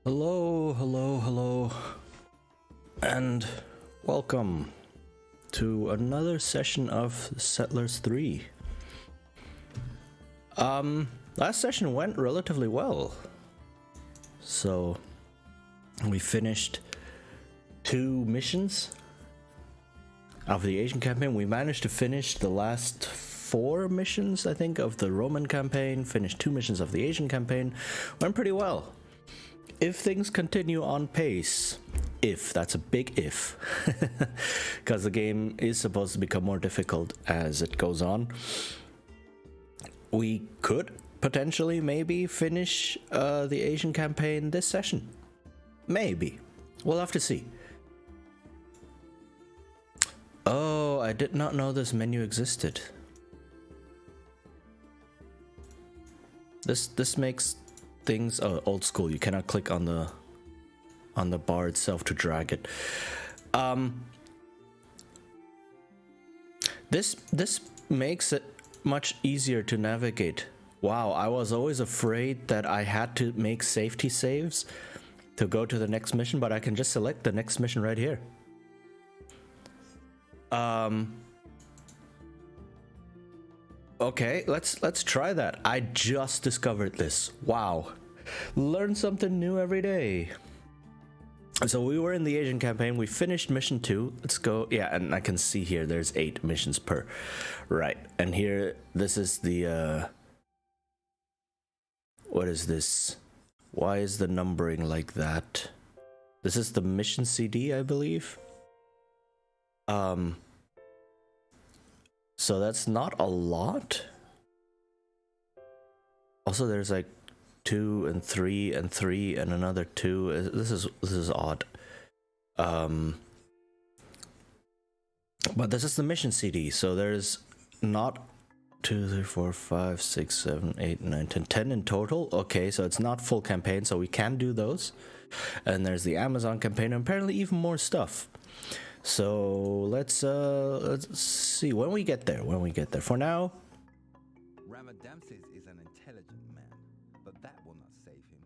Hello, hello, hello, and welcome to another session of Settlers 3. Last session went relatively well. So, we finished 2 missions of the Asian campaign. We managed to finish the last 4 missions, I think, of the Roman campaign, finished 2 missions of the Asian campaign. Went pretty well. If things continue on pace, that's a big if, because the game is supposed to become more difficult as it goes on, we could potentially maybe finish the Asian campaign this session. Maybe. We'll have to see. Oh, I did not know this menu existed. This makes things old school. You cannot click on the bar itself to drag it. This makes it much easier to navigate. Wow, I was always afraid that I had to make safety saves to go to the next mission, but I can just select the next mission right here. Okay, let's try that. I just discovered this. Wow. Learn something new every day. So we were in the Asian campaign. We finished mission 2. Let's go. Yeah, and I can see here there's 8 missions per. Right. And here, this is the what is this? Why is the numbering like that? This is the mission CD, I believe. So that's not a lot. Also, there's like 2 and 3 and 3 and another 2. This is odd. But this is the mission CD, so there's not 2, 3, 4, 5, 6, 7, 8, 9, 10, 10 in total. Okay, so it's not full campaign, so we can do those. And there's the Amazon campaign, and apparently even more stuff. So let's see when we get there. For now, Ramadamses is an intelligent man, but that will not save him.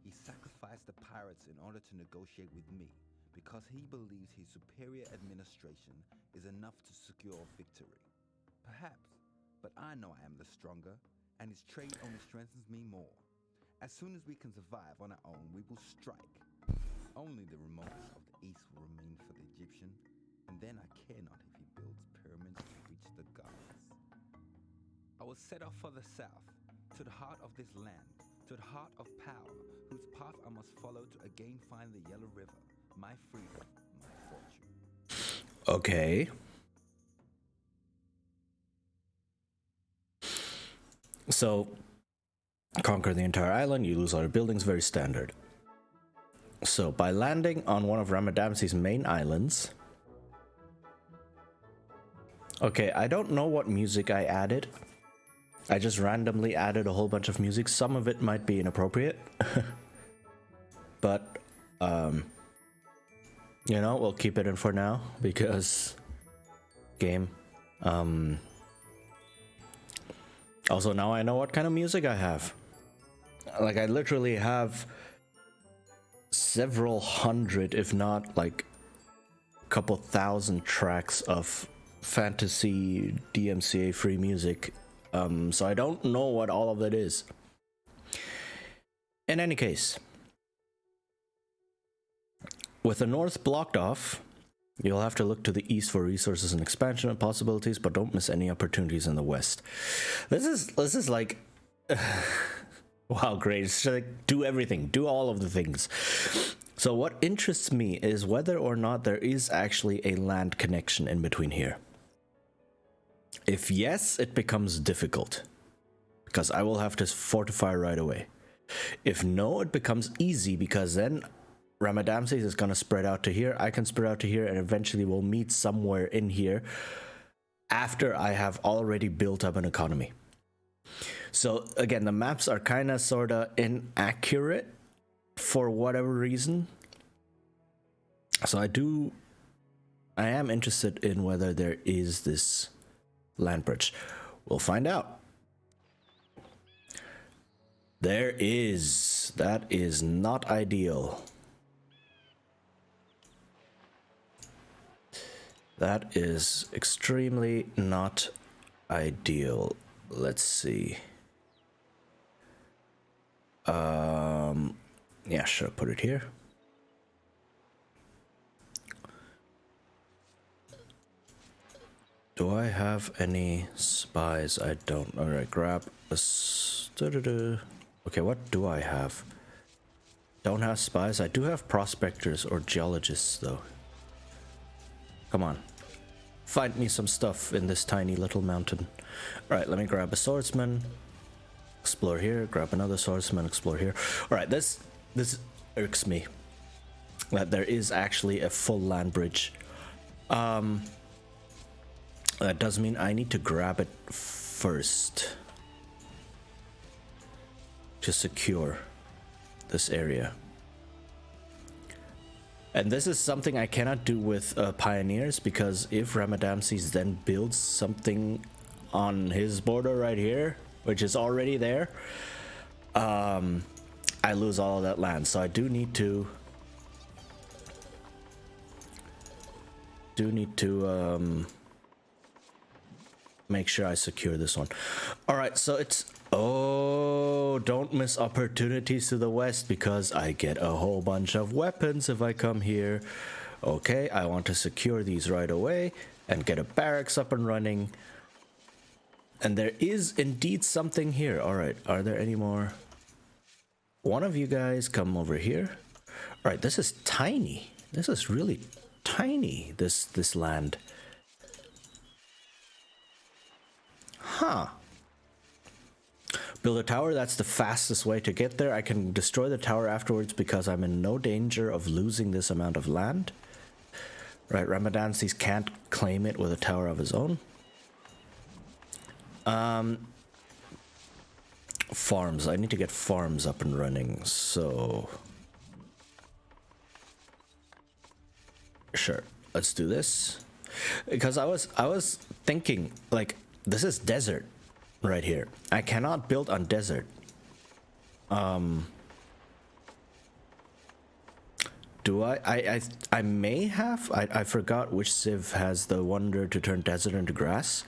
He sacrificed the pirates in order to negotiate with me, because he believes his superior administration is enough to secure victory. Perhaps, but I know I am the stronger, and his trade only strengthens me more. As soon as we can survive on our own, we will strike. Only the remoteness of the east will remain for the Egyptian, and then I care not if he builds pyramids to reach the gods. I will set off for the south, to the heart of this land, to the heart of power, whose path I must follow to again find the Yellow River, my freedom, my fortune. okay. So, conquer the entire island, you lose all your buildings, very standard. So, by landing on one of Ramadamses' main islands... Okay, I don't know what music I added. I just randomly added a whole bunch of music. Some of it might be inappropriate. But, you know, we'll keep it in for now, because... game. Also, now I know what kind of music I have. Like, I literally have... several hundred, if not like a couple thousand tracks of fantasy DMCA free music, so I don't know what all of it is. In any case, with the north blocked off, you'll have to look to the east for resources and expansion possibilities, but don't miss any opportunities in the west. This is like wow, great. It's just like, do everything. Do all of the things. So what interests me is whether or not there is actually a land connection in between here. If yes, it becomes difficult, because I will have to fortify right away. If no, it becomes easy, because then Ramadamses is going to spread out to here, I can spread out to here, and eventually we'll meet somewhere in here after I have already built up an economy. So again, the maps are kind of sort of inaccurate for whatever reason. So I am interested in whether there is this land bridge. We'll find out. There is. Yikes, that is not ideal. That is extremely not ideal. Let's see. Yeah, sure, put it here. Do I have any spies? I don't. Alright, grab a... Okay, what do I have? Don't have spies. I do have prospectors or geologists, though. Come on. Find me some stuff in this tiny little mountain. Alright, let me grab a swordsman. Explore here. Grab another swordsman. Explore here. Alright, this irks me. That there is actually a full land bridge. That does mean I need to grab it first. To secure this area. And this is something I cannot do with pioneers, because if Ramadamses then builds something on his border right here, which is already there, I lose all of that land. So I do need to make sure I secure this one. All right, so it's... Oh, don't miss opportunities to the west, because I get a whole bunch of weapons if I come here. Okay, I want to secure these right away and get a barracks up and running. And there is indeed something here. All right, are there any more? One of you guys come over here. All right, this is tiny. This is really tiny, this land. Huh. Build a tower, that's the fastest way to get there. I can destroy the tower afterwards because I'm in no danger of losing this amount of land. Right, Ramadamses can't claim it with a tower of his own. Farms, I need to get farms up and running, so... Sure, let's do this. Because I was thinking, like, this is desert right here. I cannot build on desert. Do I may have. I forgot which civ has the wonder to turn desert into grass.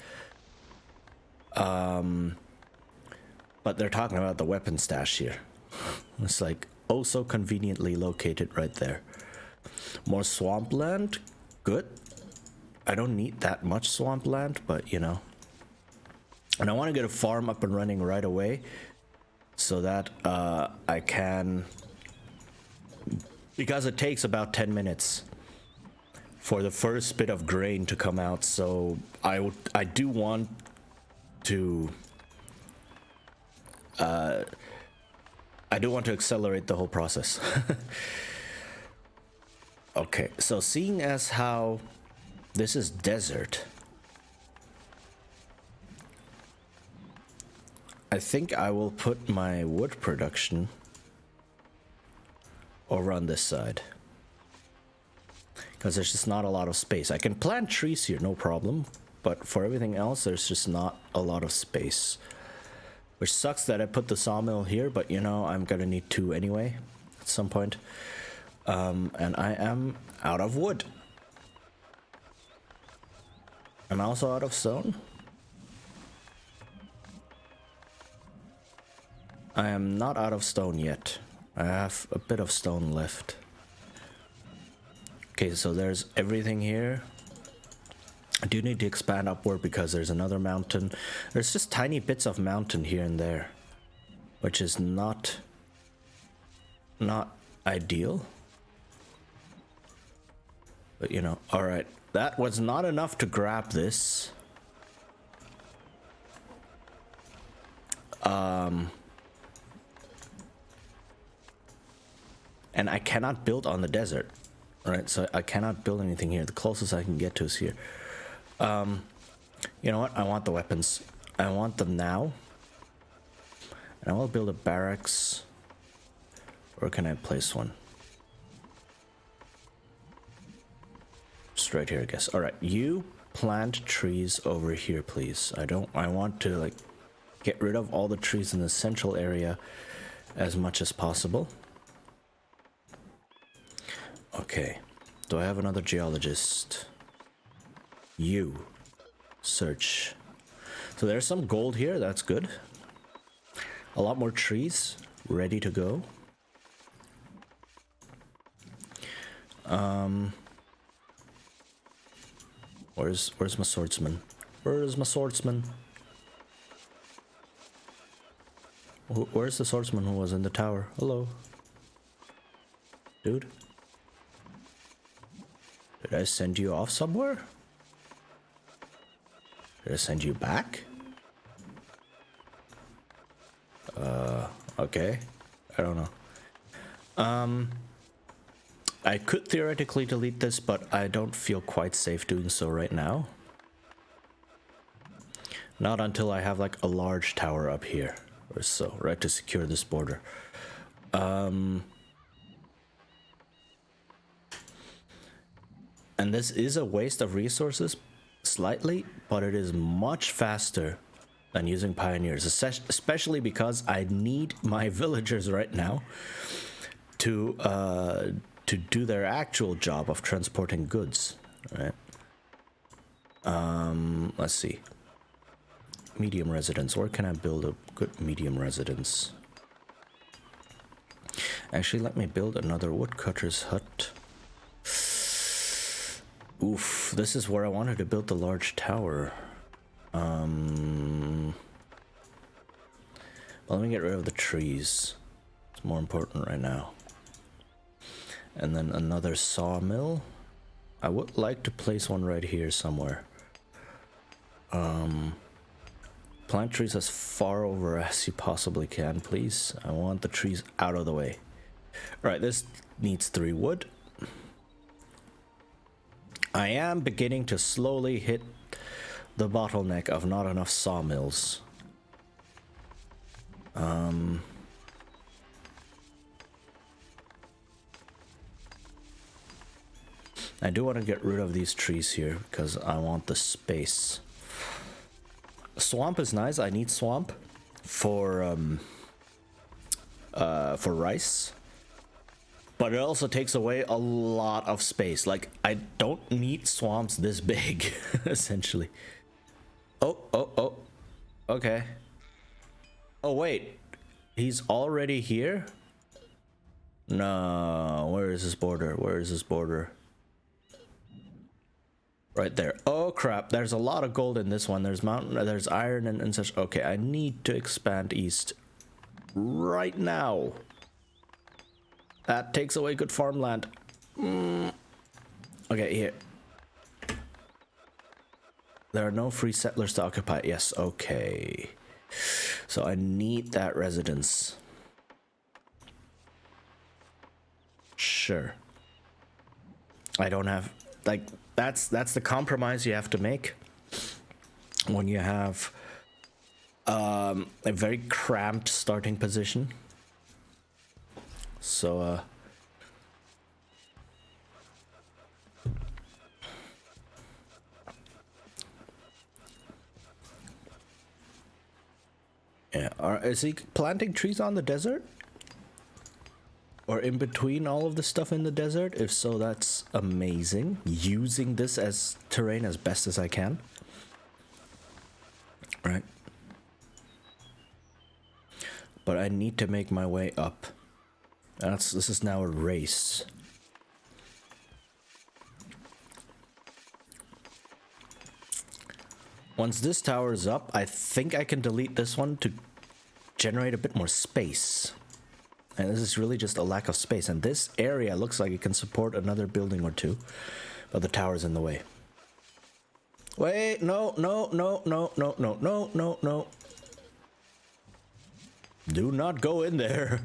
But they're talking about the weapon stash here. It's like oh so conveniently located right there. More swampland, good. I don't need that much swampland, but you know. And I want to get a farm up and running right away, so that I can, because it takes about 10 minutes for the first bit of grain to come out. So I do want to accelerate the whole process. Okay, so seeing as how this is desert, I think I will put my wood production over on this side, because there's just not a lot of space. I can plant trees here, no problem, but for everything else there's just not a lot of space, which sucks that I put the sawmill here, but you know, I'm gonna need two anyway at some point. And I am out of wood. I'm also out of stone. I am not out of stone yet. I have a bit of stone left. Okay, so there's everything here. I do need to expand upward because there's another mountain. There's just tiny bits of mountain here and there, which is not ideal. But you know, all right, that was not enough to grab this. And I cannot build on the desert, right? So I cannot build anything here. The closest I can get to is here. You know what? I want the weapons. I want them now. And I will build a barracks. Where can I place one? Just right here, I guess. All right, you plant trees over here, please. I want to like get rid of all the trees in the central area as much as possible. Okay. Do I have another geologist? You. Search. So there's some gold here. That's good. A lot more trees ready to go. Where's my swordsman? Where's my swordsman? Where's the swordsman who was in the tower? Hello. Dude? Did I send you off somewhere? Did I send you back? Okay. I don't know. I could theoretically delete this, but I don't feel quite safe doing so right now. Not until I have like a large tower up here or so, right, to secure this border. And this is a waste of resources, slightly, but it is much faster than using pioneers, especially because I need my villagers right now to do their actual job of transporting goods, right? Let's see. Medium residence. Where can I build a good medium residence? Actually, let me build another woodcutter's hut. Oof, this is where I wanted to build the large tower. Let me get rid of the trees. It's more important right now. And then another sawmill. I would like to place one right here somewhere. Plant trees as far over as you possibly can, please. I want the trees out of the way. Alright, this needs 3 wood. I am beginning to slowly hit the bottleneck of not enough sawmills. I do want to get rid of these trees here because I want the space. Swamp is nice. I need swamp for rice. But it also takes away a lot of space. Like, I don't need swamps this big, essentially. Oh. Okay. Oh, wait. He's already here? No. Where is his border? Where is his border? Right there. Oh, crap. There's a lot of gold in this one. There's mountain, there's iron and such. Okay, I need to expand east right now. That takes away good farmland. Okay, here. There are no free settlers to occupy. Yes, okay. So I need that residence. Sure. I don't have, like, that's the compromise you have to make when you have a very cramped starting position. So yeah, is he planting trees on the desert? Or in between all of the stuff in the desert? If so, that's amazing. Using this as terrain as best as I can. Right. But I need to make my way up. This is now a race. Once this tower is up, I think I can delete this one to generate a bit more space. And this is really just a lack of space. And this area looks like it can support another building or two. But the tower's in the way. Wait, no. Do not go in there.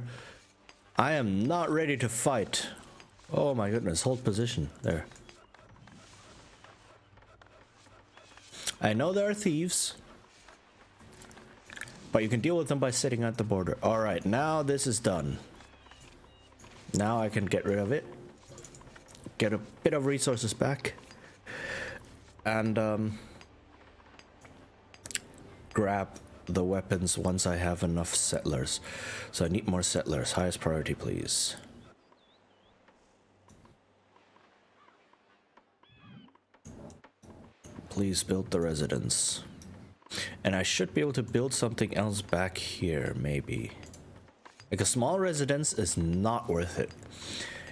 I am not ready to fight. Oh my goodness, hold position. There. I know there are thieves. But you can deal with them by sitting at the border. Alright, now this is done. Now I can get rid of it. Get a bit of resources back. And grab the weapons once I have enough settlers. So I need more settlers. Highest priority, please. Please build the residence. And I should be able to build something else back here, maybe. Like a small residence is not worth it.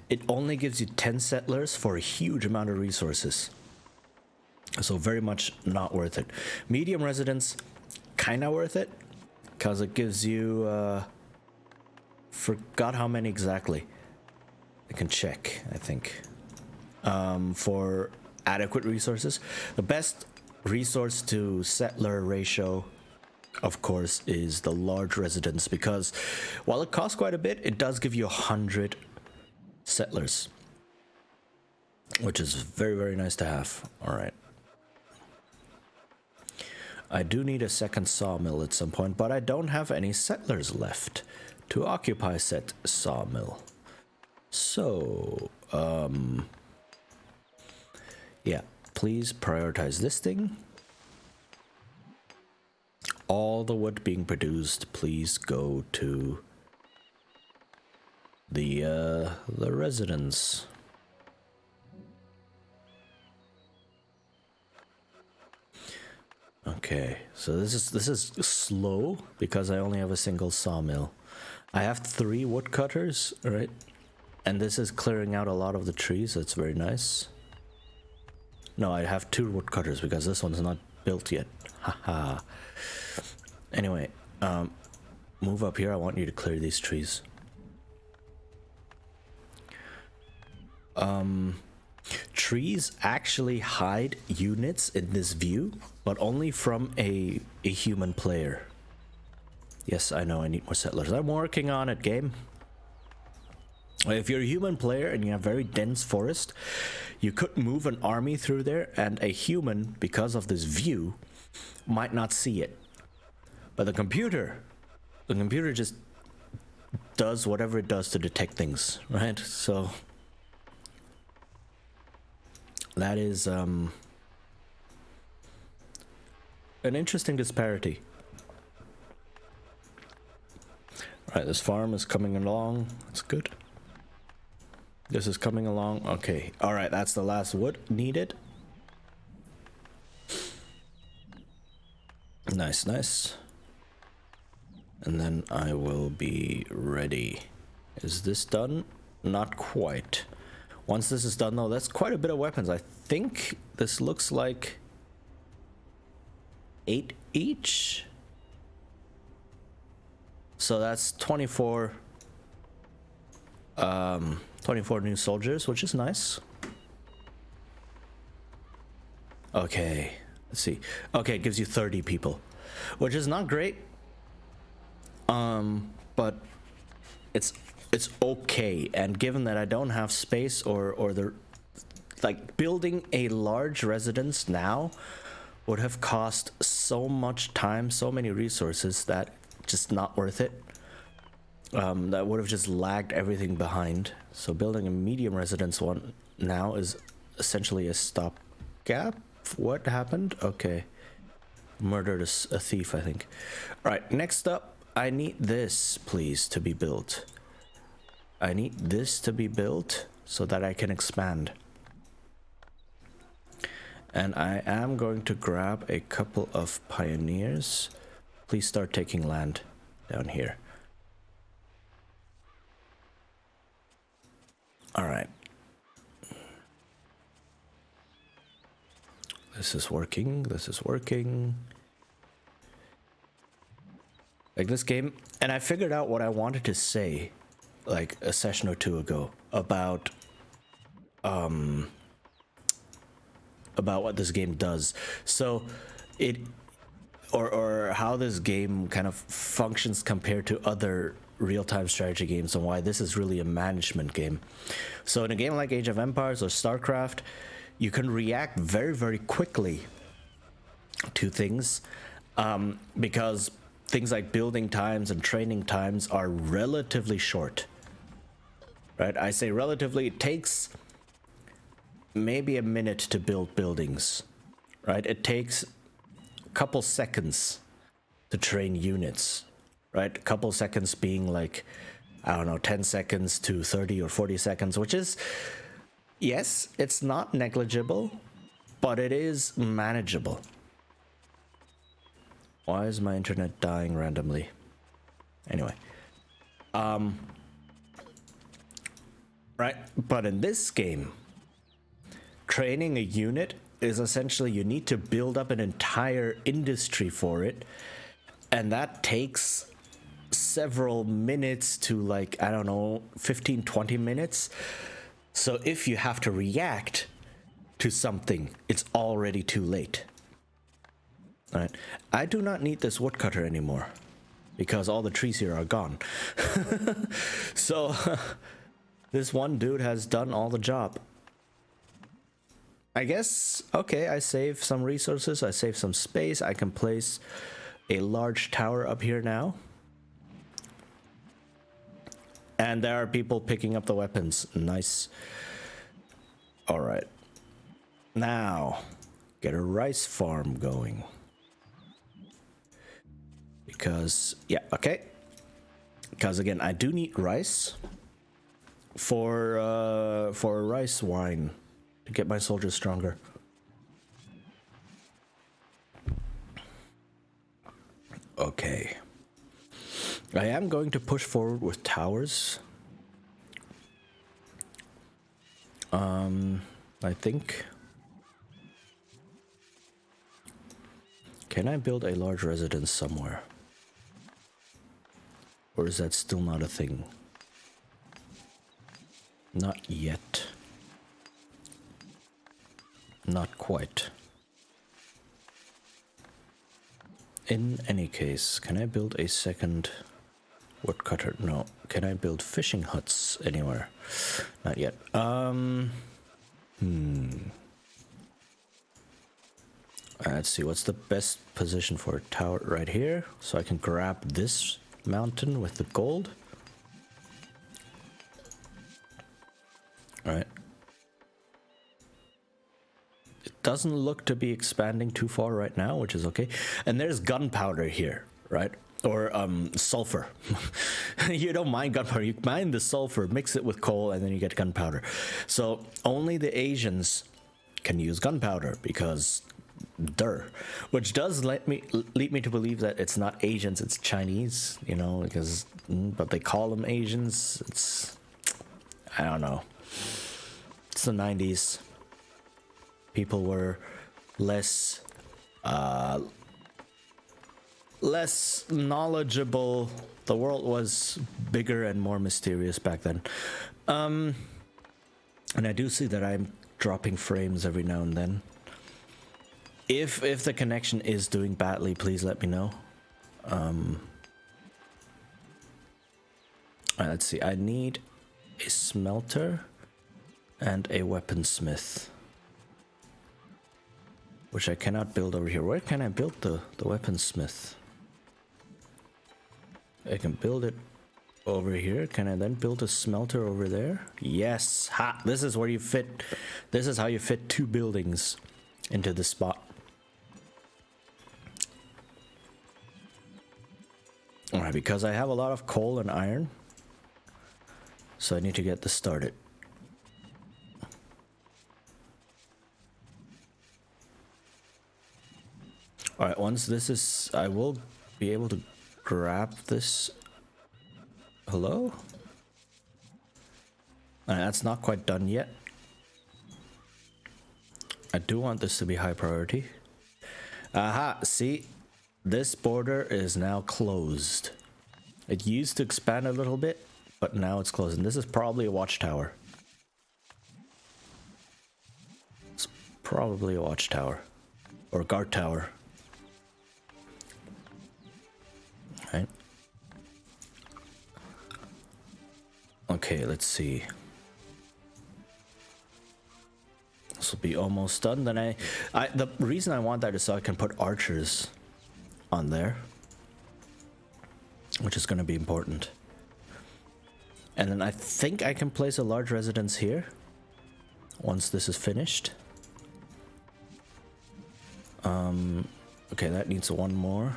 It only gives you 10 settlers for a huge amount of resources. So very much not worth it. Medium residence, kind of worth it. Because it gives you... forgot how many exactly. I can check, I think. For adequate resources. The best resource to settler ratio, of course, is the large residence, because while it costs quite a bit, it does give you 100 settlers, which is very, very nice to have. All right. I do need a second sawmill at some point, but I don't have any settlers left to occupy said sawmill. So, yeah, please prioritize this thing. All the wood being produced, please go to the residence. Okay, so this is slow because I only have a single sawmill. I have 3 woodcutters, right? And this is clearing out a lot of the trees. That's very nice. No, I have 2 woodcutters because this one's not built yet. Haha. Anyway, move up here. I want you to clear these trees. Trees actually hide units in this view, but only from a human player. Yes, I know I need more settlers. I'm working on it, game. If you're a human player and you have very dense forest, you could move an army through there, and a human, because of this view, might not see it. But the computer just does whatever it does to detect things, right? So that is an interesting disparity. Right, this farm is coming along. That's good. This is coming along. Okay. All right, that's the last wood needed. Nice, nice. And then I will be ready. Is this done? Not quite. Once this is done, though, that's quite a bit of weapons. I think this looks like 8 each. So that's 24 new soldiers, which is nice. Okay, let's see. Okay, it gives you 30 people, which is not great. But it's okay. And given that I don't have space or the like, building a large residence now would have cost so much time, so many resources, that just not worth it. That would have just lagged everything behind. So building a medium residence one now is essentially a stopgap. What happened? Okay. Murdered a thief, I think. Alright, next up, I need this, please, to be built. I need this to be built so that I can expand. And I am going to grab a couple of pioneers. Please start taking land down here. All right. This is working. This is working. Like this game, and I figured out what I wanted to say like a session or two ago about what this game does. So it or how this game kind of functions compared to other real-time strategy games, and why this is really a management game. So in a game like Age of Empires or StarCraft, you can react very, very quickly to things, because things like building times and training times are relatively short. Right? I say relatively, it takes maybe a minute to build buildings. Right? It takes a couple seconds to train units, right? A couple seconds being like, I don't know, 10 seconds to 30 or 40 seconds, which is, yes, it's not negligible, but it is manageable. Why is my internet dying randomly? Anyway. Right, but in this game, training a unit is essentially you need to build up an entire industry for it, and that takes several minutes to, like, I don't know, 15-20 minutes. So if you have to react to something, it's already too late. All right, I do not need this woodcutter anymore because all the trees here are gone. So this one dude has done all the job. I guess, okay, I save some resources, I save some space, I can place a large tower up here now. And there are people picking up the weapons. Nice. Alright. Now, get a rice farm going. Because, yeah, okay. Because again, I do need rice for rice wine to get my soldiers stronger. Okay. I am going to push forward with towers. I think. Can I build a large residence somewhere? Or is that still not a thing? Not yet. Not quite. In any case, can I build a second woodcutter? No. Can I build fishing huts anywhere? Not yet. Let's see, what's the best position for a tower? Right here, so I can grab this mountain with the gold. Alright. It doesn't look to be expanding too far right now, which is okay. And there's gunpowder here, right? Or sulfur. You don't mine gunpowder, you mine the sulfur, mix it with coal, and then you get gunpowder. So only the Asians can use gunpowder because which does lead me to believe that it's not Asians, it's Chinese, you know, because but they call them Asians. It's, I don't know. It's the 90s. People were less knowledgeable. The world was bigger and more mysterious back then. And I do see that I'm dropping frames every now and then. If the connection is doing badly, please let me know. Let's see. I need a smelter and a weaponsmith, which I cannot build over here. Where can I build the weaponsmith? I can build it over here. Can I then build a smelter over there? Yes. Ha! This is where you fit. This is how you fit two buildings into this spot. Alright, because I have a lot of coal and iron, so I need to get this started. Alright, once this is, I will be able to grab this. Hello? That's not quite done yet. I do want this to be high priority. Aha, see? This border is now closed. It used to expand a little bit, but now it's closed. And this is probably a watchtower. It's probably a watchtower. Or a guard tower. Right. Okay, let's see. This will be almost done. Then the reason I want that is so I can put archers on there, which is going to be important. And then I think I can place a large residence here once this is finished. Okay, that needs one more.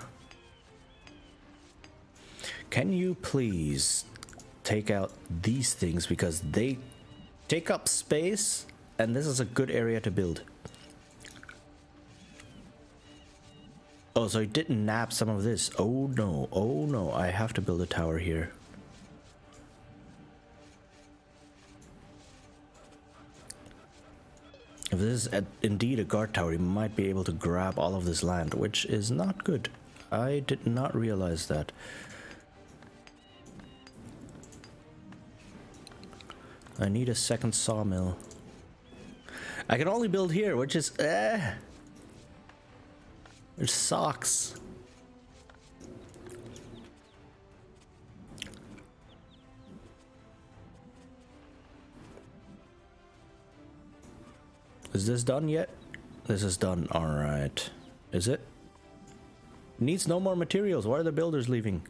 can you please take out these things because they take up space and this is a good area to build. Oh, so he didn't nab some of this. Oh no, I have to build a tower here. If this is indeed a guard tower, he might be able to grab all of this land, which is not good. I did not realize that. I need a second sawmill. I can only build here, which is which sucks. Is this done yet? This is done. All right. Is it? Needs no more materials. Why are the builders leaving?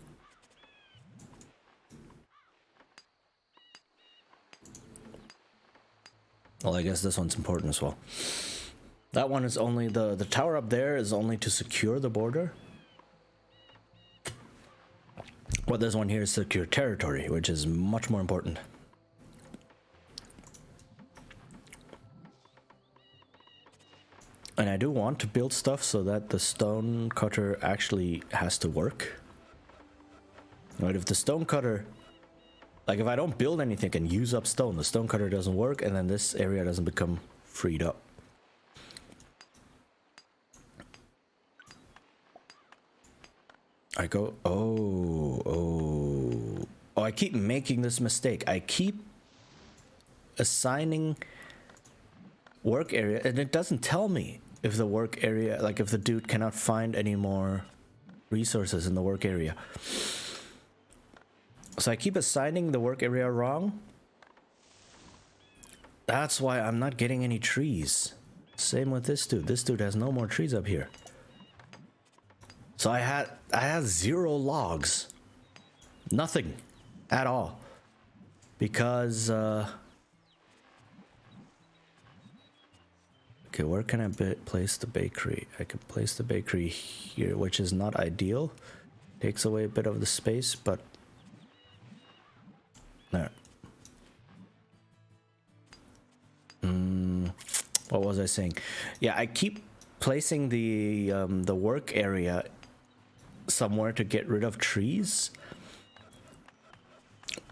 Well, I guess this one's important as well. That one is only the tower up there is only to secure the border. Well, this one here is secure territory, which is much more important. And I do want to build stuff so that the stone cutter actually has to work. Right, if the stone cutter, like if I don't build anything and use up stone, the stone cutter doesn't work and then this area doesn't become freed up. I go, oh, I keep making this mistake. I keep assigning work area and it doesn't tell me if the work area, like if the dude cannot find any more resources in the work area. So I keep assigning the work area wrong. That's why I'm not getting any trees. Same with this dude. This dude has no more trees up here. So I had 0 logs. Nothing at all. Because okay, where can I place the bakery? I can place the bakery here, which is not ideal. Takes away a bit of the space, but there. What was I saying? Yeah, I keep placing the work area somewhere to get rid of trees.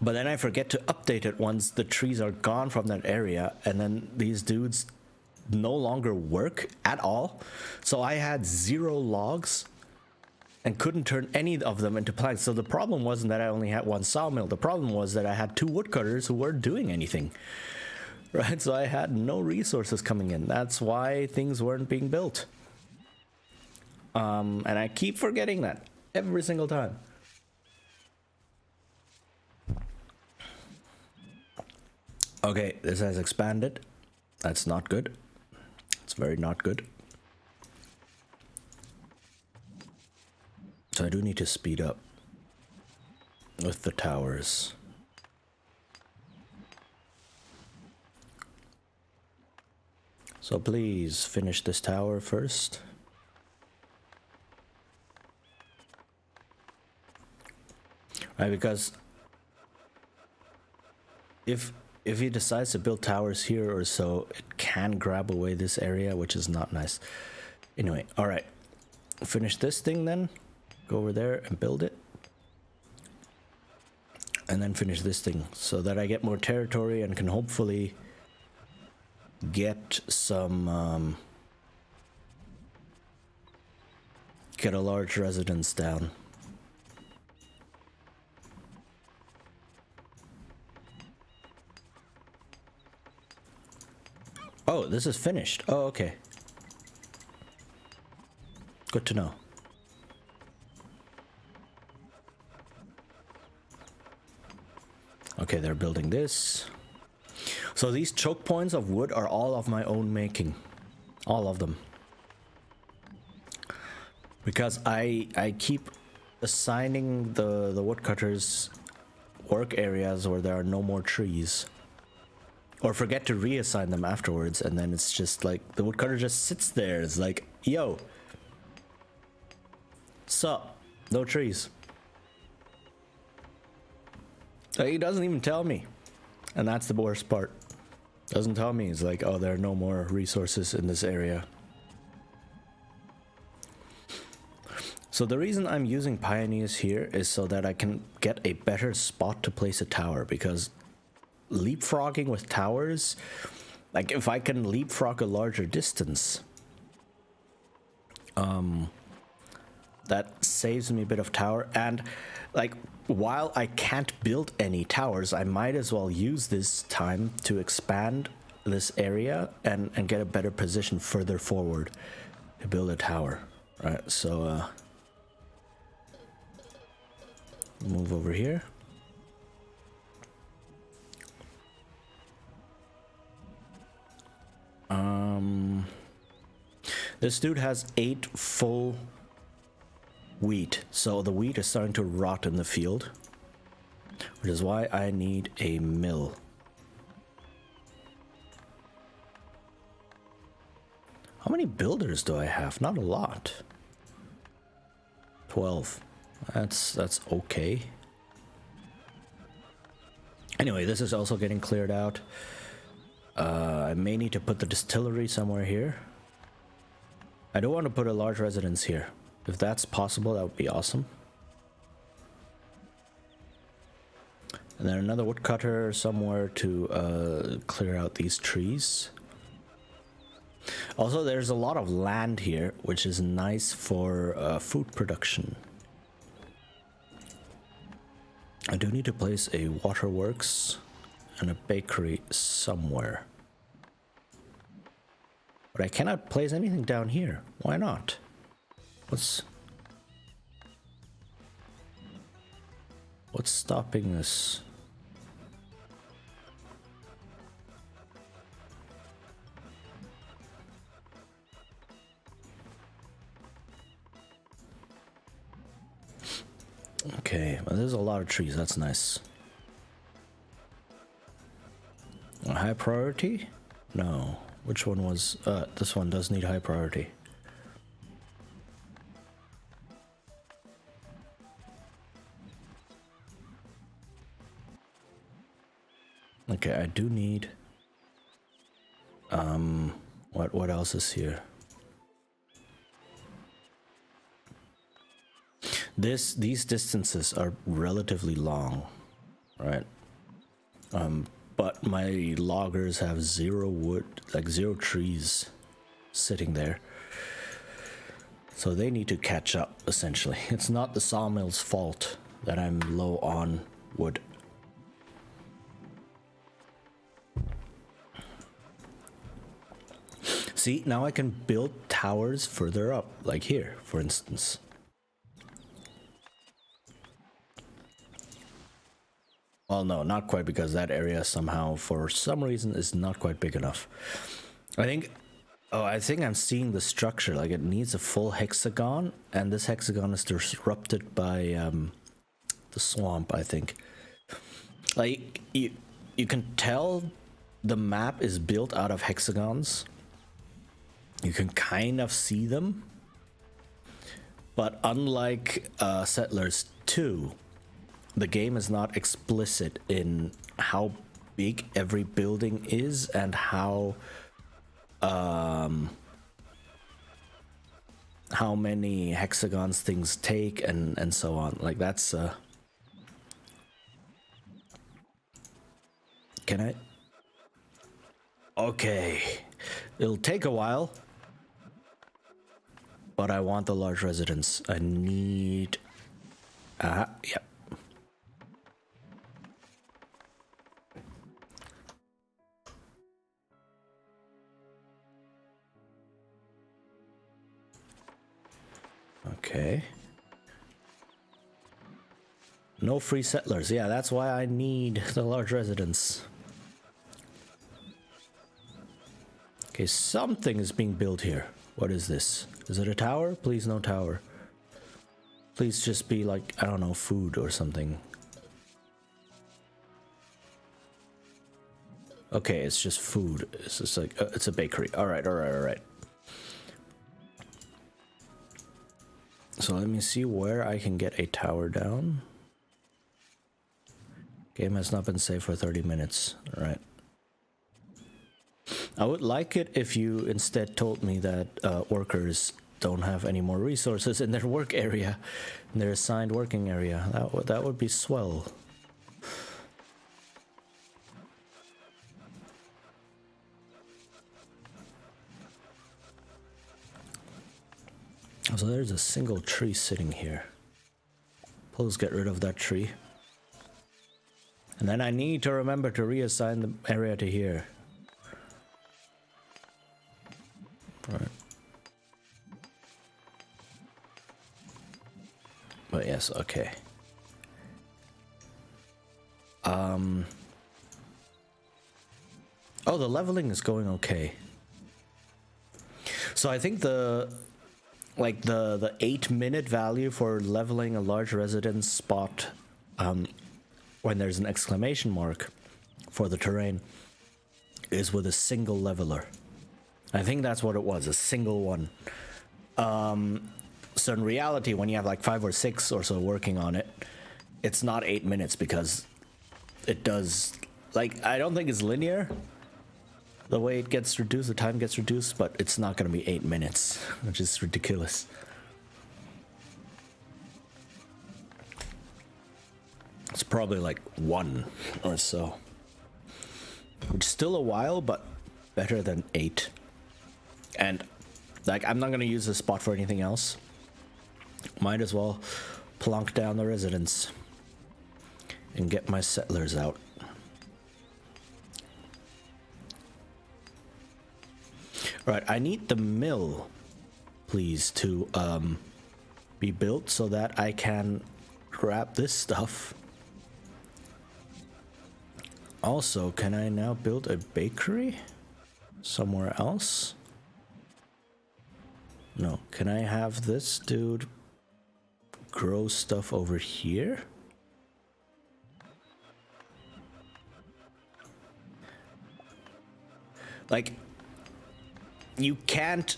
But then I forget to update it once the trees are gone from that area, and then these dudes no longer work at all. So I had 0 logs and couldn't turn any of them into planks. So the problem wasn't that I only had 1 sawmill. The problem was that I had 2 woodcutters who weren't doing anything. Right? So I had no resources coming in. That's why things weren't being built. And I keep forgetting that every single time. Okay, this has expanded. That's not good. It's very not good. So I do need to speed up with the towers. So please finish this tower first. Right, because if he decides to build towers here or so, it can grab away this area, which is not nice. Anyway, all right. Finish this thing then. Go over there and build it. And then finish this thing so that I get more territory and can hopefully get some, get a large residence down. Oh, this is finished. Oh, okay. Good to know. Okay, they're building this. So these choke points of wood are all of my own making. All of them. Because I keep assigning the woodcutters work areas where there are no more trees. Or forget to reassign them afterwards, and then it's just like the woodcutter just sits there. It's like, yo, sup, no trees. He doesn't even tell me. And that's the worst part. Doesn't tell me. He's like, oh, there are no more resources in this area. So the reason I'm using pioneers here is so that I can get a better spot to place a tower, because leapfrogging with towers, like if I can leapfrog a larger distance, that saves me a bit of tower. And like, while I can't build any towers, I might as well use this time to expand this area and get a better position further forward to build a tower. Right, so move over here. This dude has 8 full wheat, so the wheat is starting to rot in the field, which is why I need a mill. How many builders do I have? Not a lot. 12. That's okay. Anyway, this is also getting cleared out. I may need to put the distillery somewhere here. I don't want to put a large residence here. If that's possible, that would be awesome. And then another woodcutter somewhere to clear out these trees. Also, there's a lot of land here, which is nice for food production. I do need to place a waterworks and a bakery somewhere. But I cannot place anything down here. Why not? What's stopping this? Okay, well, there's a lot of trees. That's nice. A high priority? No. Which one was... this one does need high priority. Okay, I do need... What else is here? These distances are relatively long, right? But my loggers have 0 wood, like 0 trees sitting there. So they need to catch up, essentially. It's not the sawmill's fault that I'm low on wood. See, now I can build towers further up, like here, for instance. Well, no, not quite, because that area somehow, for some reason, is not quite big enough. I think I'm seeing the structure. Like, it needs a full hexagon, and this hexagon is disrupted by the swamp, I think. Like, you can tell the map is built out of hexagons. You can kind of see them. But unlike Settlers 2, the game is not explicit in how big every building is and how many hexagons things take and so on. Like, that's can I? Okay, it'll take a while, but I want the large residence. I need yep. Okay. No free settlers. Yeah, that's why I need the large residence. Okay, something is being built here. What is this? Is it a tower? Please, no tower. Please just be like, I don't know, food or something. Okay, it's just food. It's just like, it's a bakery. All right. So let me see where I can get a tower down. Game has not been saved for 30 minutes. All right. I would like it if you instead told me that workers don't have any more resources in their work area, in their assigned working area. That would be swell. So there's a single tree sitting here. Please get rid of that tree. And then I need to remember to reassign the area to here. Right. But yes, okay. Oh, the leveling is going okay. So I think the 8-minute value for leveling a large residence spot when there's an exclamation mark for the terrain is with a single leveler. I think that's what it was, a single one. So in reality, when you have like 5 or 6 or so working on it, it's not 8 minutes because it does, like, I don't think it's linear. The way it gets reduced, the time gets reduced, but it's not going to be 8 minutes, which is ridiculous. It's probably like 1 or so. Which is still a while, but better than 8. And, like, I'm not going to use this spot for anything else. Might as well plonk down the residents and get my settlers out. Right, I need the mill, please, to be built so that I can grab this stuff. Also, can I now build a bakery somewhere else? No, can I have this dude grow stuff over here? Like, you can't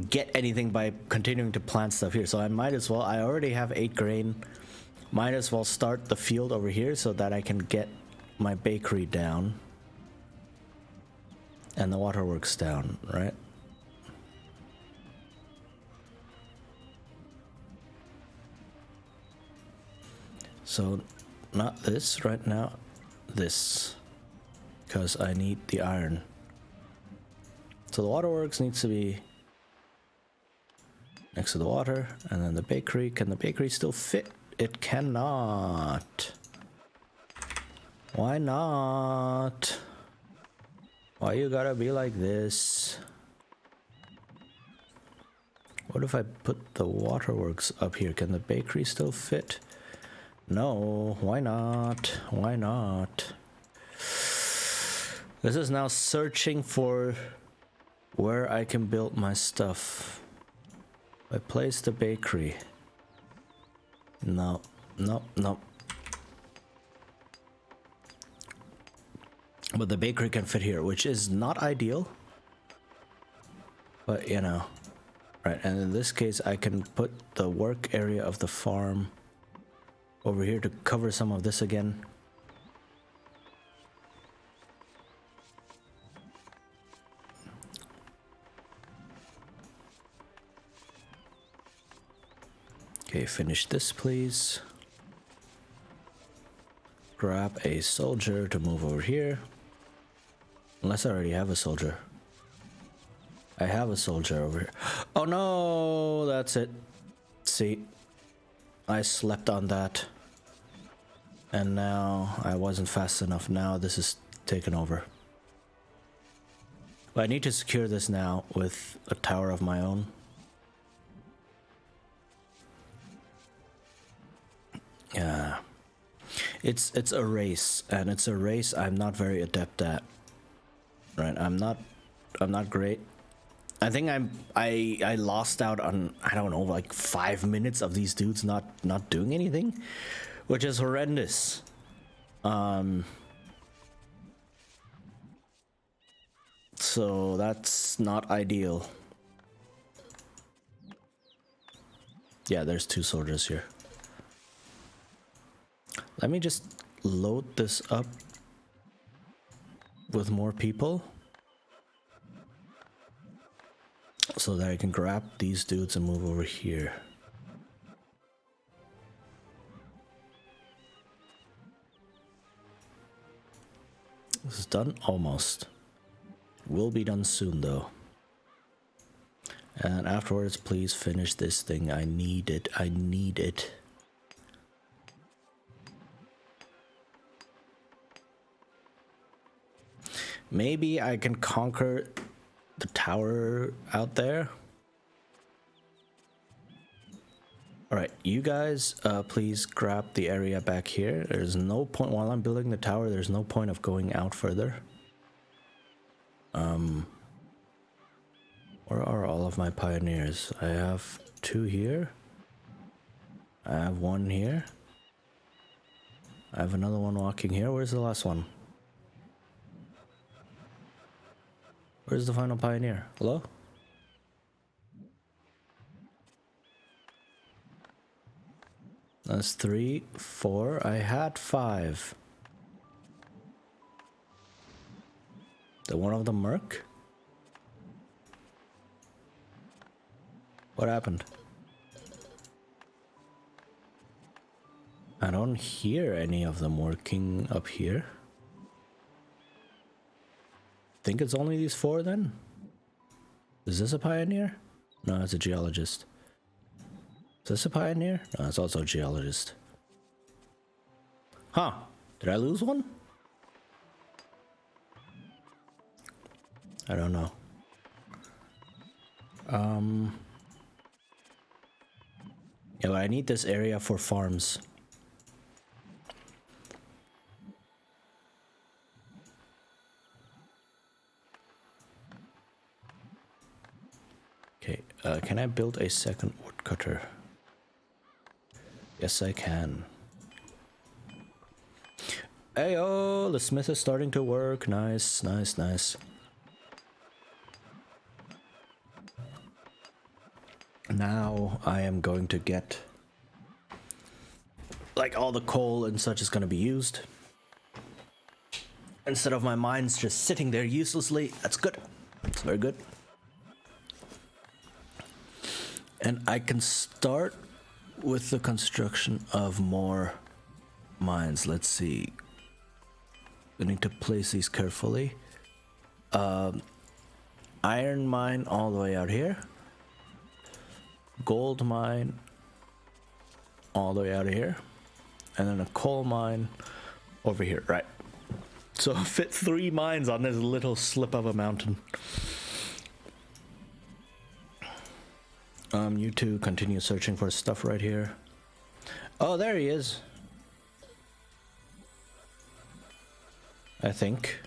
get anything by continuing to plant stuff here, so I might as well, I already have 8 grain, might as well start the field over here so that I can get my bakery down and the waterworks down, right? So not this right now, this, because I need the iron. So the waterworks needs to be next to the water, and then the bakery. Can the bakery still fit? It cannot. Why not? Why you gotta be like this? What if I put the waterworks up here? Can the bakery still fit? No, why not? Why not? This is now searching for where I can build my stuff. I place the bakery. No, no, no. But the bakery can fit here, which is not ideal. But, you know. Right, and in this case, I can put the work area of the farm over here to cover some of this again. Okay, finish this, please. Grab a soldier to move over here. Unless I already have a soldier. I have a soldier over here. Oh no, that's it. See, I slept on that. And now I wasn't fast enough. Now this is taken over. But I need to secure this now with a tower of my own. Yeah. It's a race, and it's a race I'm not very adept at. Right, I'm not great. I think I lost out on, I don't know, like 5 minutes of these dudes not doing anything, which is horrendous. So that's not ideal. Yeah, there's 2 soldiers here. Let me just load this up with more people so that I can grab these dudes and move over here. This is done almost. Will be done soon though. And afterwards, please finish this thing. I need it. I need it. Maybe I can conquer the tower out there. Alright, you guys, please grab the area back here. There's no point, while I'm building the tower, there's no point of going out further. Where are all of my pioneers? I have 2 here. I have 1 here. I have another one walking here. Where's the last one? Where's the final pioneer? Hello? That's 3, 4. I had 5. Did one of them merc? What happened? I don't hear any of them working up here. Think it's only these 4 then? Is this a pioneer? No, it's a geologist. Is this a pioneer? No, it's also a geologist. Huh. Did I lose one? I don't know. Yeah, but I need this area for farms. Okay, can I build a second woodcutter? Yes, I can. Ayo, the smith is starting to work. Nice, nice, nice. Now I am going to get, like, all the coal and such is going to be used. Instead of my mines just sitting there uselessly. That's good. It's very good. And I can start with the construction of more mines. Let's see. I need to place these carefully. Iron mine all the way out here. Gold mine all the way out of here. And then a coal mine over here. Right. So fit 3 mines on this little slip of a mountain. You two continue searching for stuff right here. Oh, there he is. I think.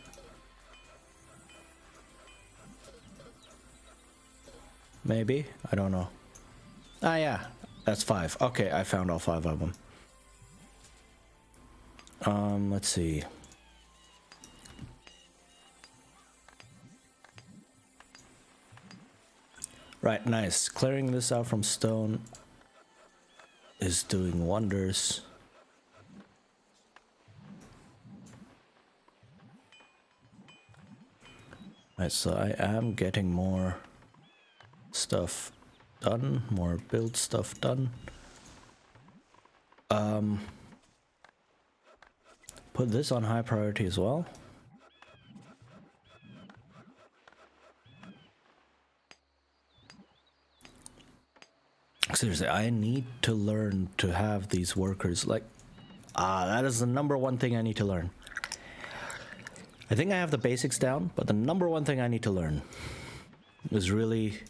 Maybe? I don't know. Ah, yeah. That's 5. Okay, I found all 5 of them. Let's see. Right, nice. Clearing this out from stone is doing wonders. Right, so I am getting more stuff done, more build stuff done. Put this on high priority as well. Seriously, I need to learn to have these workers, like, that is the #1 thing I need to learn. I think I have the basics down, but the #1 thing I need to learn is really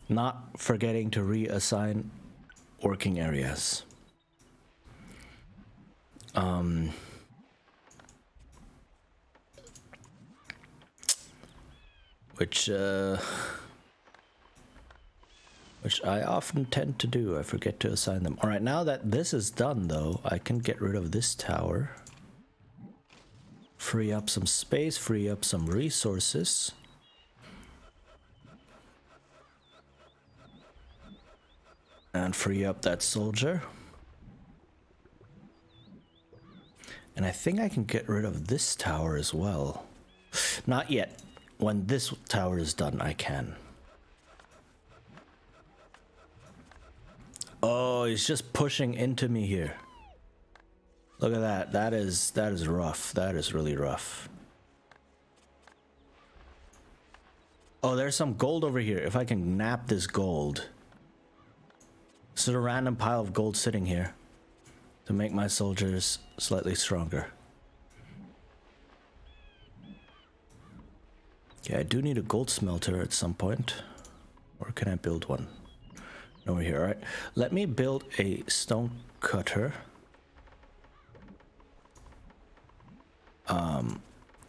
not forgetting to reassign working areas. Which I often tend to do. I forget to assign them. All right, now that this is done, though, I can get rid of this tower. Free up some space, free up some resources. And free up that soldier. And I think I can get rid of this tower as well. Not yet. When this tower is done, I can. Oh, he's just pushing into me here. Look at that. That is rough. That is really rough. Oh, there's some gold over here. If I can nab this gold. This is a random pile of gold sitting here to make my soldiers slightly stronger. Okay, I do need a gold smelter at some point. Or can I build one? Over here, alright. Let me build a stone cutter.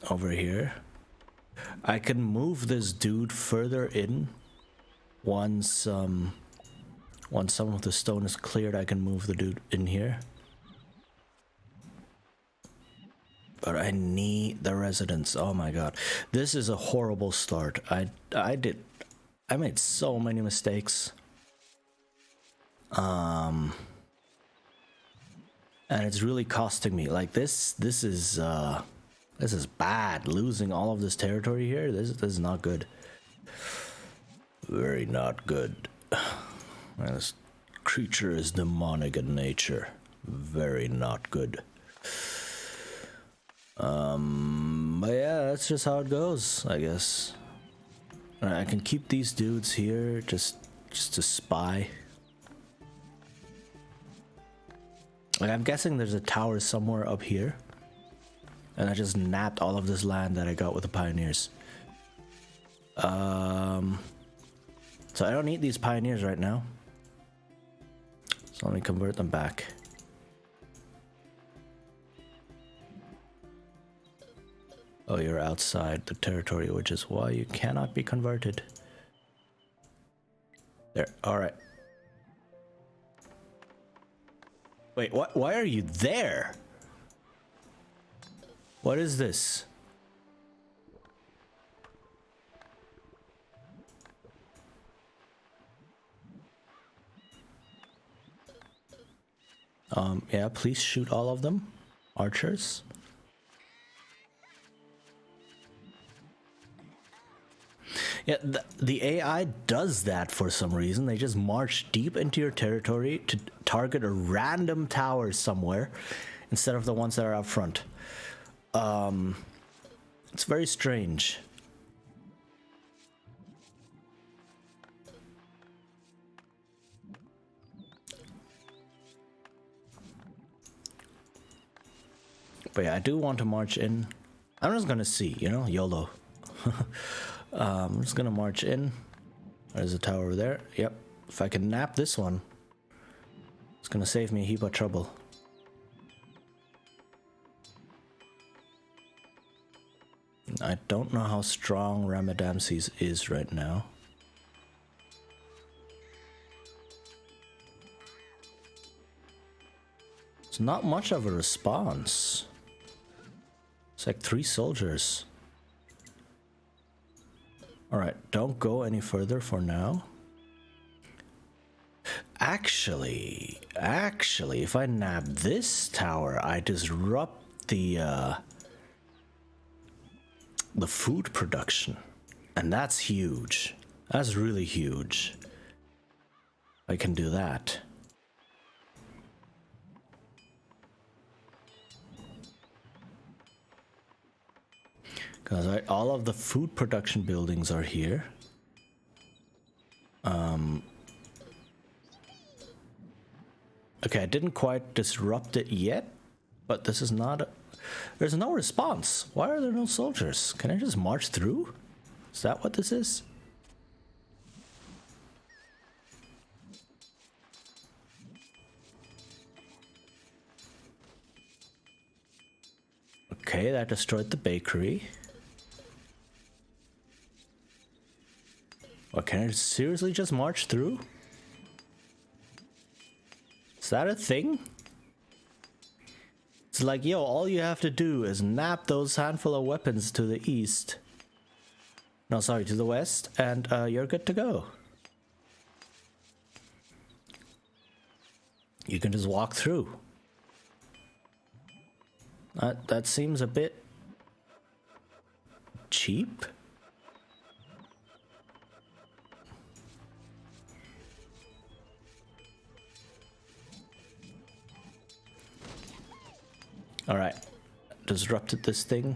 Over here. I can move this dude further in. Once some of the stone is cleared, I can move the dude in here. But I need the residents. Oh my god. This is a horrible start. I made so many mistakes. And it's really costing me. Like this is bad. Losing all of this territory here. This is not good. Very not good. This creature is demonic in nature. Very not good. But yeah, that's just how it goes, I guess. I can keep these dudes here just to spy. Like, I'm guessing there's a tower somewhere up here. And I just napped all of this land that I got with the pioneers. So I don't need these pioneers right now. So let me convert them back. Oh, you're outside the territory, which is why you cannot be converted. There, alright. Wait, what? Why are you there? What is this? Yeah, please shoot all of them. Archers. Yeah, the AI does that for some reason. They just march deep into your territory to target a random tower somewhere instead of the ones that are up front. It's very strange. But yeah, I do want to march in. I'm just gonna see, you know, YOLO. I'm just gonna march in. There's a tower over there. Yep. If I can nap this one, it's gonna save me a heap of trouble. I don't know how strong Ramadamses is right now. It's not much of a response. It's like 3 soldiers. Alright, don't go any further for now. Actually, if I nab this tower, I disrupt the food production. And that's huge. That's really huge. I can do that. Because all of the food production buildings are here. Okay, I didn't quite disrupt it yet, but this is not a... There's no response. Why are there no soldiers? Can I just march through? Is that what this is? Okay, that destroyed the bakery. Or can I seriously just march through? Is that a thing? It's like, yo, all you have to do is nap those handful of weapons to the east. No, sorry, to the west, and you're good to go. You can just walk through. That seems a bit cheap. All right, disrupted this thing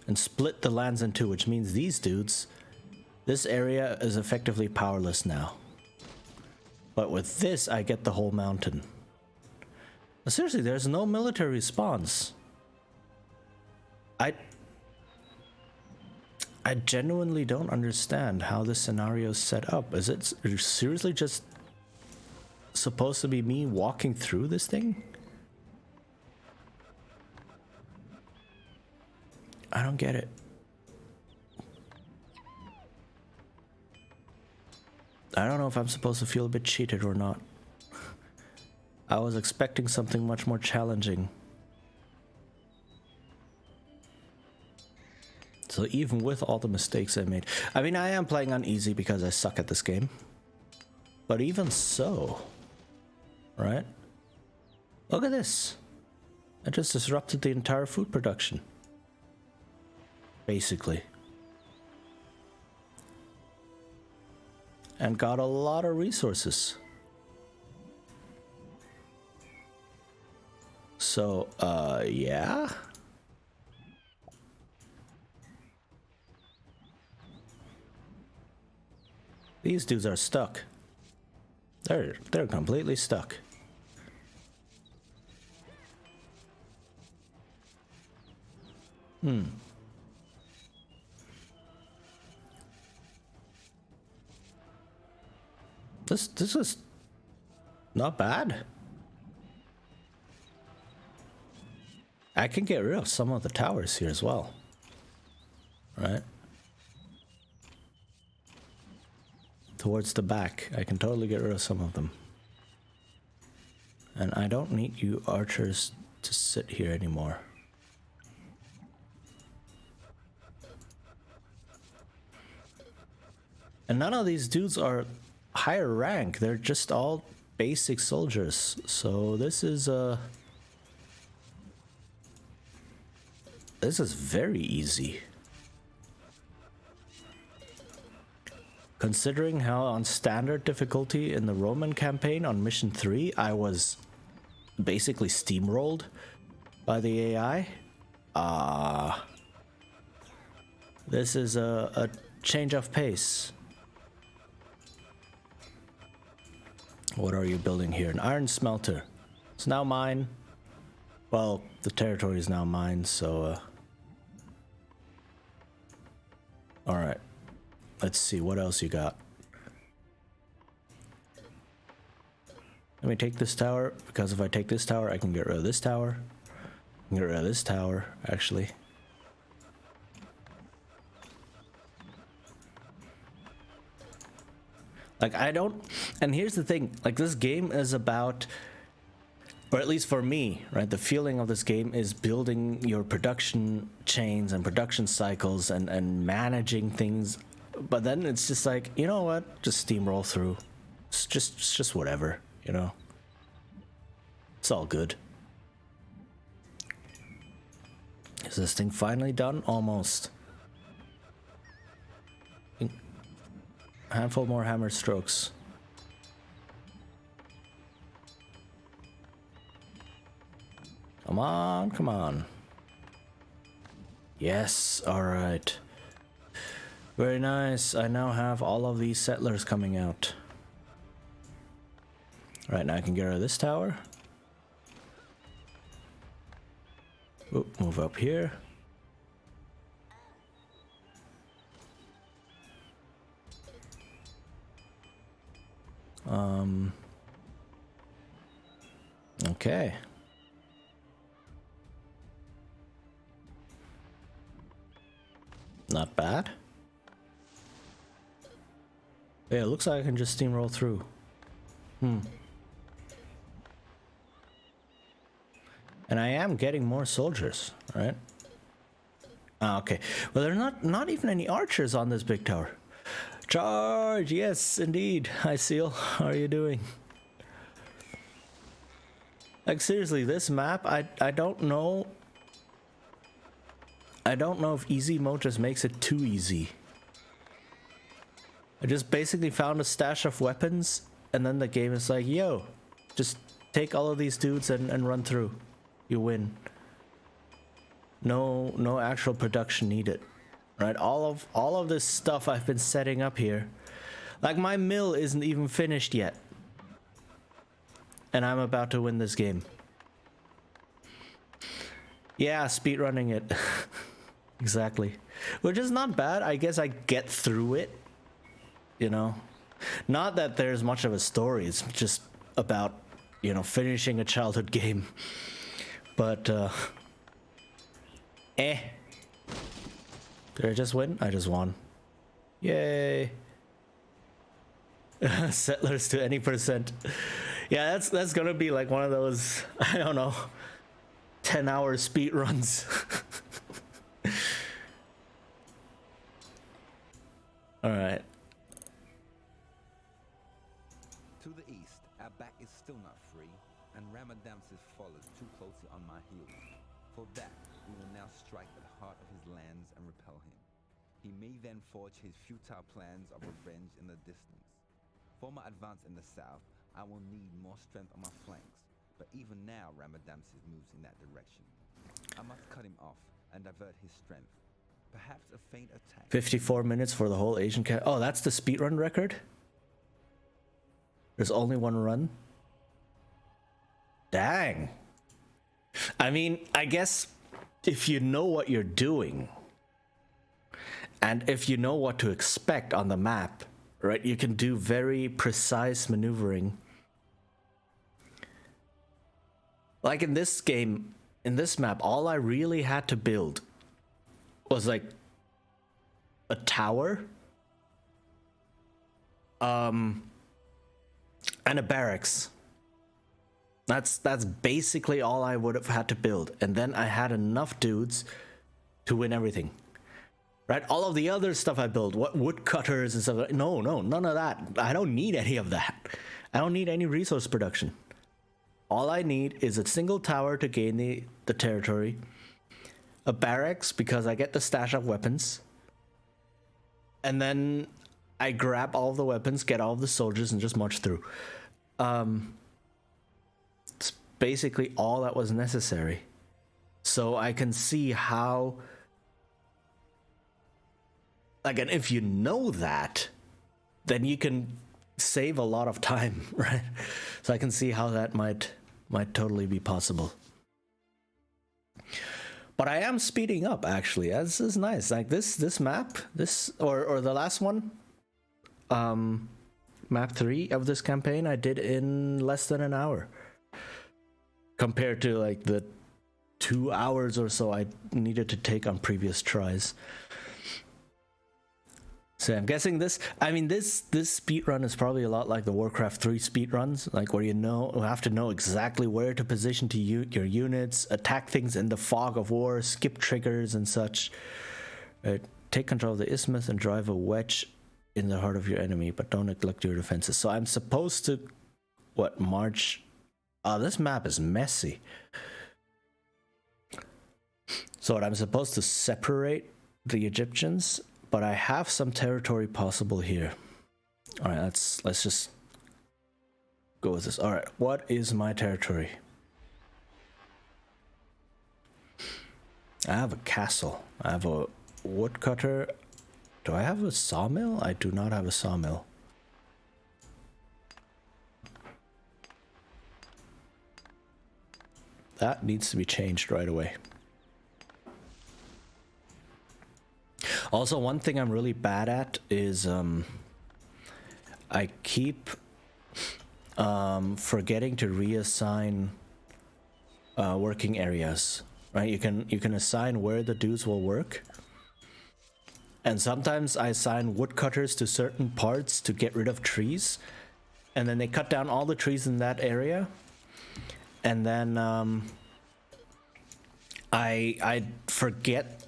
and split the lands in two, which means these dudes, this area is effectively powerless now. But with this, I get the whole mountain. But seriously, there's no military response. I genuinely don't understand how this scenario is set up. Is it seriously just supposed to be me walking through this thing? I don't get it. I don't know if I'm supposed to feel a bit cheated or not. I was expecting something much more challenging. So even with all the mistakes I made, I mean, I am playing on easy because I suck at this game. But even so, right? Look at this. I just disrupted the entire food production. Basically. And got a lot of resources. So, yeah. These dudes are stuck. They're completely stuck. This is not bad. I can get rid of some of the towers here as well. Right? Towards the back, I can totally get rid of some of them. And I don't need you archers to sit here anymore. And none of these dudes are higher rank. They're just all basic soldiers. So this is very easy. Considering how on standard difficulty in the Roman campaign on mission 3, I was basically steamrolled by the AI. This is a change of pace. What are you building here? An iron smelter. It's now mine. Well, the territory is now mine, so alright. Let's see what else you got. Let me take this tower, because if I take this tower, I can get rid of this tower. I can get rid of this tower, actually. Like, I don't... And here's the thing. Like, this game is about... Or at least for me, right? The feeling of this game is building your production chains and production cycles and managing things. But then it's just like, you know what? Just steamroll through. It's just whatever, you know? It's all good. Is this thing finally done? Almost. A handful more hammer strokes. Come on, come on. Yes, alright. Very nice. I now have all of these settlers coming out. Right, now I can get rid of this tower. Oop, move up here. Okay. Not bad. Yeah, it looks like I can just steamroll through. And I am getting more soldiers, right? Ah, okay. Well, there are not even any archers on this big tower. Charge! Yes, indeed. Hi, Seal. How are you doing? Like seriously, this map, I don't know. I don't know if easy mode just makes it too easy. I just basically found a stash of weapons, and then the game is like, yo, just take all of these dudes and run through. You win. No actual production needed. Right? All of this stuff I've been setting up here. Like my mill isn't even finished yet. And I'm about to win this game. Yeah, speedrunning it. Exactly. Which is not bad. I guess I get through it. You know? Not that there's much of a story. It's just about, you know, finishing a childhood game. But, Did I just win? I just won. Yay. Settlers to any percent. Yeah, that's gonna be like one of those, I don't know, 10-hour speed runs. Alright. To the east, our back is still not free, and Ramadamsis follows too closely on my heels. For that, we will now strike at the heart of his lands and repel him. He may then forge his futile plans of revenge in the distance. For my advance in the south, I will need more strength on my flanks, but even now Ramadamsis moves in that direction. I must cut him off and divert his strength. Perhaps a faint attack. 54 minutes for the whole Asian cat. Oh, that's the speedrun record? There's only one run? Dang. I mean, I guess if you know what you're doing, and if you know what to expect on the map, right, you can do very precise maneuvering. Like in this game, in this map, all I really had to build was like a tower, and a barracks. That's basically all I would have had to build, and then I had enough dudes to win everything. Right? All of the other stuff I built, what woodcutters and stuff, no, none of that. I don't need any of that. I don't need any resource production. All I need is a single tower to gain the territory, a barracks because I get the stash of weapons, and then I grab all of the weapons, get all of the soldiers, and just march through. It's basically all that was necessary. So I can see how, like, and if you know that, then you can save a lot of time, right? So I can see how that might totally be possible. But I am speeding up, actually. This is nice. Like this map, or the last one, map 3 of this campaign, I did in less than an hour, compared to like the 2 hours or so I needed to take on previous tries. So I'm guessing this speedrun is probably a lot like the Warcraft 3 speedruns, like where you have to know exactly where to position your units, attack things in the fog of war, skip triggers and such. Take control of the isthmus and drive a wedge in the heart of your enemy, but don't neglect your defenses. So I'm supposed to, march? Oh, this map is messy. So I'm supposed to separate the Egyptians, but I have some territory possible here. All right, let's just go with this. All right, what is my territory? I have a castle. I have a woodcutter. Do I have a sawmill? I do not have a sawmill. That needs to be changed right away. Also, one thing I'm really bad at is I keep forgetting to reassign working areas. Right? You can assign where the dudes will work, and sometimes I assign woodcutters to certain parts to get rid of trees, and then they cut down all the trees in that area, and then I forget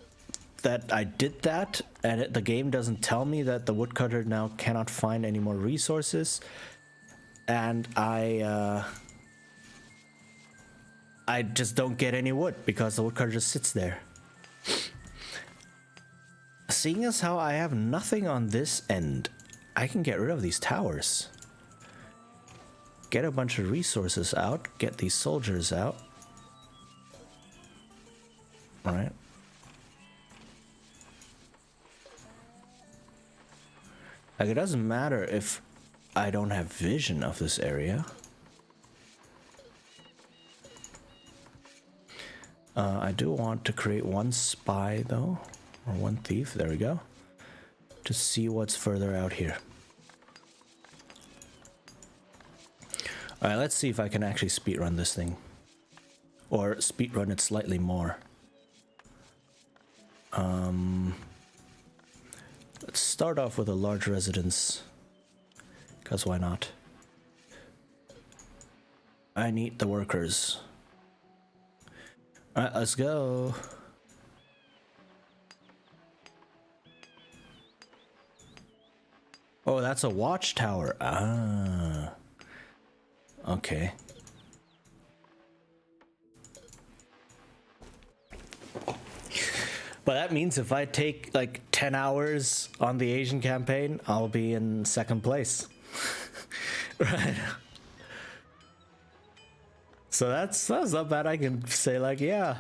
that I did that, and the game doesn't tell me that the woodcutter now cannot find any more resources, and I I just don't get any wood because the woodcutter just sits there. Seeing as how I have nothing on this end, I can get rid of these towers. Get a bunch of resources out, get these soldiers out. Alright. Like, it doesn't matter if I don't have vision of this area. I do want to create one spy, though. Or one thief, there we go. To see what's further out here. Alright, let's see if I can actually speedrun this thing. Or speedrun it slightly more. Let's start off with a large residence. Because why not? I need the workers. Alright, let's go. Oh, that's a watchtower. Ah. Okay. But that means if I take like 10 hours on the Asian campaign, I'll be in second place. Right. So that's not bad. I can say like, yeah,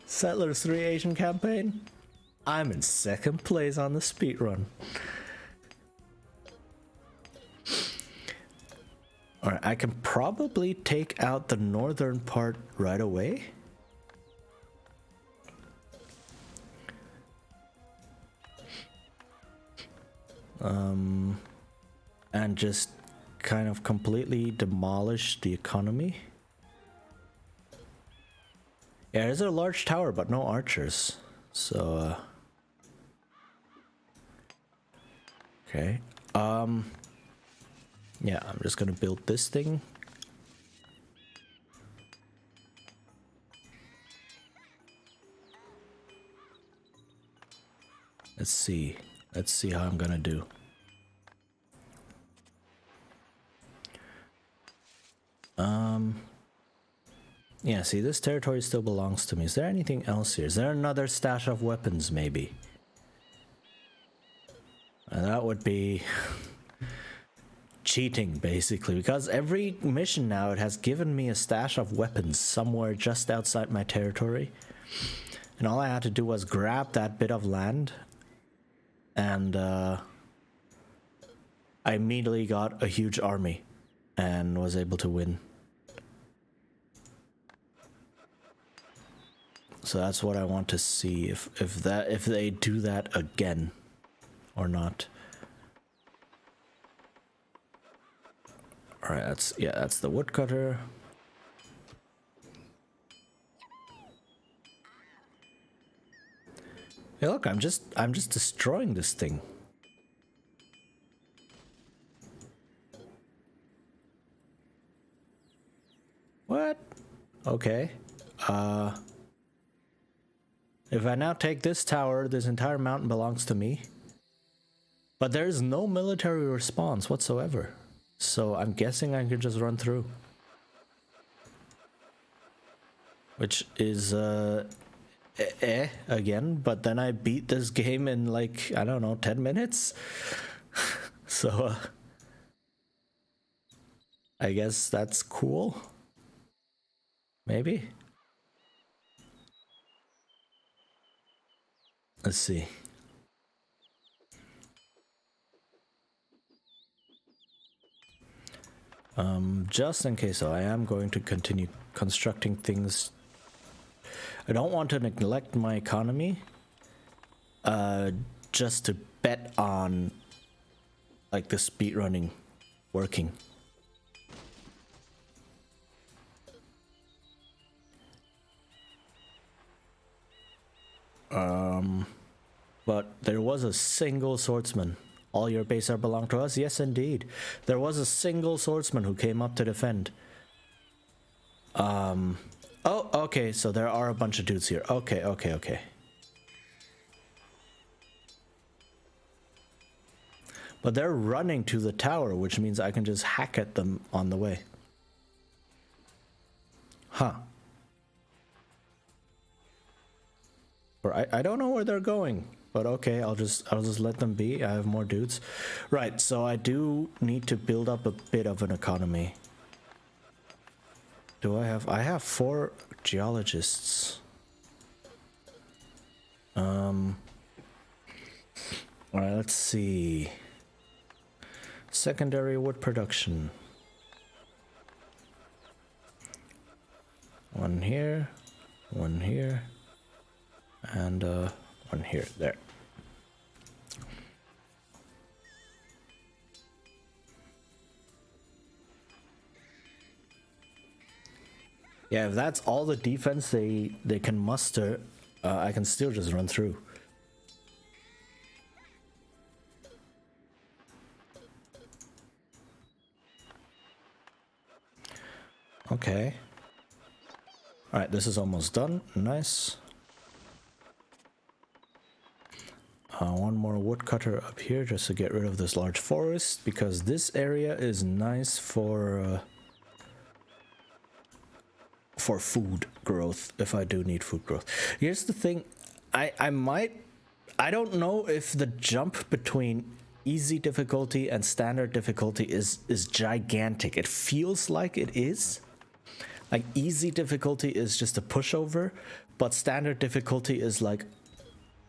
Settlers 3 Asian campaign, I'm in second place on the speedrun. Alright, I can probably take out the northern part right away. And just kind of completely demolish the economy. Yeah, there's a large tower, but no archers. So, okay. Yeah, I'm just gonna build this thing. Let's see. Let's see how I'm gonna do. Yeah, see, this territory still belongs to me. Is there anything else here? Is there another stash of weapons, maybe? And that would be cheating, basically, because every mission now, it has given me a stash of weapons somewhere just outside my territory. And all I had to do was grab that bit of land, and I immediately got a huge army and was able to win. So that's what I want to see, if they do that again or not. All right, that's the woodcutter. Hey, look, I'm just destroying this thing. What? Okay. If I now take this tower, this entire mountain belongs to me. But there is no military response whatsoever. So I'm guessing I can just run through. Which is, again, but then I beat this game in like, I don't know, 10 minutes? So, I guess that's cool. Maybe? Let's see. Just in case, though, I am going to continue constructing things. I don't want to neglect my economy, just to bet on, like, the speedrunning working. But there was a single swordsman. All your base are belong to us? Yes, indeed. There was a single swordsman who came up to defend. Oh, okay, so there are a bunch of dudes here. Okay. But they're running to the tower, which means I can just hack at them on the way. Huh. Or I don't know where they're going. But okay, I'll just let them be. I have more dudes. Right, so I do need to build up a bit of an economy. Do I have 4 geologists. Alright, let's see. Secondary wood production. 1 here, 1 here, and 1 here. There. Yeah, if that's all the defense they can muster, I can still just run through. Okay. Alright, this is almost done. Nice. 1 more woodcutter up here just to get rid of this large forest, because this area is nice for food growth, if I do need food growth. Here's the thing, I don't know if the jump between easy difficulty and standard difficulty is gigantic. It feels like it is. Like, easy difficulty is just a pushover, but standard difficulty is like,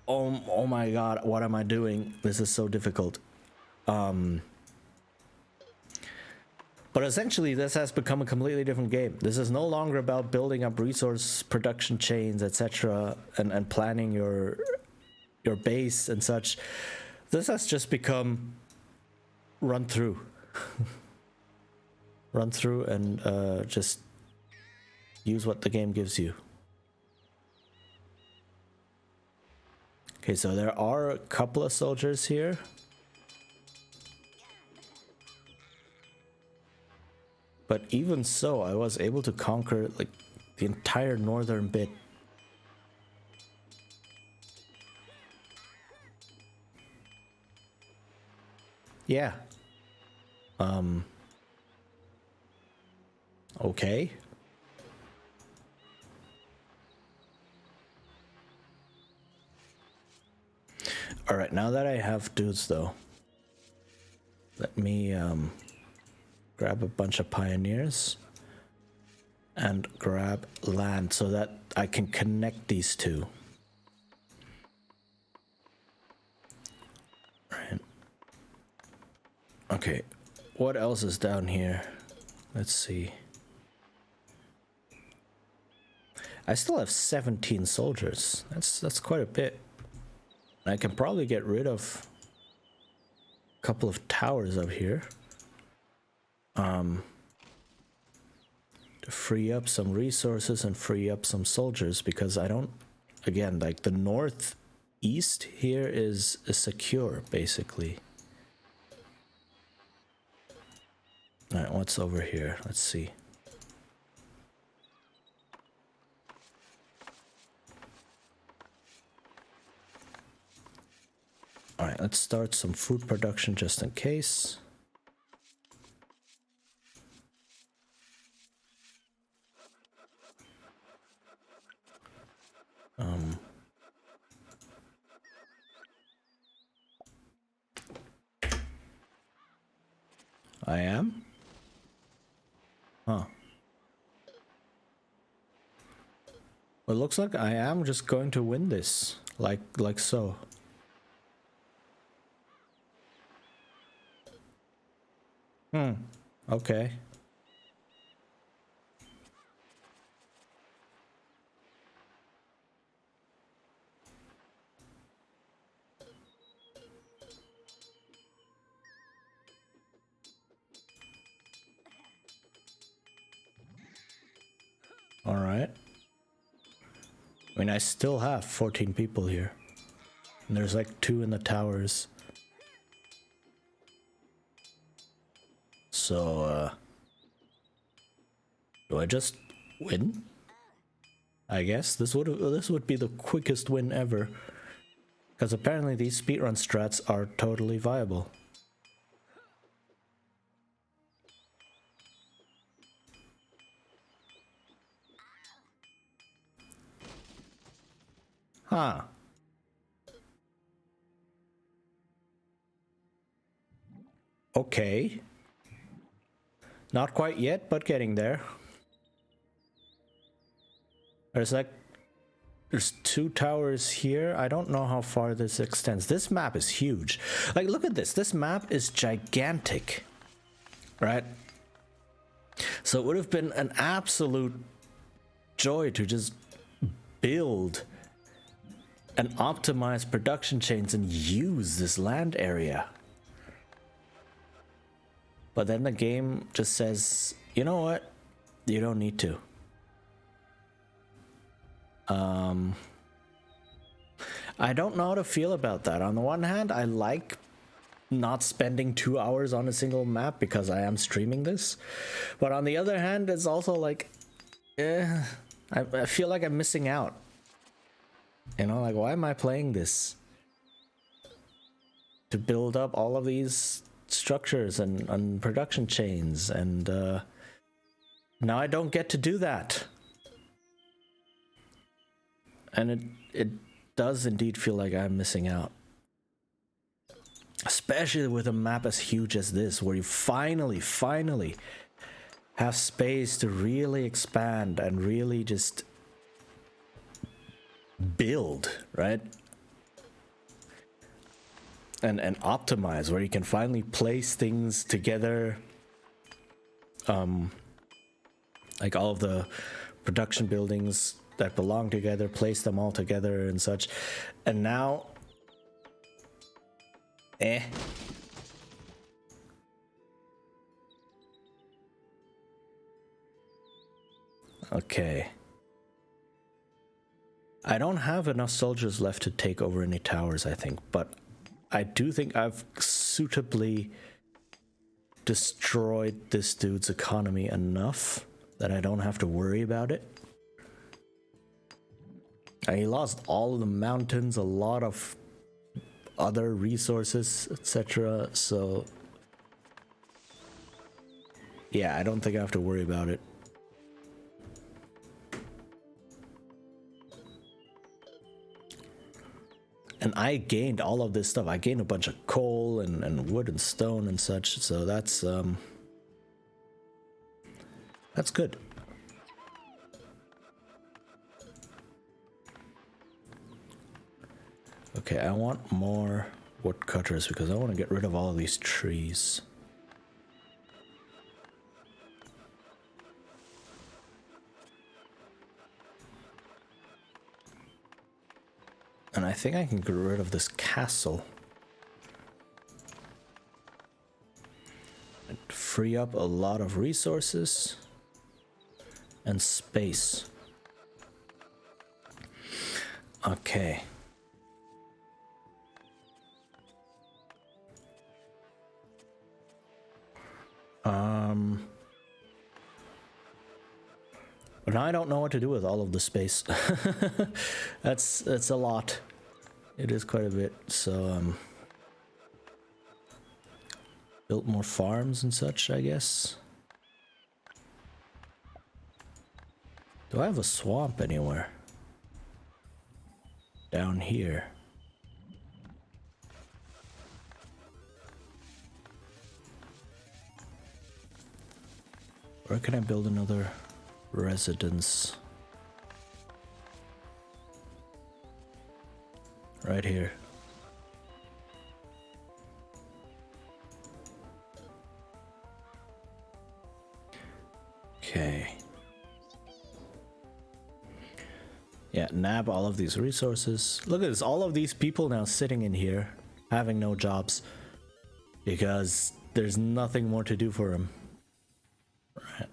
oh my god, what am I doing? This is so difficult. But essentially, this has become a completely different game. This is no longer about building up resource production chains, etc., and planning your base and such. This has just become run through. Run through and just use what the game gives you. Okay, so there are a couple of soldiers here. But even so, I was able to conquer like the entire northern bit. Yeah. Okay. All right, now that I have dudes though, let me grab a bunch of pioneers and grab land so that I can connect these two. Right. Okay, what else is down here? Let's see. I still have 17 soldiers. That's quite a bit. I can probably get rid of a couple of towers up here. To free up some resources and free up some soldiers, because I don't, again, like the northeast here is secure basically. All right, what's over here? Let's see. All right, let's start some food production just in case. I am? Huh. Well, it looks like I am just going to win this, like so. Okay. All right. I mean, I still have 14 people here. And there's like 2 in the towers. So, do I just win? I guess this would be the quickest win ever. Because apparently these speedrun strats are totally viable. Huh. Okay. Not quite yet, but getting there. There's 2 towers here. I don't know how far this extends. This map is huge. Like, look at this. This map is gigantic. Right? So it would have been an absolute joy to just build and optimize production chains and use this land area. But then the game just says, you know what? You don't need to. I don't know how to feel about that. On the one hand, I like not spending 2 hours on a single map because I am streaming this. But on the other hand, it's also like, I feel like I'm missing out. You know, like, why am I playing this? To build up all of these structures and production chains, and now I don't get to do that. And it does indeed feel like I'm missing out. Especially with a map as huge as this, where you finally have space to really expand and really just build, right? And optimize, where you can finally place things together. Like all of the production buildings that belong together, place them all together and such. And now, okay. I don't have enough soldiers left to take over any towers, I think, but I do think I've suitably destroyed this dude's economy enough that I don't have to worry about it. And he lost all of the mountains, a lot of other resources, etc. So yeah, I don't think I have to worry about it. And I gained all of this stuff. I gained a bunch of coal and wood and stone and such. So that's good. Okay, I want more woodcutters because I want to get rid of all of these trees. And I think I can get rid of this castle. And free up a lot of resources and space. Okay. But now I don't know what to do with all of the space. That's a lot. It is quite a bit. So built more farms and such, I guess. Do I have a swamp anywhere? Down here. Where can I build another residence? Right here. Okay. Yeah, nab all of these resources. Look at this, all of these people now sitting in here, having no jobs, because there's nothing more to do for them. Right.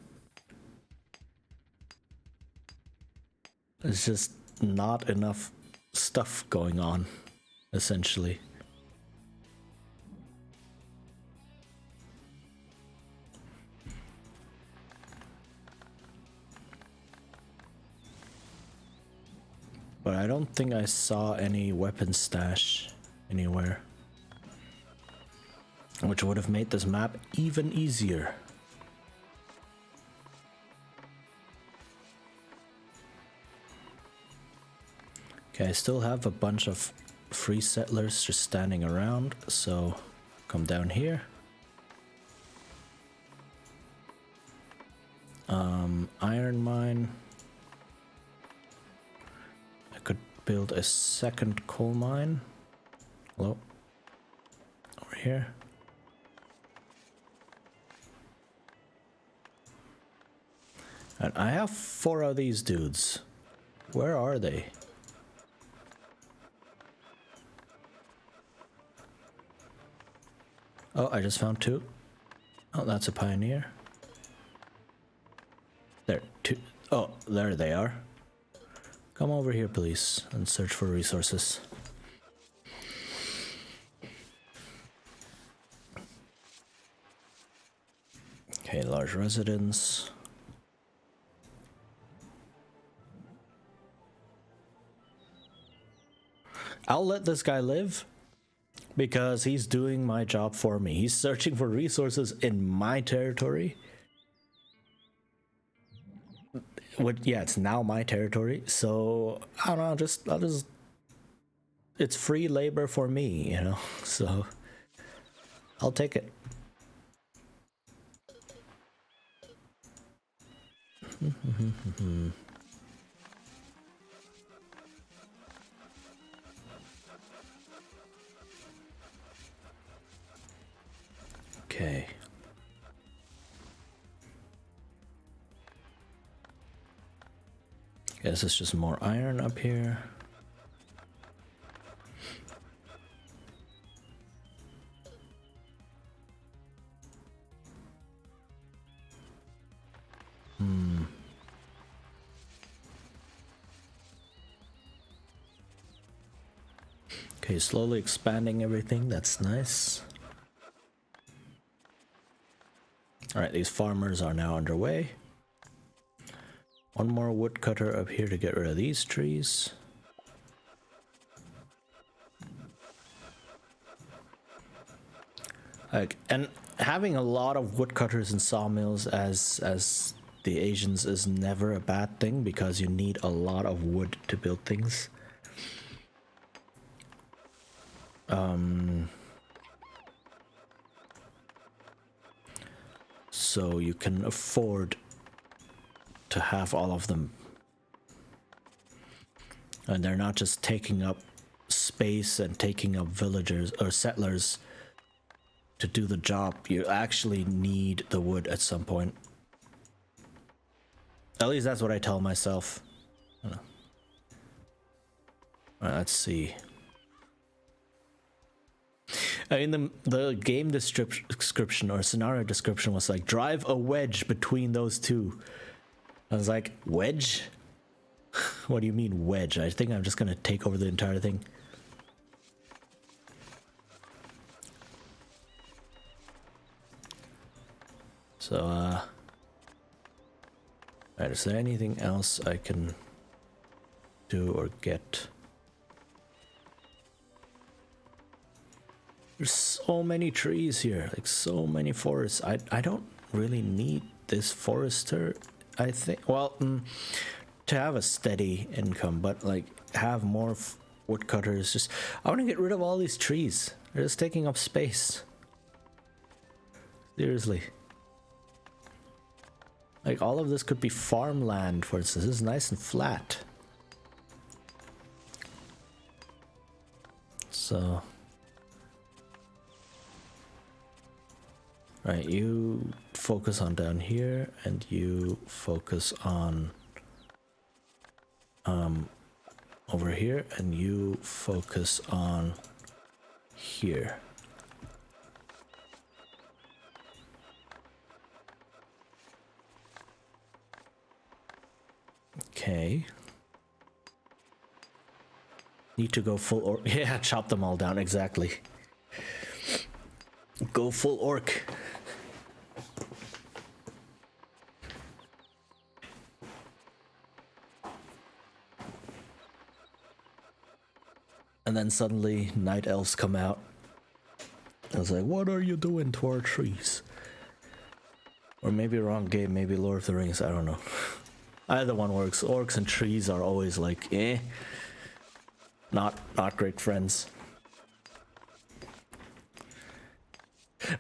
There's just not enough stuff going on, essentially. But I don't think I saw any weapon stash anywhere, which would have made this map even easier. Okay, I still have a bunch of free settlers just standing around, so come down here. Iron mine. I could build a second coal mine. Hello? Over here. And I have 4 of these dudes. Where are they? Oh, I just found 2. Oh, that's a pioneer. There, 2. Oh, there they are. Come over here, please, and search for resources. Okay, large residence. I'll let this guy live because he's doing my job for me. He's searching for resources in my territory. Yeah, it's now my territory, so I don't know, I'll just it's free labor for me, you know, so I'll take it. Okay. Guess it's just more iron up here. Okay, slowly expanding everything. That's nice. Alright, these farmers are now underway. One more woodcutter up here to get rid of these trees. Like, and having a lot of woodcutters and sawmills as the Asians is never a bad thing because you need a lot of wood to build things. So you can afford to have all of them. And they're not just taking up space and taking up villagers or settlers to do the job. You actually need the wood at some point. At least that's what I tell myself. Alright, let's see. I mean, the game description or scenario description was like, drive a wedge between those two. I was like, wedge? What do you mean wedge? I think I'm just gonna take over the entire thing. So, alright, is there anything else I can do or get? There's so many trees here, like so many forests. I don't really need this forester, I think. Well, to have a steady income, but like have more woodcutters. Just, I want to get rid of all these trees. They're just taking up space. Seriously. Like all of this could be farmland, for instance. This is nice and flat. So. Right, you focus on down here, and you focus on over here, and you focus on here. Okay. Need to go full orc. Yeah, chop them all down, exactly. Go full orc. And then suddenly night elves come out. I was like, what are you doing to our trees? Or maybe wrong game, maybe Lord of the Rings, I don't know. Either one works. Orcs and trees are always like, eh. Not great friends.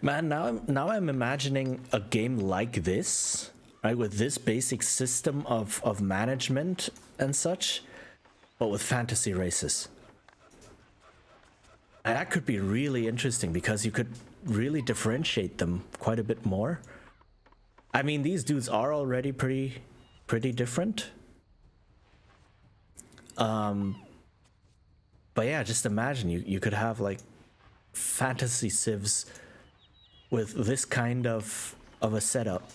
Man, now I'm imagining a game like this, right, with this basic system of management and such, but with fantasy races. And that could be really interesting because you could really differentiate them quite a bit more. I mean, these dudes are already pretty different. But yeah, just imagine you could have like fantasy civs with this kind of a setup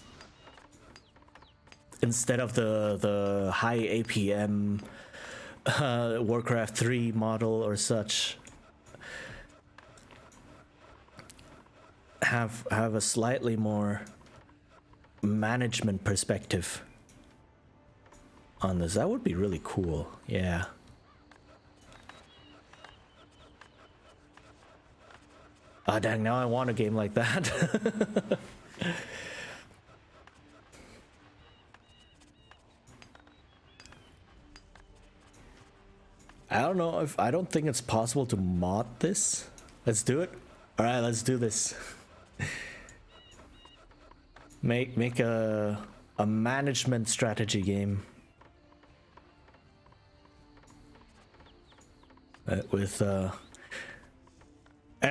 instead of the high APM Warcraft 3 model or such. Have a slightly more management perspective on this. That would be really cool. Yeah. Ah, dang, now I want a game like that. I don't think it's possible to mod this. Let's do it. All right, let's do this. Make a management strategy game with and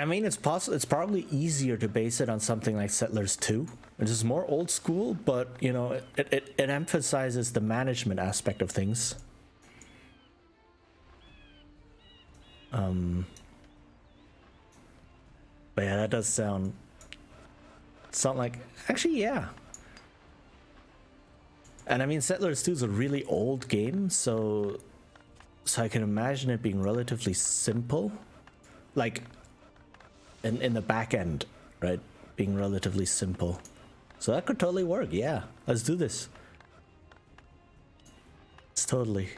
I mean, it's possible. It's probably easier to base it on something like Settlers 2, which is more old school, but you know, it emphasizes the management aspect of things. But yeah, that does sound like, actually, yeah. And I mean, Settlers 2 is a really old game, so I can imagine it being relatively simple, like in the back end, right? Being relatively simple. So that could totally work. Yeah, let's do this. It's totally.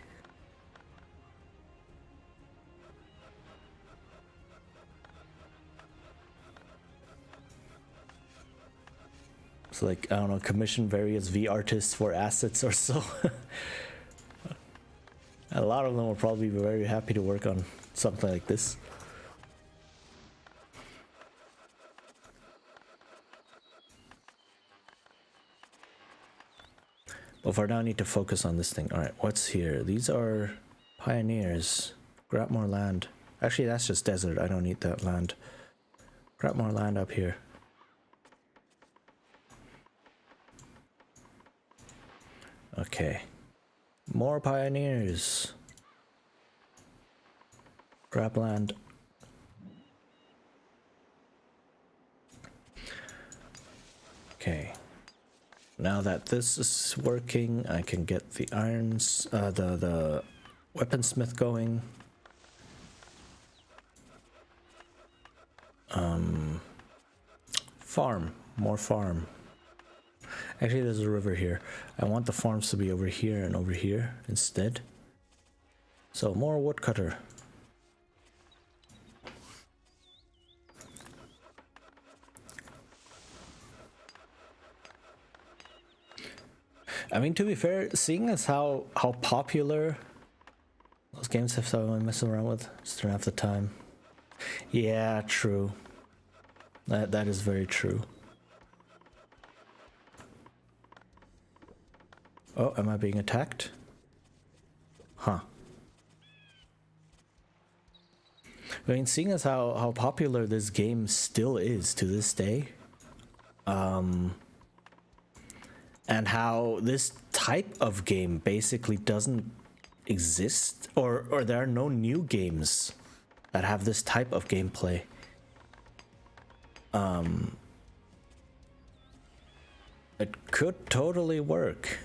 It's like, I don't know, commission various V artists for assets or so. A lot of them will probably be very happy to work on something like this. But for now, I need to focus on this thing. All right, what's here? These are pioneers. Grab more land. Actually, that's just desert. I don't need that land. Grab more land up here. Okay. More pioneers. Grab land. Okay. Now that this is working, I can get the irons, the weaponsmith going. Farm. More farm. Actually, there's a river here. I want the farms to be over here and over here instead. So more woodcutter. I mean, to be fair, seeing as how popular those games have, so I mess around with, just don't have the time. Yeah, true. That is very true. Oh, am I being attacked? Huh. I mean, seeing as how popular this game still is to this day, and how this type of game basically doesn't exist, or there are no new games that have this type of gameplay. It could totally work.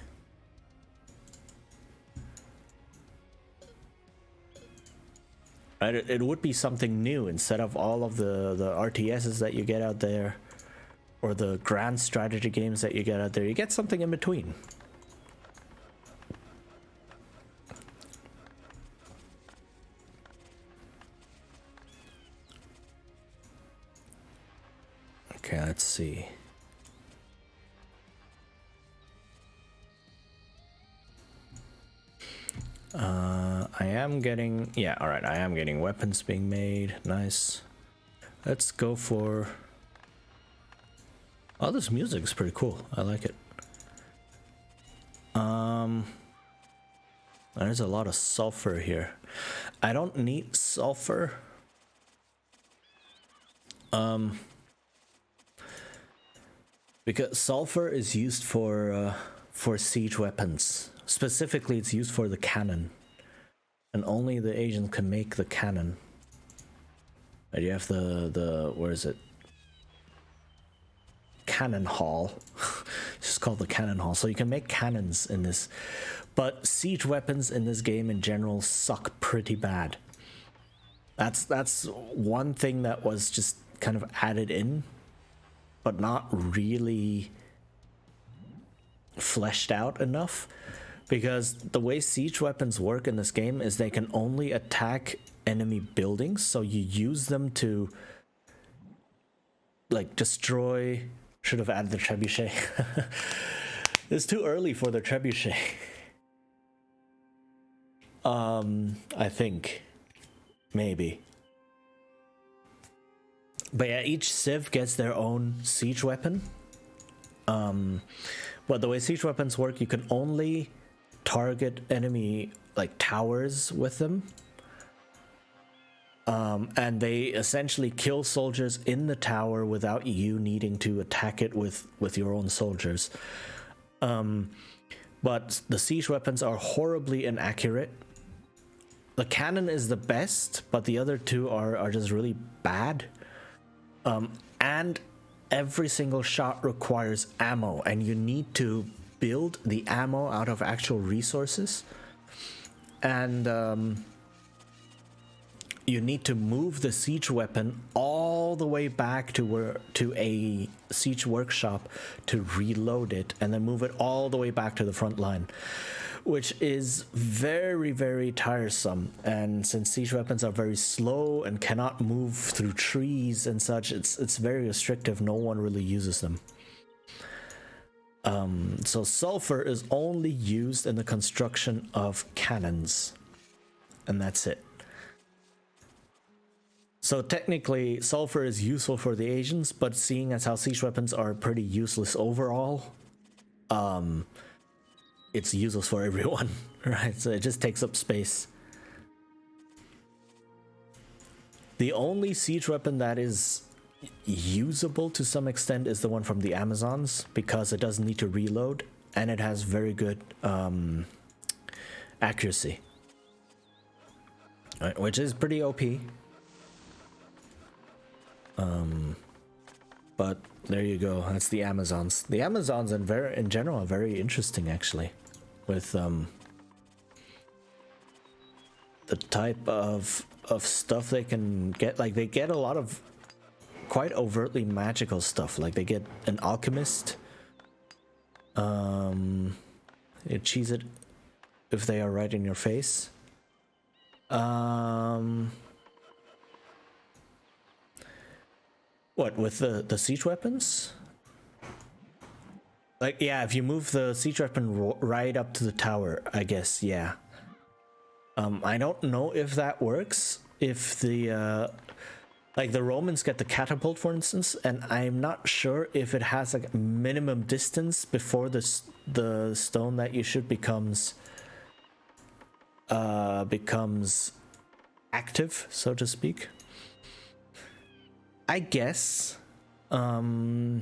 Right? It would be something new instead of all of the RTSs that you get out there, or the grand strategy games that you get out there. You get something in between. Okay, let's see. I am getting, yeah, all right, I am getting weapons being made. Nice. Let's go for, oh, this music is pretty cool. I like it. There's a lot of sulfur here. I don't need sulfur. Because sulfur is used for siege weapons. Specifically, it's used for the cannon. And only the Asians can make the cannon. And you have the where is it? Cannon hall. It's just called the cannon hall. So you can make cannons in this. But siege weapons in this game in general suck pretty bad. That's one thing that was just kind of added in, but not really fleshed out enough. Because the way siege weapons work in this game is they can only attack enemy buildings, so you use them to like destroy. Should have added the trebuchet. It's too early for the trebuchet. I think maybe. But yeah, each civ gets their own siege weapon. But the way siege weapons work, you can only target enemy like towers with them. And they essentially kill soldiers in the tower without you needing to attack it with your own soldiers. But the siege weapons are horribly inaccurate. The cannon is the best, but the other two are just really bad. And every single shot requires ammo, and you need to build the ammo out of actual resources. And you need to move the siege weapon all the way back to a siege workshop to reload it, and then move it all the way back to the front line, which is very, very tiresome. And since siege weapons are very slow and cannot move through trees and such, it's very restrictive. No one really uses them. So sulfur is only used in the construction of cannons, and that's it. So technically, sulfur is useful for the Asians, but seeing as how siege weapons are pretty useless overall, it's useless for everyone, right? So it just takes up space. The only siege weapon that is usable to some extent is the one from the Amazons, because it doesn't need to reload, and it has very good accuracy, right? Which is pretty OP. But there you go. That's the Amazons. The Amazons in general are very interesting, actually, with the type of stuff they can get. Like, they get a lot of quite overtly magical stuff. Like, they get an alchemist. You cheese it if they are right in your face. What, with the siege weapons? Like, yeah, if you move the siege weapon right up to the tower, I guess, yeah. I don't know if that works. If the like the Romans get the catapult, for instance, and I'm not sure if it has like a minimum distance before the stone that you shoot becomes active, so to speak. I guess. I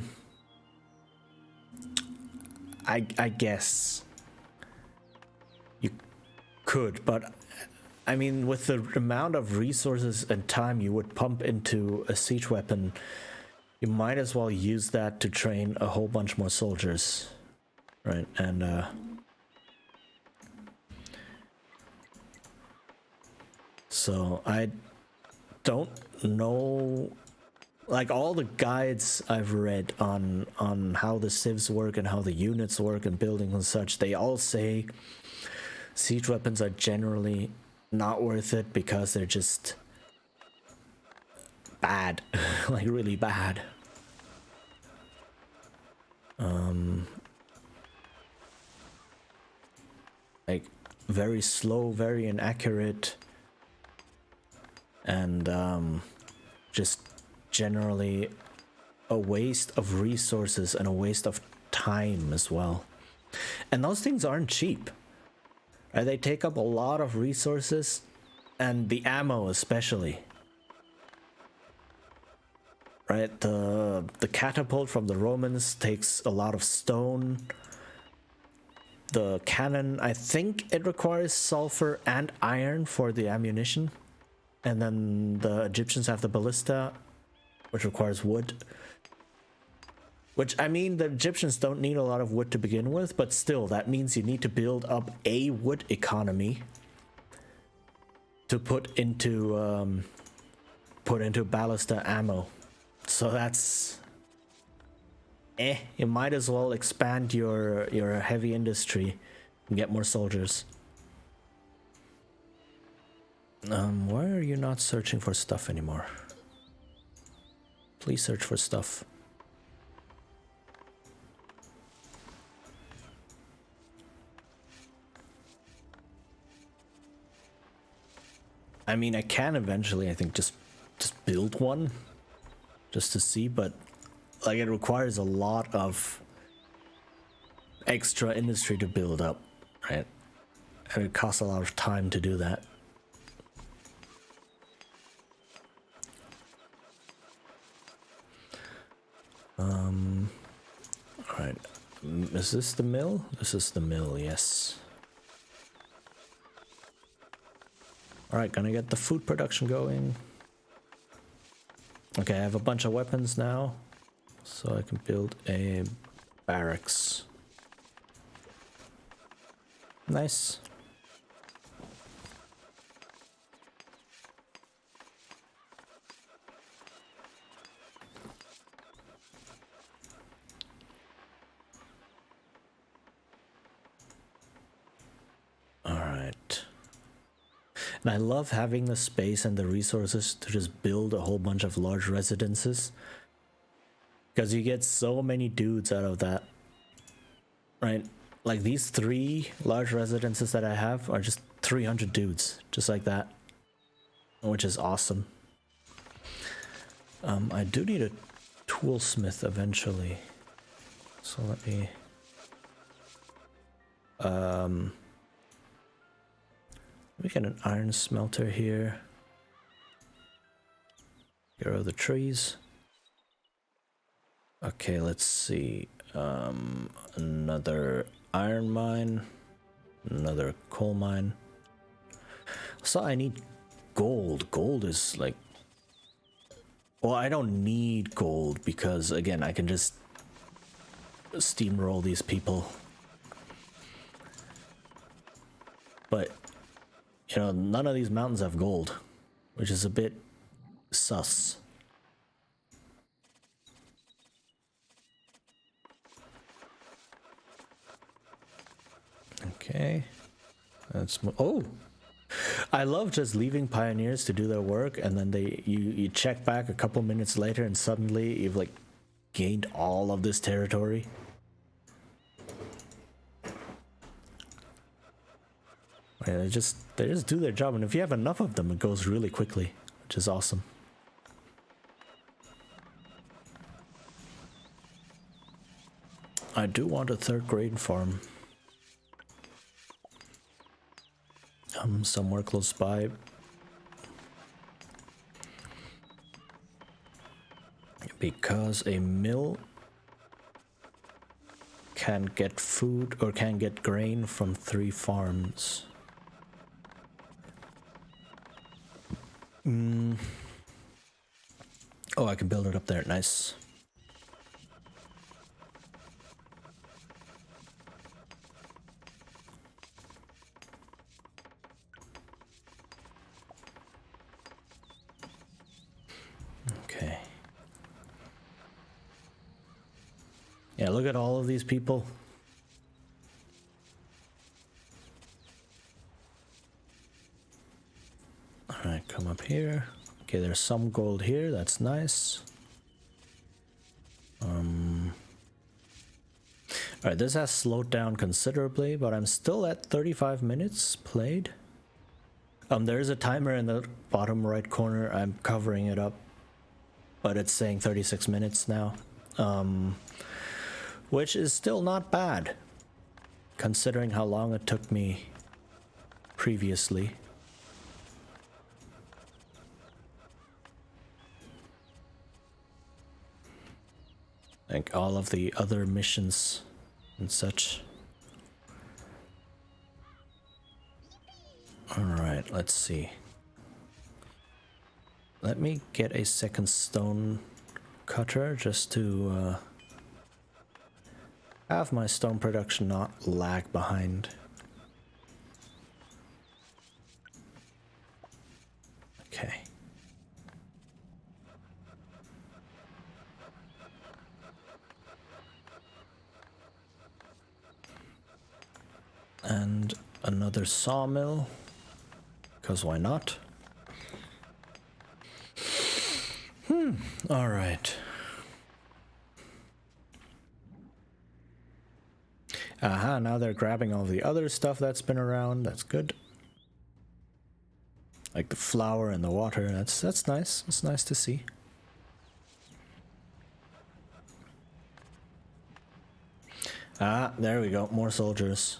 guess you could, but I mean, with the amount of resources and time you would pump into a siege weapon, you might as well use that to train a whole bunch more soldiers, right? And so I don't know. Like, all the guides I've read on how the civs work and how the units work and buildings and such, they all say siege weapons are generally not worth it because they're just bad. Like, really bad. Like, very slow, very inaccurate, and just generally a waste of resources and a waste of time as well. And those things aren't cheap. Right? They take up a lot of resources, and the ammo especially. Right? The catapult from the Romans takes a lot of stone. The cannon, I think it requires sulfur and iron for the ammunition. And then the Egyptians have the ballista, which requires wood. Which, I mean, the Egyptians don't need a lot of wood to begin with, but still, that means you need to build up a wood economy to put into ballista ammo. So that's... you might as well expand your heavy industry and get more soldiers. Why are you not searching for stuff anymore? Please search for stuff. I mean, I can eventually, I think, just build one just to see, but like it requires a lot of extra industry to build up, right? And it costs a lot of time to do that. All right, is this the mill? This is the mill, yes. All right, gonna get the food production going. Okay, I have a bunch of weapons now, so I can build a barracks. Nice. Alright. And I love having the space and the resources to just build a whole bunch of large residences. Because you get so many dudes out of that. Right? Like these 3 large residences that I have are just 300 dudes. Just like that. Which is awesome. I do need a toolsmith eventually. So let me... we get an iron smelter here. Get rid of the trees. Okay, let's see. Another iron mine. Another coal mine. So I need gold. Gold is like... Well, I don't need gold because, again, I can just steamroll these people. But... you know, none of these mountains have gold, which is a bit sus. Okay. That's... oh! I love just leaving pioneers to do their work, and then you check back a couple minutes later and suddenly you've like gained all of this territory. Yeah, they just do their job, and if you have enough of them, it goes really quickly, which is awesome. I do want a 3rd grain farm. Somewhere close by. Because a mill can get food or can get grain from 3 farms. Oh, I can build it up there. Nice. Okay. Yeah, look at all of these people. Alright, come up here. Okay, there's some gold here, that's nice. Alright, this has slowed down considerably, but I'm still at 35 minutes played. There is a timer in the bottom right corner. I'm covering it up, but it's saying 36 minutes now, which is still not bad, considering how long it took me previously. Like all of the other missions and such. Alright, let's see. Let me get a second stone cutter just to have my stone production not lag behind. Okay. And another sawmill, because why not? All right. Aha, now they're grabbing all the other stuff that's been around. That's good. Like the flour and the water. That's nice. It's nice to see. Ah, there we go. More soldiers.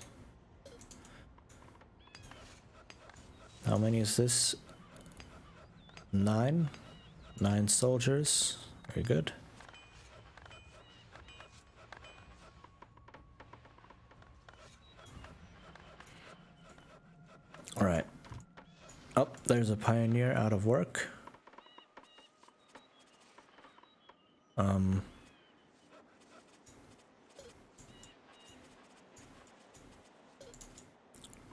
How many is this? 9? 9 soldiers. Very good. Alright. Oh, there's a pioneer out of work.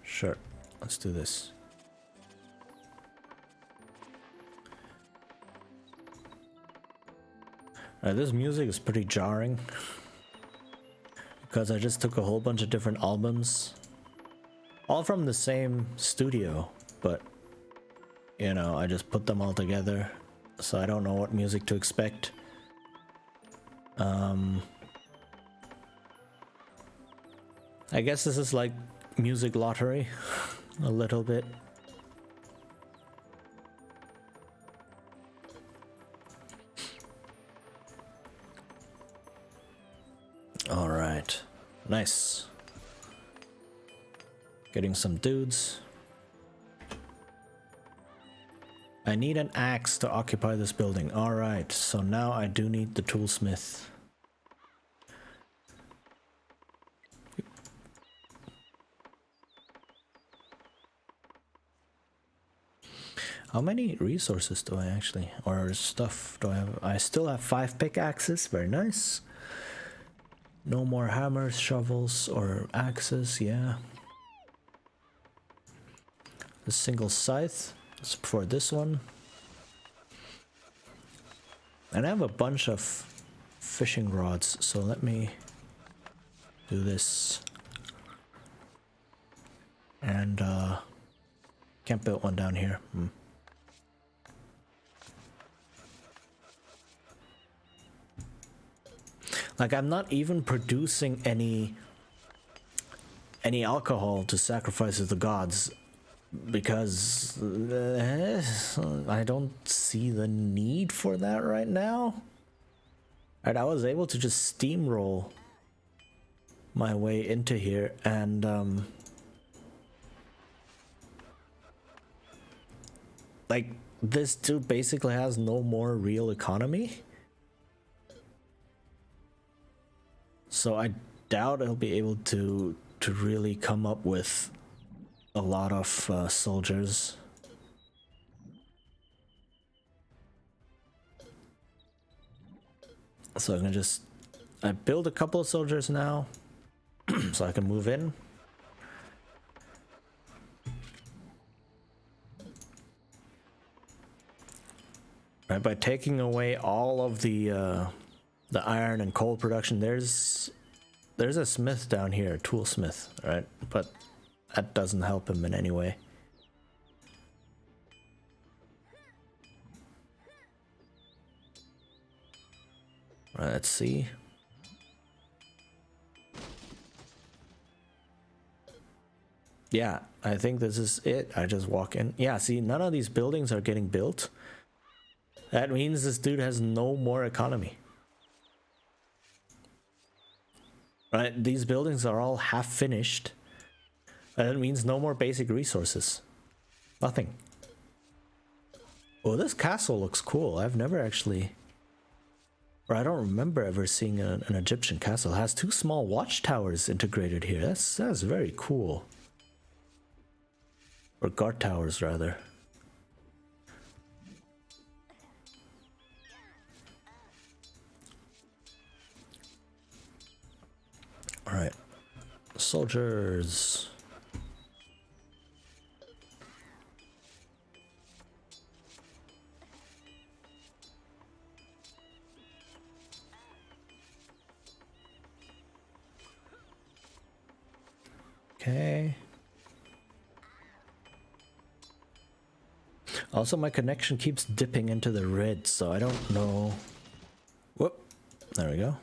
Sure. Let's do this. This music is pretty jarring because I just took a whole bunch of different albums, all from the same studio, but you know, I just put them all together, so I don't know what music to expect. I guess this is like music lottery a little bit. All right, nice. Getting some dudes. I need an axe to occupy this building. All right, so now I do need the toolsmith. How many resources do I actually, or stuff do I have? I still have 5 pickaxes, very nice. No more hammers, shovels, or axes, yeah. A single scythe, that's for this one. And I have a bunch of fishing rods, so let me do this. And, can't build one down here. Like, I'm not even producing any alcohol to sacrifice to the gods because I don't see the need for that right now. And I was able to just steamroll my way into here, and like, this dude basically has no more real economy. So I doubt I'll be able to really come up with a lot of soldiers. So I'm gonna I build a couple of soldiers now so I can move in. Right, by taking away all of the iron and coal production, there's a smith down here, a toolsmith, right? But that doesn't help him in any way. Right, let's see. yeah, I think this is it. I just walk in. Yeah, see, none of these buildings are getting built. That means this dude has no more economy. Right? These buildings are all half finished. That means no more basic resources. Nothing. Oh, this castle looks cool. I've never actually... Or I don't remember ever seeing an Egyptian castle. It has 2 small watchtowers integrated here. That's very cool. Or guard towers, rather. Alright. Soldiers. Okay. Also, my connection keeps dipping into the red, so I don't know. Whoop. There we go.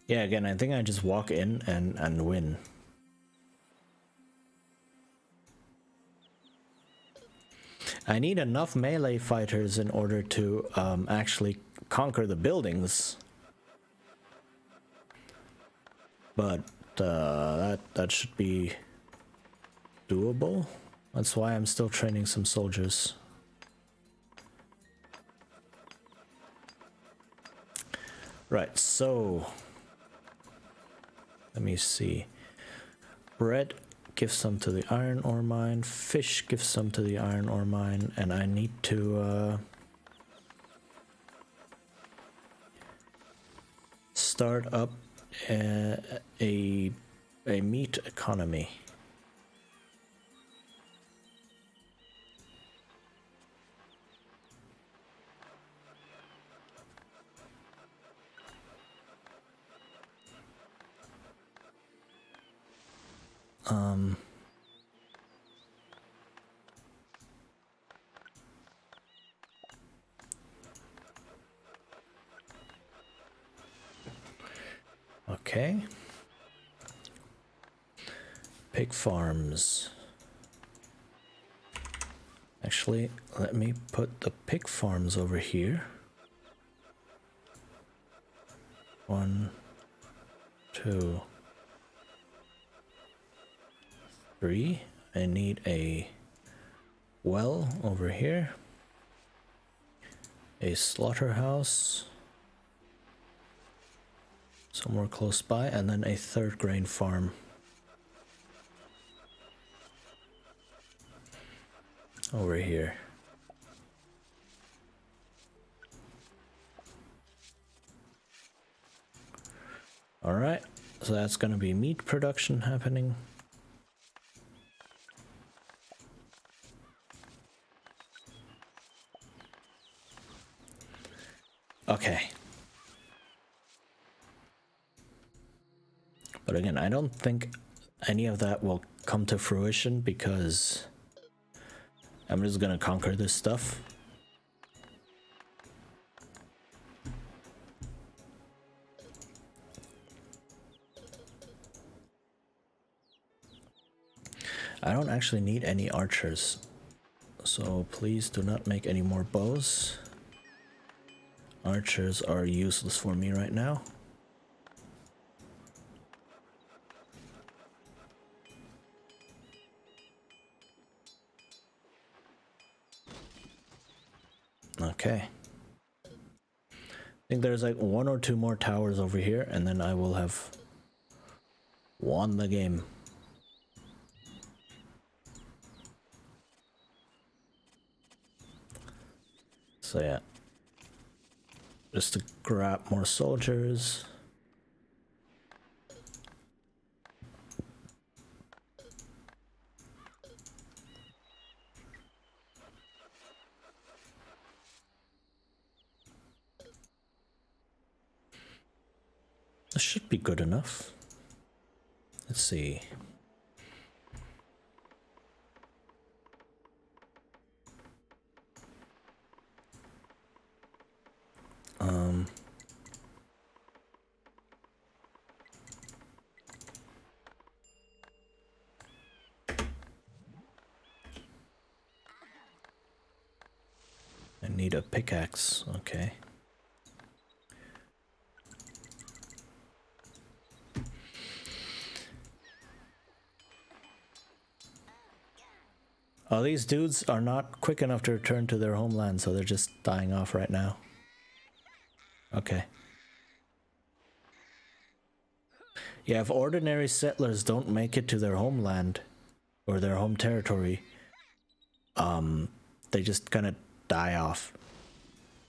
Yeah, again, I think I just walk in and win. I need enough melee fighters in order to actually conquer the buildings. But that should be doable. That's why I'm still training some soldiers. Right, so let me see. Bread gives some to the iron ore mine, fish gives some to the iron ore mine, and I need to start up a meat economy. Okay. Pig farms. Actually, let me put the pig farms over here. 1, 2, 3. I need a well over here. A slaughterhouse somewhere close by, and then a 3rd grain farm. Over here. Alright, so that's gonna be meat production happening. Okay. But again, I don't think any of that will come to fruition because I'm just gonna conquer this stuff. I don't actually need any archers, so please do not make any more bows. Archers are useless for me right now. Okay. I think there's like 1 or 2 more towers over here, and then I will have won the game. So yeah. Just to grab more soldiers. This should be good enough. Let's see. Need a pickaxe. Okay. Oh, these dudes are not quick enough to return to their homeland, so they're just dying off right now. Okay. Yeah, if ordinary settlers don't make it to their homeland or their home territory, they just kind of die off.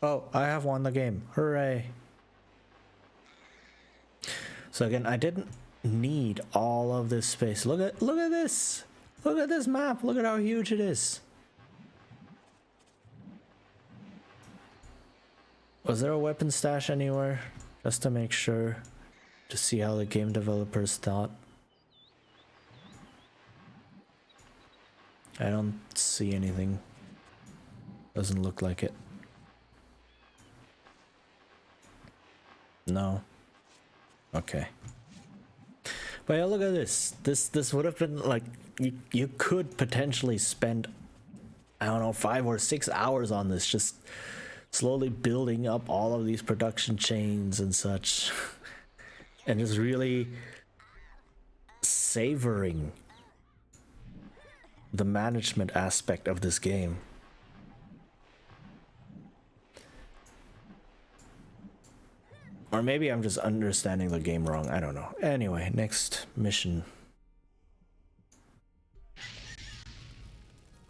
Oh, I have won the game. Hooray. So again, I didn't need all of this space. Look at this. Look at this map. Look at how huge it is. Was there a weapon stash anywhere? Just to make sure, to see how the game developers thought. I don't see anything. Doesn't look like it. No. Okay. But yeah, look at this. This would have been like, you could potentially spend, I don't know, 5 or 6 hours on this, just slowly building up all of these production chains and such, and just really savoring the management aspect of this game. Or maybe I'm just understanding the game wrong. I don't know. Anyway, next mission.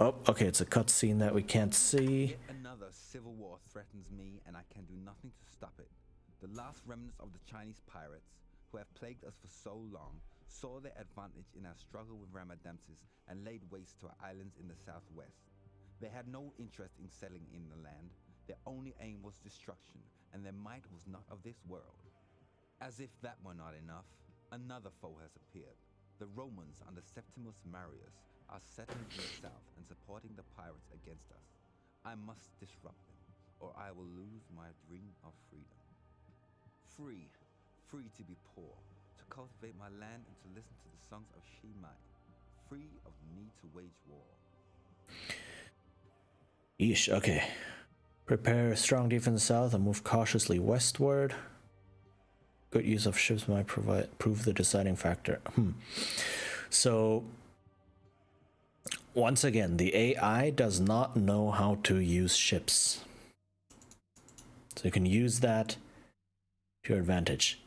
Oh, okay, it's a cutscene that we can't see. Another civil war threatens me, and I can do nothing to stop it. The last remnants of the Chinese pirates, who have plagued us for so long, saw their advantage in our struggle with Ramadamsis and laid waste to our islands in the southwest. They had no interest in settling in the land. Their only aim was destruction, and their might was not of this world. As if that were not enough, another foe has appeared. The Romans under Septimus Marius are settling in the south and supporting the pirates against us. I must disrupt them, or I will lose my dream of freedom. Free, free to be poor, to cultivate my land and to listen to the songs of Shimai. Free of the need to wage war. Yeesh, okay. Prepare a strong defense south and move cautiously westward. Good use of ships might prove the deciding factor. So, once again, the AI does not know how to use ships. So you can use that to your advantage.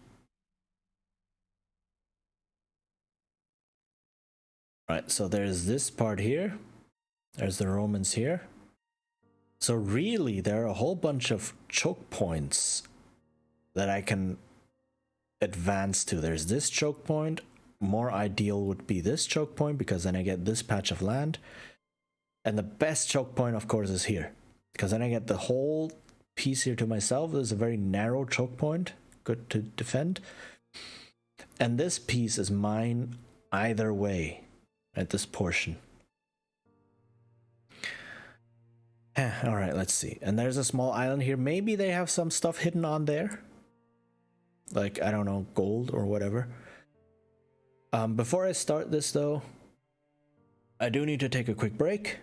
Right, so there's this part here. There's the Romans here. So really, there are a whole bunch of choke points that I can advance to. There's this choke point. More ideal would be this choke point, because then I get this patch of land. And the best choke point, of course, is here, because then I get the whole piece here to myself. There's a very narrow choke point, good to defend. And this piece is mine either way at this portion. All right, let's see. And there's a small island here. Maybe they have some stuff hidden on there, like, I don't know, gold or whatever. Before I start this though, I do need to take a quick break,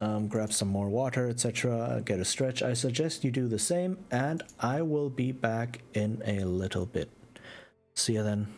grab some more water, etc., get a stretch. I suggest you do the same, and I will be back in a little bit. See ya then.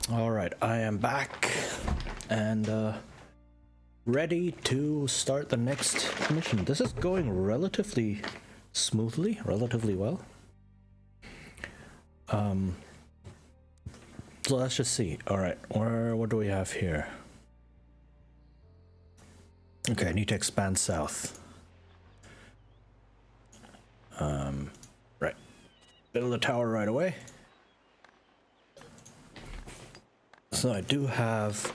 All right, I am back and ready to start the next mission. This is going relatively smoothly, relatively well. So let's just see. All right, what do we have here? Okay, I need to expand south. Right. Build a tower right away. So I do have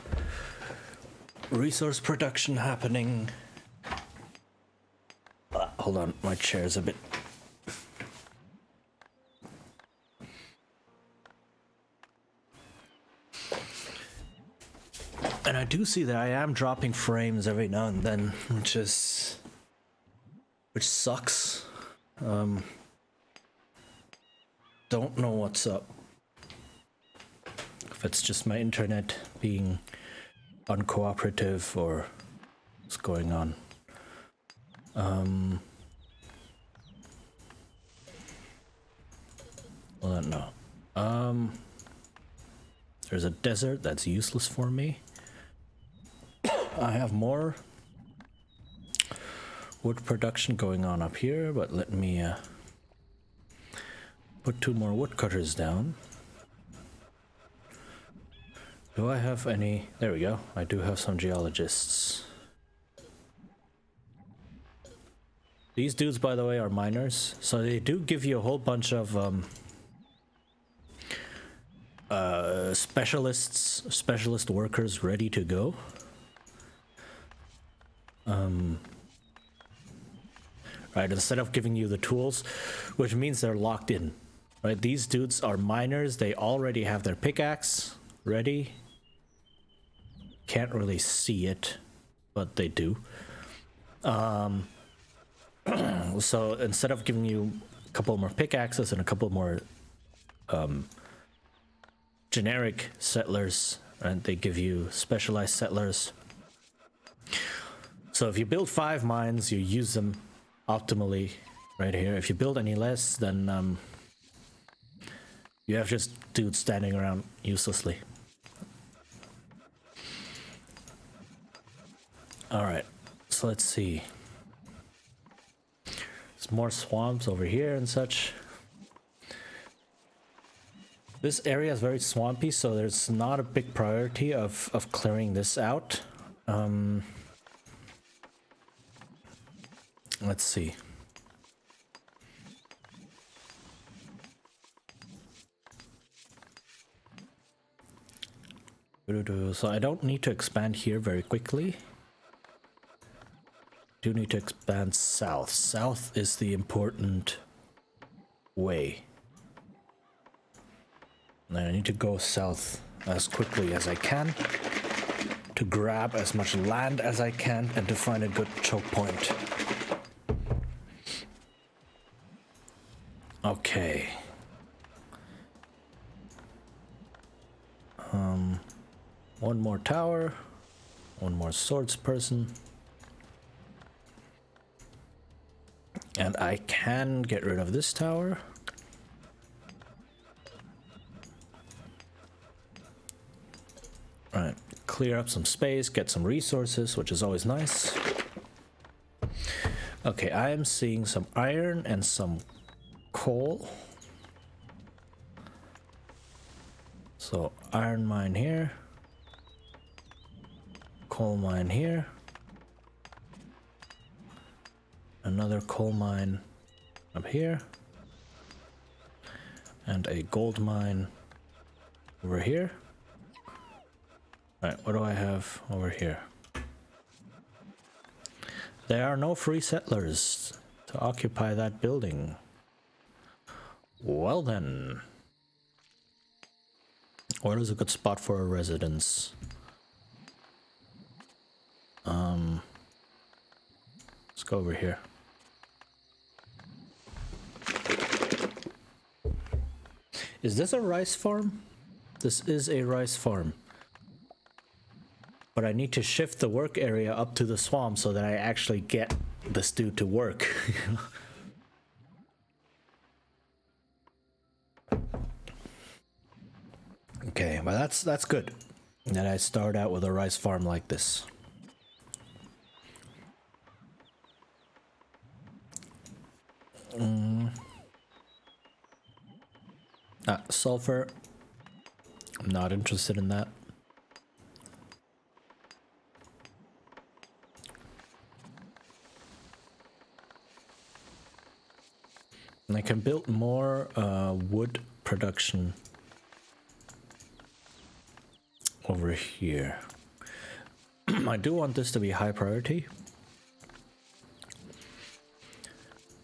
resource production happening. Hold on, my chair's a bit... And I do see that I am dropping frames every now and then, which sucks. Don't know what's up. If it's just my internet being uncooperative or what's going on. Well, no. There's a desert that's useless for me. I have more wood production going on up here, but let me put 2 more woodcutters down. Do I have any? There we go. I do have some geologists. These dudes, by the way, are miners, so they do give you a whole bunch of specialist workers ready to go. Right, instead of giving you the tools, which means they're locked in. Right, these dudes are miners. They already have their pickaxe ready. Can't really see it, but they do. So instead of giving you a couple more pickaxes and a couple more generic settlers, right, they give you specialized settlers. So if you build 5 mines, you use them optimally right here. If you build any less, then you have just dudes standing around uselessly. Alright, so let's see. There's more swamps over here and such. This area is very swampy, so there's not a big priority of clearing this out. Let's see. So I don't need to expand here very quickly. Do need to expand south. South is the important way. And I need to go south as quickly as I can to grab as much land as I can and to find a good choke point. Okay. One more tower, one more swords person. And I can get rid of this tower. Alright, clear up some space, get some resources, which is always nice. Okay, I am seeing some iron and some coal. So, iron mine here. Coal mine here. Another coal mine up here. And a gold mine over here. Alright, what do I have over here? There are no free settlers to occupy that building. Well then. Where is a good spot for a residence? Let's go over here. Is this a rice farm? This is a rice farm. But I need to shift the work area up to the swamp so that I actually get this dude to work. Okay, but that's good that I start out with a rice farm like this. Sulfur. I'm not interested in that. And I can build more wood production over here. I do want this to be high priority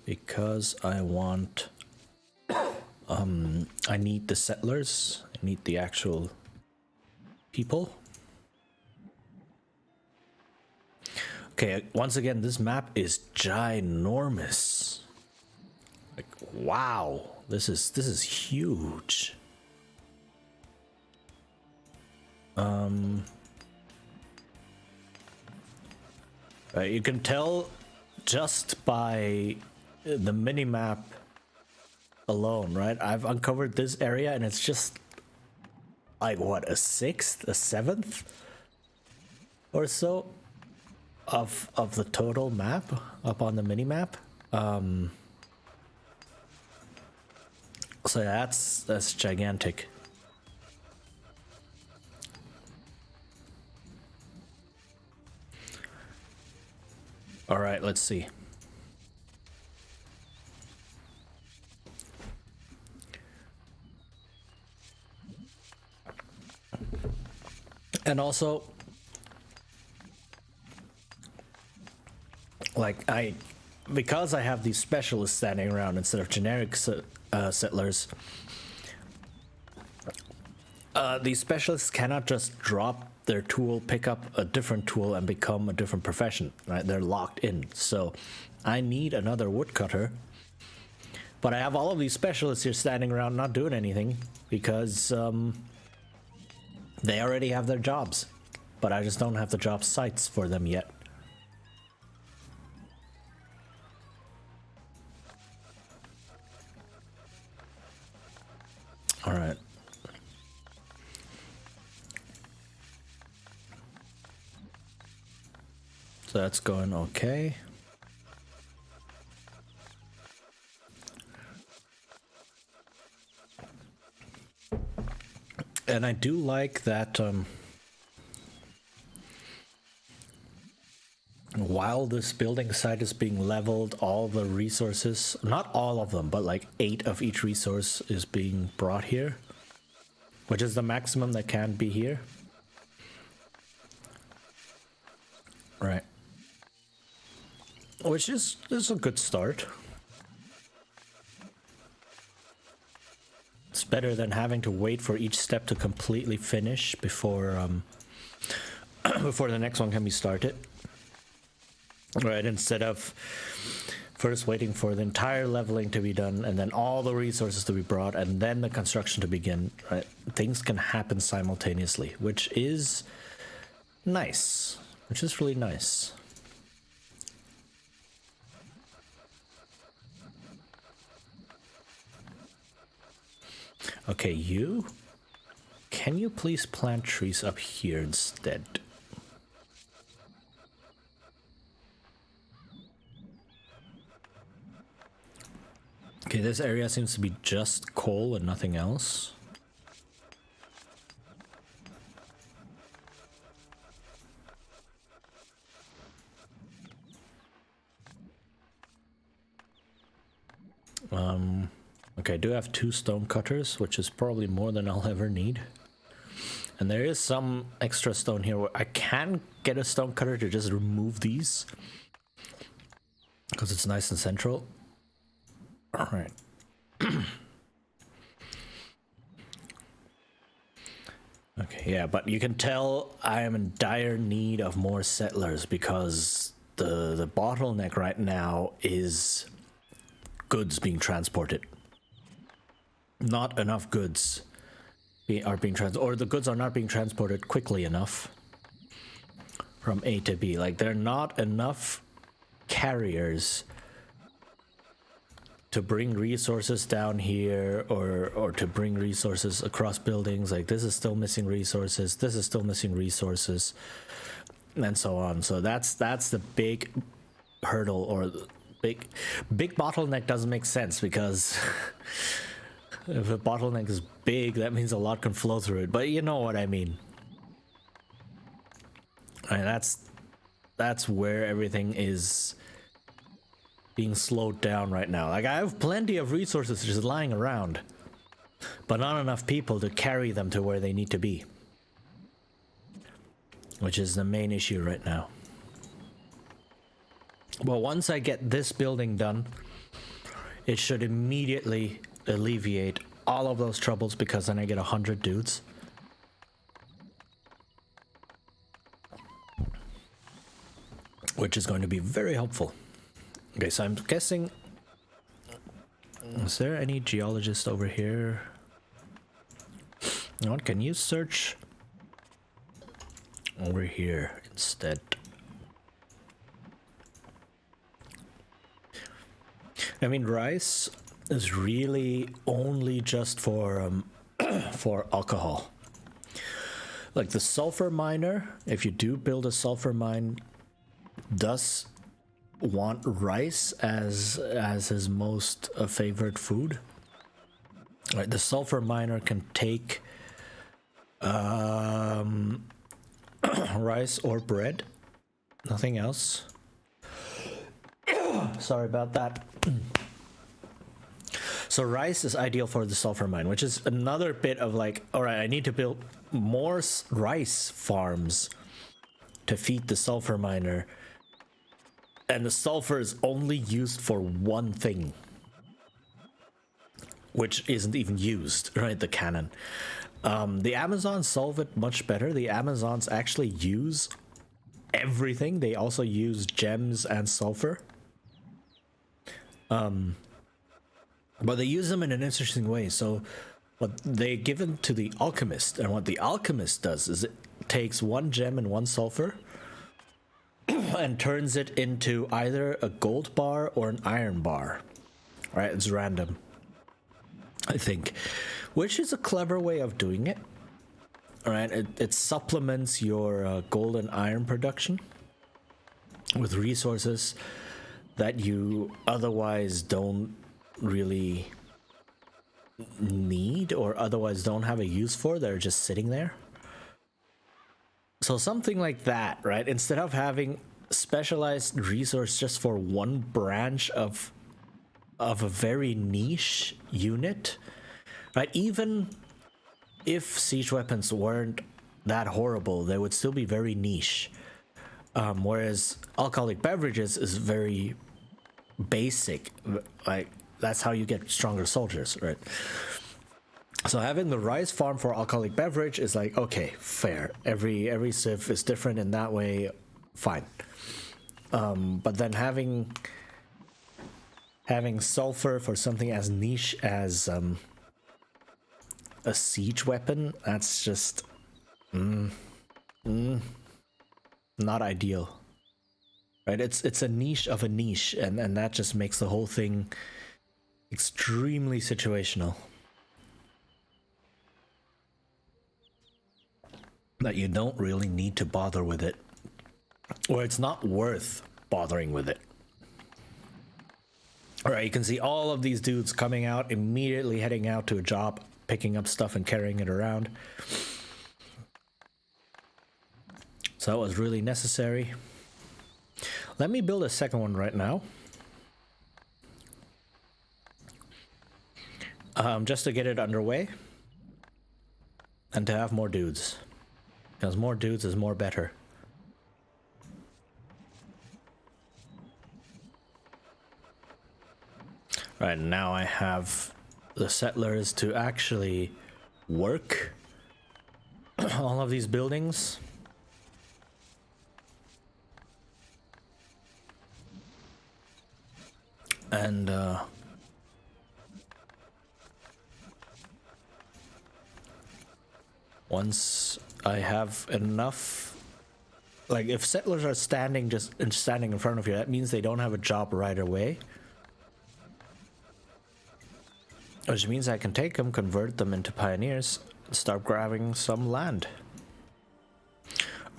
because I want I need the settlers, I need the actual people. Okay, once again, this map is ginormous. Like, wow, this is huge. You can tell just by the mini map alone, right? I've uncovered this area and it's just like what, a sixth, a seventh or so of the total map up on the mini map. So that's gigantic. All right, let's see. And also, like because I have these specialists standing around instead of generic settlers, these specialists cannot just drop their tool, pick up a different tool, and become a different profession, right? They're locked in. So I need another woodcutter. But I have all of these specialists here standing around not doing anything because they already have their jobs. But I just don't have the job sites for them yet. All right. So that's going okay. And I do like that while this building site is being leveled, all the resources, not all of them, but like 8 of each resource is being brought here, which is the maximum that can be here. Right. Which is a good start. It's better than having to wait for each step to completely finish before before the next one can be started. Right, instead of first waiting for the entire leveling to be done and then all the resources to be brought and then the construction to begin, right? Things can happen simultaneously, which is nice, which is really nice. Okay, can you please plant trees up here instead? Okay, this area seems to be just coal and nothing else. Okay, I do have 2 stone cutters, which is probably more than I'll ever need. And there is some extra stone here where I can get a stone cutter to just remove these because it's nice and central. All right. Okay, yeah, but you can tell I am in dire need of more settlers because the bottleneck right now is goods being transported. Not enough goods are being or the goods are not being transported quickly enough from A to B. Like, there are not enough carriers to bring resources down here or to bring resources across buildings. Like this is still missing resources, this is still missing resources, and so on. So that's the big hurdle, or the big bottleneck. Doesn't make sense because if a bottleneck is big, that means a lot can flow through it, but you know what I mean. And that's where everything is being slowed down right now. Like I have plenty of resources just lying around, but not enough people to carry them to where they need to be, which is the main issue right now. Well, once I get this building done, it should immediately alleviate all of those troubles, because then I get 100 dudes. Which is going to be very helpful. Okay, so I'm guessing... Is there any geologist over here? You know what, can you search over here instead? I mean, rice is really only just for for alcohol. Like the sulfur miner, if you do build a sulfur mine, does want rice as his most favored food. Right, the sulfur miner can take rice or bread, nothing else. Sorry about that. So rice is ideal for the sulfur mine, which is another bit of like, all right, I need to build more rice farms to feed the sulfur miner. And the sulfur is only used for one thing, which isn't even used, right? The cannon. The Amazons solve it much better. The Amazons actually use everything. They also use gems and sulfur. But they use them in an interesting way. So what they give them to the alchemist, and what the alchemist does is it takes one gem and one sulfur and turns it into either a gold bar or an iron bar. Right, it's random, I think, which is a clever way of doing it. All right, it supplements your gold and iron production with resources that you otherwise don't really need, or otherwise don't have a use for. They're just sitting there. So something like that, right? Instead of having specialized resource just for one branch of a very niche unit, right? Even if siege weapons weren't that horrible, they would still be very niche. Whereas alcoholic beverages is very basic. Like that's how you get stronger soldiers, right? So having the rice farm for alcoholic beverage is like, okay, fair. Every civ is different in that way, fine. But then having sulfur for something as niche as a siege weapon, that's just not ideal, right? It's a niche of a niche, and that just makes the whole thing extremely situational. That you don't really need to bother with it, or it's not worth bothering with it. All right, you can see all of these dudes coming out, immediately heading out to a job, picking up stuff and carrying it around. So that was really necessary. Let me build a second one right now. Just to get it underway and to have more dudes. Because more dudes is more better. Right, now I have the settlers to actually work all of these buildings. And once I have enough, like if settlers are standing in front of you, that means they don't have a job right away. Which means I can take them, convert them into pioneers, and start grabbing some land.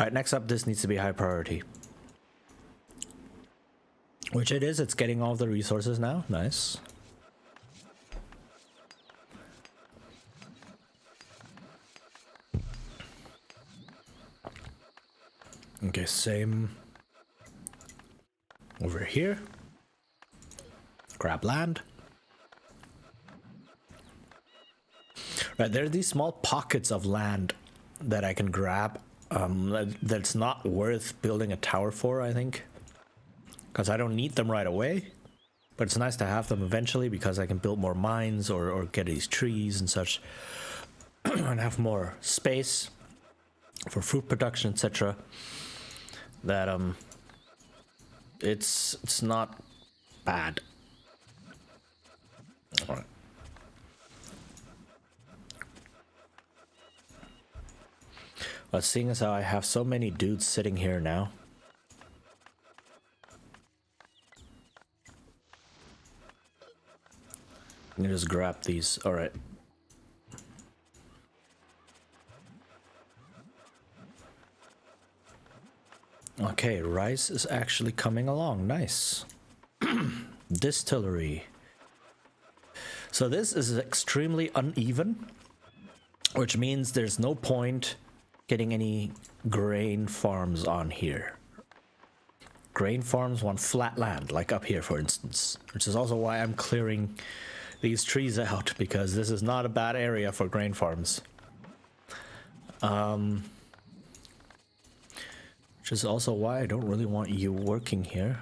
Alright, next up, this needs to be high priority. Which it is, it's getting all the resources now. Nice. Okay, same over here. Grab land. Right, there are these small pockets of land that I can grab that's not worth building a tower for, I think. Because I don't need them right away. But it's nice to have them eventually because I can build more mines or get these trees and such. And have more space for fruit production, etc. That it's not bad. All right. But seeing as how I have so many dudes sitting here now, I'm gonna just grab these. All right. Okay, rice is actually coming along. Nice. Distillery. So this is extremely uneven, which means there's no point getting any grain farms on here. Grain farms want flat land, like up here, for instance, which is also why I'm clearing these trees out, because this is not a bad area for grain farms. Which is also why I don't really want you working here.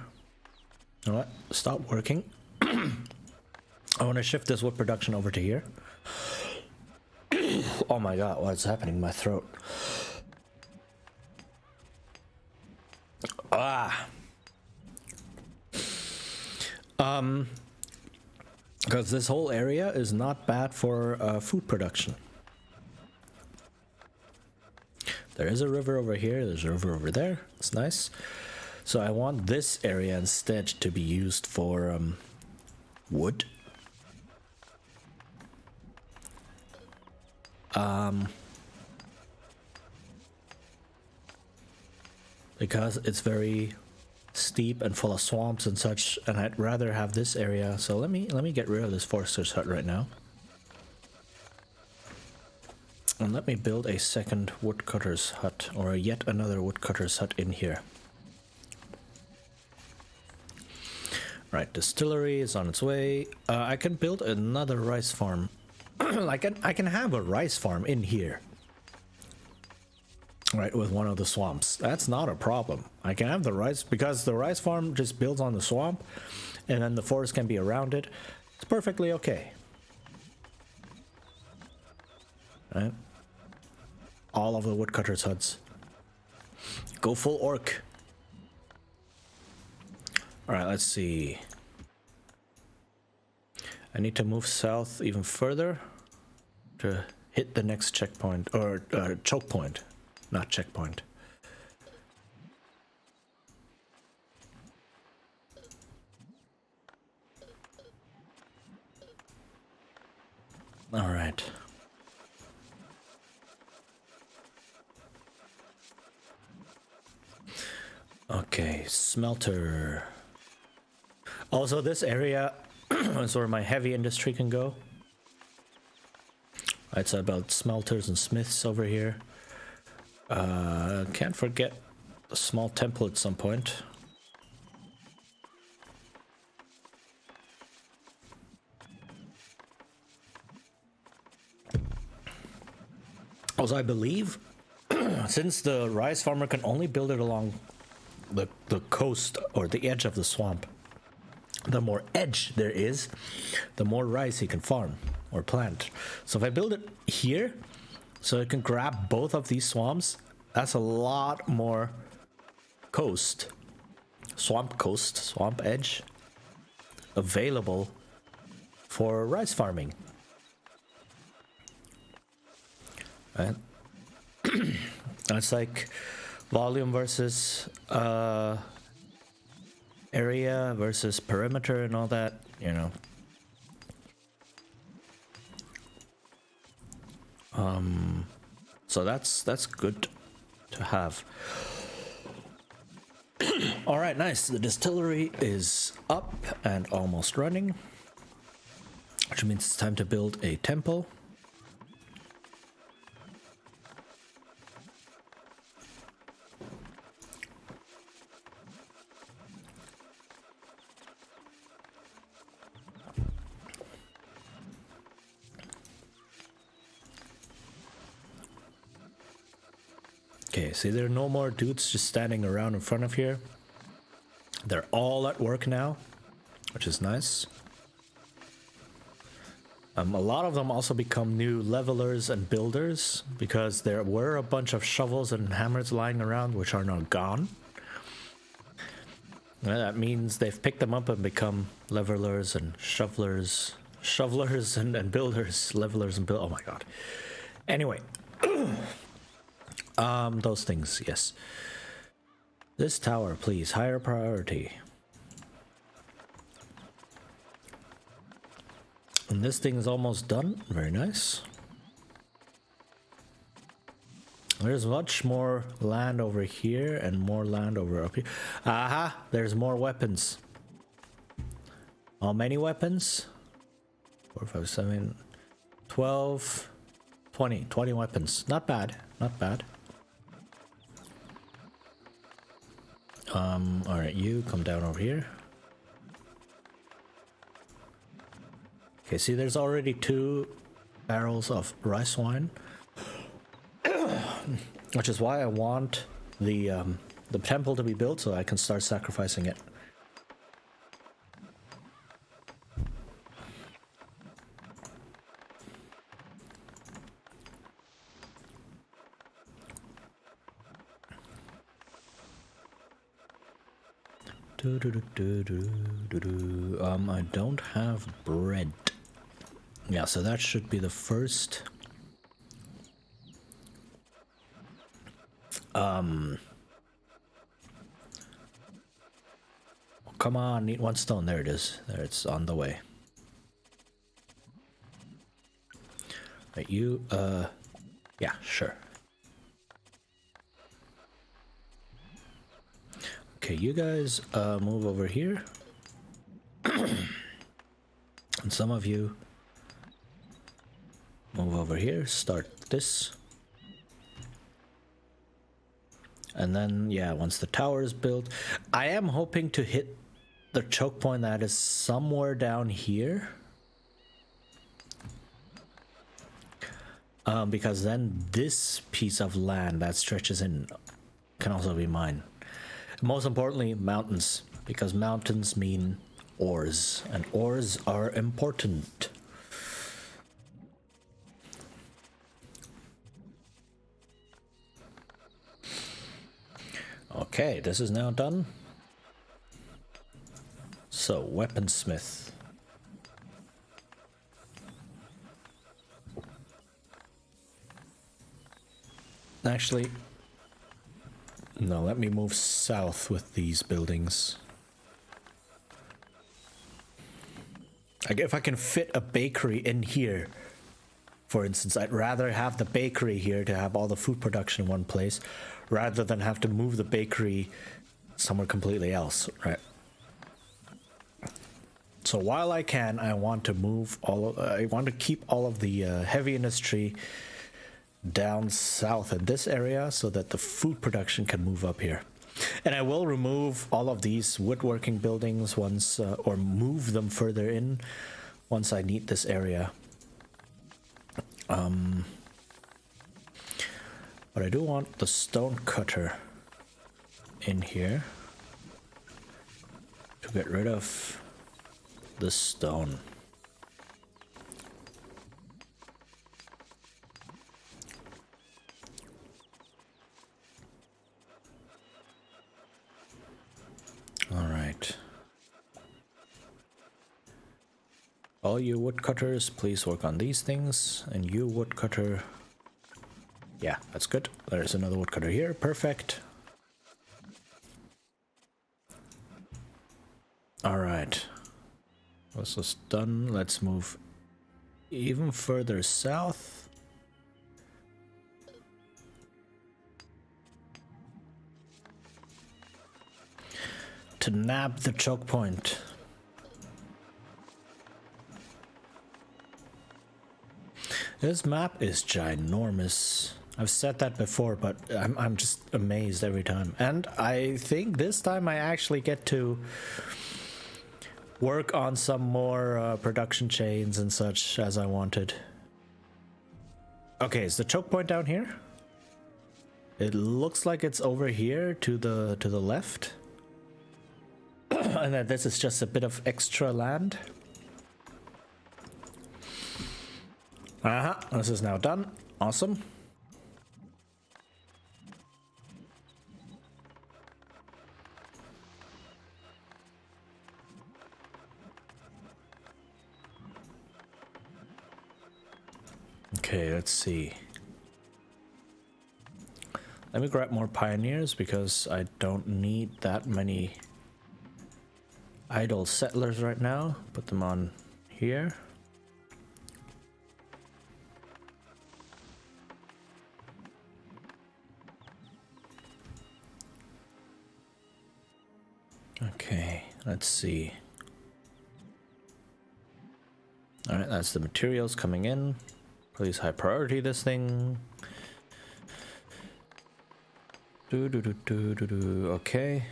You know what? Stop working. I want to shift this wood production over to here. Oh my god, what's happening in my throat? Because this whole area is not bad for food production. There is a river over here, there's a river over there, it's nice. So I want this area instead to be used for wood. Because it's very steep and full of swamps and such, and I'd rather have this area. So let me get rid of this forester's hut right now. And let me build a second woodcutter's hut, or yet another woodcutter's hut in here. Right, distillery is on its way. I can build another rice farm. I can have a rice farm in here. Right, with one of the swamps. That's not a problem. I can have the rice, because the rice farm just builds on the swamp, and then the forest can be around it. It's perfectly okay. Right? All of the woodcutters' huts. Go full orc. Alright, let's see. I need to move south even further to hit the next checkpoint, or choke point, not checkpoint. Alright. Okay, smelter. Also, this area is where my heavy industry can go. It's about smelters and smiths over here. Can't forget a small temple at some point. Also, I believe since the rice farmer can only build it along the coast or the edge of the swamp, the more edge there is, the more rice he can farm or plant. So if I build it here, so it can grab both of these swamps, that's a lot more coast, swamp edge available for rice farming. Right? It's like volume versus area versus perimeter and all that, you know. So that's good to have. All right, nice. The distillery is up and almost running, which means it's time to build a temple. Okay, see, there are no more dudes just standing around in front of here. They're all at work now, which is nice. A lot of them also become new levelers and builders because there were a bunch of shovels and hammers lying around which are now gone. And that means they've picked them up and become levelers and shovelers and builders, levelers and build. Oh my god. Anyway. Those things, yes. This tower, please, higher priority. And this thing is almost done. Very nice. There's much more land over here and more land over up here. Aha! There's more weapons. How many weapons? 4, 5, 7, 12, 20. 20 weapons. Not bad. Not bad. Alright, you come down over here. Okay, see, there's already 2 barrels of rice wine. Which is why I want the temple to be built so I can start sacrificing it. I don't have bread. Yeah, so that should be the first. Oh, come on, need 1 stone. There it is. There, it's on the way. Right, you, yeah, sure. Okay, you guys, move over here. And some of you move over here, start this. And then, yeah, once the tower is built, I am hoping to hit the choke point that is somewhere down here. Because then this piece of land that stretches in can also be mine. Most importantly, mountains, because mountains mean ores, and ores are important. Okay, this is now done. So, weaponsmith. Actually, no, let me move south with these buildings. Like, if I can fit a bakery in here, for instance, I'd rather have the bakery here to have all the food production in one place, rather than have to move the bakery somewhere completely else, right? So while I can, I want to move I want to keep all of the heavy industry down south in this area so that the food production can move up here. And I will remove all of these woodworking buildings once, or move them further in once I need this area. But I do want the stone cutter in here to get rid of the stone. All right. All you woodcutters, please work on these things. And you woodcutter. Yeah, that's good. There's another woodcutter here. Perfect. All right. This is done. Let's move even further south. to nab the choke point. This map is ginormous. I've said that before, but I'm just amazed every time. And I think this time I actually get to work on some more production chains and such as I wanted. Okay, is the choke point down here? It looks like it's over here to the left. And that this is just a bit of extra land. This is now done. Awesome. Okay, let's see. Let me grab more pioneers because I don't need that many idle settlers right now. Put them on here. Okay, let's see. Alright, that's the materials coming in. Please high priority this thing. Okay.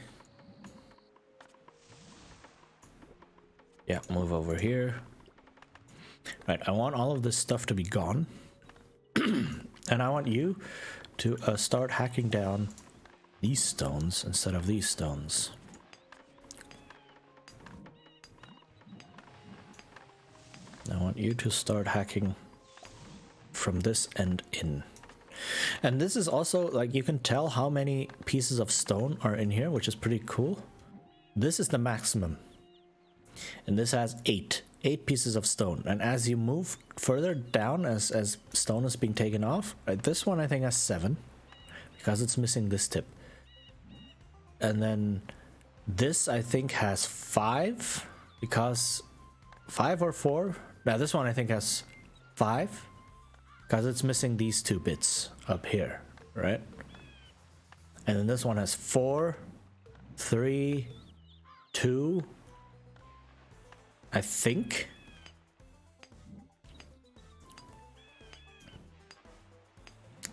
Yeah, move over here. Right, I want all of this stuff to be gone. And I want you to start hacking down these stones instead of these stones. I want you to start hacking from this end in. And this is also, like, you can tell how many pieces of stone are in here, which is pretty cool. This is the maximum. And this has 8 pieces of stone. And as you move further down, as stone is being taken off, right, this one I think has 7 because it's missing this tip. And then this I think has 5 because 5 or 4. Now this one I think has 5 because it's missing these 2 bits up here, right? And then this one has 4, 3, 2, I think.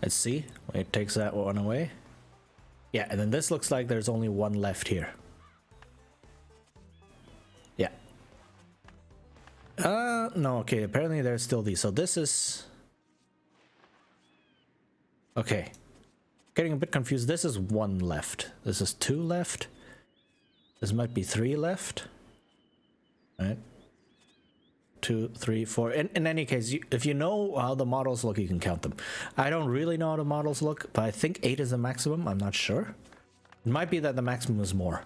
Let's see. It takes that one away. Yeah, and then this looks like there's only 1 left here. Yeah. No, okay, apparently there's still these. So this is... Okay. Getting a bit confused. This is 1 left. This is 2 left. This might be 3 left. Right? 2, 3, 4. In any case, if you know how the models look, you can count them. I don't really know how the models look, but I think 8 is the maximum. I'm not sure. It might be that the maximum is more.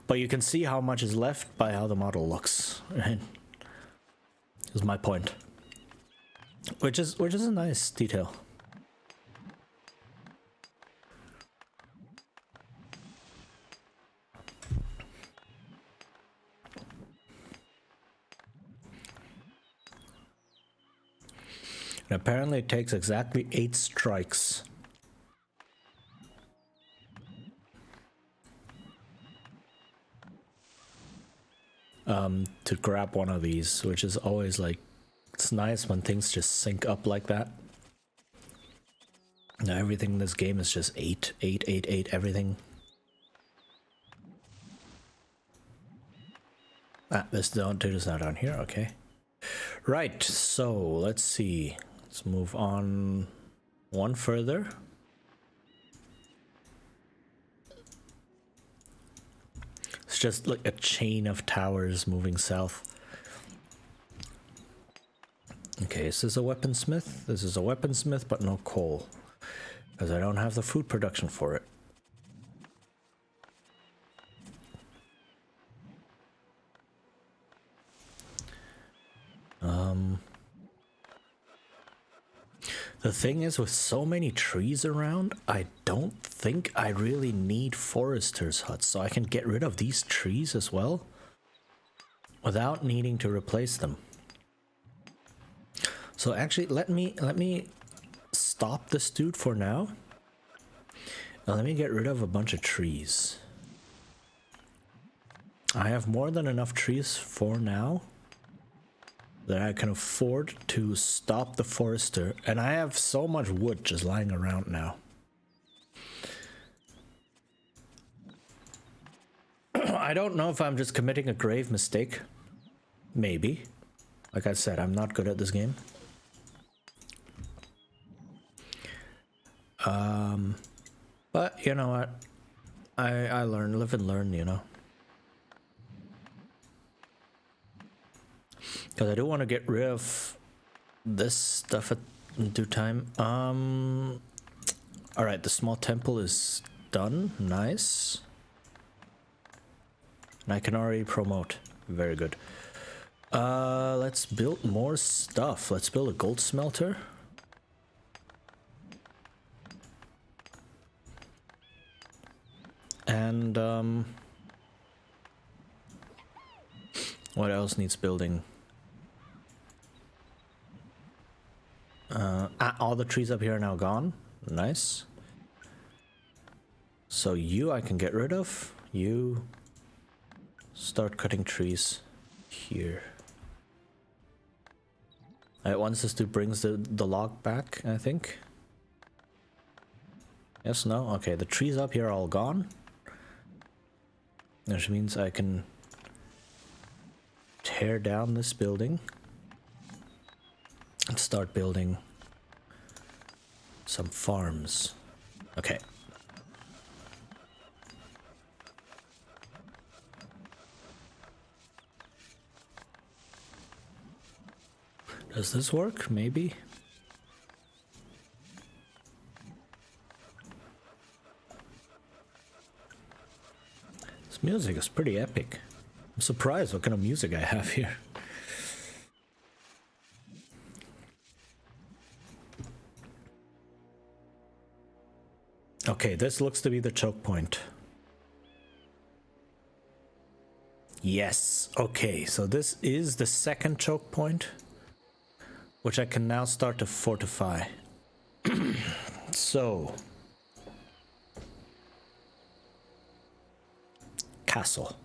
But you can see how much is left by how the model looks. Right? Is my point. Which is a nice detail. And apparently it takes exactly 8 strikes. To grab one of these, which is always like, it's nice when things just sync up like that. Now everything in this game is just 8, 8, 8, 8, everything. This dude is not on here, okay. Right, so let's see. Let's move on one further. It's just like a chain of towers moving south. Okay, this is a weaponsmith. This is a weaponsmith, but no coal. Because I don't have the food production for it. The thing is, with so many trees around, I don't think I really need foresters' huts, so I can get rid of these trees as well without needing to replace them. So actually, let me stop this dude for now. Now let me get rid of a bunch of trees. I have more than enough trees for now that I can afford to stop the forester, and I have so much wood just lying around now. I don't know if I'm just committing a grave mistake. Maybe. Like I said, I'm not good at this game. But you know what? I learn, live and learn, you know. Because I do want to get rid of this stuff in due time. Alright, the small temple is done. Nice. And I can already promote. Very good. Let's build more stuff. Let's build a gold smelter. And what else needs building? All the trees up here are now gone. Nice. So you I can get rid of. You start cutting trees here. Alright, once this dude brings the log back, I think. Yes, no? Okay, the trees up here are all gone. Which means I can tear down this building and start building some farms. Okay. Does this work? Maybe? This music is pretty epic. I'm surprised what kind of music I have here. Okay, this looks to be the choke point. Yes, okay, so this is the second choke point, which I can now start to fortify. So, castle.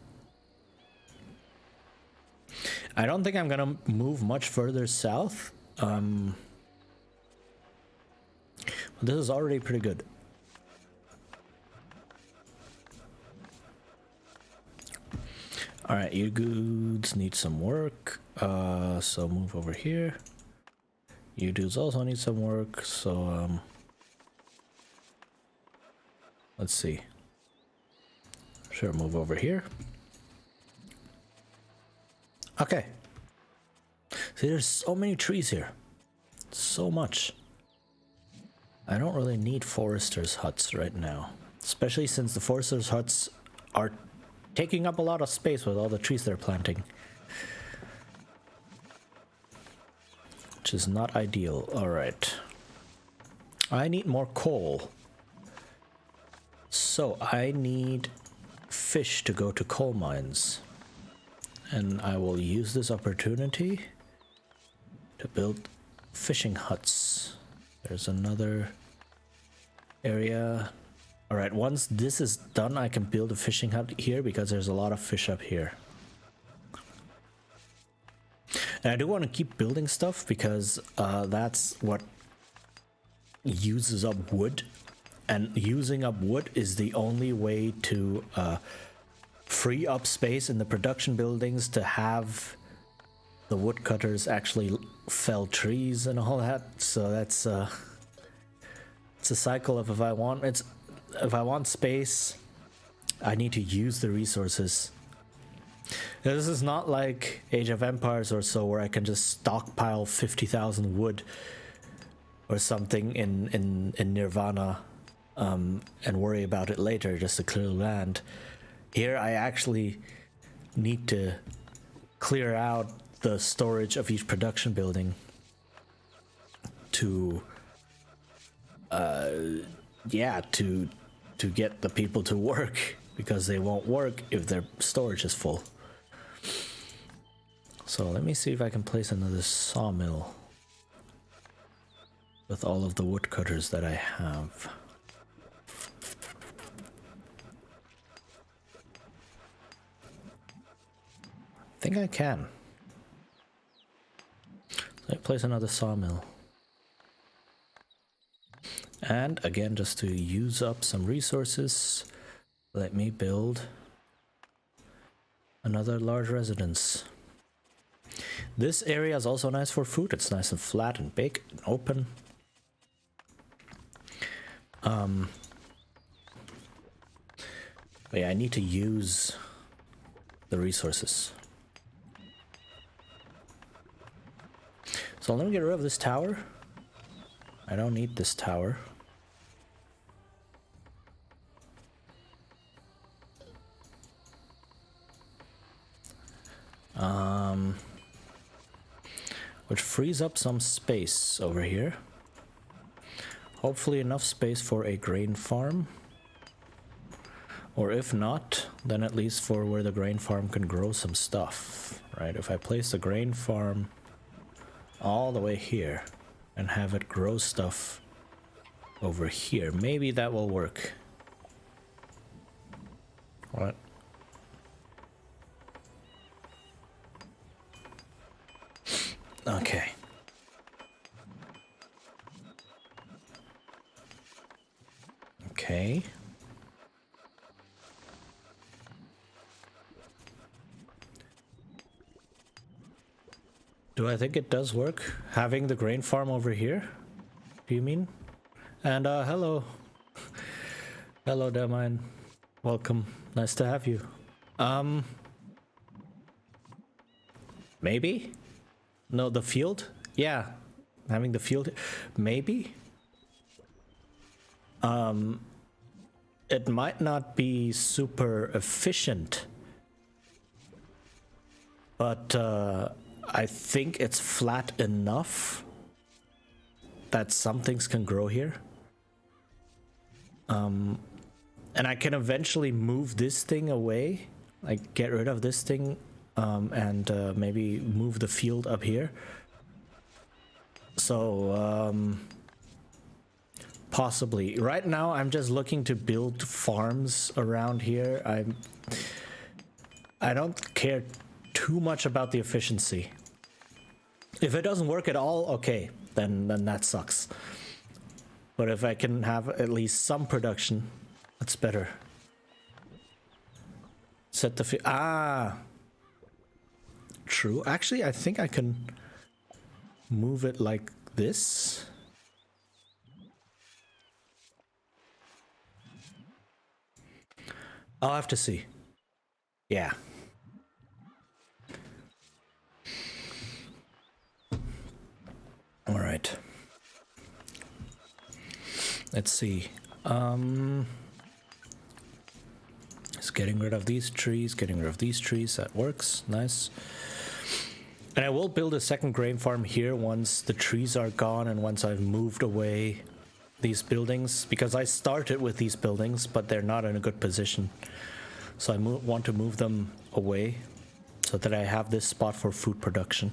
I don't think I'm gonna move much further south. This is already pretty good. Alright, you dudes need some work, so move over here. You dudes also need some work, so let's see. Sure, move over here. Okay. See, there's so many trees here. So much. I don't really need foresters' huts right now, especially since the foresters' huts are taking up a lot of space with all the trees they're planting. Which is not ideal. Alright. I need more coal. So I need fish to go to coal mines. And I will use this opportunity to build fishing huts. There's another area. Alright, once this is done, I can build a fishing hut here because there's a lot of fish up here. And I do want to keep building stuff because that's what uses up wood. And using up wood is the only way to free up space in the production buildings to have the woodcutters actually fell trees and all that. So that's it's a cycle of if I want space, I need to use the resources. Now, this is not like Age of Empires or so where I can just stockpile 50,000 wood or something in Nirvana and worry about it later just to clear land. Here I actually need to clear out the storage of each production building to to get the people to work, because they won't work if their storage is full. So let me see if I can place another sawmill with all of the woodcutters that I have. think I can. So I place another sawmill. And again, just to use up some resources, let me build another large residence. This area is also nice for food. It's nice and flat and big and open. But yeah, I need to use the resources. So let me get rid of this tower. I don't need this tower. Which frees up some space over here. Hopefully enough space for a grain farm. Or if not, then at least for where the grain farm can grow some stuff, right? If I place the grain farm all the way here and have it grow stuff over here, maybe that will work. What? Okay. Okay. Do I think it does work? Having the grain farm over here? Do you mean? And hello. Hello, Damine. Welcome. Nice to have you. Maybe? No, the field? Yeah. Having the field? Maybe? It might not be super efficient. But, I think it's flat enough that some things can grow here. And I can eventually move this thing away, like get rid of this thing, and maybe move the field up here. So, possibly. Right now, I'm just looking to build farms around here. I don't care too much about the efficiency. If it doesn't work at all, okay, then that sucks. But if I can have at least some production, that's better. Set the true. Actually, I think I can move it like this. I'll have to see. Yeah. All right. Let's see. It's getting rid of these trees, getting rid of these trees. That works. Nice. And I will build a second grain farm here once the trees are gone and once I've moved away these buildings, because I started with these buildings, but they're not in a good position. So I want to move them away so that I have this spot for food production.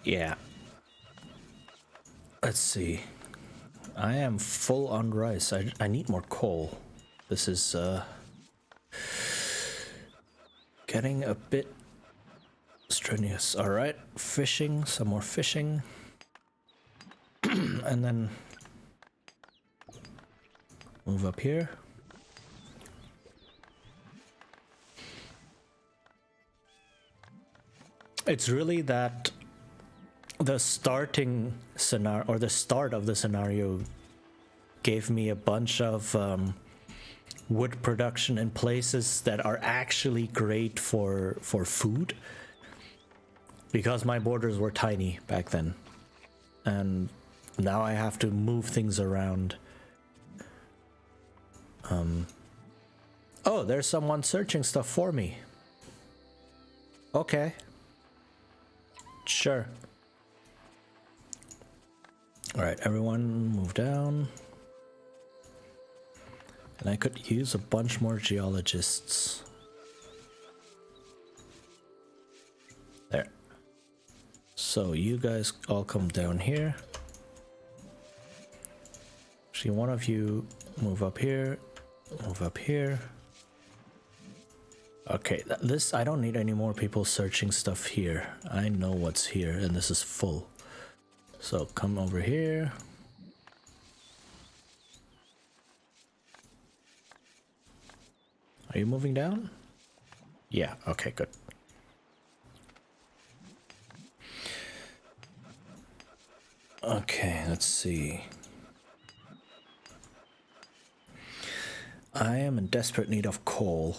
Yeah. Let's see. I am full on rice. I need more coal. This is getting a bit strenuous. All right, fishing, some more fishing. And then move up here. It's really that the starting scenario, or the start of the scenario, gave me a bunch of wood production in places that are actually great for food, because my borders were tiny back then, and now I have to move things around. Oh, there's someone searching stuff for me. Okay. Sure. Alright, everyone move down. And I could use a bunch more geologists. There. So you guys all come down here. Actually, one of you Move up here. Move up here. Okay, this, I don't need any more people searching stuff here. I know what's here, and this is full. So come over here. Are you moving down? Yeah, okay, good. Okay, let's see. I am in desperate need of coal.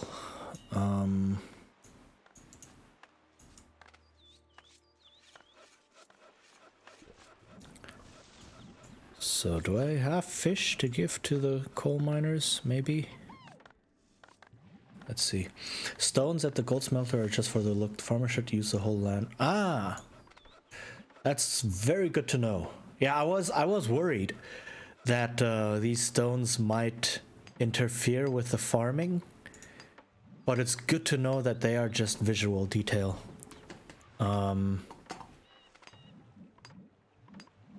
So do I have fish to give to the coal miners? Maybe? Let's see. Stones at the gold smelter are just for the look. The farmer should use the whole land. Ah! That's very good to know. Yeah, I was worried that these stones might interfere with the farming, but it's good to know that they are just visual detail.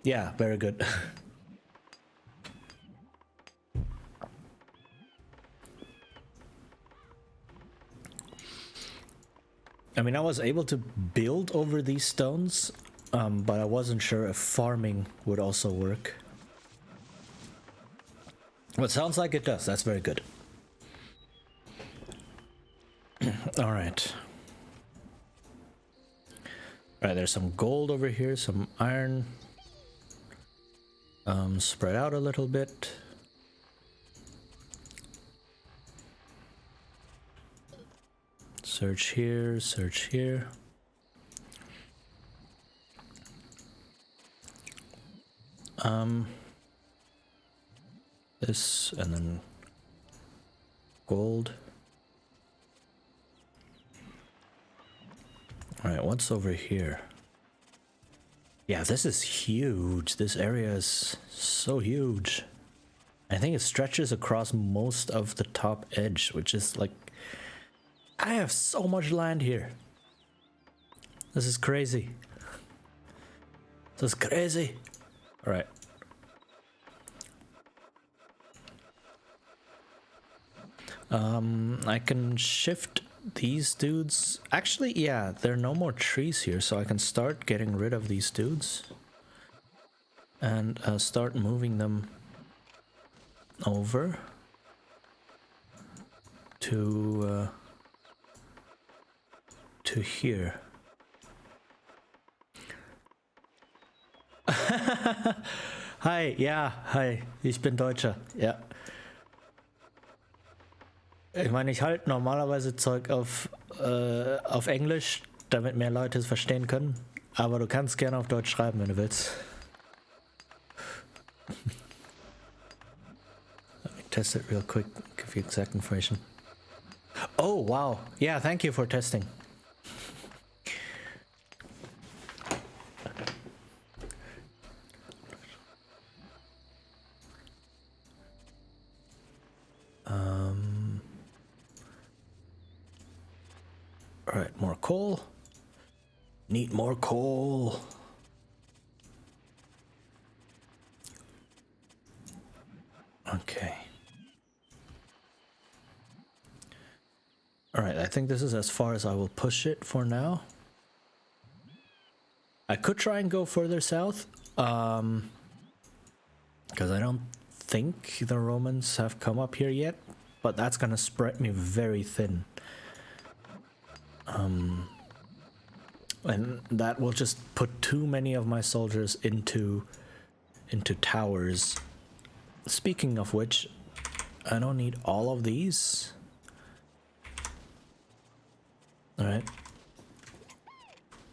Yeah, very good. I mean, I was able to build over these stones, but I wasn't sure if farming would also work. Well, it sounds like it does. That's very good. All right. All right, there's some gold over here, some iron. Spread out a little bit. Search here, search here. This, and then gold. All right, what's over here? Yeah, this is huge. This area is so huge. I think it stretches across most of the top edge, which is like, I have so much land here. This is crazy. This is crazy. All right. I can shift these dudes. Actually, yeah, there are no more trees here, so I can start getting rid of these dudes and start moving them over to here. Hi, ja, hi, ich bin Deutscher, ja. Ich meine, ich halte normalerweise Zeug auf Englisch, damit mehr Leute es verstehen können. Aber du kannst gerne auf Deutsch schreiben, wenn du willst. Let me test it real quick, give you exact information. Oh, wow. Yeah, thank you for testing. Alright, more coal. Need more coal. Okay. Alright, I think this is as far as I will push it for now. I could try and go further south, because I don't think the Romans have come up here yet, but that's gonna spread me very thin. And that will just put too many of my soldiers into towers. Speaking of which, I don't need all of these. All right.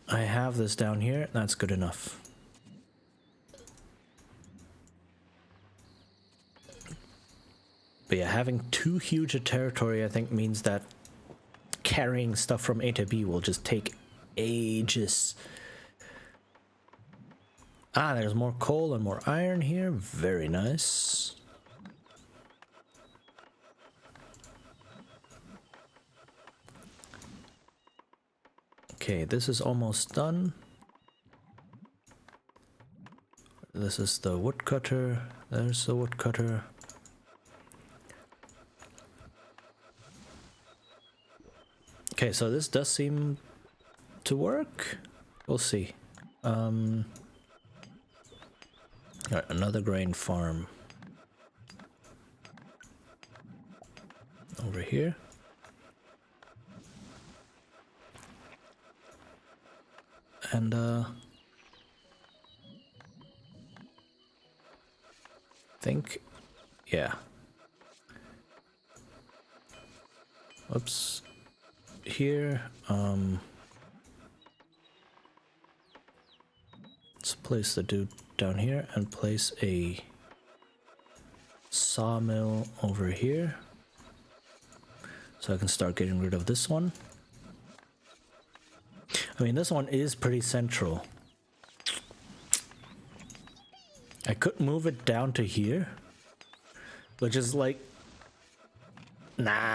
I have this down here. That's good enough. But yeah, having too huge a territory, I think, means that carrying stuff from A to B will just take ages. Ah, there's more coal and more iron here. Very nice. Okay, this is almost done. This is the woodcutter. There's the woodcutter. Okay, so this does seem to work. We'll see. Alright, another grain farm. Over here. And think, yeah. Oops. Here, let's place the dude down here and place a sawmill over here. So I can start getting rid of this one. I mean, this one is pretty central. I could move it down to here, which is like, nah,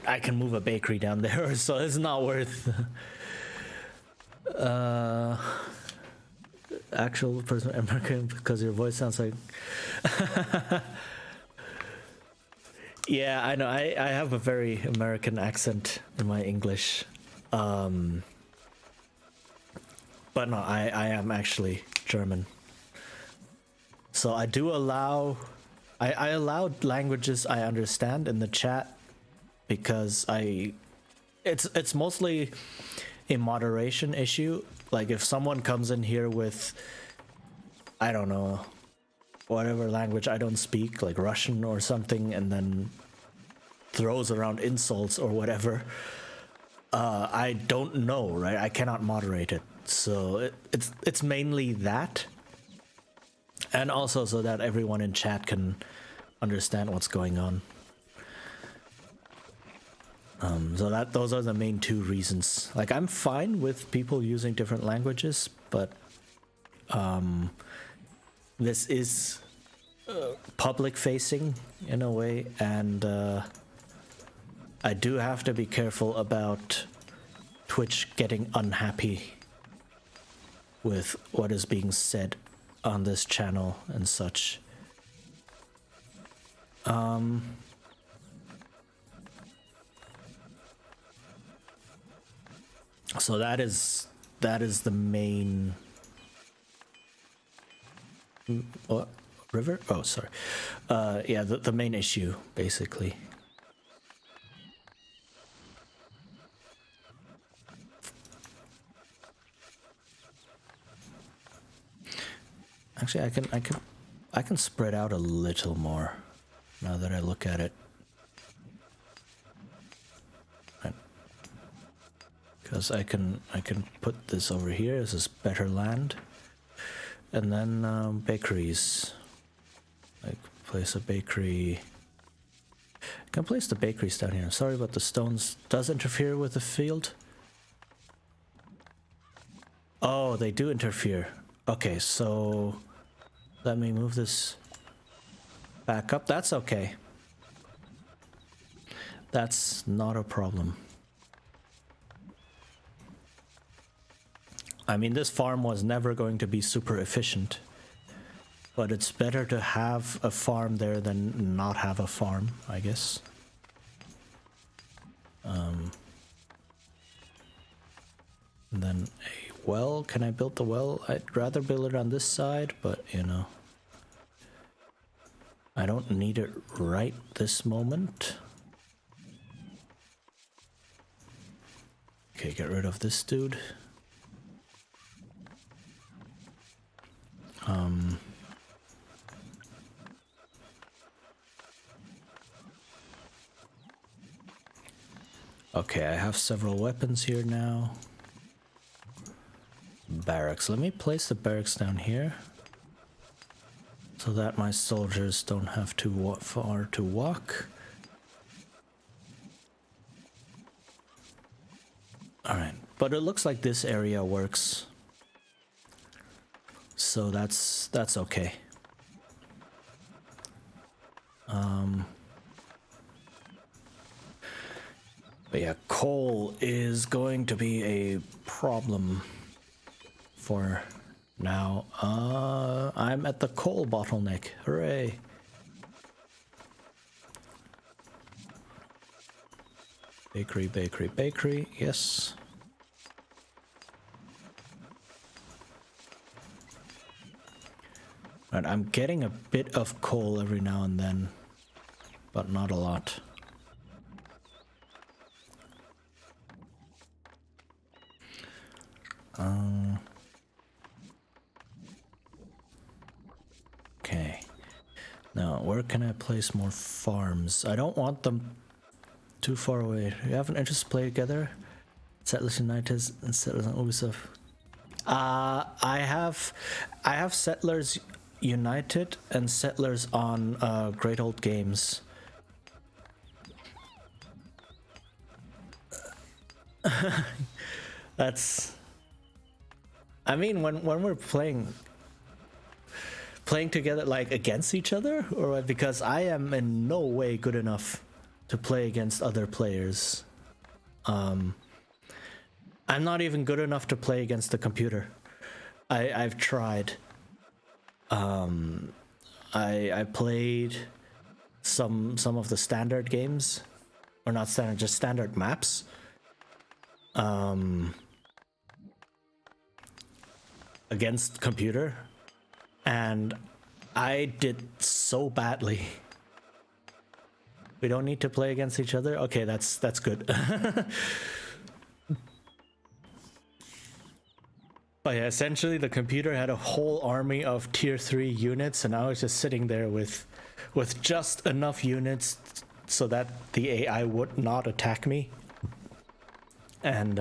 I can move a bakery down there, so it's not worth. Actual person American, because your voice sounds like. Yeah, I know. I have a very American accent in my English. But no, I am actually German. So I do allow, I allow languages I understand in the chat because it's mostly a moderation issue. Like if someone comes in here with, I don't know, whatever language I don't speak, like Russian or something, and then throws around insults or whatever, I don't know, right? I cannot moderate it. So it's mainly that. And also so that everyone in chat can understand what's going on. So those are the main two reasons. Like I'm fine with people using different languages, but this is public facing in a way, and I do have to be careful about Twitch getting unhappy with what is being said on this channel and such. So that is the main what river? Oh, sorry. Yeah, the main issue basically. Actually, I can spread out a little more now that I look at it. Because I can put this over here. This is better land, and then bakeries. Like place a bakery. I can place the bakeries down here. Sorry about the stones. Does interfere with the field? Oh, they do interfere. Okay, so let me move this back up. That's okay. That's not a problem. I mean, this farm was never going to be super efficient, but it's better to have a farm there than not have a farm, I guess. And then a well. Can I build the well? I'd rather build it on this side, but you know, I don't need it right this moment. Okay, get rid of this dude. Okay, I have several weapons here now. Barracks. Let me place the barracks down here so that my soldiers don't have too far to walk. Alright, but it looks like this area works. So that's okay. But yeah, coal is going to be a problem for now. I'm at the coal bottleneck. Hooray. Bakery, bakery, bakery. Yes. Right, I'm getting a bit of coal every now and then, but not a lot. Okay. Now, where can I place more farms? I don't want them too far away. Do you have an interest to play together? Settlers United and Settlers on Ubisoft. I have Settlers United and Settlers on Great Old Games. That's. I mean, when we're playing together, like against each other, or what? Because I am in no way good enough to play against other players. I'm not even good enough to play against the computer. I've tried. I played some of the standard games, or not standard, just standard maps. Against computer, and I did so badly. We don't need to play against each other. Okay, that's good. But yeah, essentially the computer had a whole army of tier 3 units, and I was just sitting there with just enough units so that the AI would not attack me. And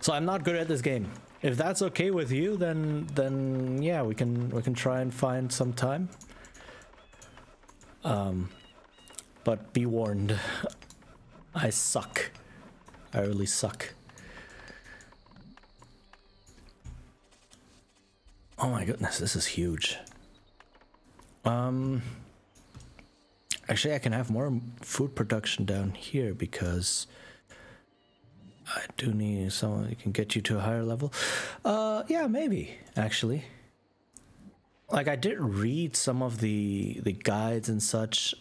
so I'm not good at this game. If that's okay with you, then yeah, we can try and find some time. But be warned, I suck. I really suck. Oh my goodness, this is huge. Actually, I can have more food production down here because I do need someone who can get you to a higher level. Yeah, maybe, actually. Like, I did read some of the guides and such,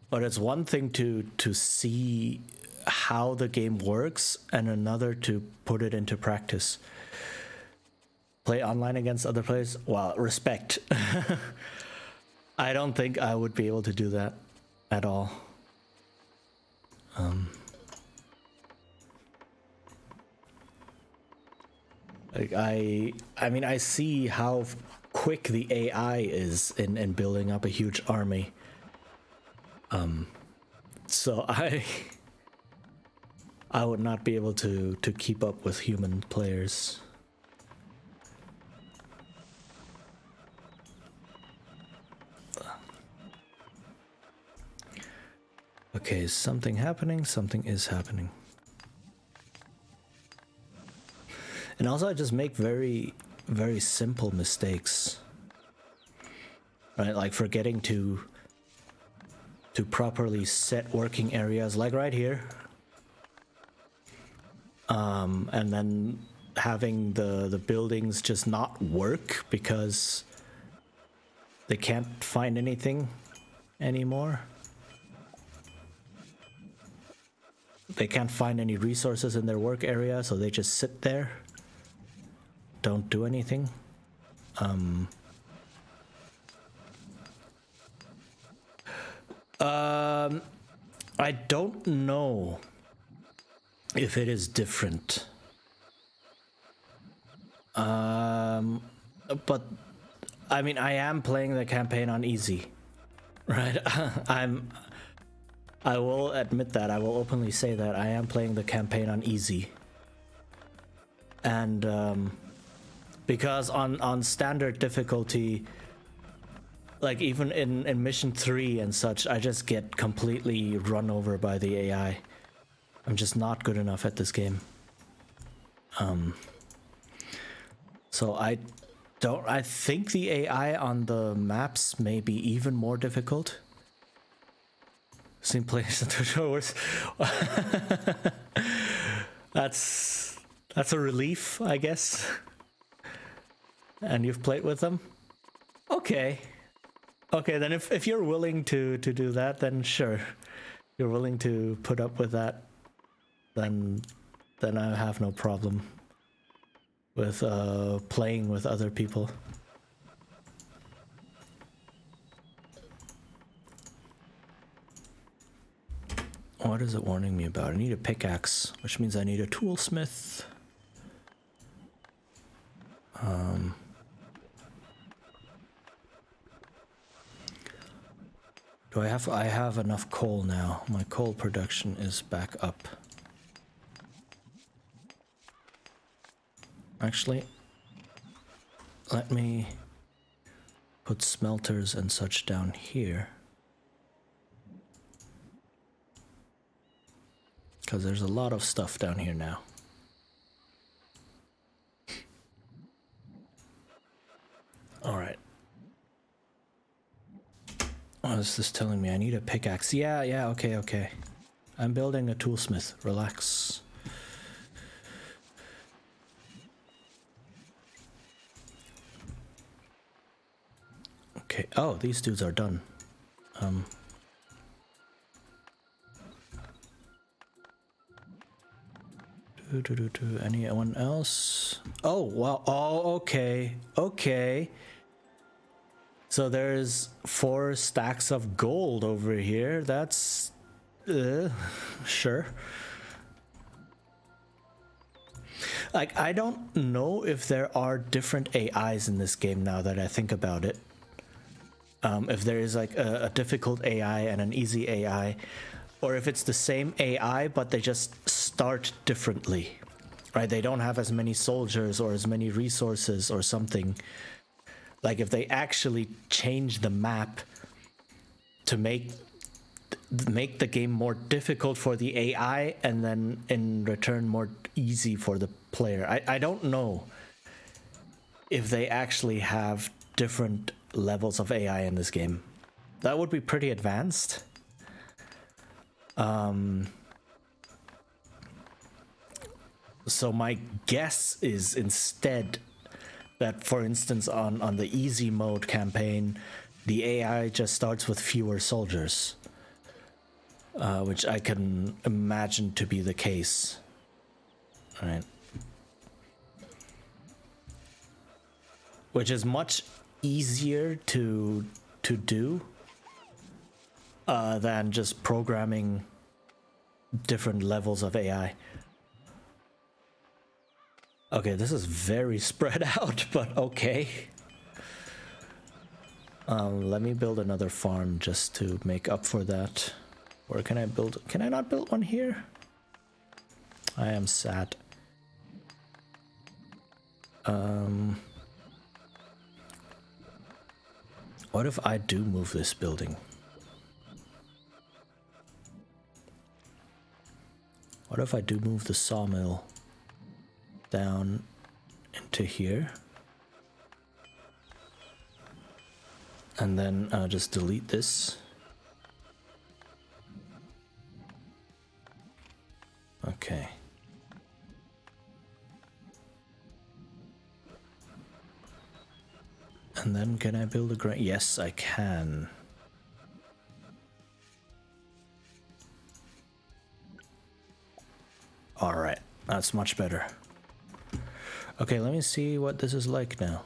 but it's one thing to see how the game works and another to put it into practice. Play online against other players? Well, respect. I don't think I would be able to do that at all. Like I mean, I see how quick the AI is in building up a huge army. So I would not be able to keep up with human players. Okay, is something happening? Something is happening. And also I just make very, very simple mistakes. Right, like forgetting to properly set working areas, like right here. And then having the buildings just not work because they can't find anything anymore. They can't find any resources in their work area, so they just sit there, don't do anything. I don't know if it is different. But I mean, I am playing the campaign on easy, right? I will admit that. I will openly say that I am playing the campaign on easy. And because on standard difficulty, like even in mission 3 and such, I just get completely run over by the AI. I'm just not good enough at this game. So I think the AI on the maps may be even more difficult. Seen plays and tutorials. That's a relief, I guess. And you've played with them? Okay. Okay, then if you're willing to do that, then sure. You're willing to put up with that, then I have no problem with playing with other people. What is it warning me about? I need a pickaxe, which means I need a toolsmith. Do I have enough coal now? My coal production is back up. Actually, let me put smelters and such down here. Because there's a lot of stuff down here now. Alright. What is this telling me? I need a pickaxe. Yeah, okay. I'm building a toolsmith. Relax. Okay. Oh, these dudes are done. Anyone else? Oh, wow. Oh, okay. So there's 4 stacks of gold over here. That's... sure. Like, I don't know if there are different AIs in this game now that I think about it. If there is like a difficult AI and an easy AI, or if it's the same AI but they just start differently, right? They don't have as many soldiers or as many resources or something. Like if they actually change the map to make the game more difficult for the AI and then in return more easy for the player. I don't know if they actually have different levels of AI in this game. That would be pretty advanced. So my guess is instead that, for instance, on the easy mode campaign, the AI just starts with fewer soldiers, which I can imagine to be the case. All right. Which is much easier to do than just programming different levels of AI. Okay, this is very spread out, but okay. Let me build another farm just to make up for that. Or can I build... Can I not build one here? I am sad. What if I do move this building? What if I do move the sawmill down into here? And then just delete this. Okay. And then can I build a grain? Yes, I can. All right, that's much better. Okay, let me see what this is like now.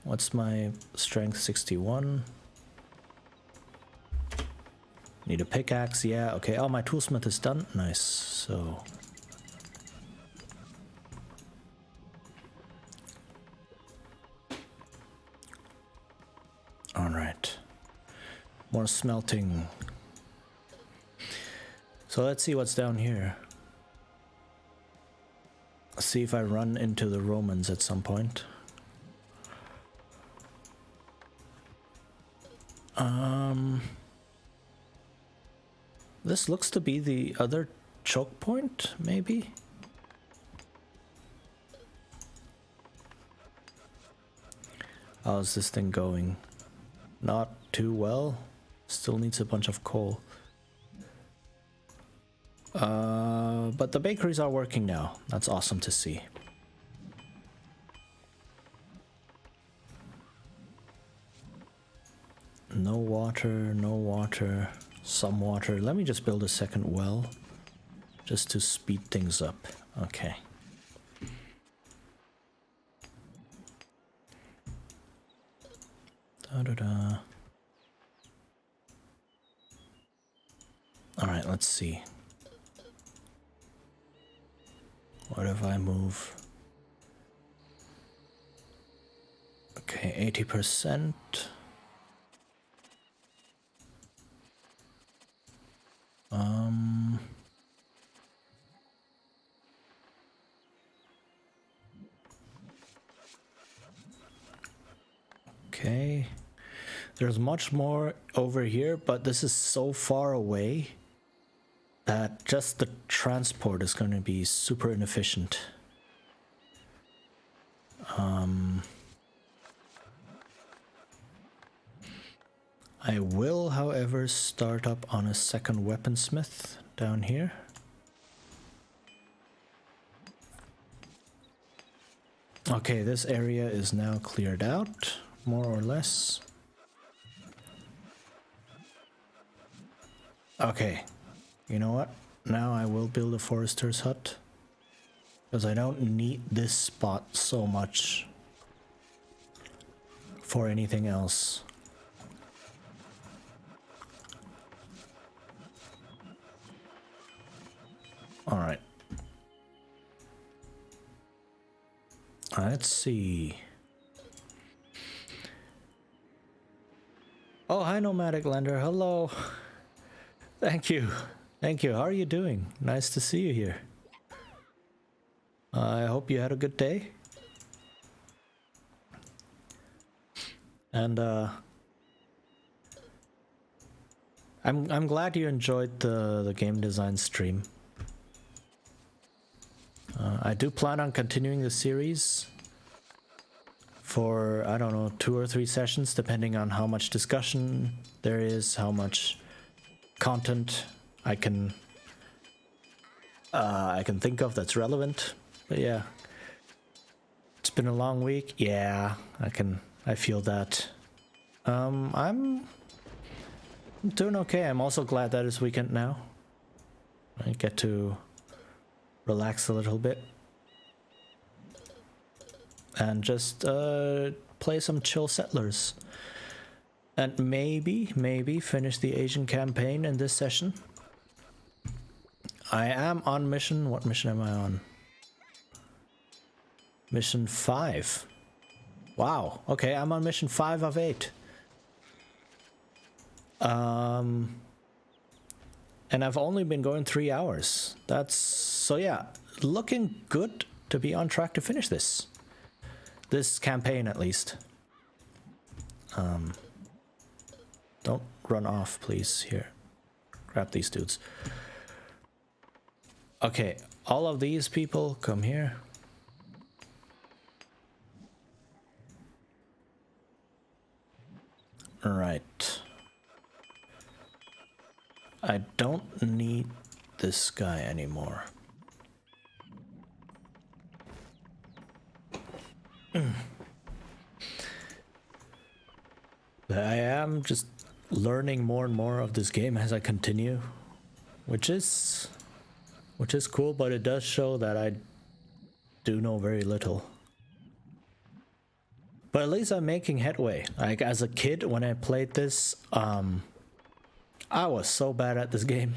What's my strength? 61. Need a pickaxe, yeah, okay. Oh, my toolsmith is done. Nice, so... Alright. More smelting. So let's see what's down here. See if I run into the Romans at some point. This looks to be the other choke point, maybe? How's this thing going? Not too well. Still needs a bunch of coal. But the bakeries are working now. That's awesome to see. water, no water, some water. Let me just build a second well, just to speed things up. Okay. Da-da-da. All right, let's see. What if I move? Okay, 80%. Okay. There's much more over here, but this is so far away that just the transport is going to be super inefficient. I will, however, start up on a second weaponsmith down here. Okay, this area is now cleared out, more or less. Okay, you know what? Now I will build a forester's hut, because I don't need this spot so much for anything else. All right. Let's see. Oh, hi, Nomadic Lander. Hello. Thank you. Thank you. How are you doing? Nice to see you here. I hope you had a good day. And I'm glad you enjoyed the game design stream. I do plan on continuing the series for, I don't know, 2 or 3 sessions, depending on how much discussion there is, how much content I can think of that's relevant. But yeah, it's been a long week. Yeah, I feel that. I'm doing okay. I'm also glad that it's weekend now. I get to relax a little bit and just play some chill settlers, and maybe finish the Asian campaign in this session. I am on mission. What mission am I on? Mission 5. Wow. Okay, I'm on mission 5 of 8. And I've only been going 3 hours. So yeah, looking good to be on track to finish this campaign, at least. Don't run off, please. Here, grab these dudes. Okay, all of these people come here. All right. I don't need this guy anymore. I am just learning more and more of this game as I continue, which is cool, but it does show that I do know very little. But at least I'm making headway. Like, as a kid, when I played this, I was so bad at this game.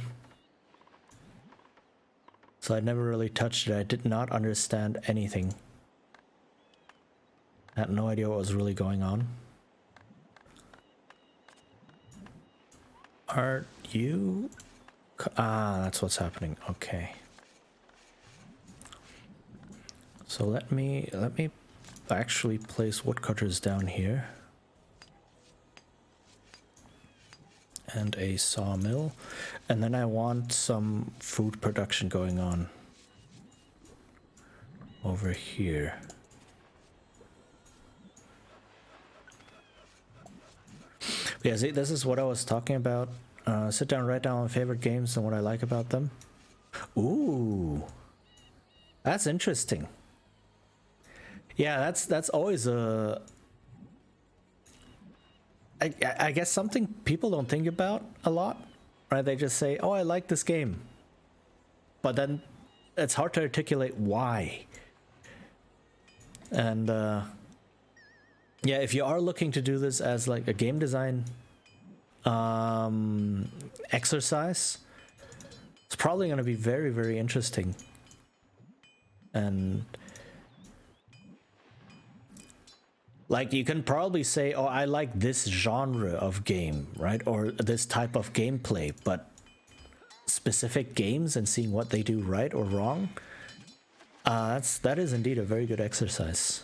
So I never really touched it. I did not understand anything. I had no idea what was really going on. Are you... Ah, that's what's happening. Okay. So let me actually place woodcutters down here. And a sawmill. And then I want some food production going on over here. Yeah, see, this is what I was talking about. Sit down, write down my favorite games and what I like about them. Ooh, that's interesting. Yeah, that's always a I guess something people don't think about a lot, right? They just say, "Oh, I like this game," but then it's hard to articulate why. And yeah, if you are looking to do this as like a game design exercise, it's probably going to be very, very interesting. And like you can probably say, oh, I like this genre of game, right? Or this type of gameplay, but specific games and seeing what they do right or wrong, that is indeed a very good exercise.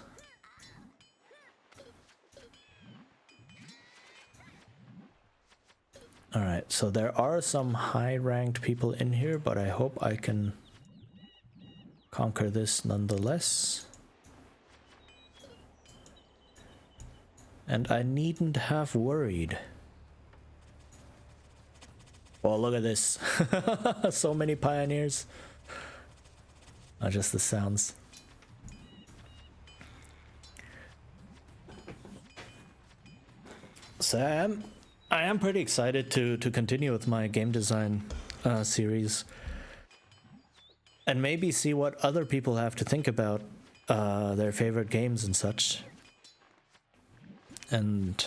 All right, so there are some high-ranked people in here, but I hope I can conquer this nonetheless. And I needn't have worried. Oh, look at this. So many pioneers. Not just the sounds. So I am pretty excited to continue with my game design series. And maybe see what other people have to think about their favorite games and such. And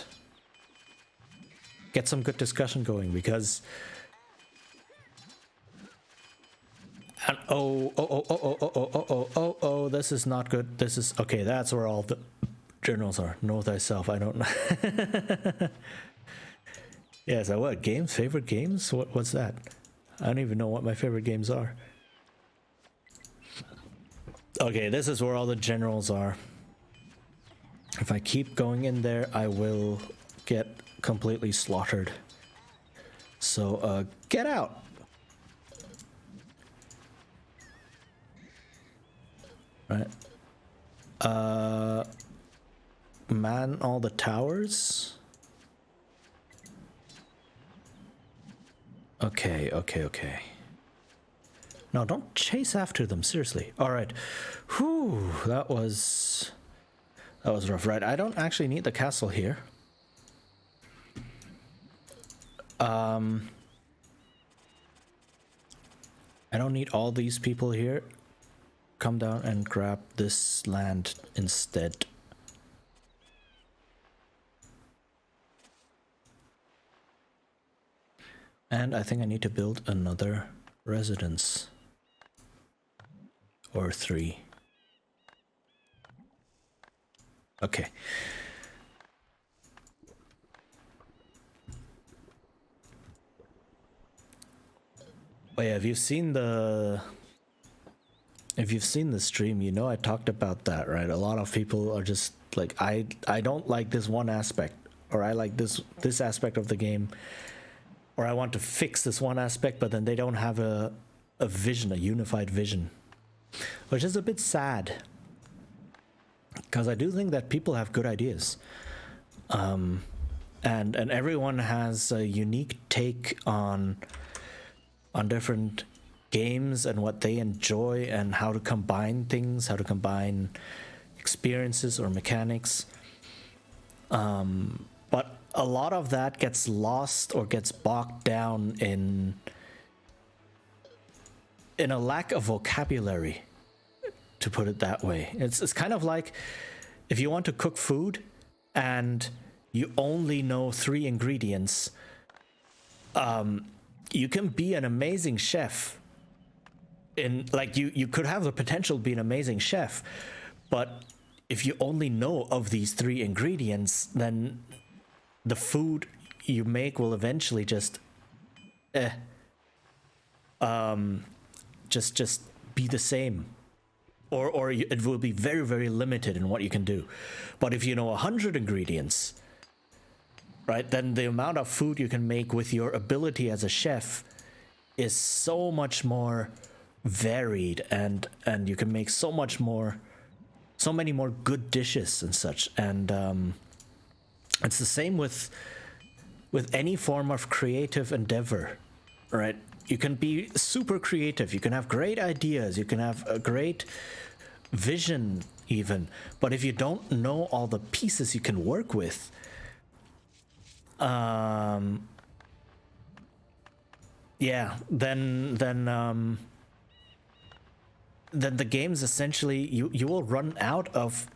get some good discussion going, because oh, this is not good. This is okay. That's where all the journals are. Know thyself. I don't know. Yeah, so what games? Favorite games? What's that? I don't even know what my favorite games are. Okay, this is where all the generals are. If I keep going in there, I will get completely slaughtered. So, get out! Right. Man all the towers. Okay. No, don't chase after them, seriously. Alright. Whew, that was rough, right? I don't actually need the castle here. I don't need all these people here. Come down and grab this land instead. And I think I need to build another residence. Or 3. Okay. Oh yeah, if you've seen the stream, you know I talked about that, right? A lot of people are just like, I don't like this one aspect, or I like this aspect of the game, or I want to fix this one aspect, but then they don't have a vision, a unified vision, which is a bit sad. Because I do think that people have good ideas, and everyone has a unique take on different games and what they enjoy and how to combine things, how to combine experiences or mechanics. But a lot of that gets lost or gets bogged down in a lack of vocabulary, to put it that way. It's kind of like if you want to cook food and you only know 3 ingredients, you can be an amazing chef. You could have the potential to be an amazing chef, but if you only know of these 3 ingredients, then the food you make will eventually just be the same. Or it will be very, very limited in what you can do. But if you know 100 ingredients, right, then the amount of food you can make with your ability as a chef is so much more varied, and you can make so many more good dishes and such. And it's the same with any form of creative endeavor, right? You can be super creative, you can have great ideas, you can have a great vision even, but if you don't know all the pieces you can work with, Yeah, then the game's essentially you will run out of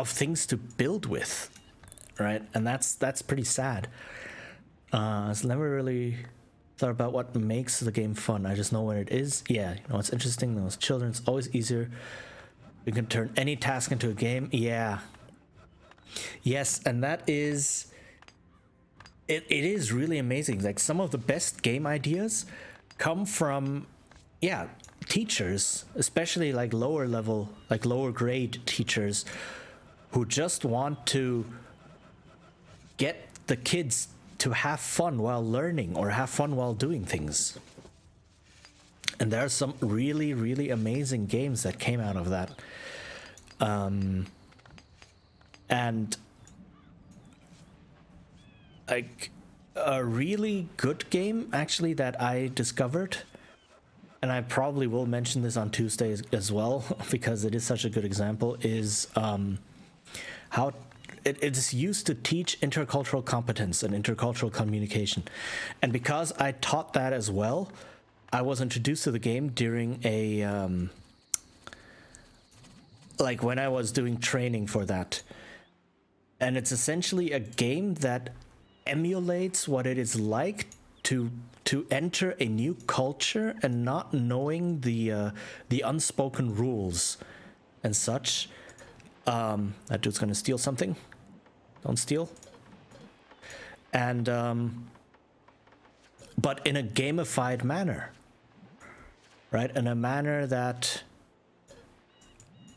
things to build with, right? And that's pretty sad. I've never really thought about what makes the game fun. I just know when it is. Yeah, it's interesting. Those children, it's always easier. You can turn any task into a game. Yeah. Yes, and that is... It is really amazing. Like, some of the best game ideas come from, teachers, especially like lower level, like lower grade teachers who just want to get the kids to have fun while learning or have fun while doing things. And there are some really, really amazing games that came out of that. And like a really good game actually that I discovered, and I probably will mention this on Tuesday as well because it is such a good example, is how it is used to teach intercultural competence and intercultural communication. And because I taught that as well, I was introduced to the game during a like when I was doing training for that. And it's essentially a game that emulates what it is like to enter a new culture and not knowing the unspoken rules and such. That dude's gonna steal something. Don't steal. And but in a gamified manner, right? In a manner that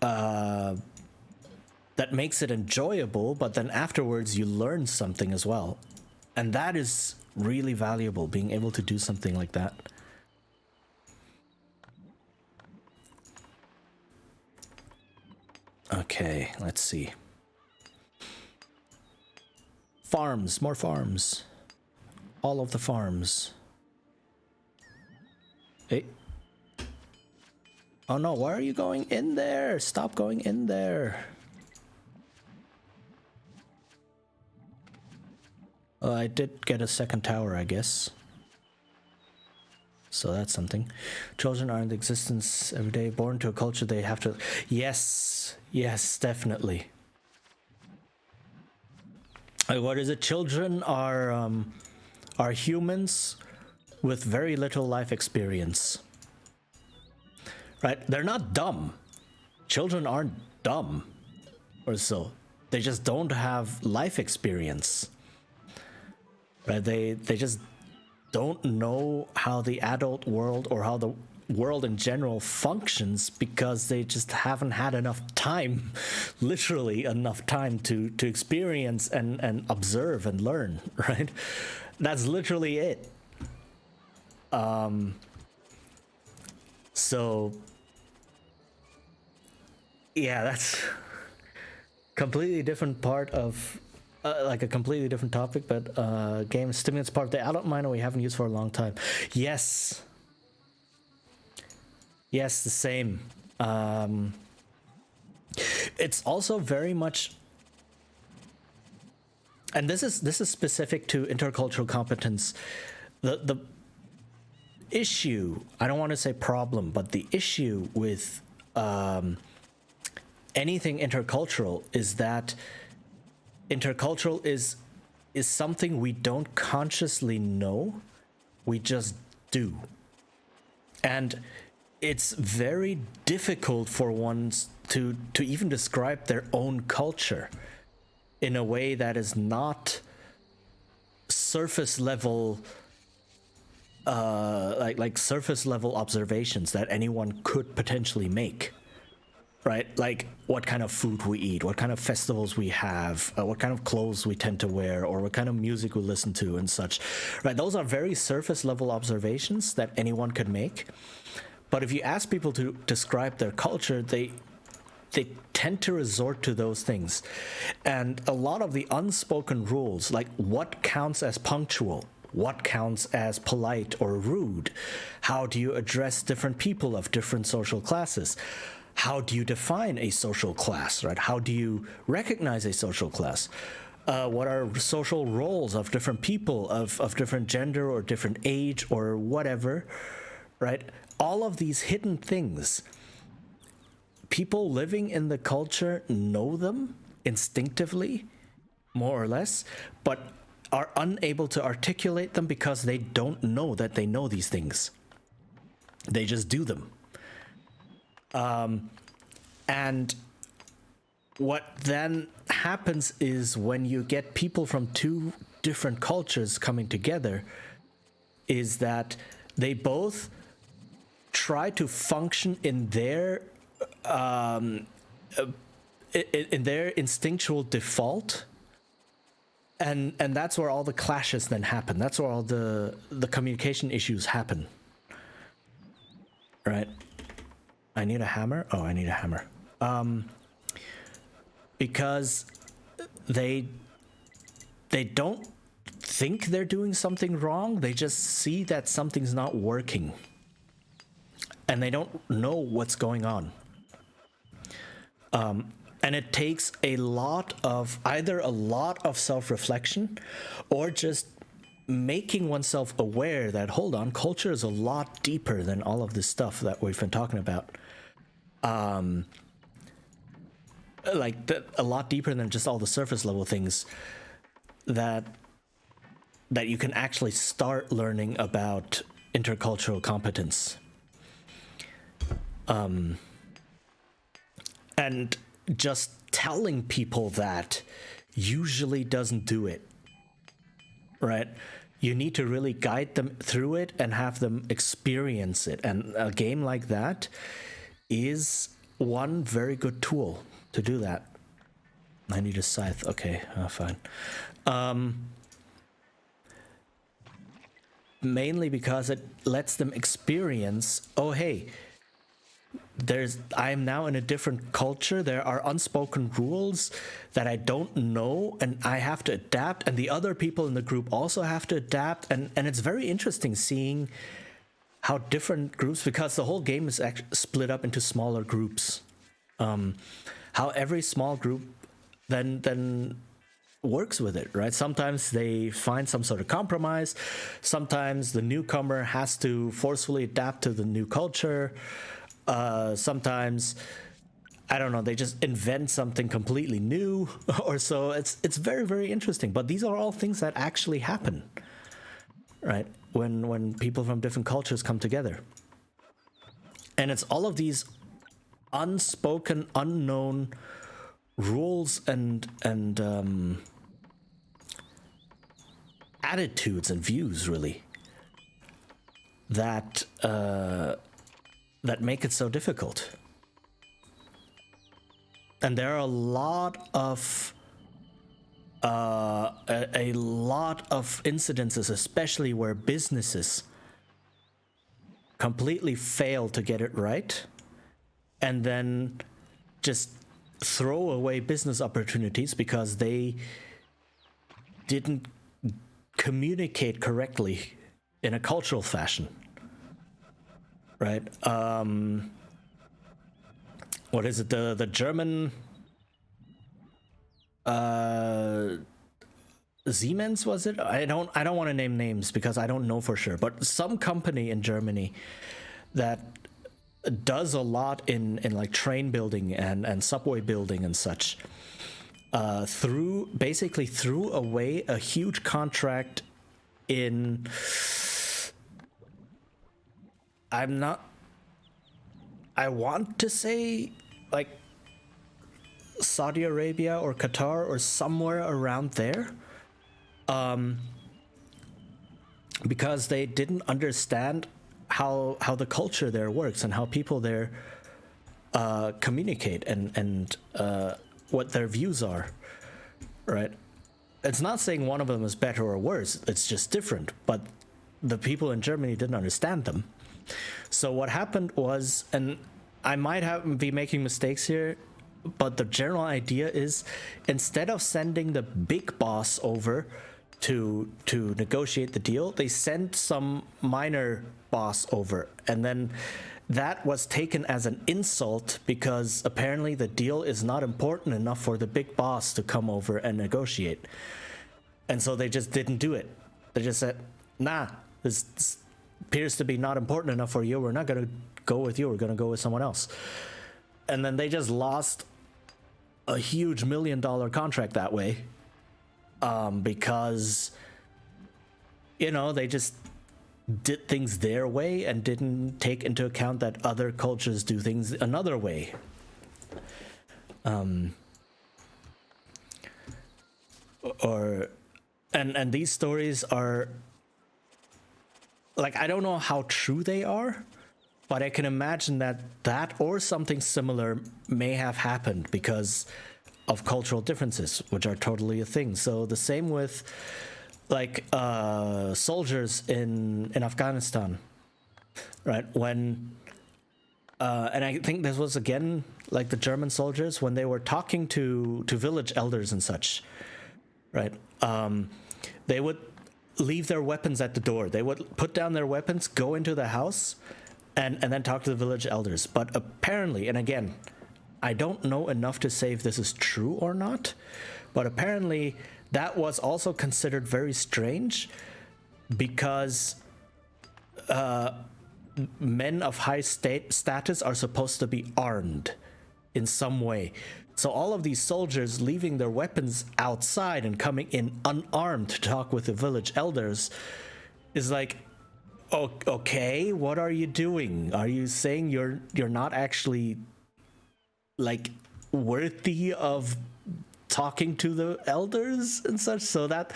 that makes it enjoyable, but then afterwards you learn something as well. And that is really valuable, being able to do something like that. Okay, let's see. Farms, more farms. All of the farms. Hey. Oh no, why are you going in there? Stop going in there. I did get a second tower, I guess. So that's something. Children are in existence every day, born to a culture they have to... Yes, yes, definitely. What is it? Children are humans with very little life experience. Right? They're not dumb. Children aren't dumb or so. They just don't have life experience. Right? They just don't know how the adult world or how the world in general functions because they just haven't had enough time, literally enough time to experience and observe and learn, right? That's literally it. So yeah, that's completely different part of like a completely different topic, but game stimulates part of the adult mind we haven't used for a long time. Yes, the same. It's also very much, and this is specific to intercultural competence. The issue, I don't want to say problem, but the issue with anything intercultural is that intercultural is something we don't consciously know, we just do. And it's very difficult for ones to even describe their own culture in a way that is not surface level, like surface level observations that anyone could potentially make. Right? Like what kind of food we eat, what kind of festivals we have, what kind of clothes we tend to wear, or what kind of music we listen to and such. Right? Those are very surface level observations that anyone could make. But if you ask people to describe their culture, they tend to resort to those things. And a lot of the unspoken rules, like what counts as punctual, what counts as polite or rude, how do you address different people of different social classes, how do you define a social class, right? How do you recognize a social class? what are social roles of different people, of different gender or different age or whatever, right? All of these hidden things, people living in the culture know them instinctively, more or less, but are unable to articulate them because they don't know that they know these things. They just do them. And what then happens is when you get people from two different cultures coming together, is that they both try to function in their instinctual default, and that's where all the clashes then happen. That's where all the communication issues happen. Right? I need a hammer. Oh, I need a hammer. Because they don't think they're doing something wrong. They just see that something's not working, and they don't know what's going on. And it takes a lot of self-reflection, or just making oneself aware that, hold on, culture is a lot deeper than all of this stuff that we've been talking about. A lot deeper than just all the surface level things that you can actually start learning about intercultural competence. And just telling people that usually doesn't do it, right? You need to really guide them through it and have them experience it. And a game like that is one very good tool to do that. I need a scythe. Okay, fine. Mainly because it lets them experience, oh, hey, I'm now in a different culture. There are unspoken rules that I don't know, and I have to adapt, and the other people in the group also have to adapt. And it's very interesting seeing how different groups, because the whole game is actually split up into smaller groups. How every small group then works with it, right? Sometimes they find some sort of compromise. Sometimes the newcomer has to forcefully adapt to the new culture. Sometimes, I don't know, they just invent something completely new or so. It's very, very interesting. But these are all things that actually happen, right? When people from different cultures come together. And it's all of these unspoken, unknown rules and attitudes and views, really, that make it so difficult. And there are a lot of incidences, especially where businesses completely fail to get it right, and then just throw away business opportunities because they didn't communicate correctly in a cultural fashion. Right? What is it? The German Siemens, was it? I don't want to name names because I don't know for sure. But some company in Germany that does a lot in like train building and subway building and such, threw away a huge contract in, I want to say like Saudi Arabia or Qatar or somewhere around there, because they didn't understand how the culture there works and how people there communicate and what their views are, right? It's not saying one of them is better or worse, it's just different, but the people in Germany didn't understand them. So what happened was, and I might be making mistakes here, but the general idea is, instead of sending the big boss over to negotiate the deal, they sent some minor boss over, and then that was taken as an insult because apparently the deal is not important enough for the big boss to come over and negotiate. And so they just didn't do it. They just said, nah, this appears to be not important enough for you. We're not going to go with you. We're going to go with someone else. And then they just lost a huge $1 million contract that way. Because, you know, they just did things their way and didn't take into account that other cultures do things another way. And these stories are, like, I don't know how true they are, but I can imagine that or something similar may have happened because of cultural differences, which are totally a thing. So the same with like soldiers in Afghanistan, right? When and I think this was again like the German soldiers when they were talking to village elders and such, right? They would leave their weapons at the door. They would put down their weapons, go into the house, and then talk to the village elders. But apparently, and again, I don't know enough to say if this is true or not, but apparently that was also considered very strange because men of high status are supposed to be armed in some way. So all of these soldiers leaving their weapons outside and coming in unarmed to talk with the village elders is like, okay, what are you doing? Are you saying you're not actually like worthy of talking to the elders and such? So that,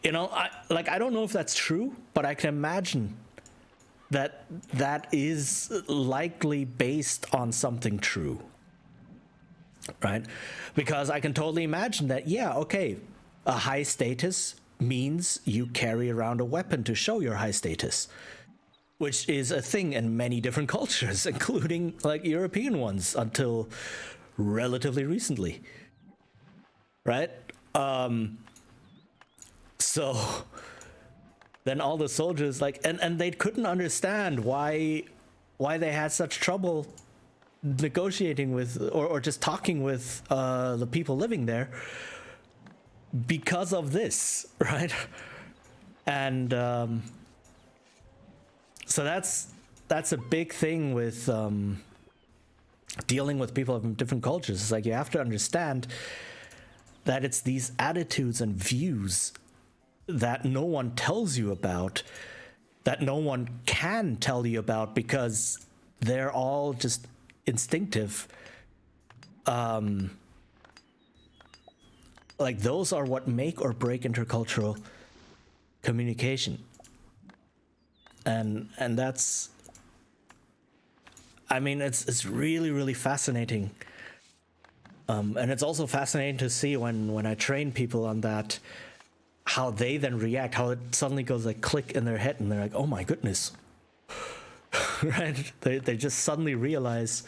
you know, I don't know if that's true, but I can imagine that is likely based on something true, right? Because I can totally imagine that, yeah, okay, a high status means you carry around a weapon to show your high status, which is a thing in many different cultures, including like European ones until relatively recently, right? So then all the soldiers like, and they couldn't understand why they had such trouble negotiating with or just talking with the people living there because of this, right? And so that's a big thing with dealing with people from different cultures. It's like you have to understand that it's these attitudes and views that no one tells you about, that no one can tell you about because they're all just instinctive. Like those are what make or break intercultural communication. And that's, I mean, it's really, really fascinating. And it's also fascinating to see when I train people on that, how they then react, how it suddenly goes like click in their head and they're like, oh my goodness, right? They just suddenly realize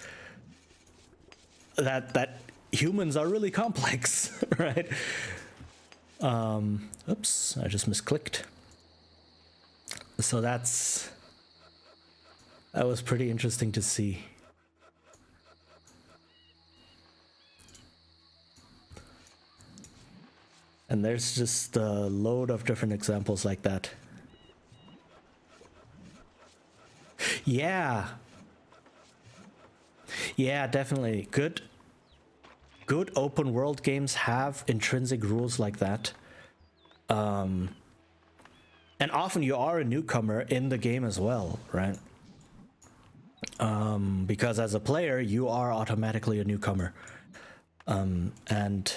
that humans are really complex, right? Oops, I just misclicked. So that was pretty interesting to see. And there's just a load of different examples like that. Yeah. Yeah, definitely. Good open world games have intrinsic rules like that. And often you are a newcomer in the game as well, right? Because as a player, you are automatically a newcomer. And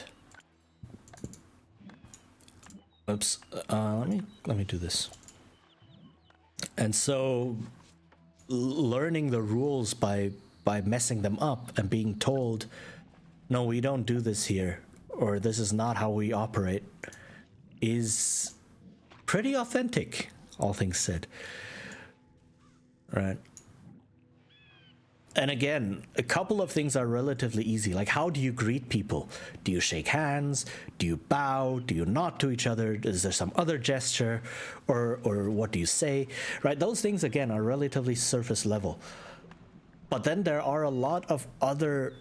oops, let me do this. And so learning the rules by messing them up and being told, no, we don't do this here, or this is not how we operate, is pretty authentic, all things said. Right. And again, a couple of things are relatively easy. Like, how do you greet people? Do you shake hands? Do you bow? Do you nod to each other? Is there some other gesture? Or what do you say? Right? Those things, again, are relatively surface level. But then there are a lot of other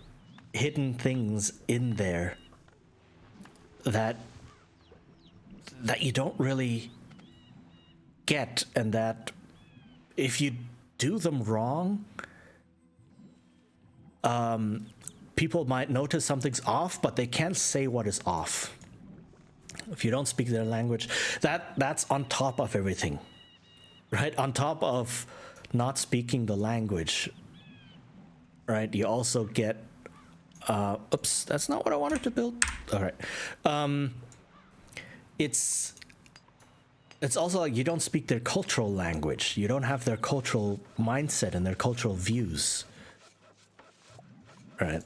hidden things in there that you don't really get, and that if you do them wrong, people might notice something's off, but they can't say what is off. If you don't speak their language, that's on top of everything, right? On top of not speaking the language, right? You also get, oops, that's not what I wanted to build. All right. It's also like you don't speak their cultural language. You don't have their cultural mindset and their cultural views. Right.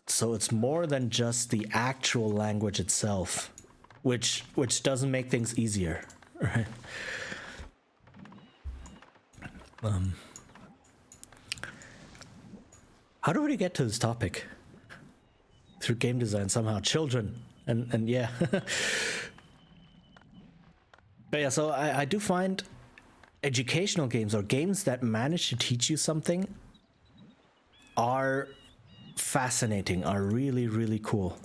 So it's more than just the actual language itself, which doesn't make things easier, right? How do we get to this topic? Through game design somehow. Children. And yeah. But yeah, so I do find educational games, or games that manage to teach you something, are fascinating, are really, really cool.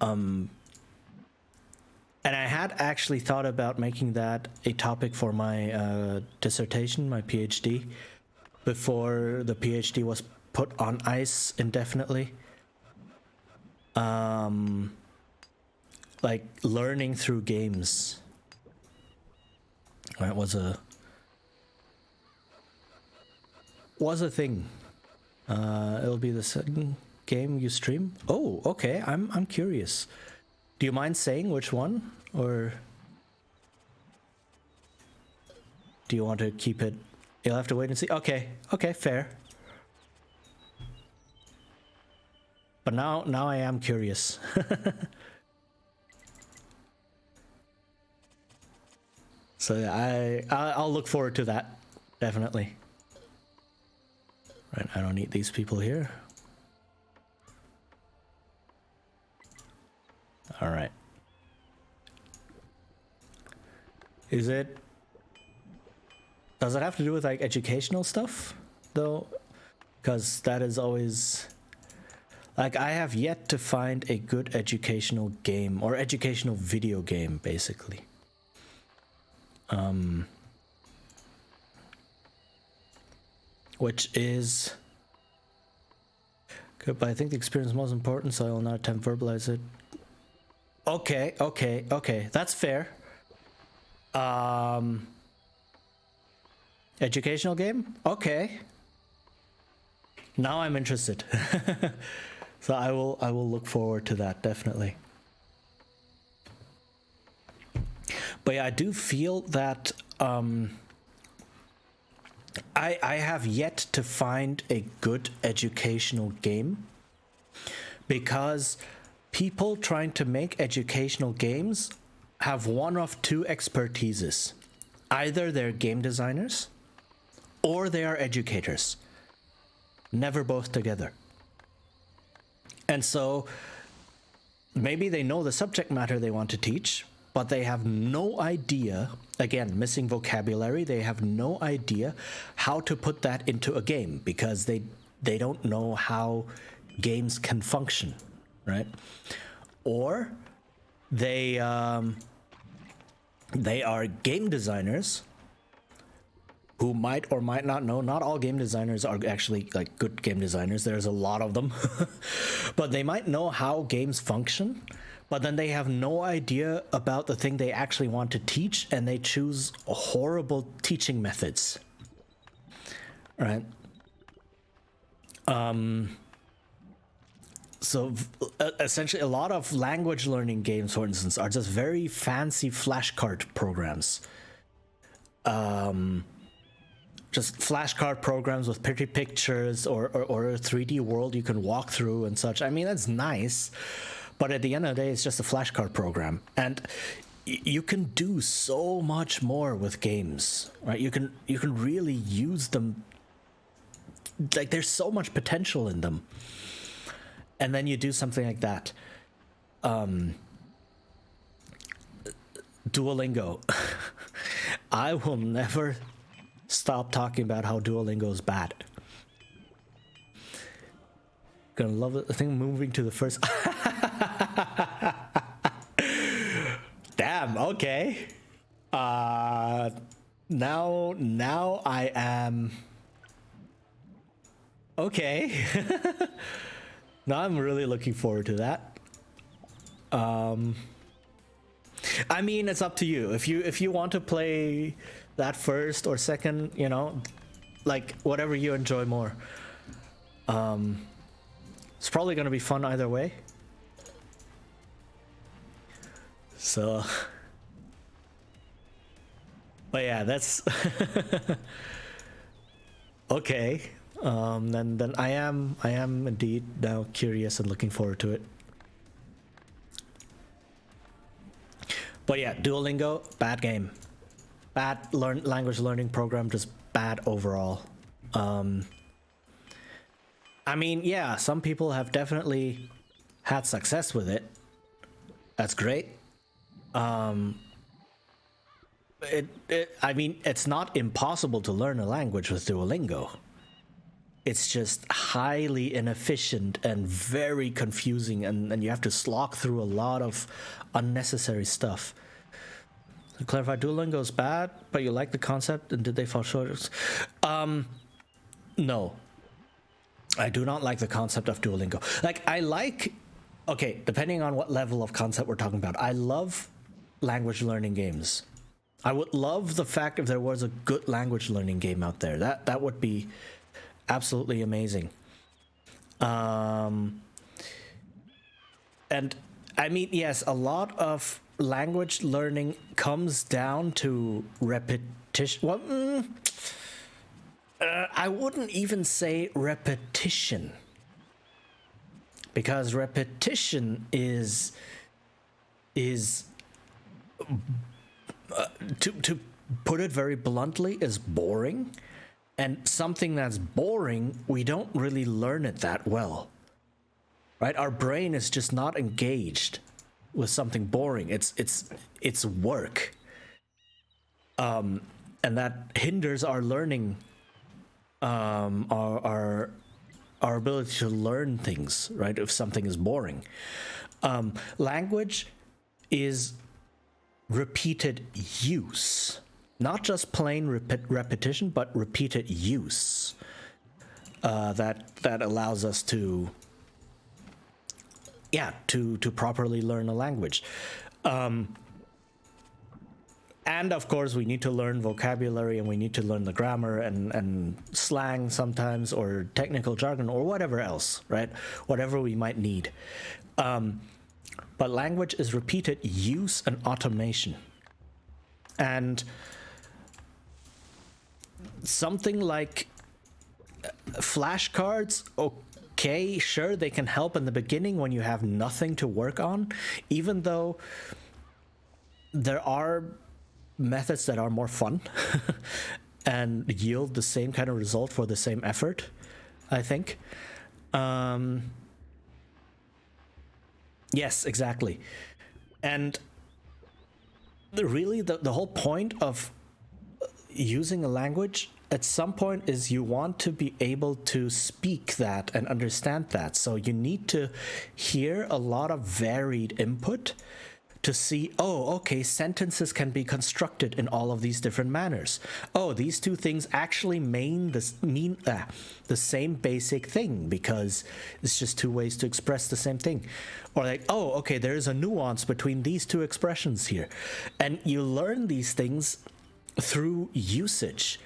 And I had actually thought about making that a topic for my dissertation, my PhD, before the PhD was put on ice indefinitely. Like learning through games. That was a thing. It'll be the second game you stream. Oh, okay. I'm curious. Do you mind saying which one, or do you want to keep it? You'll have to wait and see. Okay, fair. But now I am curious. So I'll look forward to that, definitely. Right, I don't need these people here. All right. Does it have to do with like educational stuff though? Because that is always, like, I have yet to find a good educational game, or educational video game, basically. Which is good, but I think the experience is most important, so I will not attempt to verbalize it. Okay, that's fair. Educational game? Okay. Now I'm interested. So I will look forward to that, definitely. But yeah, I do feel that I have yet to find a good educational game, because people trying to make educational games have one of two expertises. Either they're game designers or they are educators. Never both together. And so maybe they know the subject matter they want to teach, but they have no idea, again, missing vocabulary, they have no idea how to put that into a game, because they don't know how games can function, right? Or they are game designers who might or might not know. Not all game designers are actually like good game designers. There's a lot of them. But they might know how games function, but then they have no idea about the thing they actually want to teach, and they choose horrible teaching methods. Right? So essentially, a lot of language learning games, for instance, are just very fancy flashcard programs. Just flashcard programs with pretty pictures, or a 3D world you can walk through and such. I mean, that's nice, but at the end of the day, it's just a flashcard program. And you can do so much more with games, right? You can really use them like there's so much potential in them, and then you do something like that. Duolingo. I will never stop talking about how Duolingo is bad. Gonna love it. I think moving to the first. Damn. Okay. Now I am. Okay. Now I'm really looking forward to that. I mean, it's up to you. If you want to play that first or second, you know, like whatever you enjoy more. It's probably gonna be fun either way. So, but yeah, that's okay. Then I am indeed now curious and looking forward to it. But yeah, Duolingo, bad game. Bad language learning program, just bad overall. I mean, yeah, some people have definitely had success with it. That's great. I mean, it's not impossible to learn a language with Duolingo. It's just highly inefficient and very confusing, and you have to slog through a lot of unnecessary stuff. To clarify, Duolingo is bad, but you like the concept, and did they fall short? No. I do not like the concept of Duolingo. Like, okay, depending on what level of concept we're talking about, I love language learning games. I would love the fact if there was a good language learning game out there. That would be absolutely amazing. And I mean, yes, a lot of language learning comes down to repetition. Well, I wouldn't even say repetition, because repetition is to put it very bluntly, is boring. And something that's boring, we don't really learn it that well, right? Our brain is just not engaged with something boring. It's work, and that hinders our learning, our ability to learn things, right? If something is boring, language is repeated use. Not just plain repetition, but repeated use. That allows us to properly learn a language. And of course, we need to learn vocabulary, and we need to learn the grammar and slang sometimes, or technical jargon, or whatever else, right? Whatever we might need. But language is repeated use and automation. And something like flashcards, okay, sure, they can help in the beginning when you have nothing to work on, even though there are methods that are more fun and yield the same kind of result for the same effort, I think. Yes, exactly. And really, the whole point of using a language at some point is you want to be able to speak that and understand that. So you need to hear a lot of varied input to see, oh, okay, sentences can be constructed in all of these different manners. Oh, these two things actually mean the same basic thing, because it's just two ways to express the same thing. Or like, oh, okay, there's a nuance between these two expressions here. And you learn these things through usage,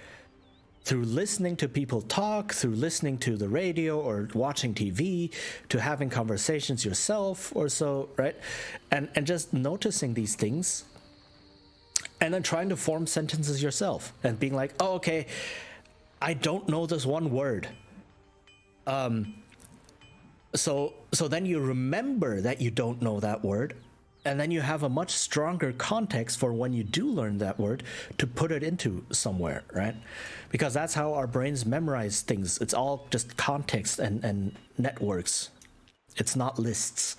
through listening to people talk, through listening to the radio or watching TV, to having conversations yourself or so, right? And just noticing these things, and then trying to form sentences yourself and being like, oh, okay, I don't know this one word. So then you remember that you don't know that word, And then you have a much stronger context for when you do learn that word to put it into somewhere, right? Because that's how our brains memorize things. It's all just context and networks. It's not lists.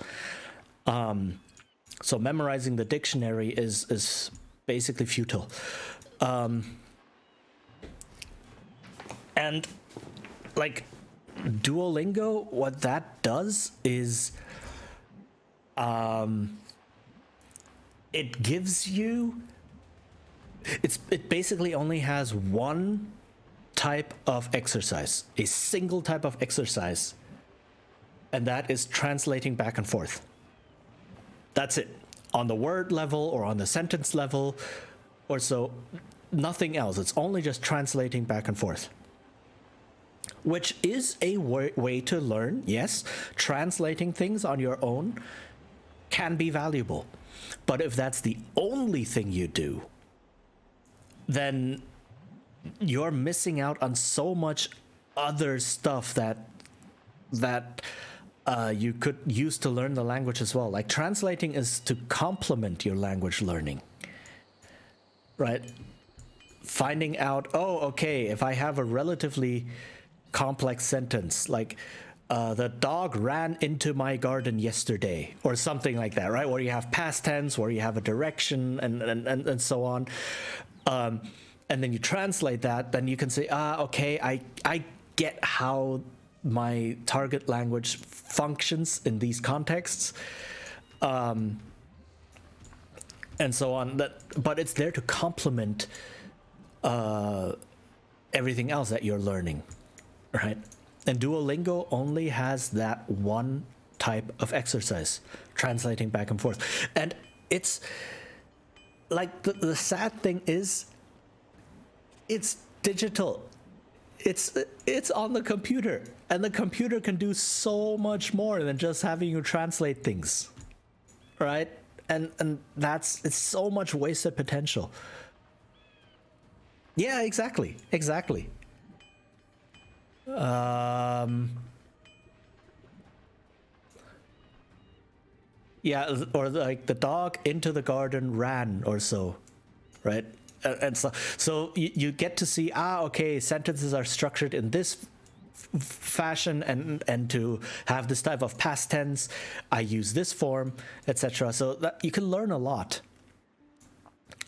So memorizing the dictionary is basically futile. And like Duolingo, what that does is it gives you, it basically only has one type of exercise, a single type of exercise, and that is translating back and forth. That's it. On the word level or on the sentence level or so, nothing else. It's only just translating back and forth, which is a way to learn. Yes, translating things on your own can be valuable. But if that's the only thing you do, then you're missing out on so much other stuff that you could use to learn the language as well. Like translating is to complement your language learning, right? Finding out, oh, okay, if I have a relatively complex sentence, like the dog ran into my garden yesterday, or something like that, right? Where you have past tense, where you have a direction, and so on. And then you translate that, then you can say, okay, I get how my target language functions in these contexts, and so on. But it's there to complement everything else that you're learning, right? And Duolingo only has that one type of exercise, translating back and forth. And it's like the sad thing is, it's digital. It's on the computer, and the computer can do so much more than just having you translate things, right? And it's so much wasted potential. Yeah, exactly. Yeah, or like the dog into the garden ran or so, right? And so you get to see, okay, sentences are structured in this fashion, and to have this type of past tense, I use this form, etc. So that you can learn a lot,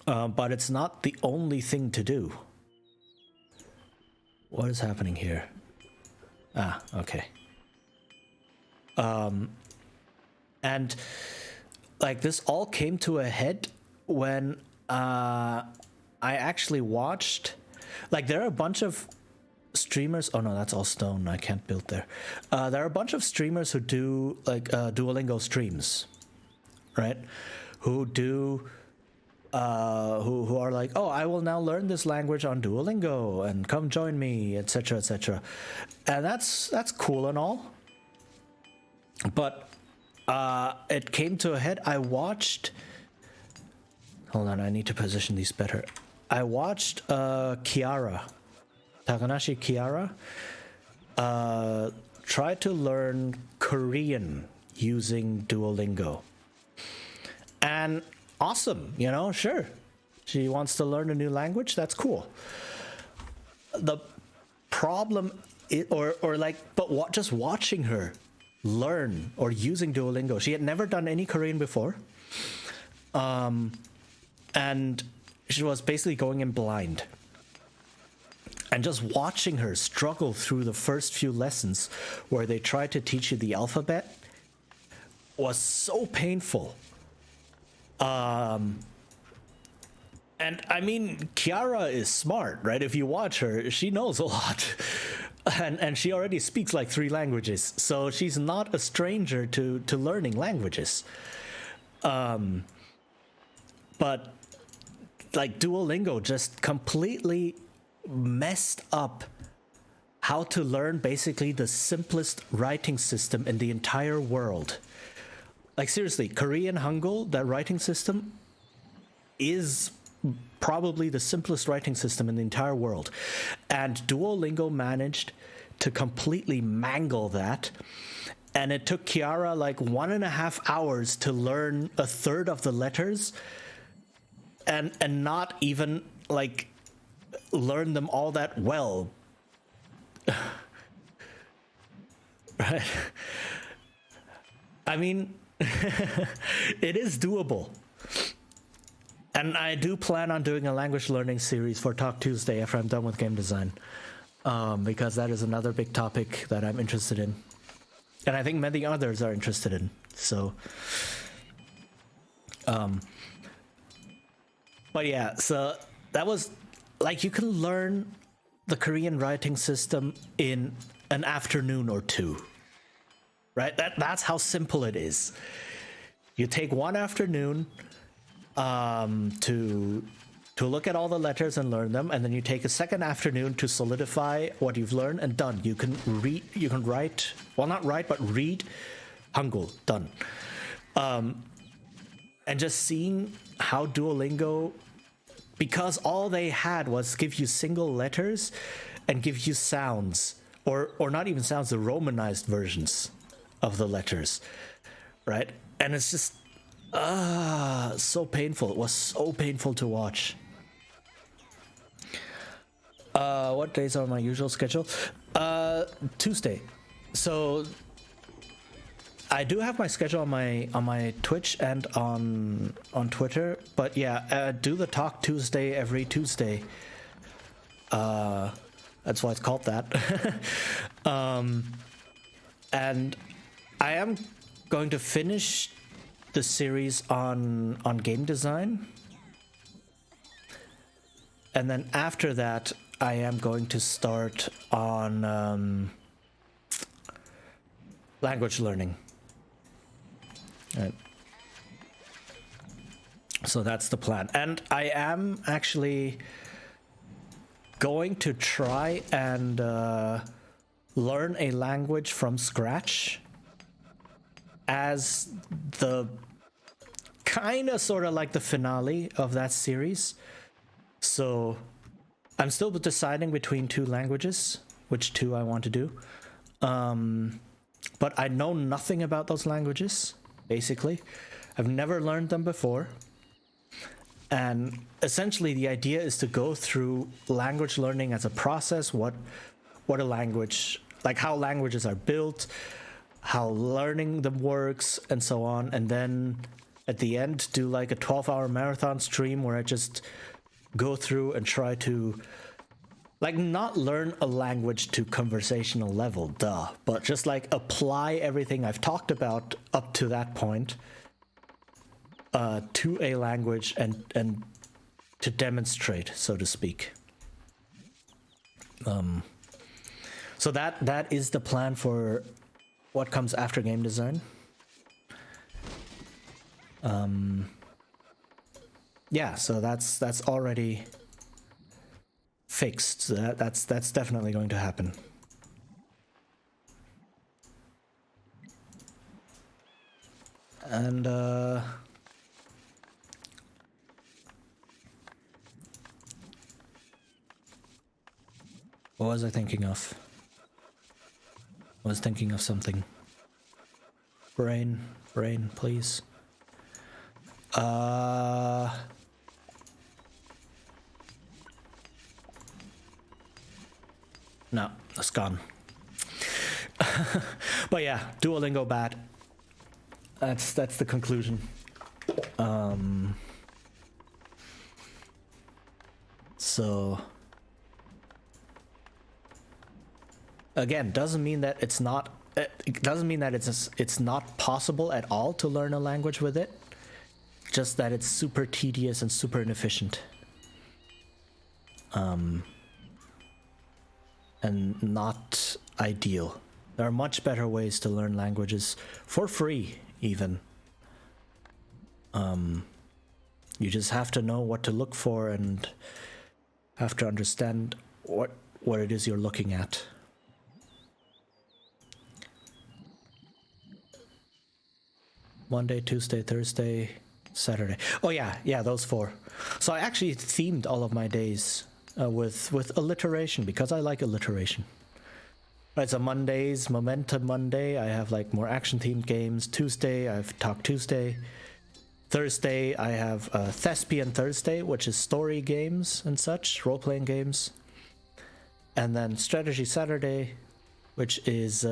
but it's not the only thing to do. What is happening here? Okay. And like this all came to a head when I actually watched, like there are a bunch of streamers. Oh no, that's all stone. I can't build there. There are a bunch of streamers who do like Duolingo streams, right? Who do who are like, oh, I will now learn this language on Duolingo and come join me, etc., etc. And that's cool and all. But it came to a head. I watched. Hold on, I need to position these better. I watched Takanashi Kiara, try to learn Korean using Duolingo. And awesome, sure. She wants to learn a new language, that's cool. The problem is, just watching her learn or using Duolingo, she had never done any Korean before. And she was basically going in blind. And just watching her struggle through the first few lessons where they tried to teach you the alphabet was so painful. And I mean, Kiara is smart, right? If you watch her, she knows a lot. And she already speaks like 3 languages. So she's not a stranger to learning languages. But like Duolingo just completely messed up how to learn basically the simplest writing system in the entire world. Like seriously, Korean Hangul, that writing system, is probably the simplest writing system in the entire world. And Duolingo managed to completely mangle that and it took Kiara like 1.5 hours to learn a third of the letters, and not even like learn them all that well. Right? I mean, it is doable. And I do plan on doing a language learning series for Talk Tuesday after I'm done with game design, because that is another big topic that I'm interested in. And I think many others are interested in. So, but yeah, so that was like, you can learn the Korean writing system in an afternoon or two, right? That's how simple it is. You take one afternoon to look at all the letters and learn them, and then you take a second afternoon to solidify what you've learned, and done. You can write, well, not write, but read Hangul, done. And just seeing how Duolingo, because all they had was give you single letters and give you sounds, or not even sounds, the romanized versions of the letters, right? And it's just so painful. It was so painful to watch. What days are my usual schedule? Tuesday. So I do have my schedule on my Twitch and on Twitter, but yeah, do the Talk Tuesday every Tuesday. That's why it's called that. And I am going to finish the series on game design, and then after that I am going to start on language learning. Right. So that's the plan, and I am actually going to try and learn a language from scratch as the kind of sort of like the finale of that series. So I'm still deciding between two languages, which two I want to do. But I know nothing about those languages, basically. I've never learned them before. And essentially the idea is to go through language learning as a process, what a language, like how languages are built, how learning them works, and so on. And then at the end, do like a 12-hour marathon stream where I just go through and try to, like, not learn a language to conversational level, but just like apply everything I've talked about up to that point to a language and to demonstrate, so to speak. So that is the plan for what comes after game design. Yeah, so that's already fixed. So that's definitely going to happen. And what was I thinking of? I was thinking of something. Brain, please. No, it's gone. But yeah, Duolingo bad. That's the conclusion. So again, doesn't mean that it's not. It doesn't mean that it's not possible at all to learn a language with it. Just that it's super tedious and super inefficient. And not ideal. There are much better ways to learn languages for free, even. You just have to know what to look for and have to understand what it is you're looking at. Monday, Tuesday, Thursday, Saturday. Oh yeah, those 4. So I actually themed all of my days with alliteration, because I like alliteration. Right, so Mondays, Momentum Monday, I have like more action-themed games. Tuesday, I have Talk Tuesday. Thursday, I have Thespian Thursday, which is story games and such, role-playing games. And then Strategy Saturday, which is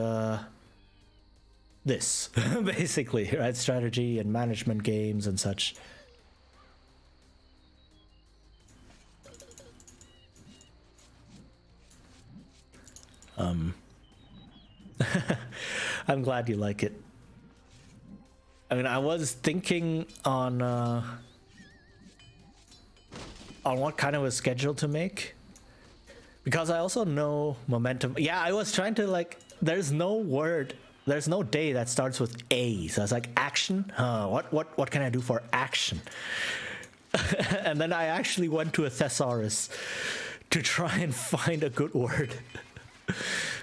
this, basically, right? Strategy and management games and such. I'm glad you like it. I mean, I was thinking on what kind of a schedule to make, because I also know Momentum. Yeah, I was trying to like. There's no day that starts with A. So I was like, action. What can I do for action? And then I actually went to a thesaurus to try and find a good word.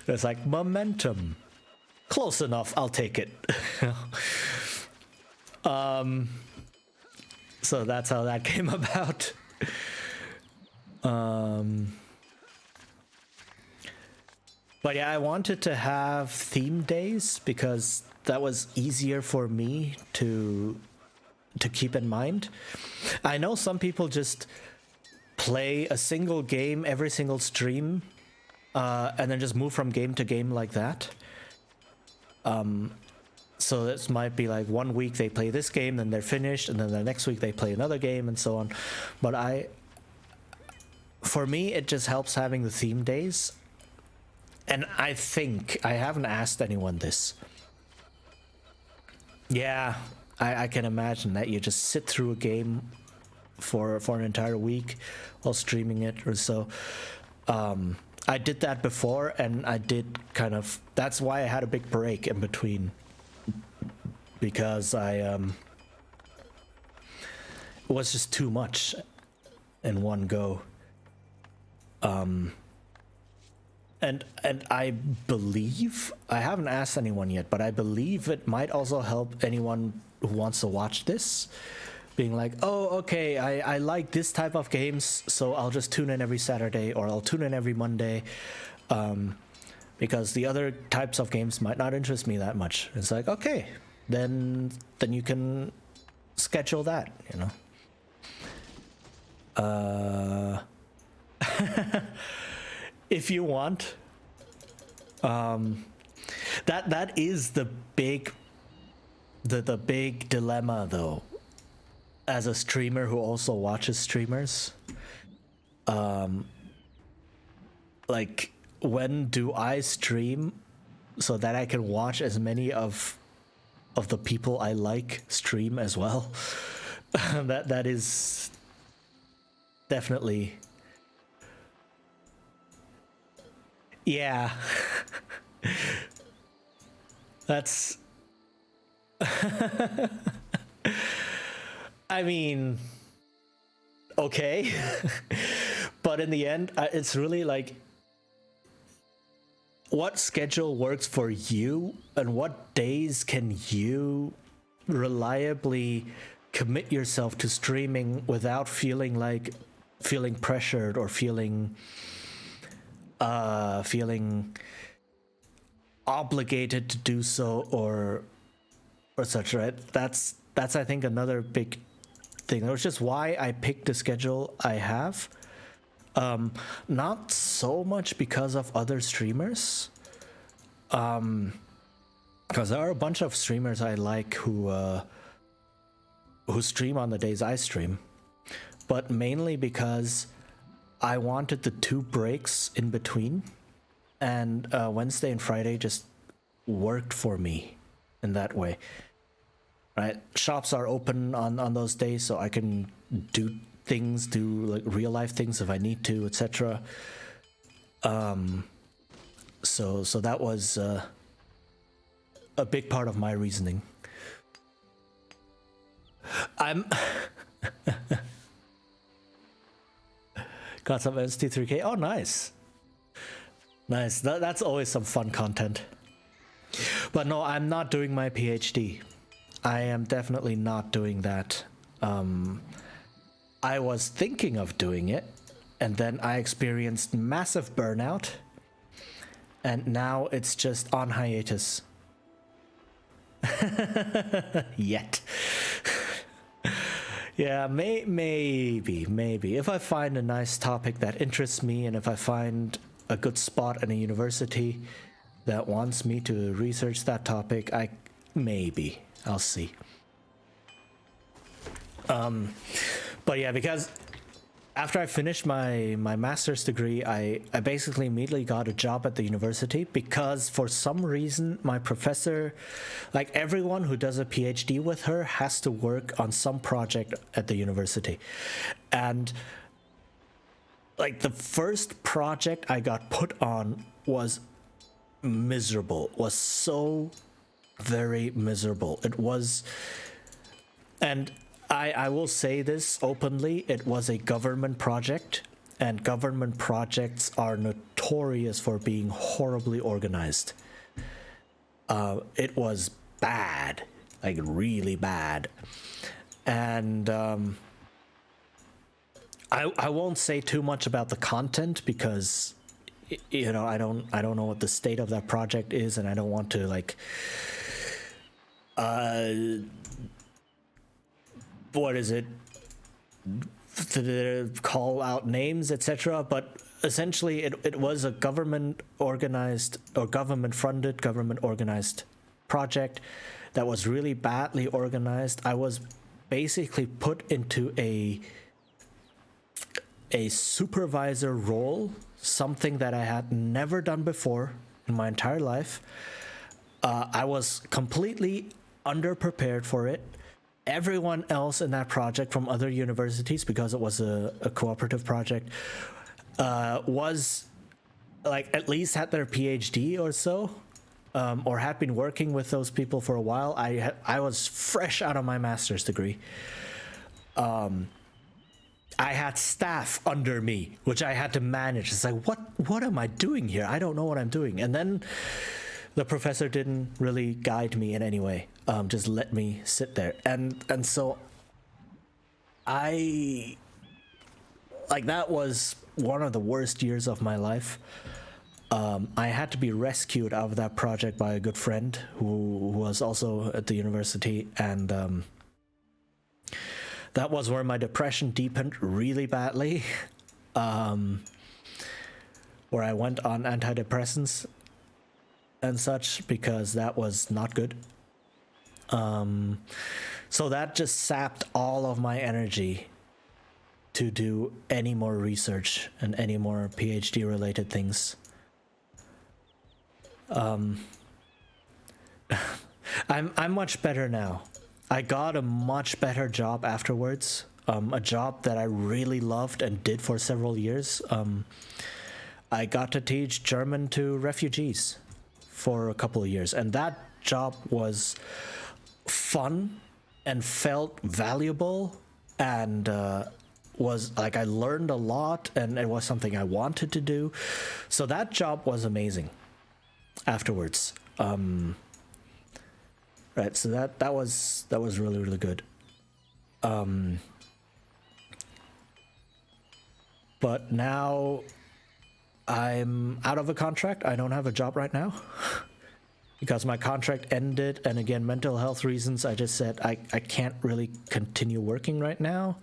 It's like momentum. Close enough. I'll take it. So that's how that came about. But yeah, I wanted to have theme days because that was easier for me to keep in mind. I know some people just play a single game every single stream, and then just move from game to game like that. So this might be like 1 week they play this game, then they're finished, and then the next week they play another game, and so on. But for me, it just helps having the theme days. And I think I haven't asked anyone this. Yeah, I can imagine that you just sit through a game for an entire week while streaming it or so. I did that before, and I did kind of. That's why I had a big break in between, because it was just too much in one go. And I believe, I haven't asked anyone yet, but I believe it might also help anyone who wants to watch this, being like, oh, okay, I like this type of games, so I'll just tune in every Saturday, or I'll tune in every Monday, because the other types of games might not interest me that much. It's like, okay, then you can schedule that, you know. If you want, that is the big dilemma, though, as a streamer who also watches streamers. Like, when do I stream so that I can watch as many of the people I like stream as well? that is definitely. Yeah. That's. I mean, okay. But in the end, it's really like, what schedule works for you, and what days can you reliably commit yourself to streaming without feeling pressured or feeling obligated to do so or such, right? That's I think another big thing. That was just why I picked the schedule I have. Not so much because of other streamers, because there are a bunch of streamers I like who stream on the days I stream, but mainly because I wanted the 2 breaks in between, and Wednesday and Friday just worked for me in that way. Right, shops are open on those days, so I can do like real life things if I need to, etc. So that was a big part of my reasoning. I'm got some ST3K. Oh, nice. That's always some fun content. But no, I'm not doing my PhD. I am definitely not doing that. I was thinking of doing it, and then I experienced massive burnout, and now it's just on hiatus. Yet. Yeah, maybe. If I find a nice topic that interests me, and if I find a good spot in a university that wants me to research that topic, I'll see. But yeah, because after I finished my master's degree, I basically immediately got a job at the university, because for some reason my professor, like everyone who does a PhD with her, has to work on some project at the university. And like the first project I got put on was miserable, was so very miserable. It was, and I will say this openly, it was a government project, and government projects are notorious for being horribly organized. It was bad, like really bad. And I won't say too much about the content, because you know, I don't know what the state of that project is, and I don't want to like what is it, to call out names, etc. But essentially it was a government organized or government funded, government organized project that was really badly organized. I was basically put into a supervisor role, something that I had never done before in my entire life. I was completely underprepared for it. Everyone else in that project from other universities, because it was a cooperative project, was like at least had their PhD or so, or had been working with those people for a while. I was fresh out of my master's degree. I had staff under me, which I had to manage. It's like, what am I doing here? I don't know what I'm doing. And then the professor didn't really guide me in any way. Just let me sit there. And so that was one of the worst years of my life. I had to be rescued out of that project by a good friend who was also at the university, and that was where my depression deepened really badly, where I went on antidepressants and such, because that was not good. So that just sapped all of my energy to do any more research and any more PhD related things. I'm much better now. I got a much better job afterwards, a job that I really loved and did for several years. I got to teach German to refugees for a couple of years, and that job was fun and felt valuable, and was like, I learned a lot, and it was something I wanted to do. So that job was amazing afterwards. Right, so that was really, really good. But now I'm out of a contract. I don't have a job right now because my contract ended, and again, mental health reasons, I just said I can't really continue working right now.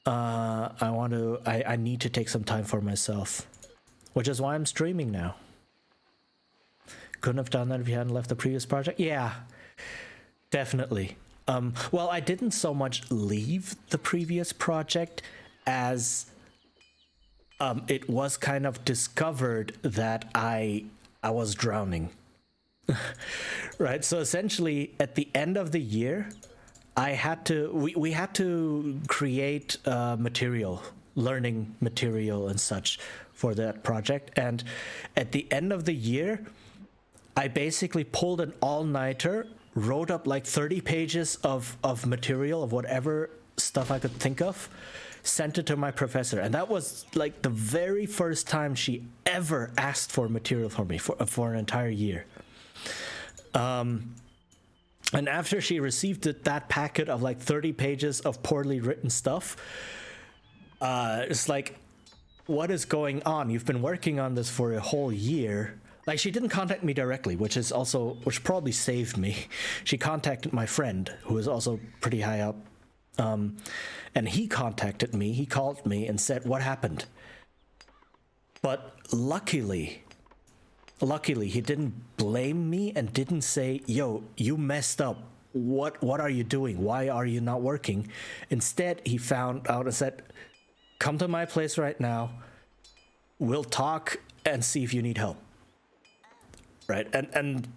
I need to take some time for myself, which is why I'm streaming now. Couldn't have done that if you hadn't left the previous project. Yeah, definitely. Well, I didn't so much leave the previous project as it was kind of discovered that I was drowning. Right, so essentially at the end of the year, we had to create material, learning material and such for that project. And at the end of the year, I basically pulled an all-nighter, wrote up like 30 pages of material, of whatever stuff I could think of, sent it to my professor. And that was like the very first time she ever asked for material for me for an entire year. And after she received that packet of like 30 pages of poorly written stuff, it's like, what is going on? You've been working on this for a whole year. Like, she didn't contact me directly, which probably saved me. She contacted my friend, who is also pretty high up, and he contacted me. He called me and said what happened. But luckily, he didn't blame me and didn't say, "Yo, you messed up. What are you doing? Why are you not working?" Instead, he found out and said, "Come to my place right now. We'll talk and see if you need help." Right? And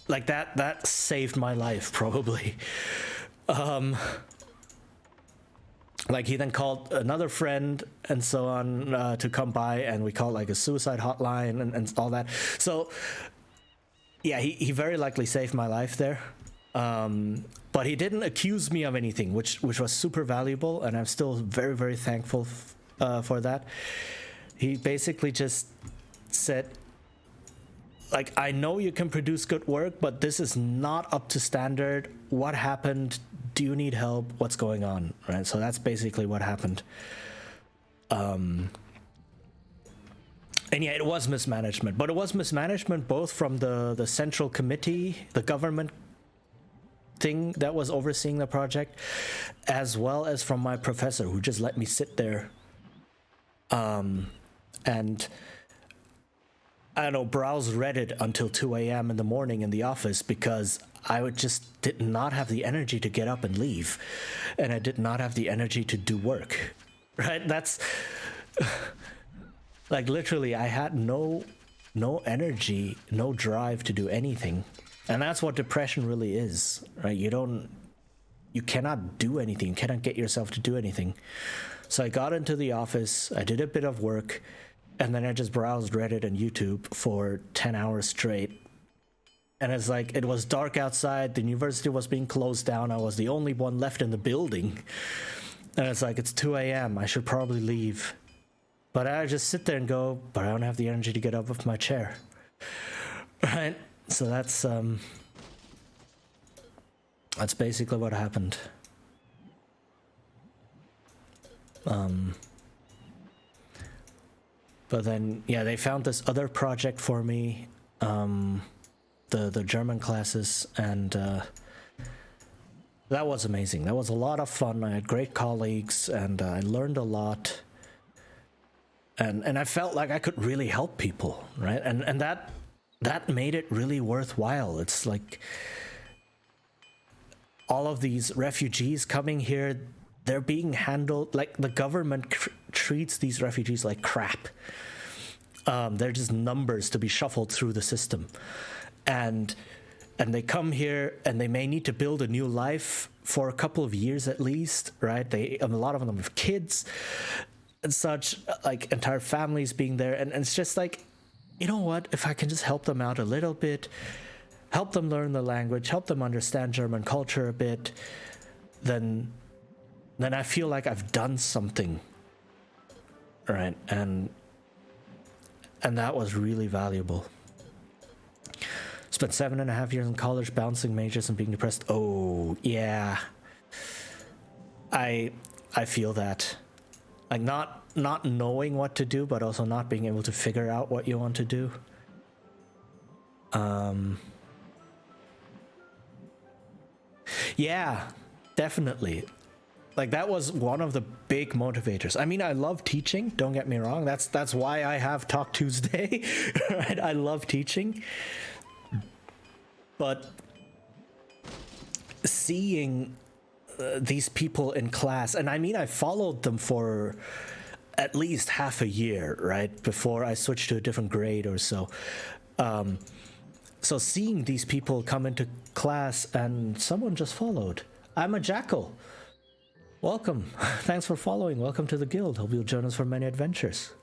like that saved my life, probably. Like, he then called another friend and so on to come by, and we called like a suicide hotline and all that. So yeah, he very likely saved my life there. But he didn't accuse me of anything, which was super valuable, and I'm still very, very thankful for that. He basically just said, like, "I know you can produce good work, but this is not up to standard. What happened? Do you need help? What's going on?" Right? So that's basically what happened. And yeah, it was mismanagement, but it was mismanagement both from the central committee, the government thing that was overseeing the project, as well as from my professor, who just let me sit there and I don't know, browse Reddit until 2 a.m. in the morning in the office, because did not have the energy to get up and leave, and I did not have the energy to do work. Right? That's like, literally, I had no energy, no drive to do anything, and that's what depression really is, right? You cannot do anything, you cannot get yourself to do anything. So I got into the office, I did a bit of work, and then I just browsed Reddit and YouTube for 10 hours straight. And it's like, it was dark outside, the university was being closed down, I was the only one left in the building. And it's like, it's 2 a.m., I should probably leave. But I just sit there and go, but I don't have the energy to get up off my chair. Right? So that's basically what happened. But then, yeah, they found this other project for me, the German classes, and that was amazing. That was a lot of fun. I had great colleagues, and I learned a lot. And I felt like I could really help people, right? And that made it really worthwhile. It's like, all of these refugees coming here, they're being handled like the government treats these refugees like crap. They're just numbers to be shuffled through the system, and they come here and they may need to build a new life for a couple of years at least, right? A lot of them have kids and such, like entire families being there, and it's just like, you know what? If I can just help them out a little bit, help them learn the language, help them understand German culture a bit, then I feel like I've done something, right? And that was really valuable. Spent 7.5 years in college, bouncing majors and being depressed. Oh yeah, I feel that, like not knowing what to do, but also not being able to figure out what you want to do. Yeah, definitely. Like, that was one of the big motivators. I mean, I love teaching, don't get me wrong. That's why I have Talk Tuesday, right? I love teaching. But seeing these people in class, and I mean, I followed them for at least half a year, right? Before I switched to a different grade or so. So seeing these people come into class, and someone just followed. I'm a jackal. Welcome. Thanks for following. Welcome to the guild. Hope you'll join us for many adventures.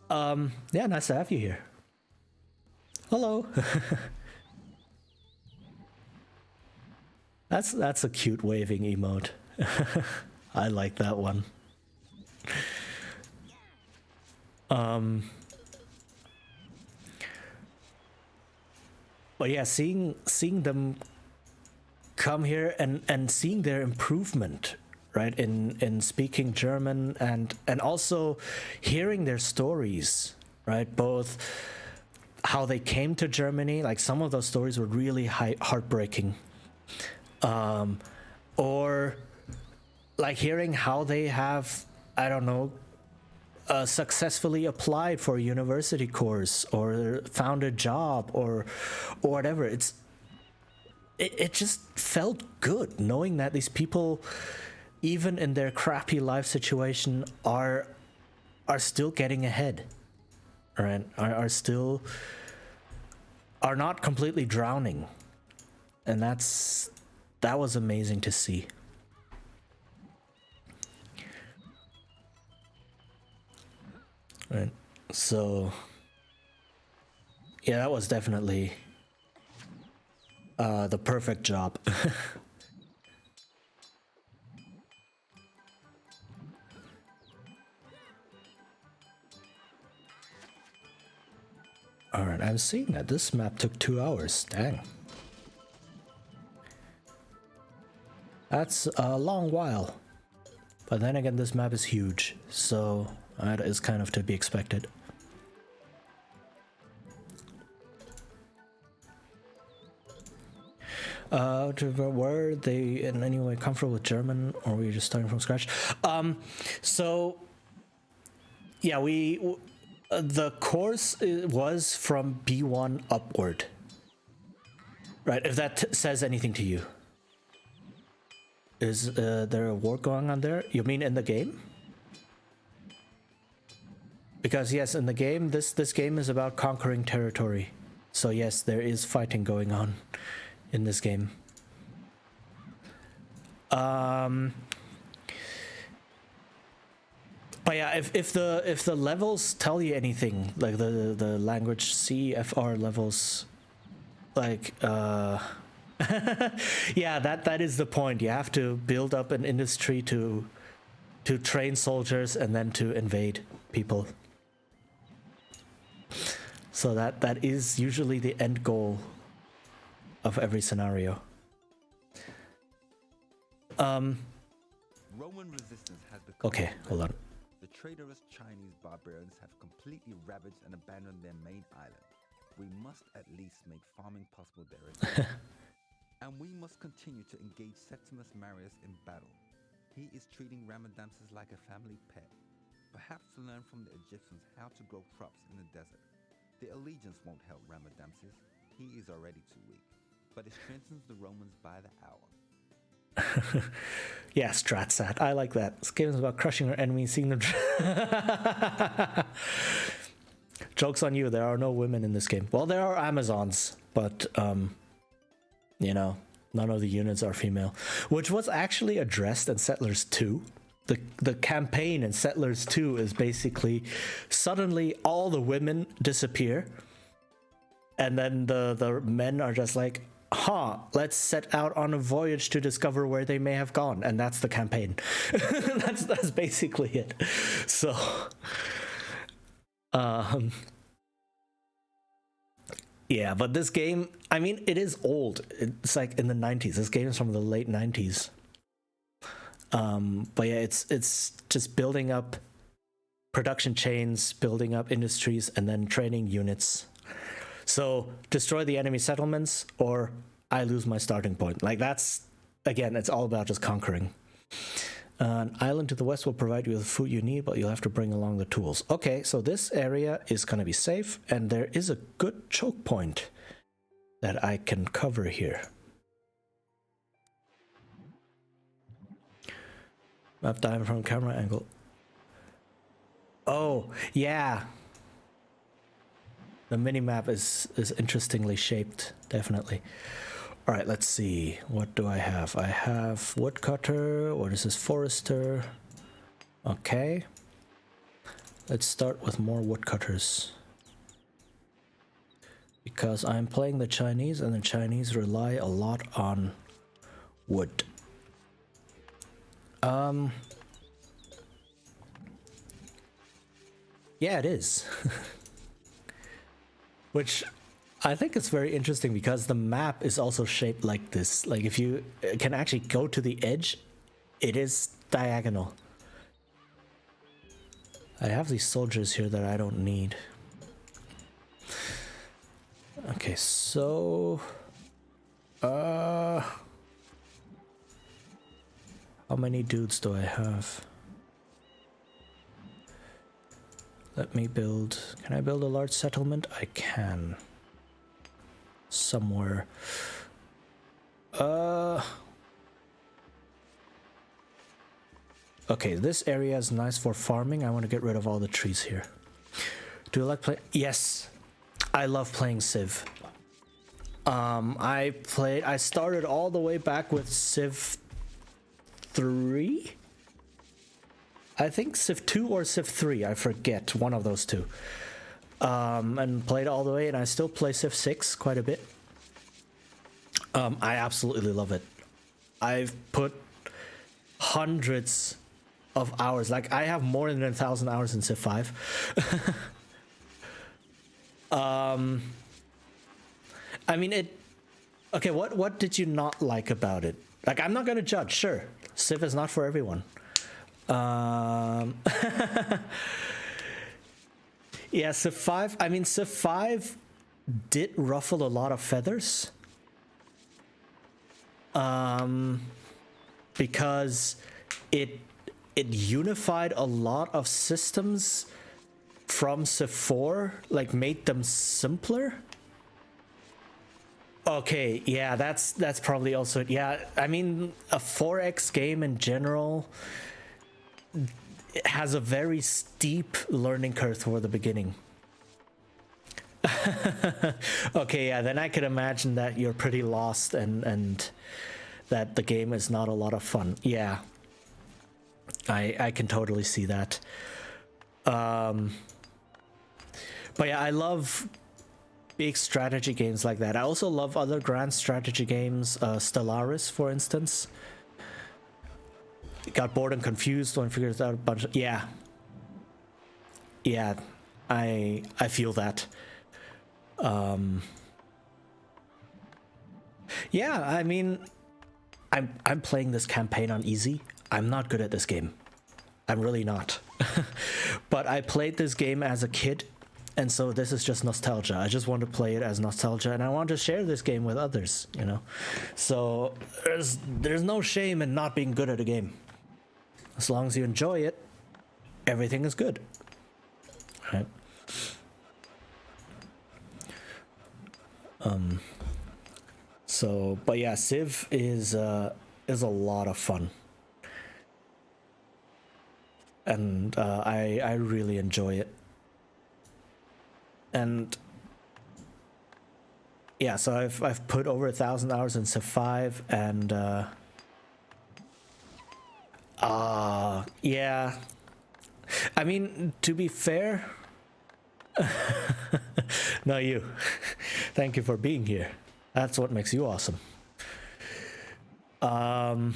Yeah, nice to have you here. Hello. That's a cute waving emote. I like that one. But yeah, seeing them come here and seeing their improvement, right, in speaking German, and also hearing their stories, right? Both how they came to Germany, like some of those stories were really heartbreaking. Or like hearing how they have, I don't know, successfully applied for a university course or found a job or whatever. It just felt good knowing that these people, even in their crappy life situation, are still getting ahead, right? Are not completely drowning, and that was amazing to see. Right. So yeah, that was definitely the perfect job. All right, I'm seeing that this map took 2 hours. Dang. That's a long while. But then again, this map is huge, so that is kind of to be expected. Were they in any way comfortable with German, or were you just starting from scratch? So yeah, the course was from B1 upward, right? If that says anything to you. Is there a war going on there? You mean in the game? Because yes, in the game, this game is about conquering territory. So yes, there is fighting going on in this game. But yeah, if the levels tell you anything, like the language CFR levels, like yeah, that is the point. You have to build up an industry to train soldiers and then to invade people. So that is usually the end goal of every scenario. Roman resistance has become Okay, hold on. The traitorous Chinese barbarians have completely ravaged and abandoned their main island. We must at least make farming possible there again. And we must continue to engage Septimus Marius in battle. He is treating Ramadamses like a family pet, perhaps to learn from the Egyptians how to grow crops in the desert. The allegiance won't help Ramadamses. He is already too weak, but it strengthens the Romans by the hour. Yeah, Stratsat. I like that. This game is about crushing our enemies, seeing them. Joke's on you, there are no women in this game. Well, there are Amazons, but you know, none of the units are female, which was actually addressed in Settlers 2. The campaign in Settlers 2 is basically suddenly all the women disappear, and then the men are just like, let's set out on a voyage to discover where they may have gone, and that's the campaign. that's basically it. So yeah, but this game, I mean, it is old. It's like in the 90s. This game is from the late 90s. But yeah, it's just building up production chains, building up industries, and then training units. So destroy the enemy settlements, or I lose my starting point. Like that's, again, it's all about just conquering. An island to the west will provide you with the food you need, but you'll have to bring along the tools. Okay, so this area is going to be safe, and there is a good choke point that I can cover here. Map dive from camera angle. Oh, yeah. The minimap is interestingly shaped, definitely. All right, let's see. What do I have? I have woodcutter. What is this? Forester. Okay. Let's start with more woodcutters. Because I'm playing the Chinese, and the Chinese rely a lot on wood. Yeah, it is. Which I think is very interesting because the map is also shaped like this. Like if you can actually go to the edge, it is diagonal. I have these soldiers here that I don't need. Okay, so how many dudes do I have? Let me build. Can I build a large settlement? I can. Somewhere. Okay, this area is nice for farming. I want to get rid of all the trees here. Do you like play? Yes, I love playing Civ. I started all the way back with Civ 3. I think Civ 2 or Civ 3, I forget, one of those two. And played all the way, and I still play Civ 6 quite a bit. I absolutely love it. I've put hundreds of hours, like I have more than 1,000 hours in Civ 5. I mean, okay, what did you not like about it? Like, I'm not gonna judge, sure. Civ is not for everyone. Yeah, Civ 5, I mean, Civ 5 did ruffle a lot of feathers. Because it unified a lot of systems from Civ 4, like made them simpler. Okay, yeah, that's probably also, yeah, I mean, a 4X game in general has a very steep learning curve for the beginning. Okay, yeah, then I could imagine that you're pretty lost and that the game is not a lot of fun. Yeah, I can totally see that. But yeah, I love big strategy games like that. I also love other grand strategy games, Stellaris, for instance. Got bored and confused when I figured out a bunch of... Yeah, I feel that. Yeah, I mean, I'm playing this campaign on easy. I'm not good at this game. I'm really not. But I played this game as a kid, and so this is just nostalgia. I just want to play it as nostalgia, and I want to share this game with others, you know? So there's no shame in not being good at a game. As long as you enjoy it, everything is good. Right? So, but yeah, Civ is a lot of fun. And I really enjoy it. And yeah, so I've put over 1,000 hours in Civ 5, and yeah. I mean, to be fair, no, you. Thank you for being here. That's what makes you awesome. But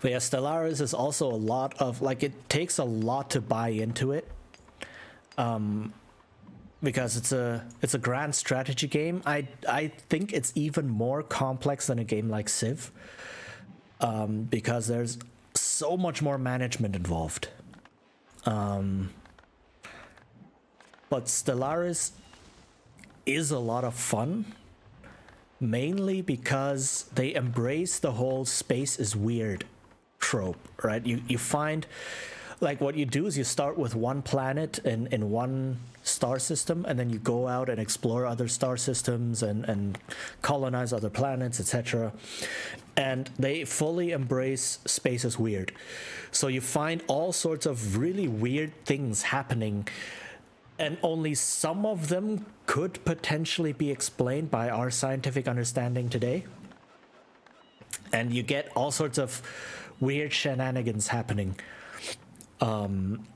yeah, Stellaris is also a lot of, like, it takes a lot to buy into it. Because it's a grand strategy game. I think it's even more complex than a game like Civ. Because there's so much more management involved. But Stellaris is a lot of fun, mainly because they embrace the whole space is weird trope, right? You find, like, what you do is you start with one planet in one star system, and then you go out and explore other star systems and colonize other planets, etc. And they fully embrace space as weird. So you find all sorts of really weird things happening, and only some of them could potentially be explained by our scientific understanding today. And you get all sorts of weird shenanigans happening. And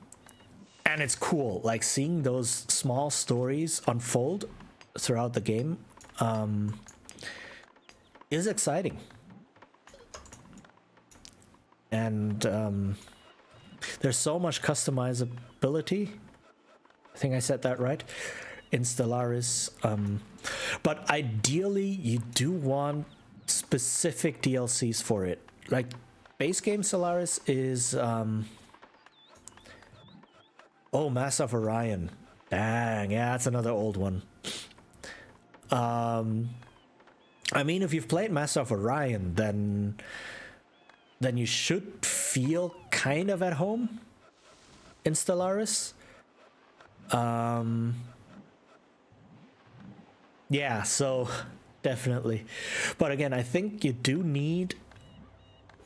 it's cool, like seeing those small stories unfold throughout the game is exciting. And there's so much customizability. I think I said that right, in Stellaris. But ideally, you do want specific DLCs for it. Like, base game Stellaris is... oh, Mass of Orion. Dang, yeah, that's another old one. I mean, if you've played Master of Orion, then you should feel kind of at home in Stellaris. Yeah, so definitely. But again, I think you do need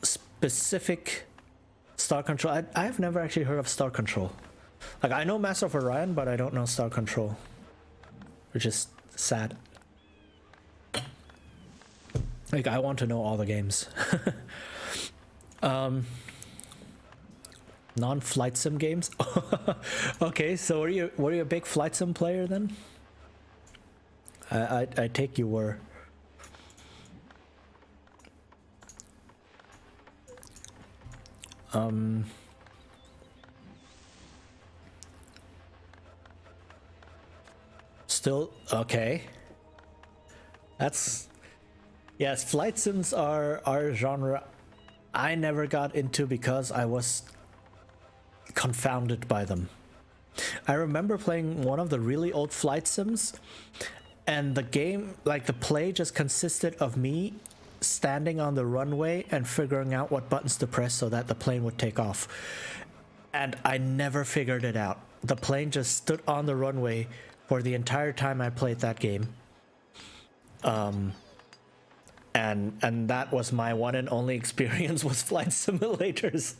specific Star Control. I've never actually heard of Star Control. Like, I know Master of Orion, but I don't know Star Control, which is sad. Like, I want to know all the games. Non-flight sim games. Okay, so were you a big flight sim player then? I take you were. Still okay. That's, yes, flight sims are a genre I never got into because I was confounded by them. I remember playing one of the really old flight sims, and the game, like the play, just consisted of me standing on the runway and figuring out what buttons to press so that the plane would take off. And I never figured it out. The plane just stood on the runway for the entire time I played that game. And that was my one and only experience with flight simulators.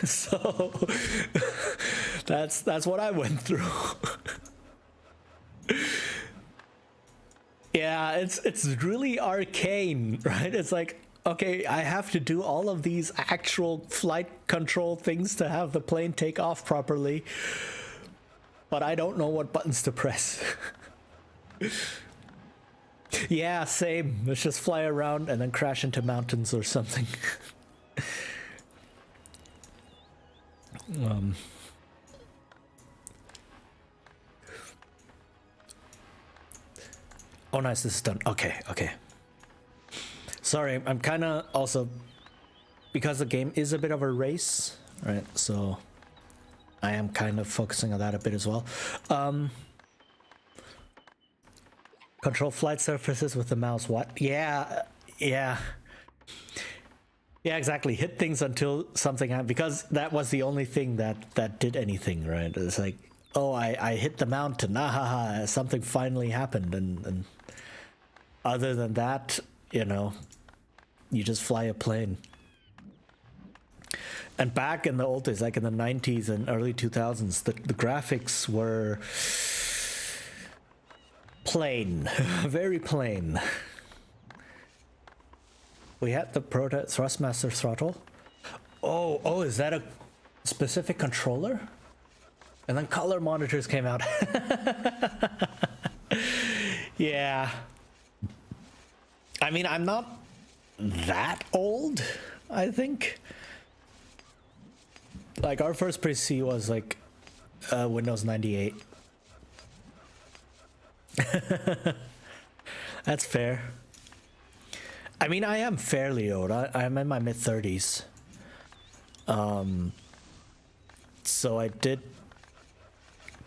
So that's what I went through. Yeah, it's really arcane, right? It's like, okay, I have to do all of these actual flight control things to have the plane take off properly, but I don't know what buttons to press. Yeah, same. Let's just fly around and then crash into mountains or something. Oh, nice, this is done. Okay. Sorry, I'm kind of also, because the game is a bit of a race, right? So I am kind of focusing on that a bit as well. Control flight surfaces with the mouse. What? Yeah, exactly. Hit things until something happened, because that was the only thing that did anything, right? It's like, oh, I hit the mountain. Something finally happened, and other than that, you just fly a plane. And back in the old days, like in the 90s and early 2000s, the graphics were plain, very plain. We had the Thrustmaster throttle. Oh, is that a specific controller? And then color monitors came out. Yeah. I mean, I'm not that old, I think. Like, our first PC was like Windows 98. That's fair. I mean, I am fairly old. I'm in my mid-30s. So I did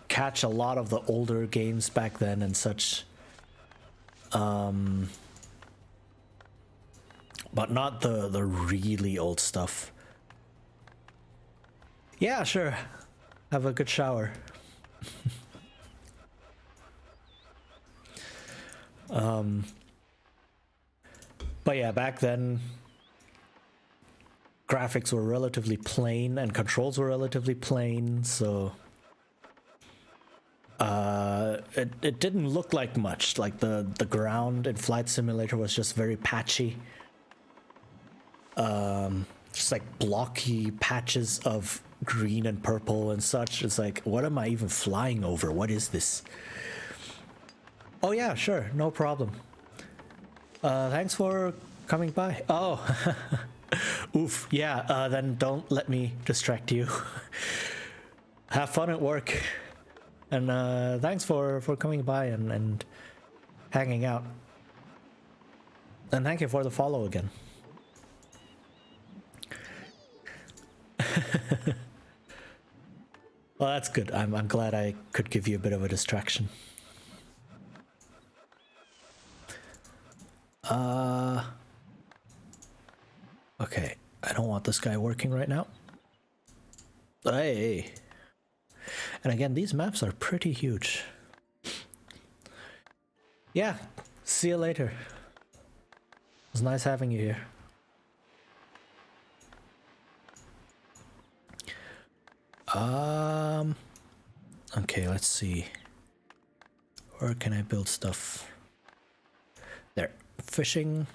catch a lot of the older games back then and such. But not the really old stuff. Yeah, sure. Have a good shower. But yeah, back then, graphics were relatively plain and controls were relatively plain, so it didn't look like much. Like the ground in Flight Simulator was just very patchy. Just like blocky patches of green and purple and such. It's like, what am I even flying over? What is this? Oh yeah, sure, no problem. Thanks for coming by. Oh, oof, yeah, then don't let me distract you. Have fun at work. And thanks for coming by and hanging out. And thank you for the follow again. Well, that's good. I'm glad I could give you a bit of a distraction. Okay, I don't want this guy working right now. Hey. And again, these maps are pretty huge. Yeah, see you later. It was nice having you here. Okay, let's see. Where can I build stuff? There, fishing.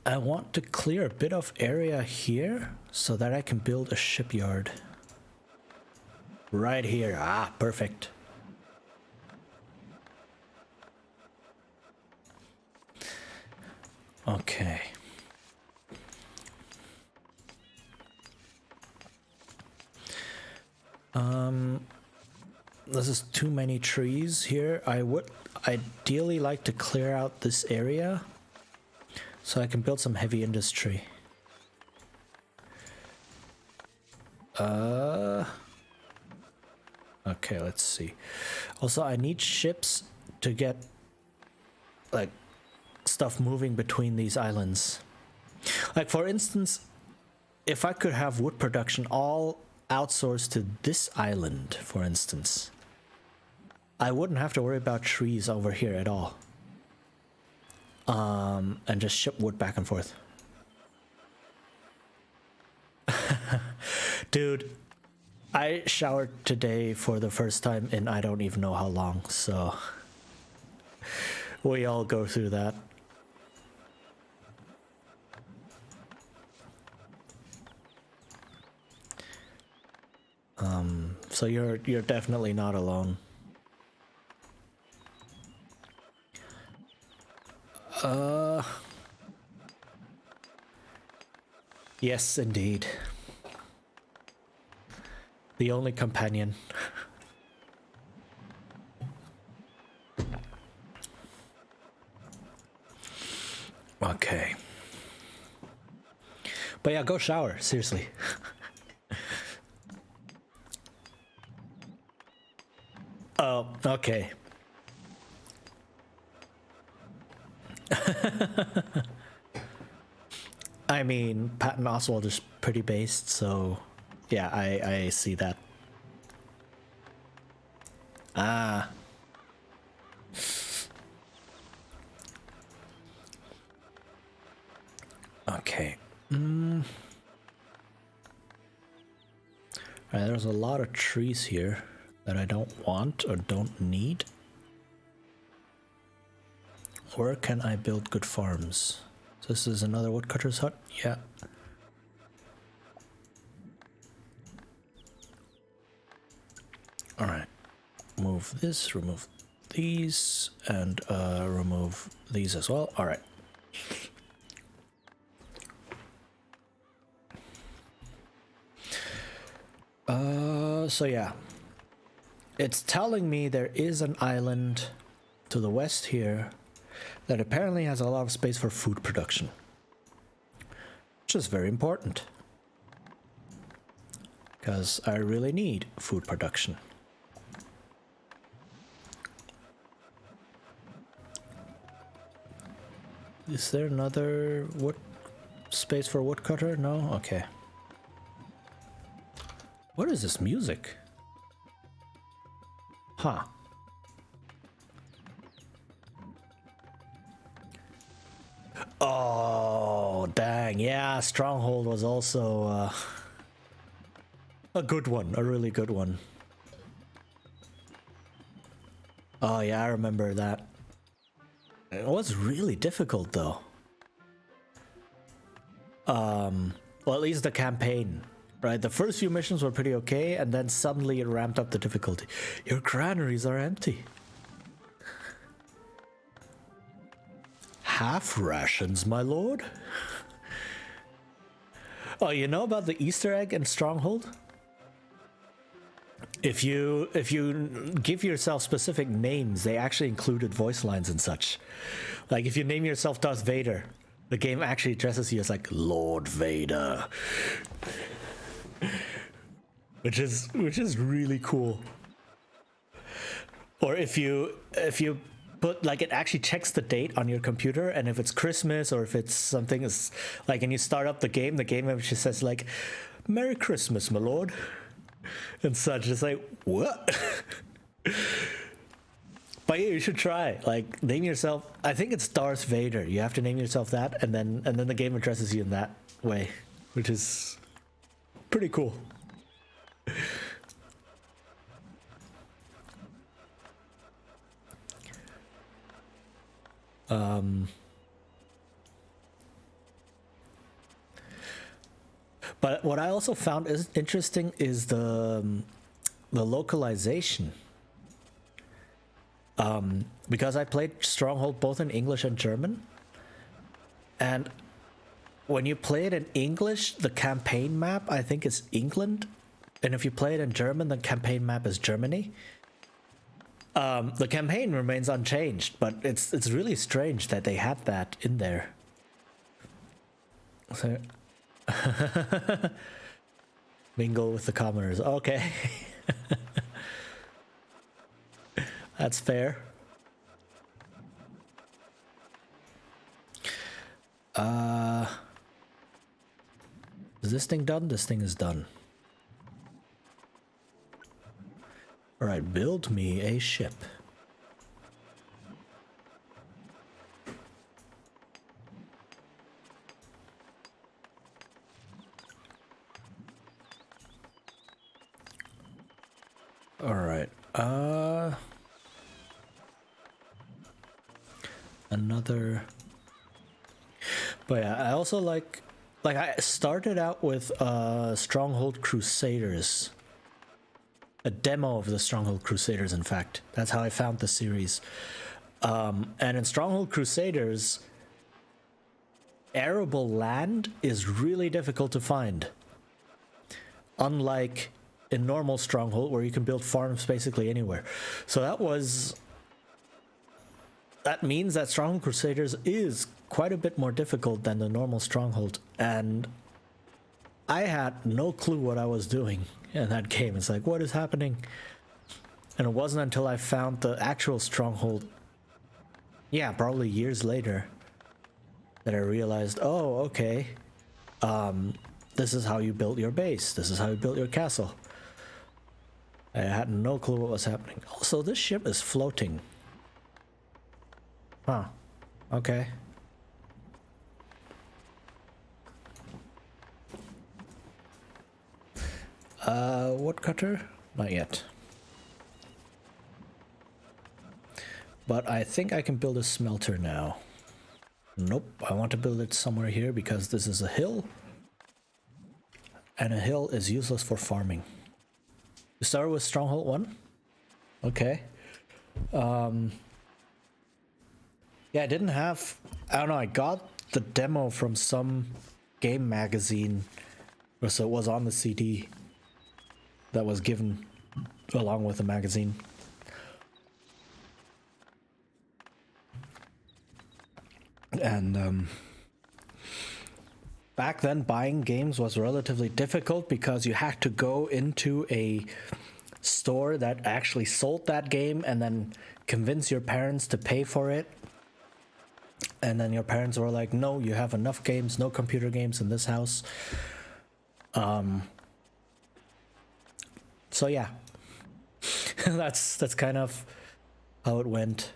I want to clear a bit of area here so that I can build a shipyard. Right here. Ah, perfect. Okay. This is too many trees here. I would ideally like to clear out this area so I can build some heavy industry. Okay, let's see. Also, I need ships to get like stuff moving between these islands. Like for instance, if I could have wood production all outsourced to this island, for instance, I wouldn't have to worry about trees over here at all. And just ship wood back and forth. Dude, I showered today for the first time in I don't even know how long, so we all go through that. So you're definitely not alone. Yes, indeed. The only companion. Okay. But yeah, go shower, seriously. Oh, okay. I mean, Patton Oswalt is pretty based, so yeah, I see that. Ah. Okay. Alright, there's a lot of trees here that I don't want or don't need. Where can I build good farms? So this is another woodcutter's hut? Yeah. Alright. Move this, remove these, and remove these as well. Alright. So yeah. It's telling me there is an island to the west here that apparently has a lot of space for food production, which is very important because I really need food production. Is there another wood space for woodcutter? No? Okay. What is this music? Huh. Oh, dang. Yeah, Stronghold was also a good one, a really good one. Oh, yeah, I remember that. It was really difficult, though. Well, at least the campaign, right? The first few missions were pretty okay, and then suddenly it ramped up the difficulty. Your granaries are empty. Half rations, my lord. Oh, you know about the Easter egg in Stronghold? If you give yourself specific names, they actually included voice lines and such. Like if you name yourself Darth Vader, the game actually addresses you as like Lord Vader. which is really cool. Or if you put like, it actually checks the date on your computer, and if it's Christmas or if it's something is like, and you start up the game actually says like, "Merry Christmas, my lord," and such. It's like, what? But yeah, you should try. Like, name yourself. I think it's Darth Vader. You have to name yourself that, and then the game addresses you in that way, which is pretty cool. But what I also found is interesting is the localization. Because I played Stronghold both in English and German, and when you play it in English, the campaign map I think is England, and if you play it in German, the campaign map is Germany. The campaign remains unchanged, but it's really strange that they had that in there. So mingle with the commoners. Okay. That's fair. Is this thing done? This thing is done. All right, build me a ship. All right. Another. But yeah, I also like I started out with Stronghold Crusaders. A demo of the Stronghold Crusaders, in fact. That's how I found the series. And in Stronghold Crusaders, arable land is really difficult to find. Unlike in normal Stronghold, where you can build farms basically anywhere. So that means that Stronghold Crusaders is quite a bit more difficult than the normal Stronghold, and I had no clue what I was doing in that game. It's like, what is happening? And it wasn't until I found the actual Stronghold, yeah, probably years later, that I realized, oh, okay, this is how you built your base. This is how you built your castle. I had no clue what was happening. Also, this ship is floating. Huh. Okay. Woodcutter? Not yet. But I think I can build a smelter now. Nope, I want to build it somewhere here because this is a hill. And a hill is useless for farming. You started with Stronghold 1? Okay. Yeah, I didn't have... I don't know, I got the demo from some game magazine. Or so it was on the CD that was given along with the magazine. And back then buying games was relatively difficult because you had to go into a store that actually sold that game and then convince your parents to pay for it. And then your parents were like, no, you have enough games, no computer games in this house. So yeah, that's kind of how it went.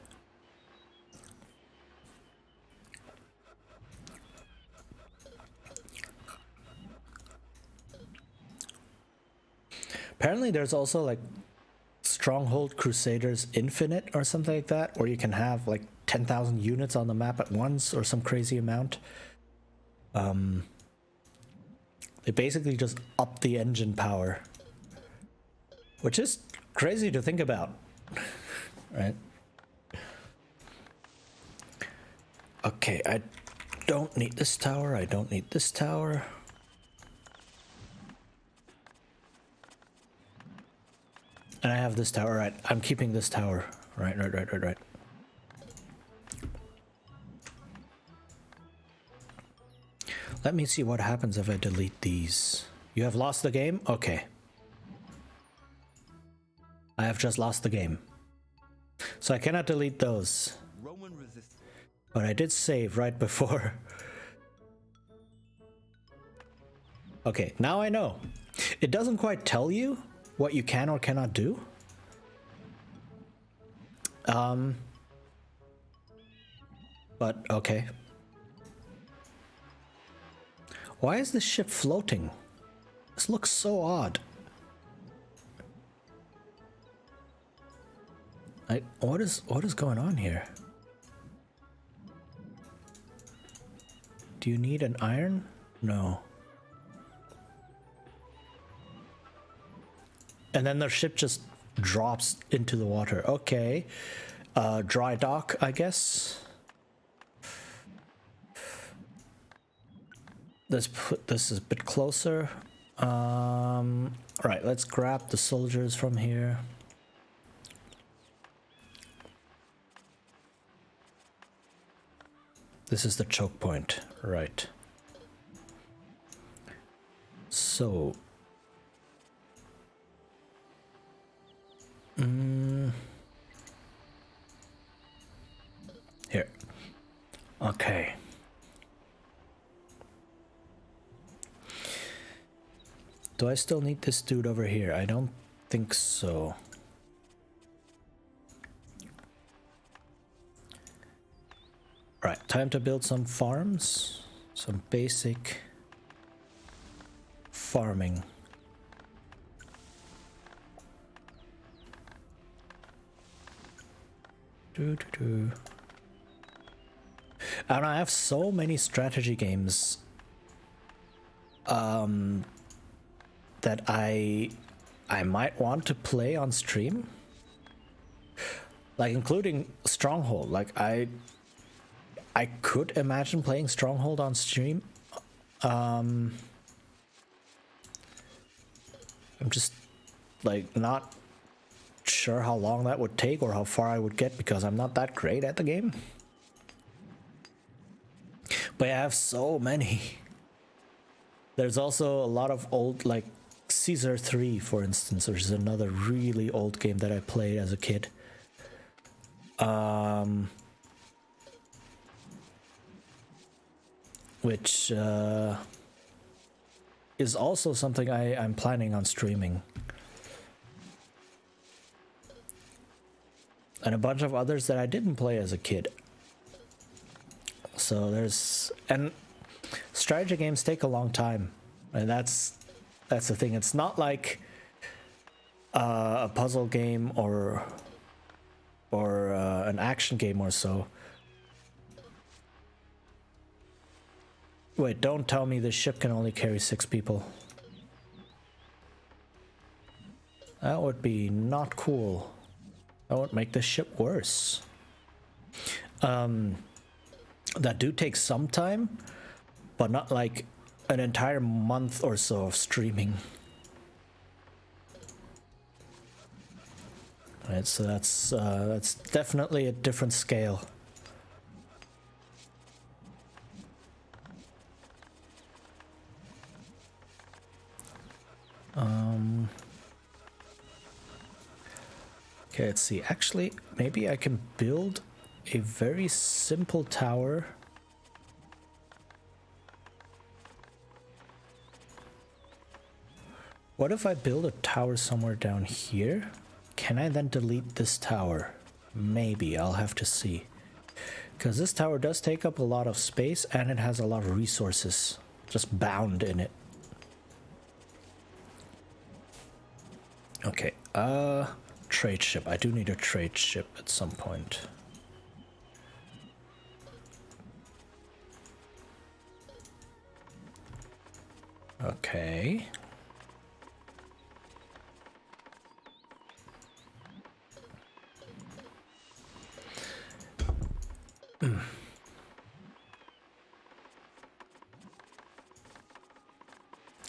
Apparently there's also like Stronghold Crusaders Infinite or something like that, where you can have like 10,000 units on the map at once or some crazy amount. They basically just up the engine power, which is crazy to think about, right? Okay, I don't need this tower, I don't need this tower. And I have this tower, right? I'm keeping this tower. Right. Let me see what happens if I delete these. You have lost the game? Okay. I have just lost the game. So I cannot delete those. Roman resistance. But I did save right before. Okay, now I know. It doesn't quite tell you what you can or cannot do. But okay. Why is this ship floating? This looks so odd. What is going on here? Do you need an iron? No. And then the ship just drops into the water. Okay. Dry dock, I guess. Let's put this a bit closer. Right, let's grab the soldiers from here. This is the choke point, right. So... Here. Okay. Do I still need this dude over here? I don't think so. Right, time to build some farms. Some basic farming. And I have so many strategy games that I might want to play on stream, like including Stronghold. Like I could imagine playing Stronghold on stream. I'm just like not sure how long that would take or how far I would get because I'm not that great at the game. But I have so many. There's also a lot of old, like Caesar 3, for instance, which is another really old game that I played as a kid. Which is also something I'm planning on streaming. And a bunch of others that I didn't play as a kid. So there's... And strategy games take a long time. And that's the thing. It's not like a puzzle game or an action game or so. Wait, don't tell me this ship can only carry 6 people. That would be not cool. That would make the ship worse. That do take some time, but not like an entire month or so of streaming. Right, so that's definitely a different scale. Okay, let's see. Actually, maybe I can build a very simple tower. What if I build a tower somewhere down here? Can I then delete this tower? Maybe, I'll have to see. Because this tower does take up a lot of space and it has a lot of resources just bound in it. Okay, trade ship. I do need a trade ship at some point. Okay.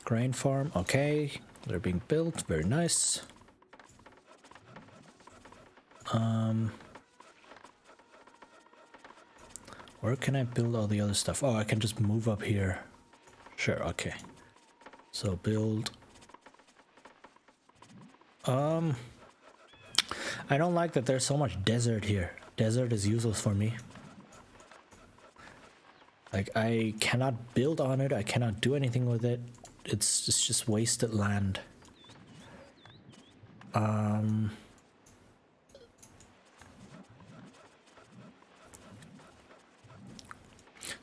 Grain farm, okay. They're being built, very nice. Where can I build all the other stuff? Oh, I can just move up here. Sure, okay. So build... I don't like that there's so much desert here. Desert is useless for me. Like, I cannot build on it, I cannot do anything with it. It's just wasted land.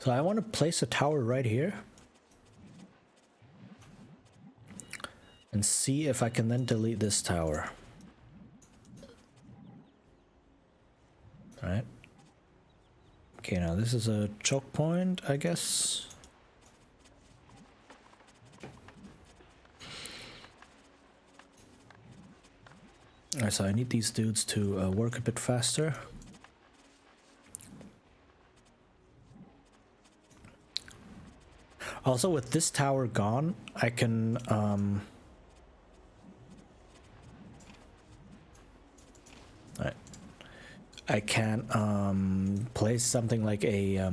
So I want to place a tower right here. And see if I can then delete this tower. Right. Okay, now this is a choke point, I guess. Alright, so I need these dudes to work a bit faster. Also, with this tower gone, I can I can place something like a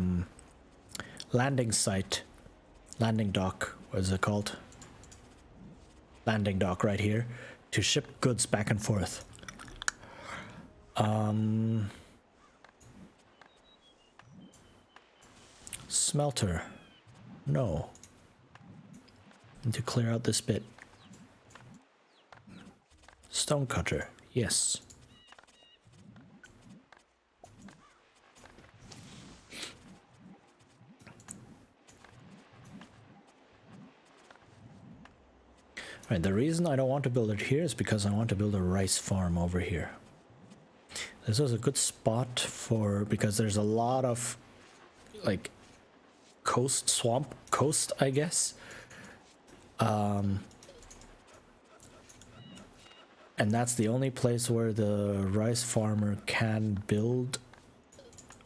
landing site, landing dock, what is it called? Landing dock right here to ship goods back and forth. Smelter. No. Need to clear out this bit. Stone cutter. Yes. Right, the reason I don't want to build it here is because I want to build a rice farm over here. This is a good spot for, because there's a lot of like coast, swamp coast, I guess. And that's the only place where the rice farmer can build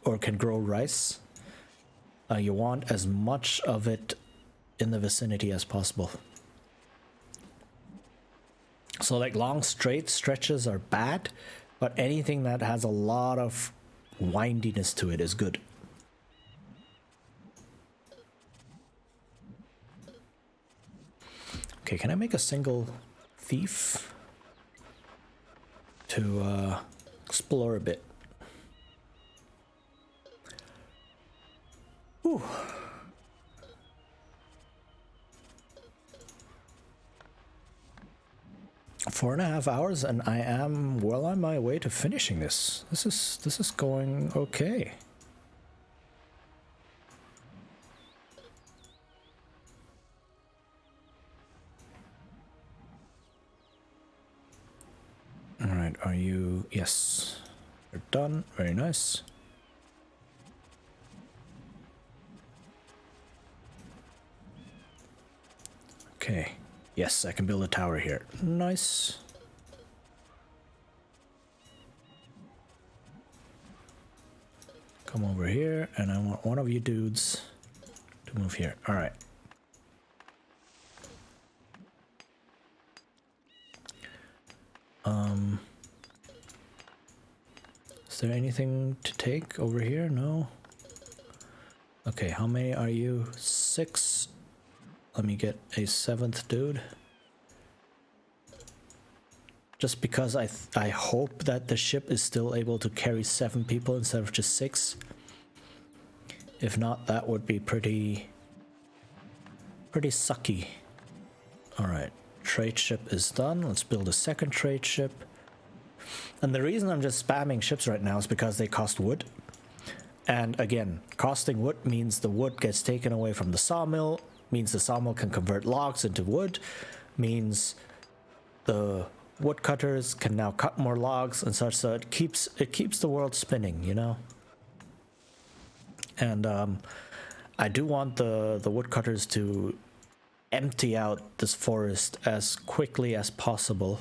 or can grow rice. You want as much of it in the vicinity as possible. So like long straight stretches are bad, but anything that has a lot of windiness to it is good. Okay, can I make a single thief to explore a bit? Ooh. Four and a half hours, and I am well on my way to finishing this. This is going okay. All right, are you? Yes, you're done. Very nice. Okay. Yes, I can build a tower here. Nice. Come over here, and I want one of you dudes to move here. All right. Is there anything to take over here? No. Okay, how many are you? 6. Let me get a 7th dude. Just because I hope that the ship is still able to carry 7 people instead of just 6. If not, that would be pretty sucky. Alright, trade ship is done. Let's build a second trade ship. And the reason I'm just spamming ships right now is because they cost wood. And again, costing wood means the wood gets taken away from the sawmill, means the sawmill can convert logs into wood, means the woodcutters can now cut more logs and such, so it keeps the world spinning, you know? And I do want the woodcutters to empty out this forest as quickly as possible,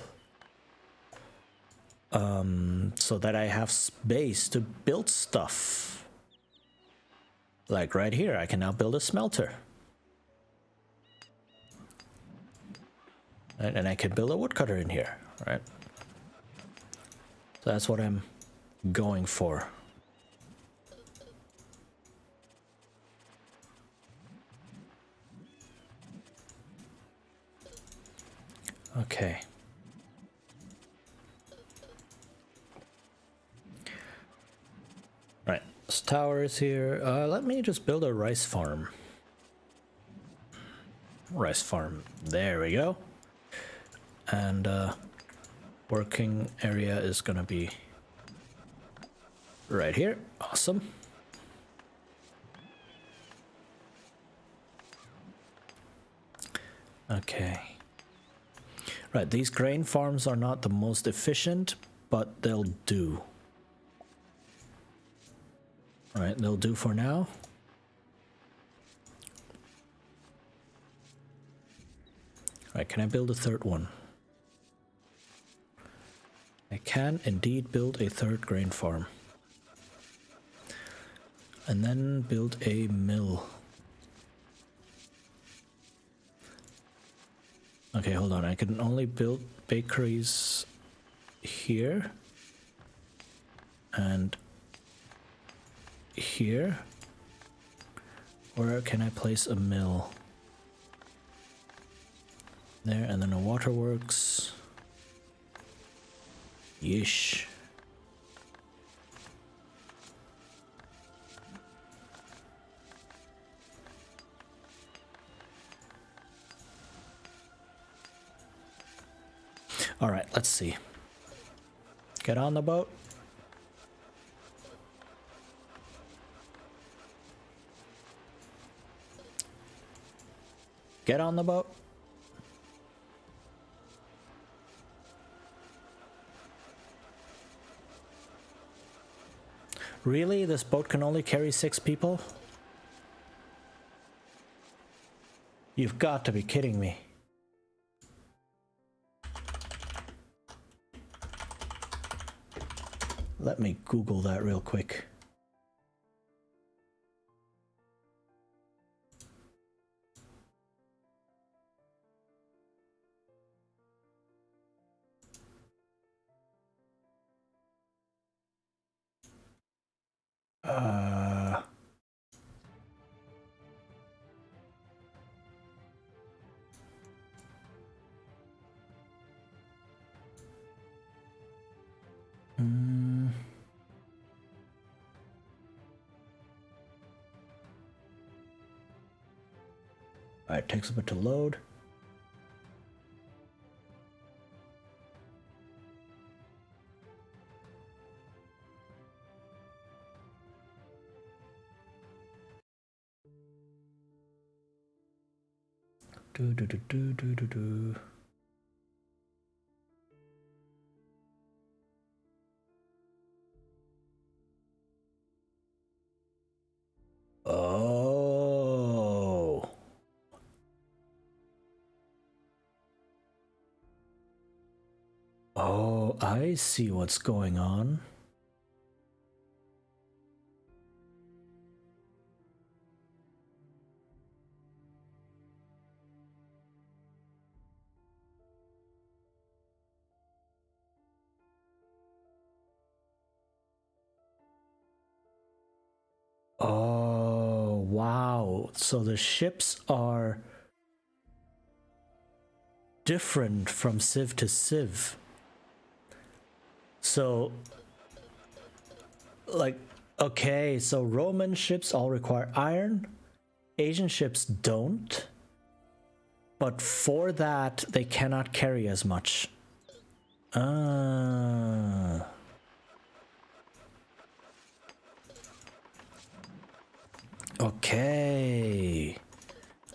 so that I have space to build stuff. Like right here, I can now build a smelter. And I can build a woodcutter in here, right? So that's what I'm going for. Okay. This tower is here. Let me just build a rice farm. Rice farm. There we go. And working area is gonna be right here. Awesome. Okay. Right, these grain farms are not the most efficient, but they'll do. Right, they'll do for now. Right, can I build a third one? I can indeed build a third grain farm. And then build a mill. Okay, hold on. I can only build bakeries here and here. Where can I place a mill? There, and then a waterworks. Yeesh. All right, let's see. Get on the boat. Get on the boat. Really? This boat can only carry 6 people? You've got to be kidding me. Let me Google that real quick. Alright, takes a bit to load. Do. Oh. Oh, I see what's going on. Oh, wow. So the ships are different from civ to civ. So, like, okay, so Roman ships all require iron, Asian ships don't, but for that, they cannot carry as much. Okay.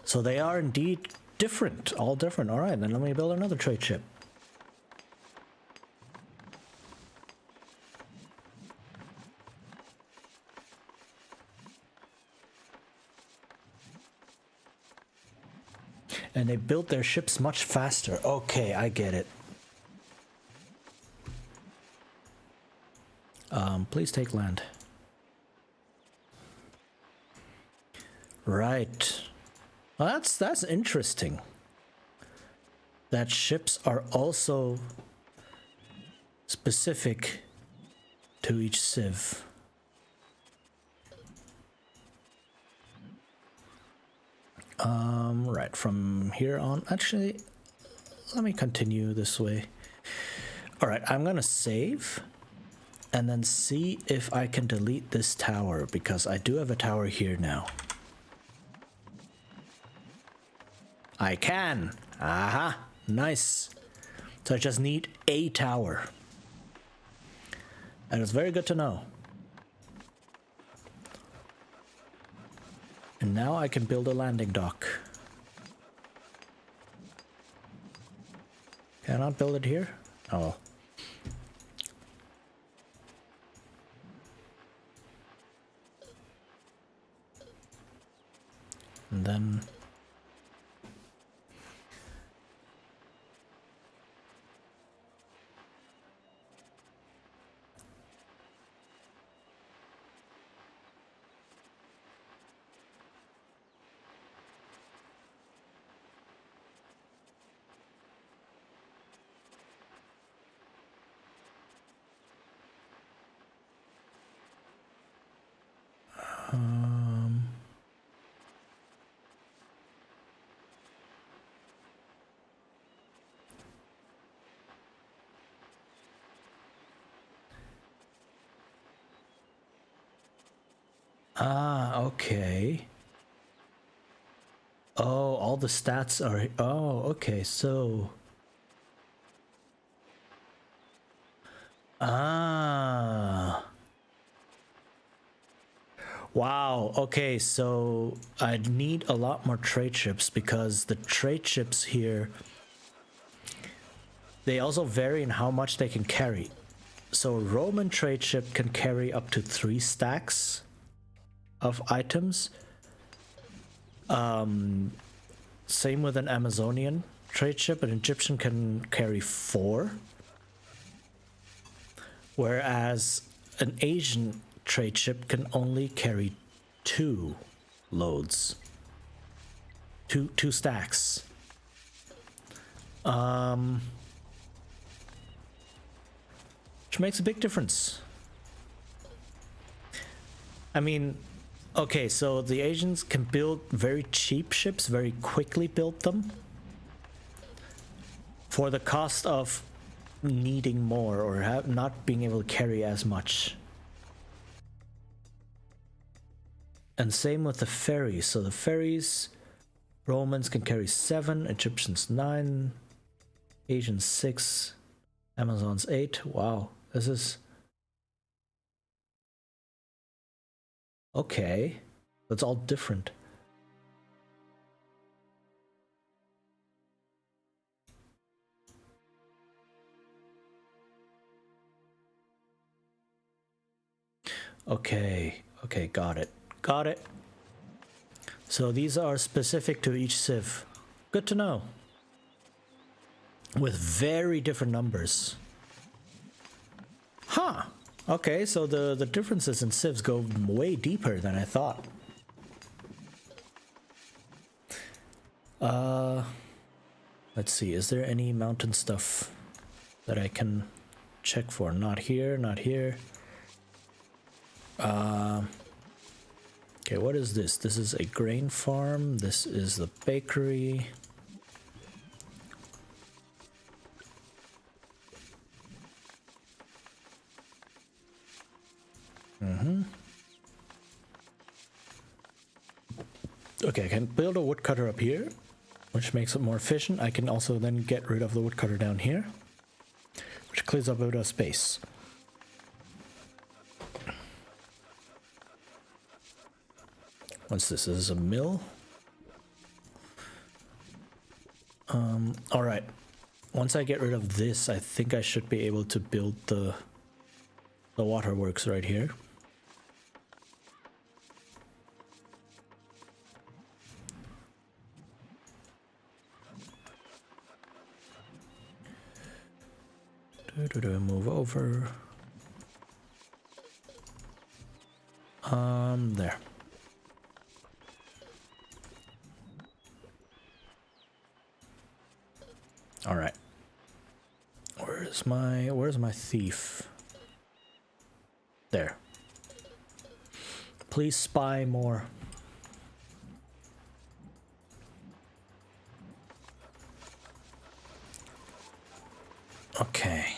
So they are indeed different, all different. All right, then let me build another trade ship. And they built their ships much faster. Okay, I get it. Please take land. Right. Well, that's interesting. That ships are also specific to each civ. Right, from here on, actually, let me continue this way. All right, I'm gonna save, and then see if I can delete this tower, because I do have a tower here now. I can. Aha, nice. So I just need a tower. And it's very good to know. And now I can build a landing dock. Can I not build it here? Oh well. And then okay. Oh, all the stats are... Oh, okay, so... Ah. Wow, okay, so I need a lot more trade ships, because the trade ships here, they also vary in how much they can carry. So a Roman trade ship can carry up to 3 stacks of items. Same with an Amazonian trade ship. An Egyptian can carry 4. Whereas an Asian trade ship can only carry 2 loads. Two stacks. Which makes a big difference. I mean, okay, so the Asians can build very cheap ships, very quickly build them, for the cost of needing more or not being able to carry as much. And same with the ferries. So the ferries, Romans can carry 7, Egyptians 9, Asians 6, Amazons 8. Wow, this is... Okay, that's all different. Okay, got it. Got it. So these are specific to each civ. Good to know. With very different numbers. Huh. Okay, so the differences in civs go way deeper than I thought. Let's see, is there any mountain stuff that I can check for? Not here, not here. Okay, what is this? This is a grain farm. This is the bakery. Okay, I can build a woodcutter up here, which makes it more efficient. I can also then get rid of the woodcutter down here, which clears up a bit of space. What's this? This is a mill. All right. Once I get rid of this, I think I should be able to build the waterworks right here. Move over. There. All right. Where's my thief? There. Please spy more. Okay.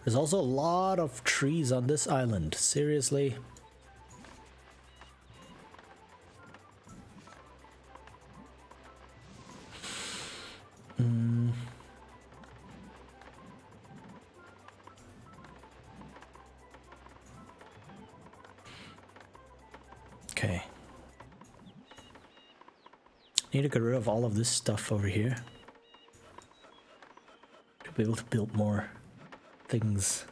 There's also a lot of trees on this island. Seriously? Okay. Need to get rid of all of this stuff over here to be able to build more things.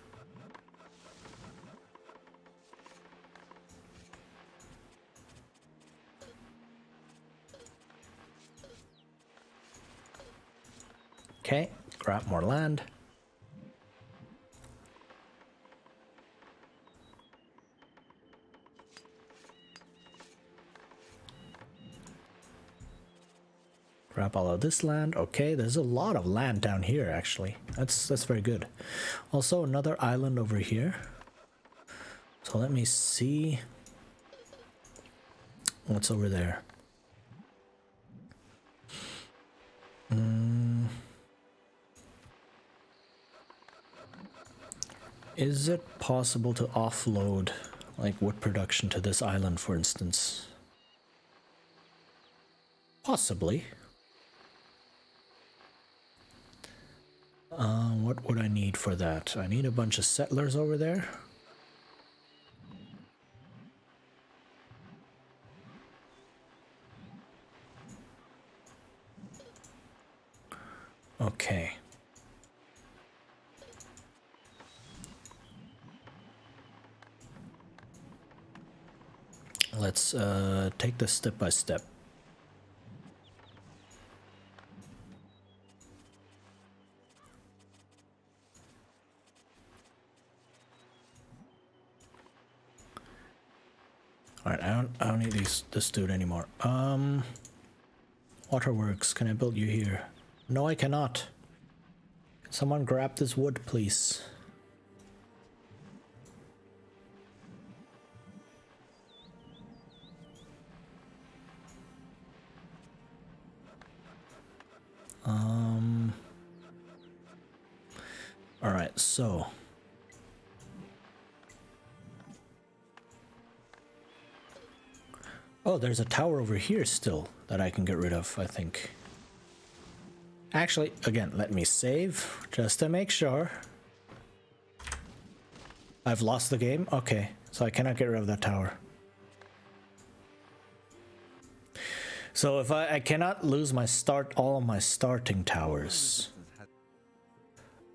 Okay, grab more land. Grab all of this land. Okay, there's a lot of land down here actually. That's very good. Also another island over here. So let me see what's over there. Is it possible to offload like wood production to this island, for instance? Possibly. What would I need for that? I need a bunch of settlers over there. Okay. Let's take this step by step. Alright, I don't need this dude anymore. Waterworks, can I build you here? No, I cannot. Can someone grab this wood, please? Alright, so oh, there's a tower over here still that I can get rid of, I think. Actually, again, let me save just to make sure. I've lost the game? Okay, so I cannot get rid of that tower. So if I cannot lose my all of my starting towers.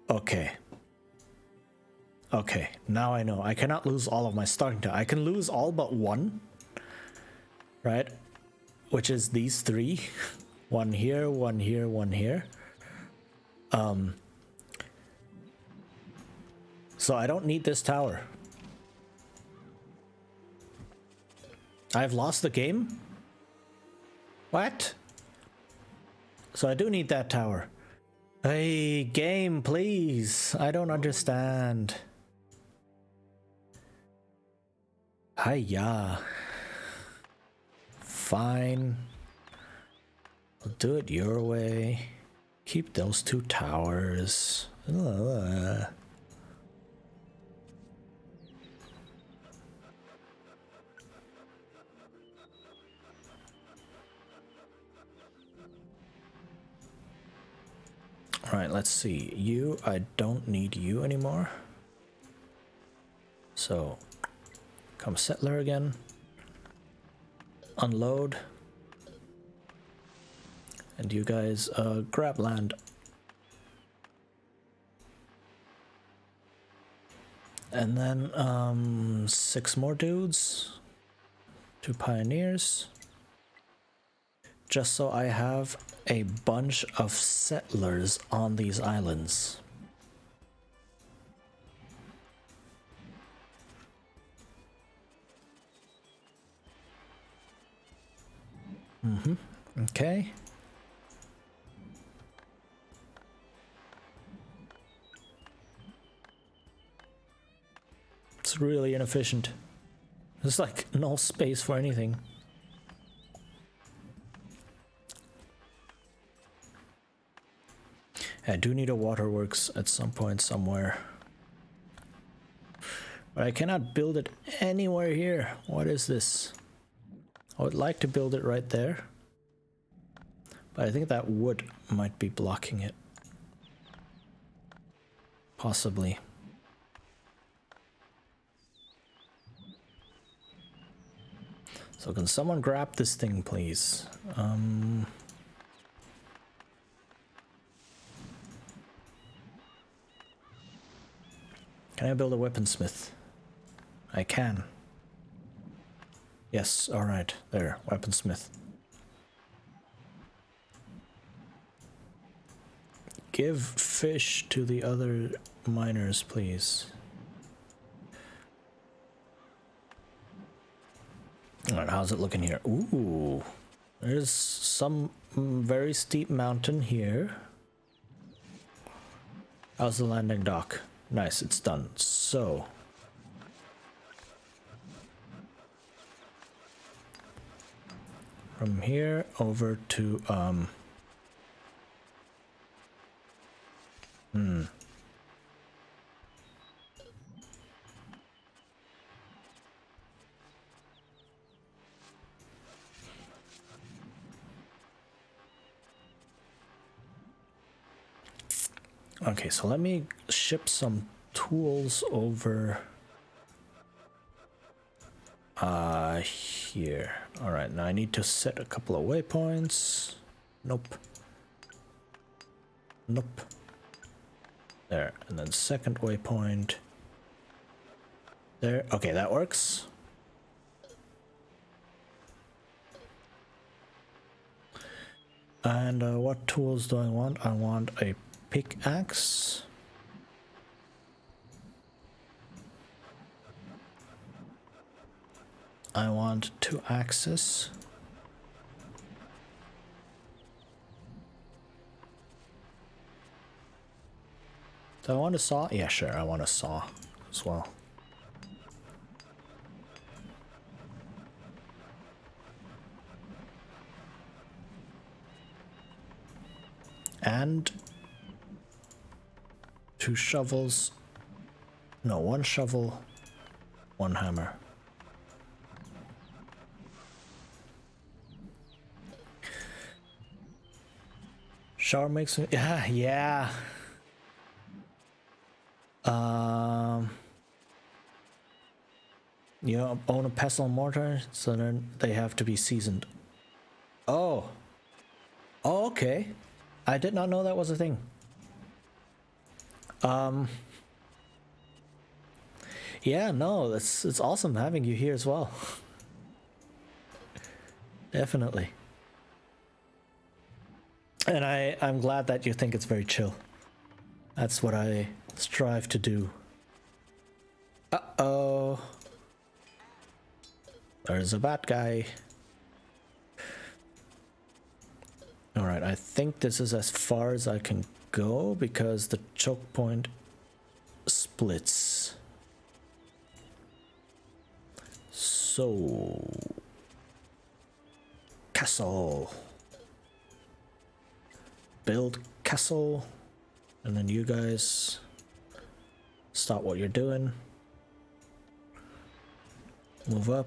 Okay. Okay, now I know. I cannot lose all of my starting towers. I can lose all but one. Right? Which is these three. One here, one here, one here. So I don't need this tower. I've lost the game? What? So I do need that tower. Hey, game, please. I don't understand. Hiya. Fine. I'll do it your way. Keep those two towers. Alright, let's see. You, I don't need you anymore. So, come settler again. Unload. And you guys grab land. And then 6 more dudes. 2 pioneers. Just so I have a bunch of settlers on these islands. Okay. It's really inefficient. There's like no space for anything. I do need a waterworks at some point somewhere. But I cannot build it anywhere here. What is this? I would like to build it right there. But I think that wood might be blocking it. Possibly. So can someone grab this thing, please? Can I build a weaponsmith? I can. Yes, alright. There, weaponsmith. Give fish to the other miners, please. Alright, how's it looking here? Ooh, there's some very steep mountain here. How's the landing dock? Nice, it's done. So, from here over to okay, so let me ship some tools over here. All right, now I need to set a couple of waypoints. Nope. Nope. There, and then second waypoint. There. Okay, that works. And what tools do I want? I want a pickaxe. I want 2 axes. Do I want a saw? Yeah, sure, I want a saw as well. And 2 shovels. No, 1 shovel, 1 hammer. Shower makes me, yeah. You own a pestle and mortar, so then they have to be seasoned. Oh. Oh, okay. I did not know that was a thing. Yeah, no, it's awesome having you here as well. Definitely. And I'm glad that you think it's very chill. That's what I strive to do. Uh-oh. There's a bad guy. Alright, I think this is as far as I can go because the choke point splits. So... castle. Build castle. And then you guys stop what you're doing. Move up.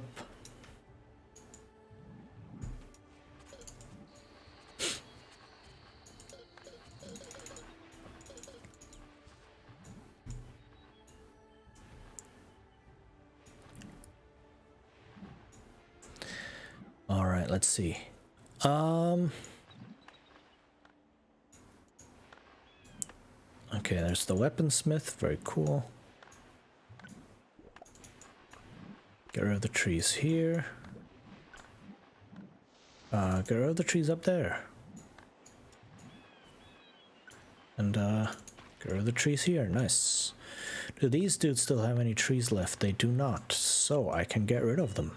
All right, let's see. Okay, there's the weaponsmith, very cool. Get rid of the trees here. Get rid of the trees up there. And get rid of the trees here, nice. Do these dudes still have any trees left? They do not, so I can get rid of them.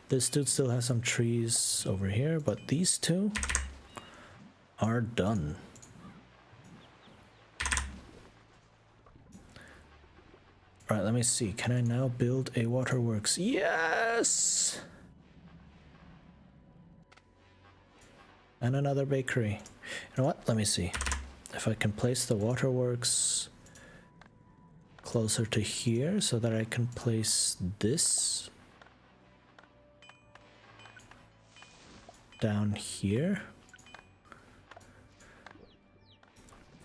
This dude still has some trees over here, but these two are done. Alright, let me see. Can I now build a waterworks? Yes! And another bakery. You know what? Let me see. If I can place the waterworks closer to here so that I can place this down here.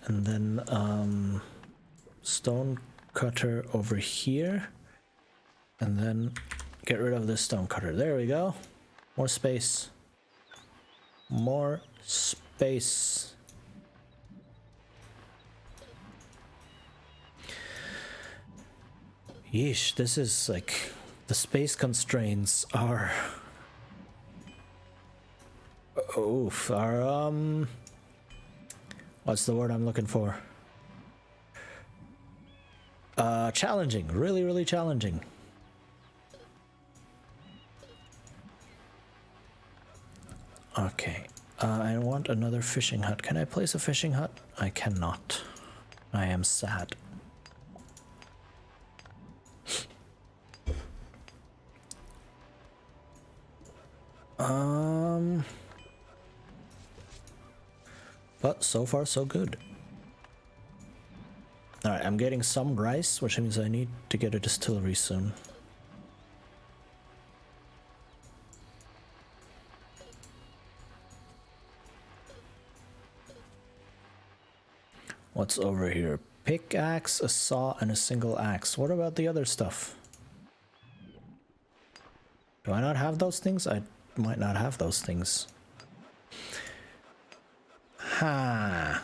And then stone cutter over here. And then get rid of this stone cutter. There we go. More space. More space. Yeesh, this is like, the space constraints are, oof, are, what's the word I'm looking for? Challenging, really, really challenging. Okay, I want another fishing hut. Can I place a fishing hut? I cannot. I am sad. But so far so good. Alright, I'm getting some rice, which means I need to get a distillery soon. What's over here? Pickaxe, a saw, and a single axe. What about the other stuff? Do I not have those things? I might not have those things. Ha!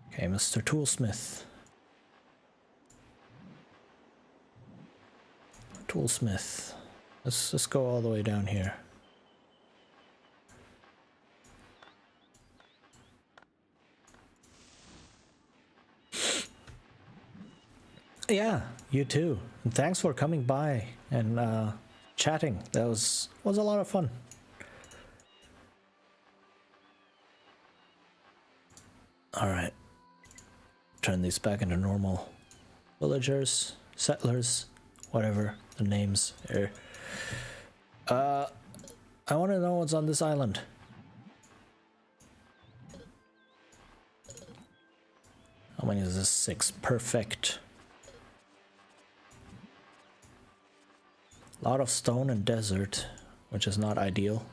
Okay, Mr. Toolsmith. Toolsmith. Let's just go all the way down here. Yeah, you too. And thanks for coming by and chatting. That was a lot of fun. All right. Turn these back into normal villagers, settlers, whatever the names are. I want to know what's on this island. How many is this? 6. Perfect. A lot of stone and desert, which is not ideal.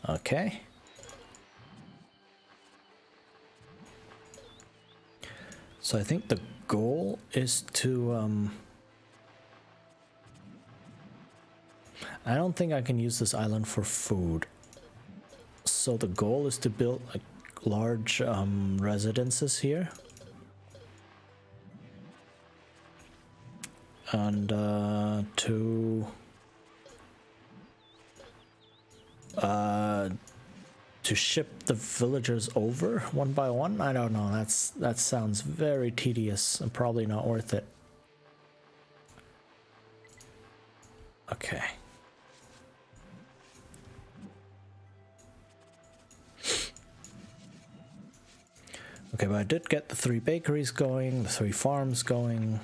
Okay. So I think the goal is to I don't think I can use this island for food. So the goal is to build like large residences here. And to ship the villagers over one by one. I don't know. That sounds very tedious and probably not worth it. Okay. Okay, but I did get the 3 bakeries going, the 3 farms going.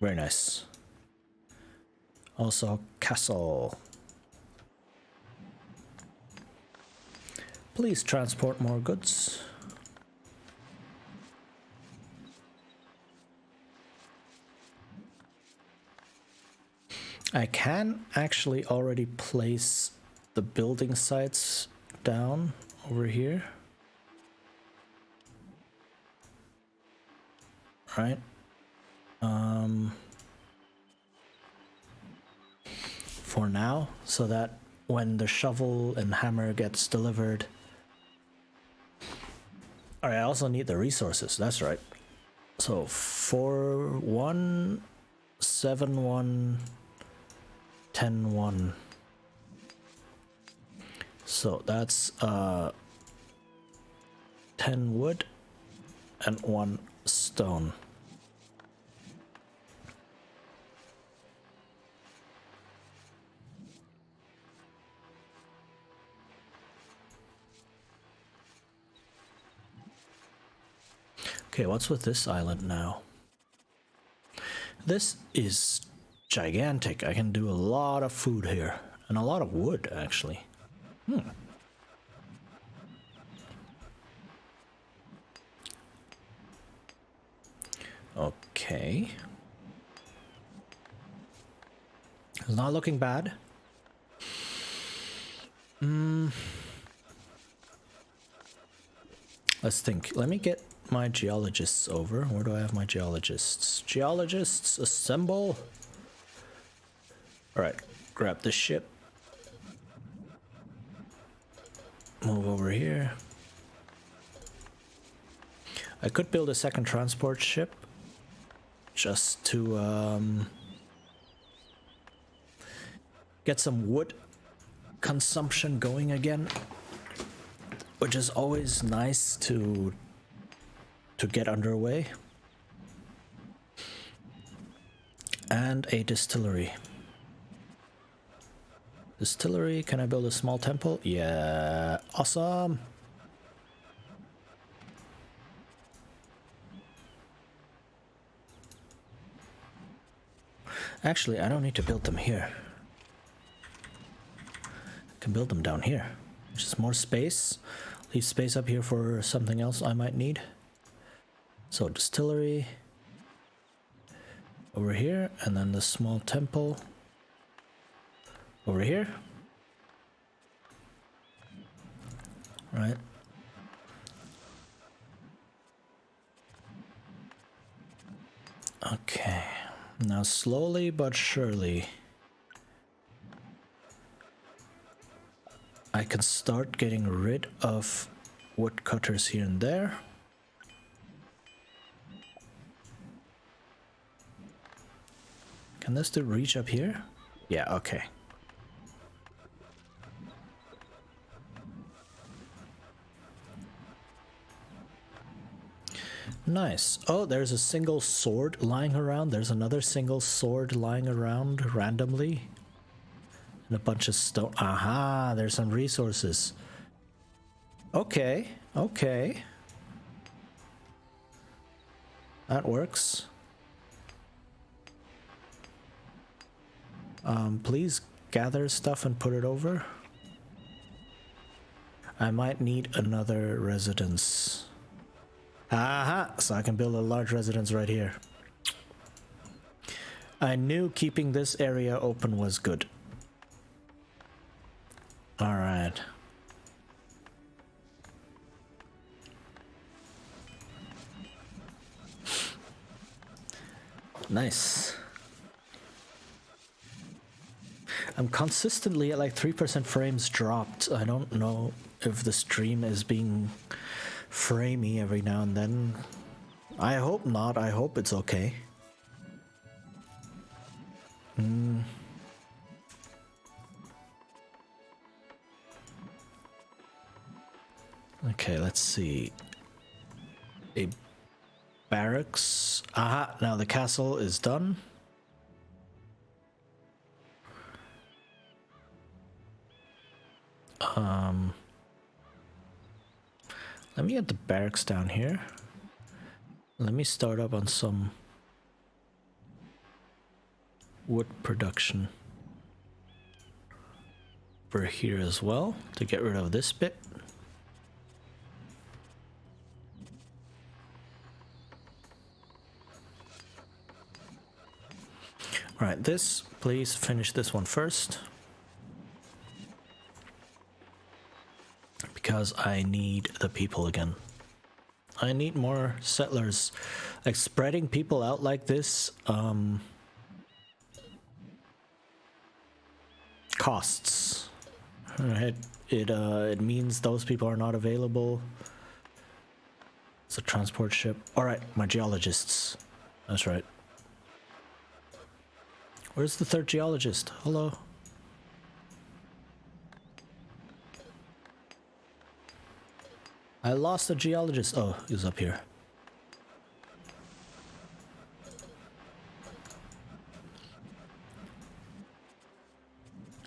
Very nice. Also, castle. Please transport more goods. I can actually already place the building sites down over here. Right. For now, so that when the shovel and hammer gets delivered. All right, I also need the resources. That's right. So 4, 1, 7, 1, 10, 1. So that's 10 wood and 1 stone. Okay, what's with this island now? This is gigantic. I can do a lot of food here and a lot of wood actually. Okay. It's not looking bad. Let's think. Let me get my geologists over. Where do I have my geologists? Geologists, assemble. All right, grab the ship. Move over here. I could build a second transport ship just to get some wood consumption going again, which is always nice to get underway. And a distillery. Distillery, can I build a small temple? Yeah, awesome. Actually, I don't need to build them here. I can build them down here. Just more space. Leave space up here for something else I might need. So distillery over here, and then the small temple over here. Right. Okay. Now slowly but surely I can start getting rid of woodcutters here and there. Can this dude reach up here? Yeah, okay. Nice. Oh, there's a single sword lying around. There's another single sword lying around randomly. And a bunch of stone. Aha, there's some resources. Okay, okay. That works. Please gather stuff and put it over. I might need another residence. Aha! So I can build a large residence right here. I knew keeping this area open was good. Alright. Nice. I'm consistently at like 3% frames dropped. I don't know if the stream is being framey every now and then. I hope not. I hope it's okay. Okay, let's see. A barracks. Aha, now the castle is done. Let me get the barracks down here. Let me start up on some wood production for here as well to get rid of this bit. All right, this, please finish this one first. Because I need the people again. I need more settlers. Like spreading people out like this costs. Right? It means those people are not available. It's a transport ship. All right, my geologists. That's right. Where's the third geologist? Hello. I lost a geologist. Oh, he's up here.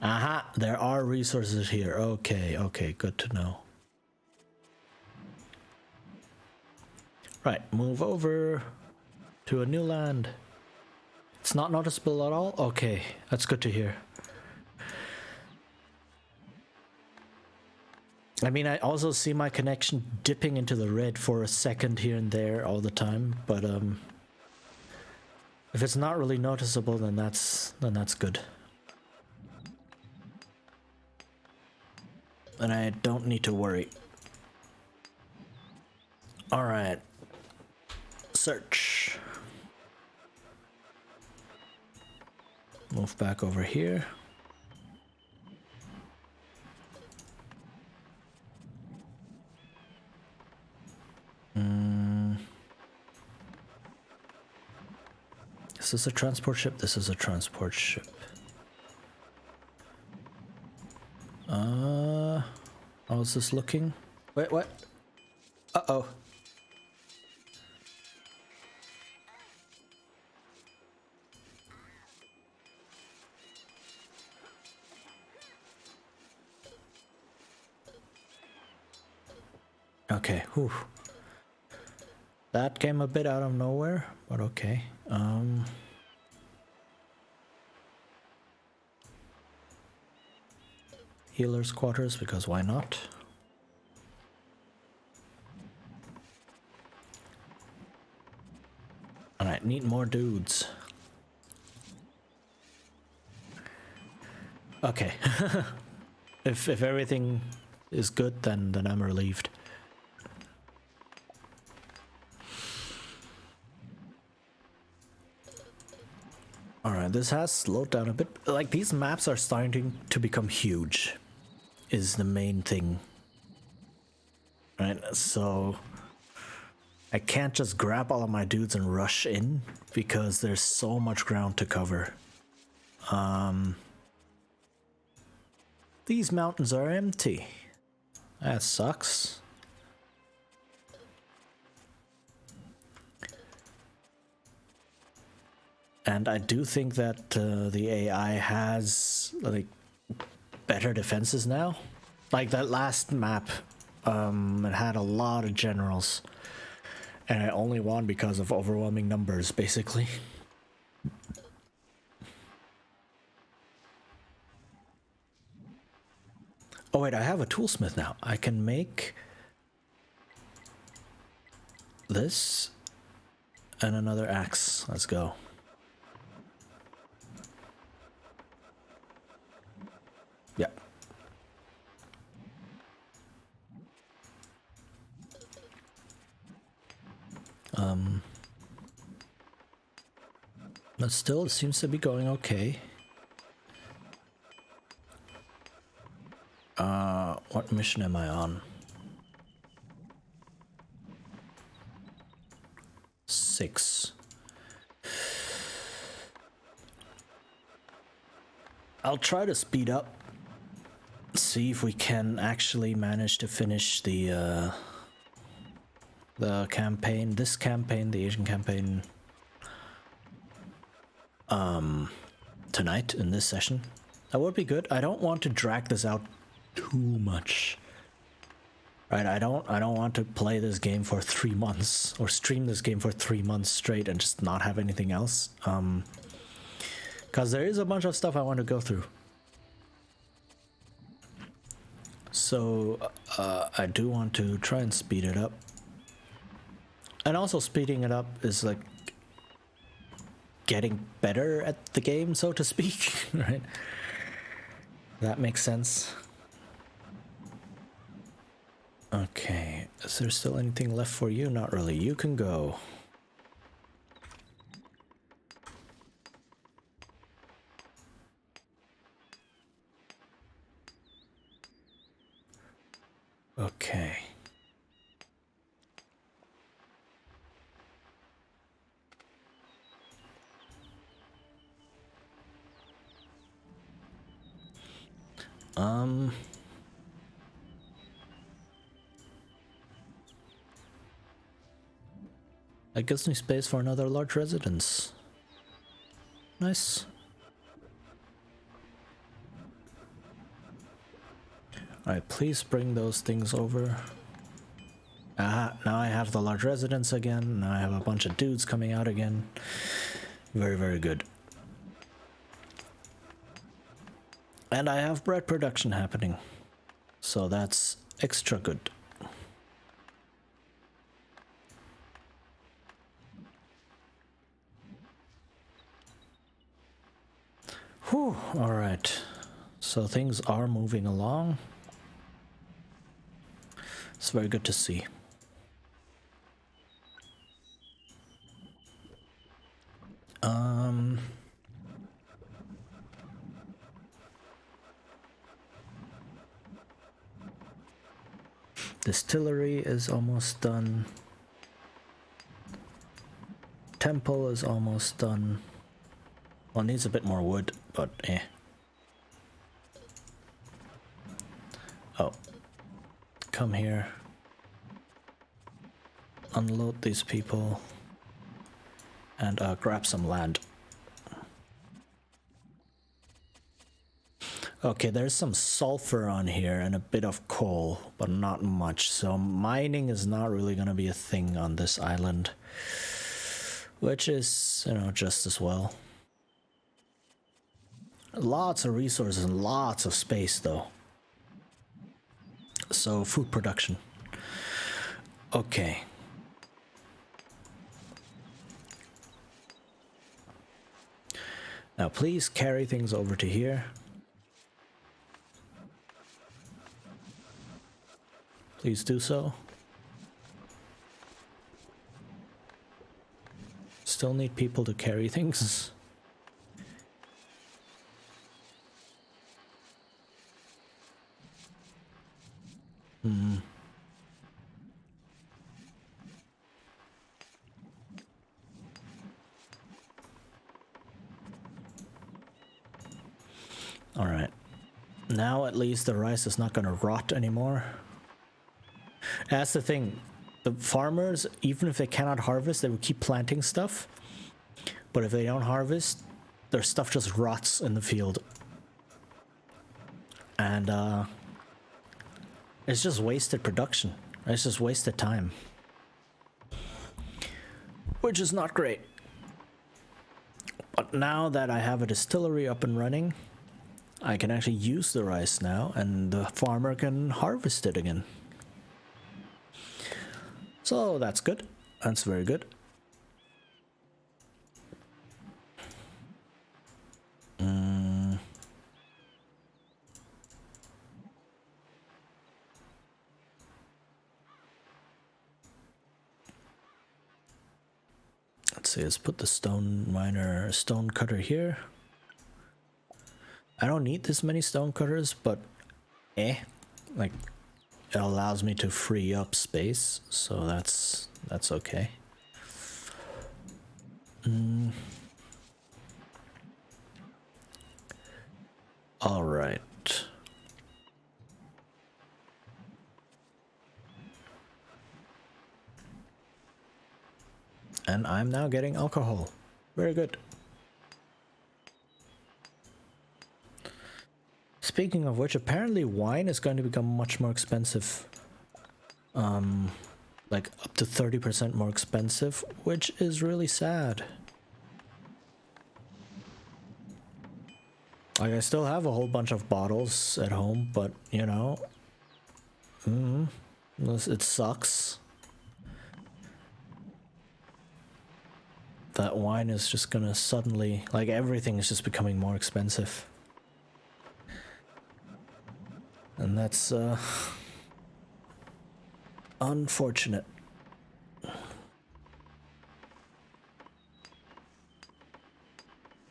Aha, there are resources here. Okay, okay, good to know. Right, move over to a new land. It's not noticeable at all? Okay, that's good to hear. I mean, I also see my connection dipping into the red for a second here and there all the time, but if it's not really noticeable, then that's good. And I don't need to worry. All right. Search. Move back over here. Is this a transport ship? This is a transport ship. How's this looking? Wait, what? Uh-oh. Okay, whew. That came a bit out of nowhere, but okay. Healer's quarters, because why not? Alright, need more dudes. Okay. If everything is good, then I'm relieved. Alright, this has slowed down a bit. Like, these maps are starting to become huge, is the main thing. Right, so I can't just grab all of my dudes and rush in because there's so much ground to cover. These mountains are empty. That sucks. And I do think that the AI has like better defenses now. Like that last map, it had a lot of generals, and I only won because of overwhelming numbers, basically. Oh wait, I have a toolsmith now. I can make this and another axe. Let's go. Yeah. But still, it seems to be going okay. What mission am I on? 6. I'll try to speed up. See if we can actually manage to finish the campaign, this campaign, the Asian campaign, tonight in this session. That would be good. I don't want to drag this out too much. Right, I don't want to play this game for 3 months or stream this game for 3 months straight and just not have anything else. Because there is a bunch of stuff I want to go through. So I do want to try and speed it up. And also speeding it up is like getting better at the game, so to speak, right? That makes sense. Okay, is there still anything left for you? Not really. You can go. Okay. That gives me space for another large residence. Nice. Alright, please bring those things over. Ah, now I have the large residence again. Now I have a bunch of dudes coming out again. Very, very good. And I have bread production happening. So that's extra good. Whew, alright. So things are moving along. It's very good to see. Distillery is almost done. Temple is almost done. Well, needs a bit more wood, but eh. Oh. Come here. Unload these people. And grab some land. Okay, there's some sulfur on here and a bit of coal, but not much. So mining is not really going to be a thing on this island. Which is, you know, just as well. Lots of resources and lots of space, though. So, food production. Okay. Now, please carry things over to here. Please do so. Still need people to carry things. Alright. Now at least the rice is not gonna rot anymore. That's the thing. The farmers, even if they cannot harvest, they will keep planting stuff. But if they don't harvest, their stuff just rots in the field. And it's just wasted production. It's just wasted time. Which is not great. But now that I have a distillery up and running, I can actually use the rice now, and the farmer can harvest it again. So that's good. That's very good. Let's see, let's put the stone cutter here. I don't need this many stone cutters, but like it allows me to free up space, so that's okay. All right. And I'm now getting alcohol. Very good. Speaking of which, apparently wine is going to become much more expensive. Like up to 30% more expensive, which is really sad. Like, I still have a whole bunch of bottles at home, but you know, it sucks. That wine is just gonna suddenly, like, everything is just becoming more expensive. And that's unfortunate.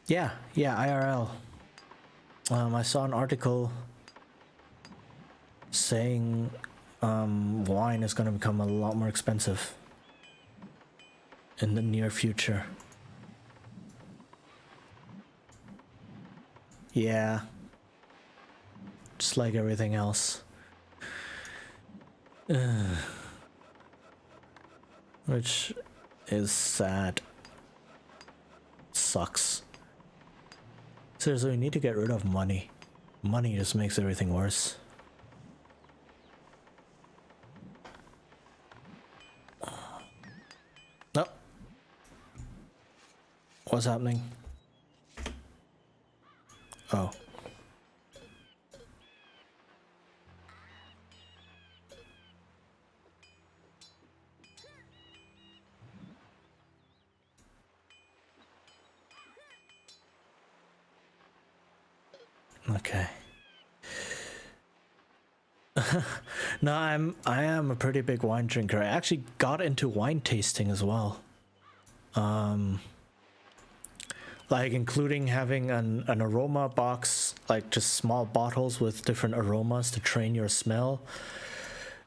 Yeah, IRL. I saw an article saying wine is gonna become a lot more expensive in the near future. Yeah. Just like everything else. Which is sad. Sucks. Seriously, we need to get rid of money. Money just makes everything worse. No. What's happening? Oh. Okay. No, I am a pretty big wine drinker. I actually got into wine tasting as well. Like including having an aroma box, like just small bottles with different aromas to train your smell,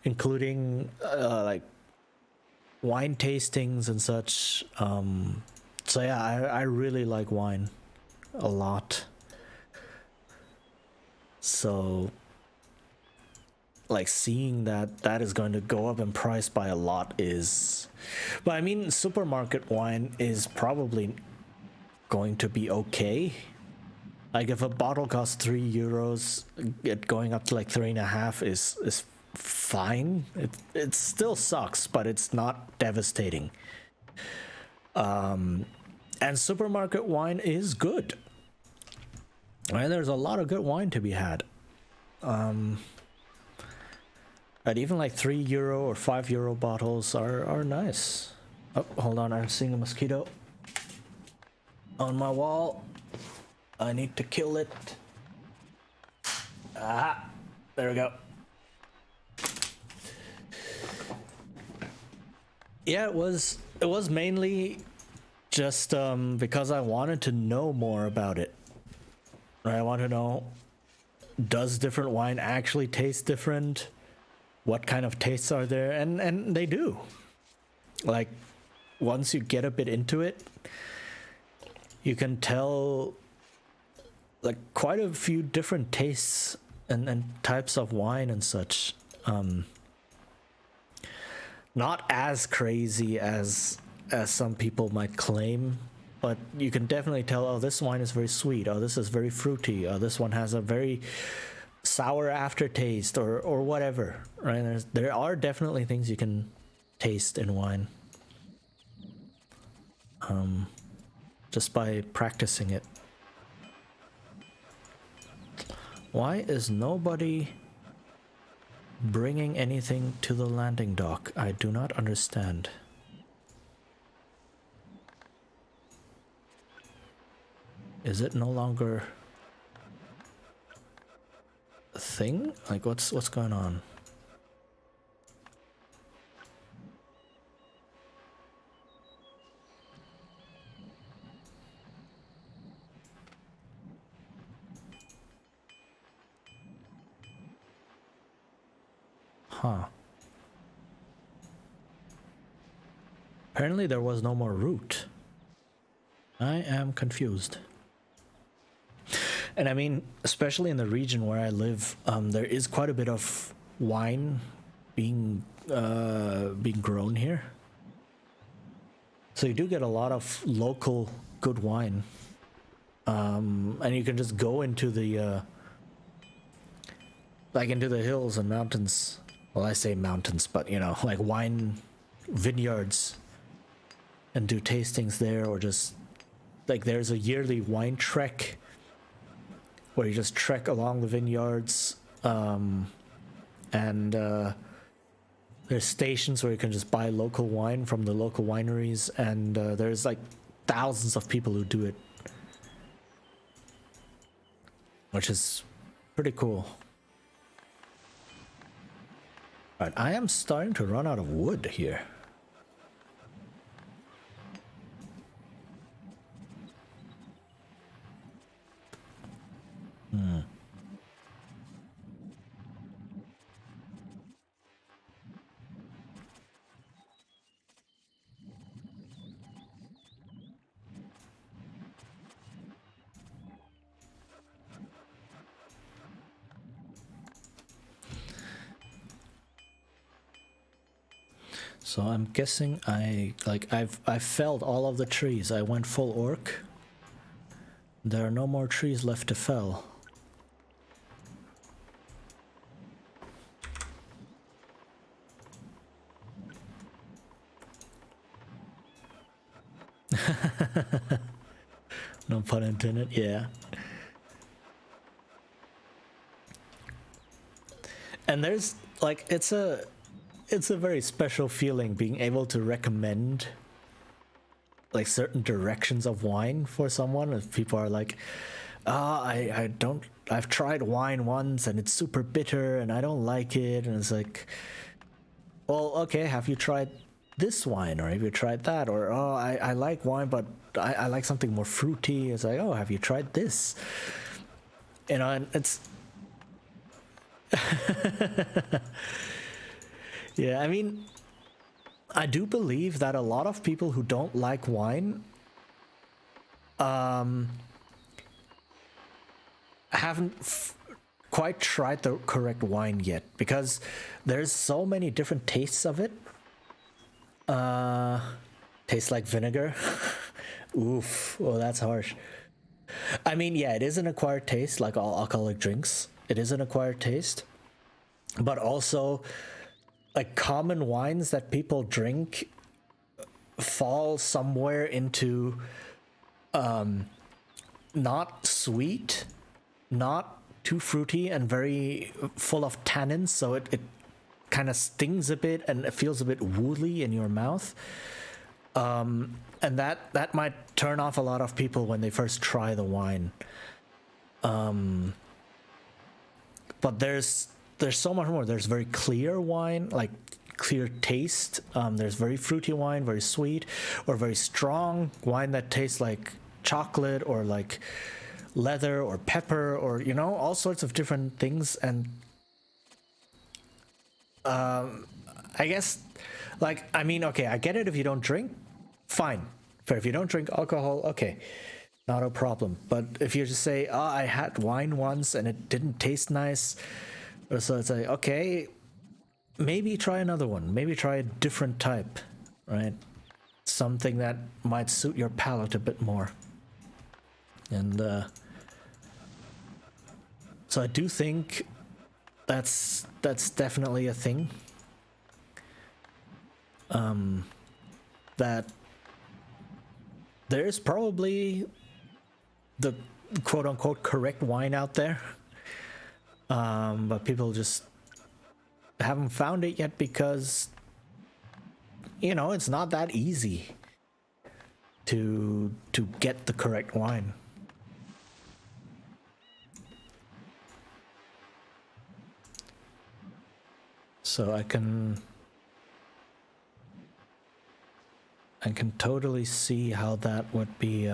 including like wine tastings and such. So yeah, I really like wine a lot. So like seeing that is going to go up in price by a lot is, but I mean supermarket wine is probably going to be okay. Like if a bottle costs €3, it going up to like 3.5 is fine. It still sucks, but it's not devastating. And supermarket wine is good. Right, there's a lot of good wine to be had. But even like €3 or €5 bottles are nice. Oh, hold on, I'm seeing a mosquito on my wall. I need to kill it. Ah, there we go. Yeah, it was mainly just because I wanted to know more about it. I want to know, does different wine actually taste different? What kind of tastes are there? And they do. Like once you get a bit into it, you can tell like quite a few different tastes and types of wine and such. Not as crazy as some people might claim, but you can definitely tell, oh, this wine is very sweet, oh, this is very fruity, oh, this one has a very sour aftertaste, or whatever, right? There are definitely things you can taste in wine, just by practicing it. Why is nobody bringing anything to the landing dock? I do not understand. Is it no longer a thing? Like what's going on? Huh. Apparently there was no more route. I am confused. And I mean, especially in the region where I live, there is quite a bit of wine being grown here. So you do get a lot of local good wine. And you can just go into the like into the hills and mountains. Well, I say mountains, but you know, like wine vineyards, and do tastings there, or just like there's a yearly wine trek where you just trek along the vineyards, and there's stations where you can just buy local wine from the local wineries, and there's like thousands of people who do it, which is pretty cool. All right, I am starting to run out of wood here. So I'm guessing I've felled all of the trees. I went full orc. There are no more trees left to fell. No pun intended, yeah. And there's like it's a very special feeling being able to recommend like certain directions of wine for someone. If people are like, I don't I've tried wine once and it's super bitter and I don't like it. And it's like, well, okay, have you tried this wine, or have you tried that? Or, oh, I like wine, but I like something more fruity. It's like, oh, have you tried this? You know, and it's yeah, I mean, I do believe that a lot of people who don't like wine haven't quite tried the correct wine yet, because there's so many different tastes of it. Tastes like vinegar. Oof. Oh, that's harsh. I mean, yeah, it is an acquired taste, like all alcoholic drinks. It is an acquired taste. But also, like, common wines that people drink fall somewhere into not sweet, not too fruity, and very full of tannins, so it kind of stings a bit and it feels a bit woolly in your mouth. And that might turn off a lot of people when they first try the wine. But there's so much more. There's very clear wine, like clear taste. There's very fruity wine, very sweet, or very strong wine that tastes like chocolate or like leather or pepper, or, you know, all sorts of different things. And I guess, like, I mean, okay, I get it if you don't drink, fine. Fair. If you don't drink alcohol, okay, not a problem. But if you just say, oh, I had wine once and it didn't taste nice, or so, it's like, okay, maybe try another one. Maybe try a different type, right? Something that might suit your palate a bit more. And so I do think that's definitely a thing. That there's probably the quote-unquote correct wine out there, but people just haven't found it yet, because, you know, it's not that easy to get the correct wine. So I can totally see how that would be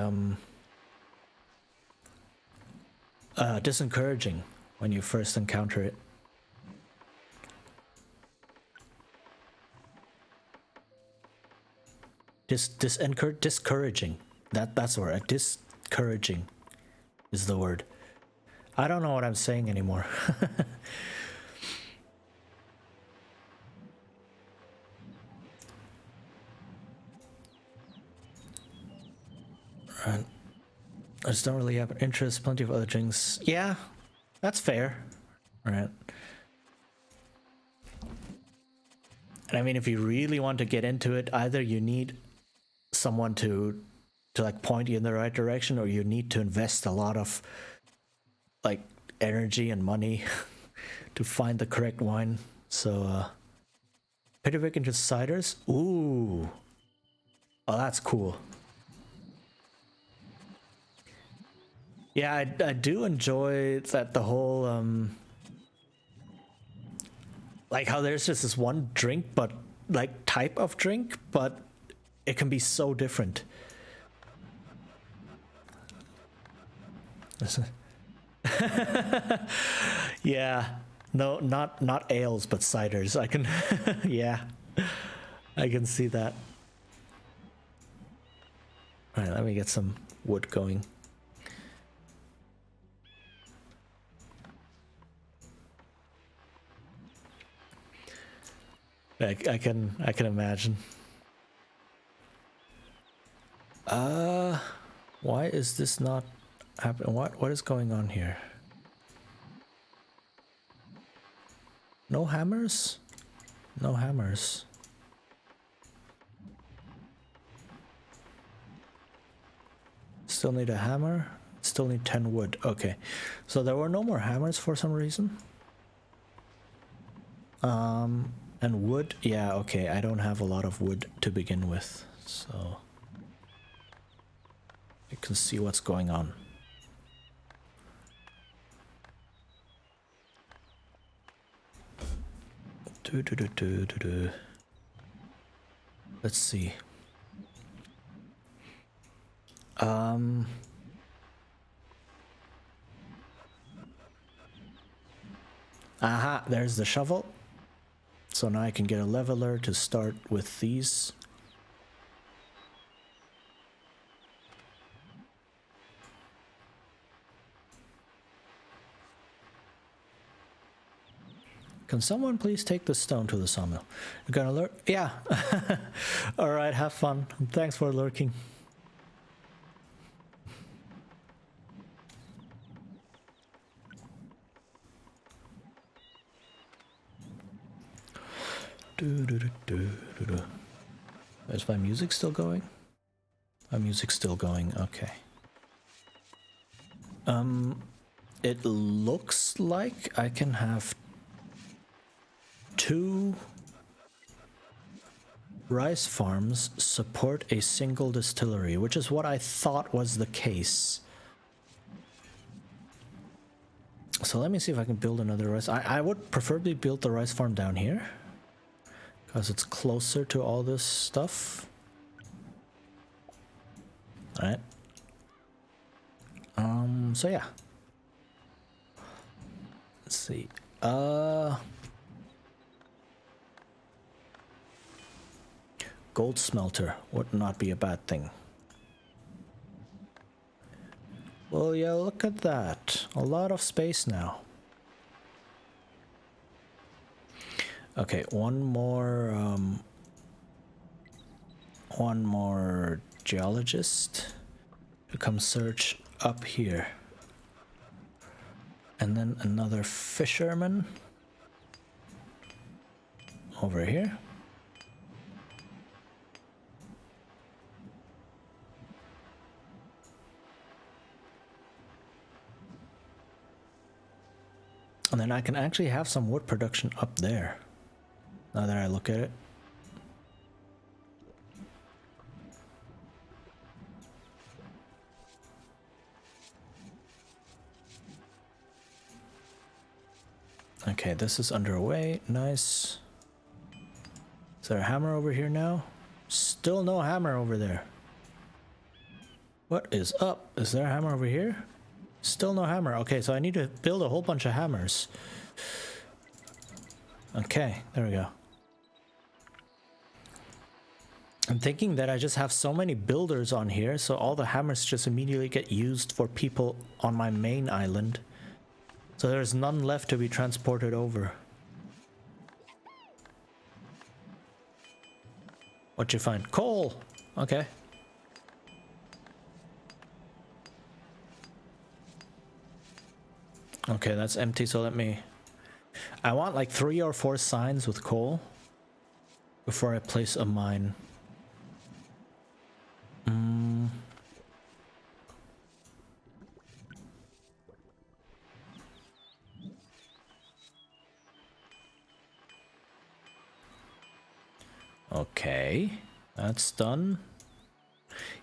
discouraging when you first encounter it. Discouraging. That's the word. Discouraging is the word. I don't know what I'm saying anymore. Right. I just don't really have an interest. Plenty of other drinks. Yeah, that's fair. Right. And I mean, if you really want to get into it, either you need someone to like point you in the right direction, or you need to invest a lot of like energy and money to find the correct wine. So Pitterwick into ciders. Ooh. Oh, that's cool. Yeah, I do enjoy that, the whole like how there's just this one drink, but like type of drink, but it can be so different. Yeah, no, not ales, but ciders. I can, yeah, I can see that. All right, let me get some wood going. I can imagine. Why is this not happening? What is going on here? No hammers? No hammers. Still need a hammer. Still need 10 wood. Okay. So there were no more hammers for some reason. And wood, yeah, okay, I don't have a lot of wood to begin with, so you can see what's going on. Let's see. Aha, there's the shovel. So now I can get a leveler to start with these. Can someone please take the stone to the sawmill? You're gonna lurk? Yeah. Alright, have fun. Thanks for lurking. Is my music still going? My music's still going, okay. It looks like I can have 2 rice farms support a single distillery, which is what I thought was the case. So let me see if I can build another rice. I would preferably build the rice farm down here, because it's closer to all this stuff. Alright. So yeah. Let's see. Gold smelter would not be a bad thing. Well, yeah, look at that. A lot of space now. Okay, one more geologist to come search up here. And then another fisherman over here. And then I can actually have some wood production up there, now that I look at it. Okay, this is underway. Nice. Is there a hammer over here now? Still no hammer over there. What is up? Is there a hammer over here? Still no hammer. Okay, so I need to build a whole bunch of hammers. Okay, there we go. I'm thinking that I just have so many builders on here, so all the hammers just immediately get used for people on my main island. So there's none left to be transported over. What'd you find? Coal! Okay. Okay, that's empty, so let me... I want like 3 or 4 signs with coal before I place a mine. Okay, that's done.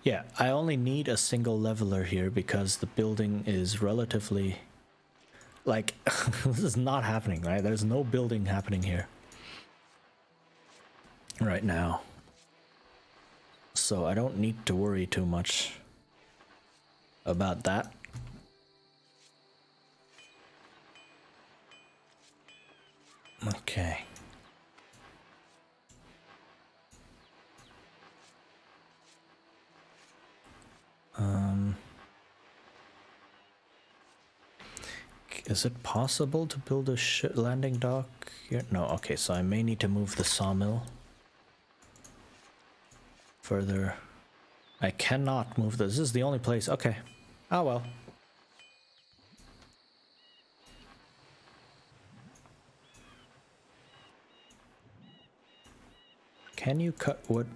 Yeah, I only need a single leveler here because the building is relatively... Like, this is not happening, right? There's no building happening here right now. So I don't need to worry too much about that. Okay. Is it possible to build a landing dock here? No, okay, so I may need to move the sawmill further. I cannot move this. This is the only place. Okay. Oh well. Can you cut wood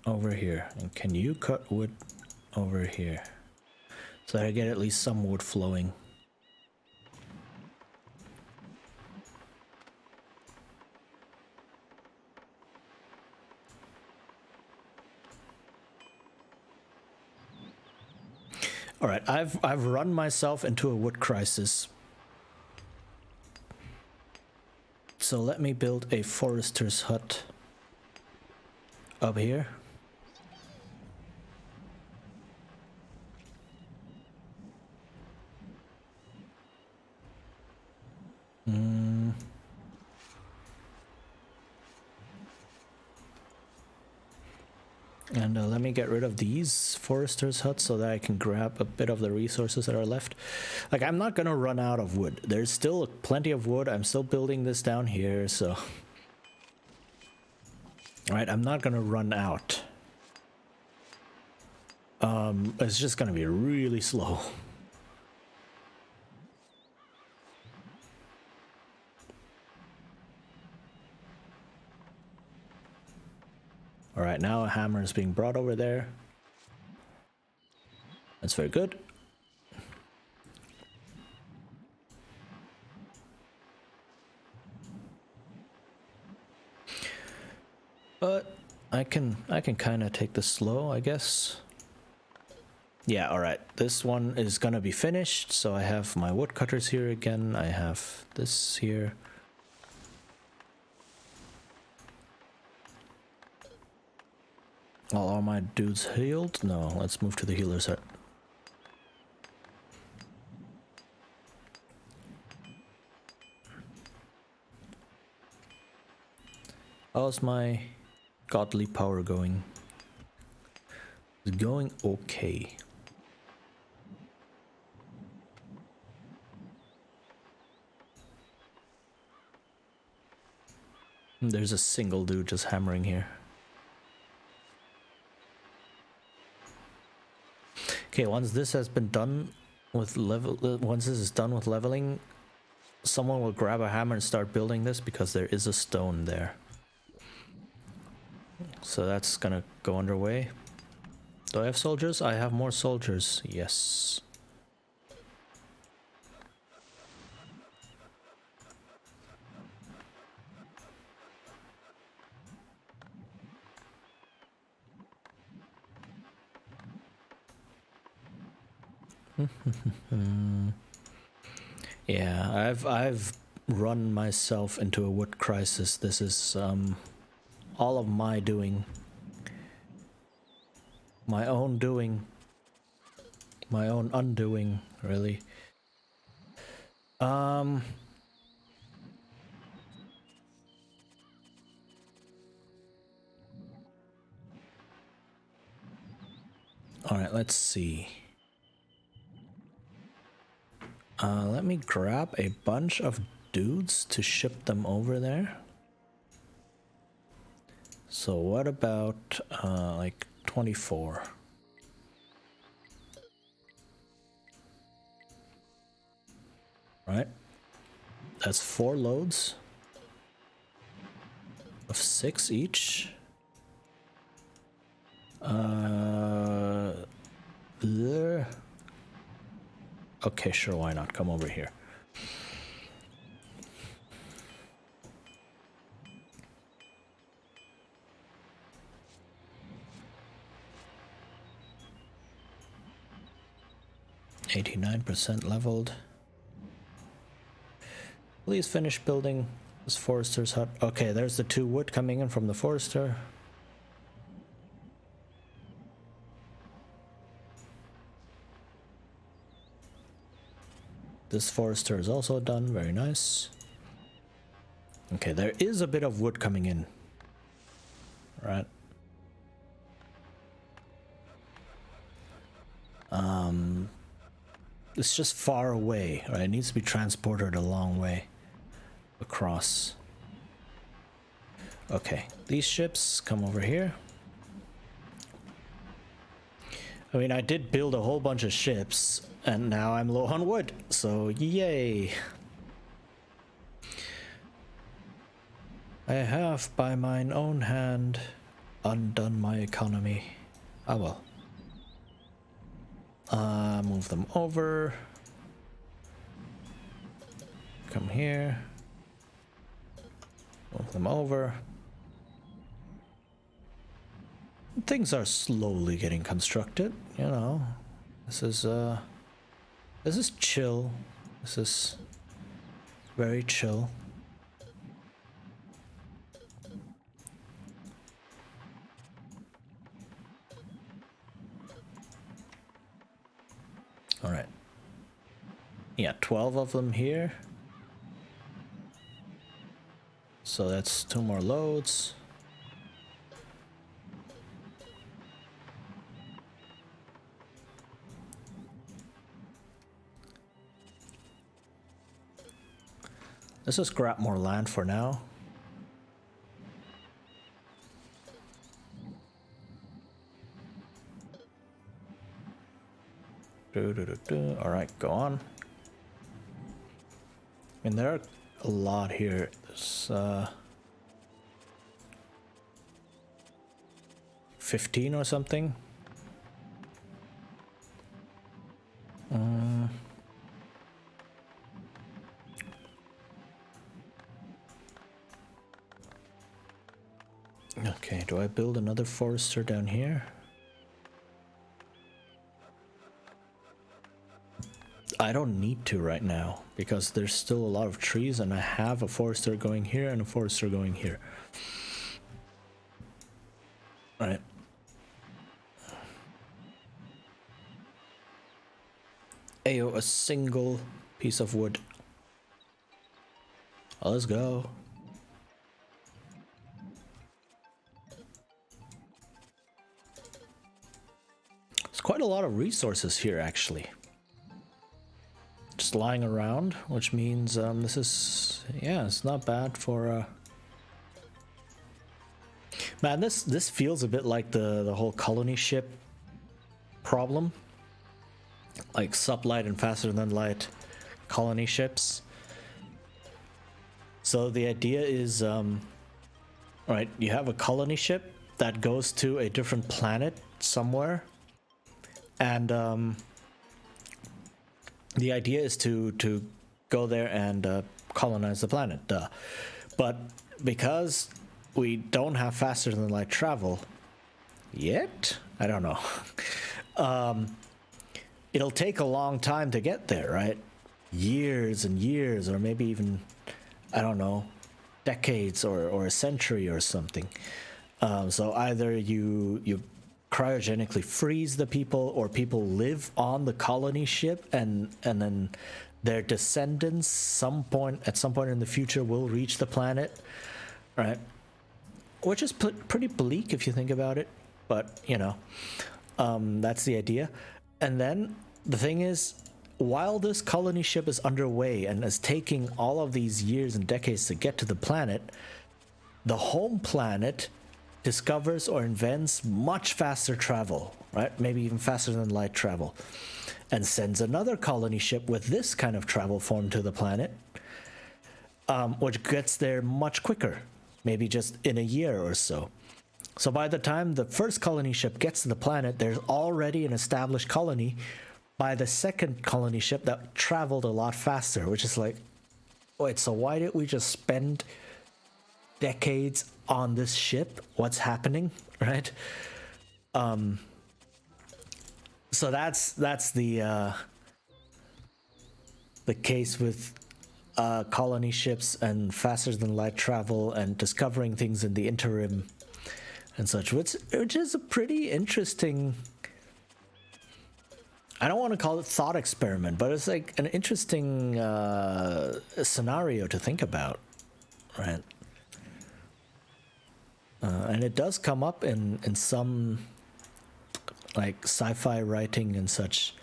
over here? And can you cut wood over here? So that I get at least some wood flowing. All right, I've run myself into a wood crisis. So let me build a forester's hut up here. And let me get rid of these forester's huts so that I can grab a bit of the resources that are left. Like, I'm not gonna run out of wood. There's still plenty of wood. I'm still building this down here, so... Alright, I'm not gonna run out. It's just gonna be really slow. Alright, now a hammer is being brought over there. That's very good. But I can kind of take this slow, I guess. Yeah, alright. This one is gonna be finished, so I have my woodcutters here again. I have this here. Are my dudes healed? No, let's move to the healer's hut. How's my godly power going? It's going okay. There's a single dude just hammering here. Okay, once this has been done with once this is done with leveling, someone will grab a hammer and start building this because there is a stone there. So that's gonna go underway. Do I have soldiers? I have more soldiers. Yes. Yeah, I've run myself into a wood crisis. This is all of my doing. My own doing. My own undoing, really. Alright, let's see. Let me grab a bunch of dudes to ship them over there. So what about like 24? Right? That's 4 loads of 6 each. There. Okay, sure, why not? Come over here. %leveled. Please finish building this forester's hut. Okay, there's the 2 wood coming in from the forester. This forester is also done. Very nice. Okay, there is a bit of wood coming in. Right. It's just far away, right? It needs to be transported a long way across. Okay, these ships come over here. I mean, I did build a whole bunch of ships, and now I'm low on wood, so yay! I have, by mine own hand, undone my economy. Ah well. Move them over. Come here. Move them over. Things are slowly getting constructed, you know. This is chill. This is very chill. All right. Yeah, 12 of them here. So that's 2 more loads. Let's just grab more land for now. All right, go on. And there are a lot here. There's 15 or something. Okay, do I build another forester down here? I don't need to right now because there's still a lot of trees and I have a forester going here and a forester going here. All right. Ayo, a single piece of wood. Let's go. There's quite a lot of resources here actually. Just lying around, which means this is, yeah, it's not bad for man, this feels a bit like the whole colony ship problem, like sublight and faster than light colony ships. So the idea is right, you have a colony ship that goes to a different planet somewhere, and the idea is to go there and colonize the planet, but because we don't have faster than light travel yet, I don't know. It'll take a long time to get there, right? Years and years, or maybe even, I don't know, decades or a century or something. So either you cryogenically freeze the people, or people live on the colony ship and then their descendants at some point in the future will reach the planet, right? Which is pretty bleak if you think about it, but you know, that's the idea. And then the thing is, while this colony ship is underway and is taking all of these years and decades to get to the planet, the home planet discovers or invents much faster travel, right? Maybe even faster than light travel, and sends another colony ship with this kind of travel form to the planet, which gets there much quicker, maybe just in a year or so. So by the time the first colony ship gets to the planet, there's already an established colony by the second colony ship that traveled a lot faster, which is like, wait, so why did we just spend decades on this ship? What's happening, right? So that's the case with colony ships and faster than light travel and discovering things in the interim and such, which is a pretty interesting, I don't want to call it thought experiment, but it's like an interesting scenario to think about, right? And it does come up in some like sci-fi writing and such.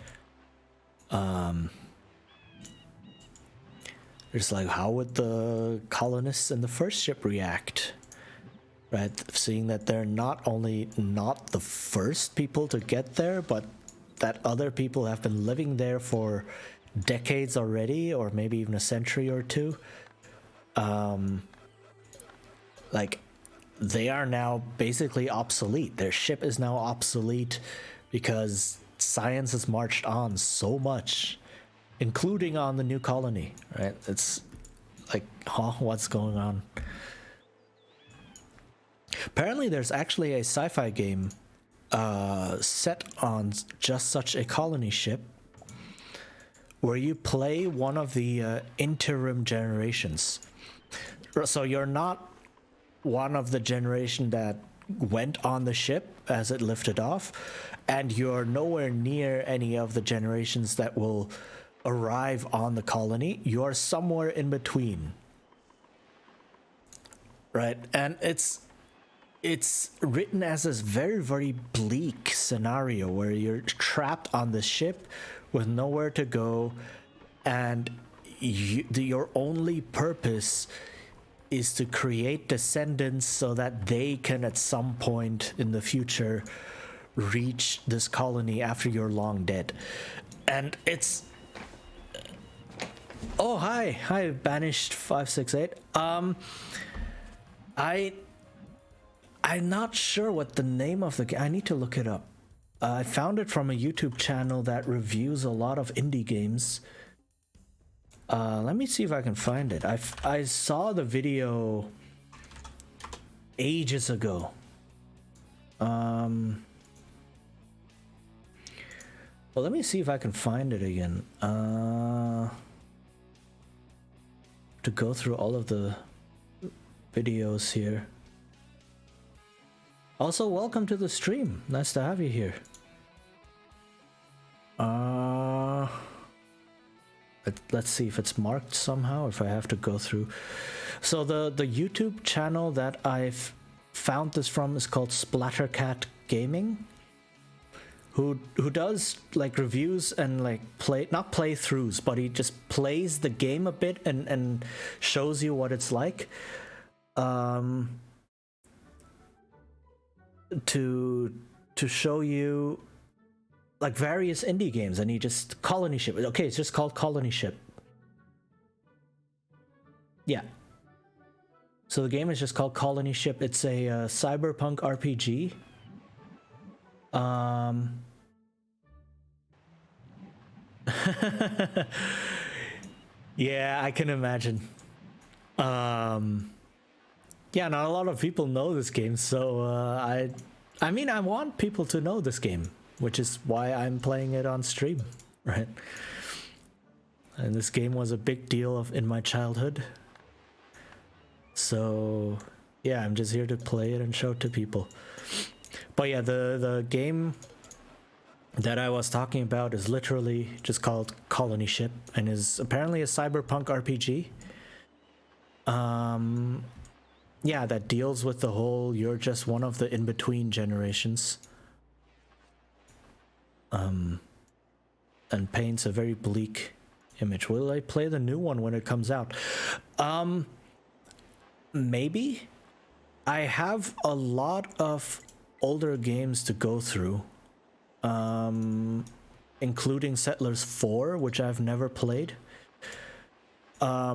It's like, how would the colonists in the first ship react? Right, seeing that they're not only not the first people to get there, but that other people have been living there for decades already, or maybe even a century or two. Like, they are now basically obsolete. Their ship is now obsolete because science has marched on so much, including on the new colony, right? It's like, huh, what's going on? Apparently there's actually a sci-fi game set on just such a colony ship, where you play one of the interim generations. So you're not one of the generation that went on the ship as it lifted off, and you're nowhere near any of the generations that will arrive on the colony. You're somewhere in between, right? And it's written as this very, very bleak scenario where you're trapped on the ship with nowhere to go, and your only purpose is to create descendants so that they can at some point in the future reach this colony after you're long dead. And it's... Oh, hi, Banished 568. I'm not sure what the name of the game. I need to look it up. I found it from a YouTube channel that reviews a lot of indie games. Let me see if I can find it. I saw the video ages ago. Well, let me see if I can find it again. To go through all of the videos here. Also, welcome to the stream. Nice to have you here. Let's see if it's marked somehow, if I have to go through. So the YouTube channel that I've found this from is called Splattercat Gaming, who does like reviews and like not playthroughs, but he just plays the game a bit and shows you what it's like. To show you like various indie games, and he just Colony Ship. Okay, it's just called Colony Ship. Yeah. So the game is just called Colony Ship. It's a cyberpunk RPG. Yeah, I can imagine. Yeah, not a lot of people know this game, so I mean, I want people to know this game, which is why I'm playing it on stream, right? And this game was a big deal in my childhood. So, yeah, I'm just here to play it and show it to people. But yeah, the game that I was talking about is literally just called Colony Ship and is apparently a cyberpunk RPG. Yeah, that deals with the whole you're just one of the in-between generations. And paints a very bleak image. Will I play the new one when it comes out? Maybe. I have a lot of older games to go through, including Settlers 4, which I've never played. I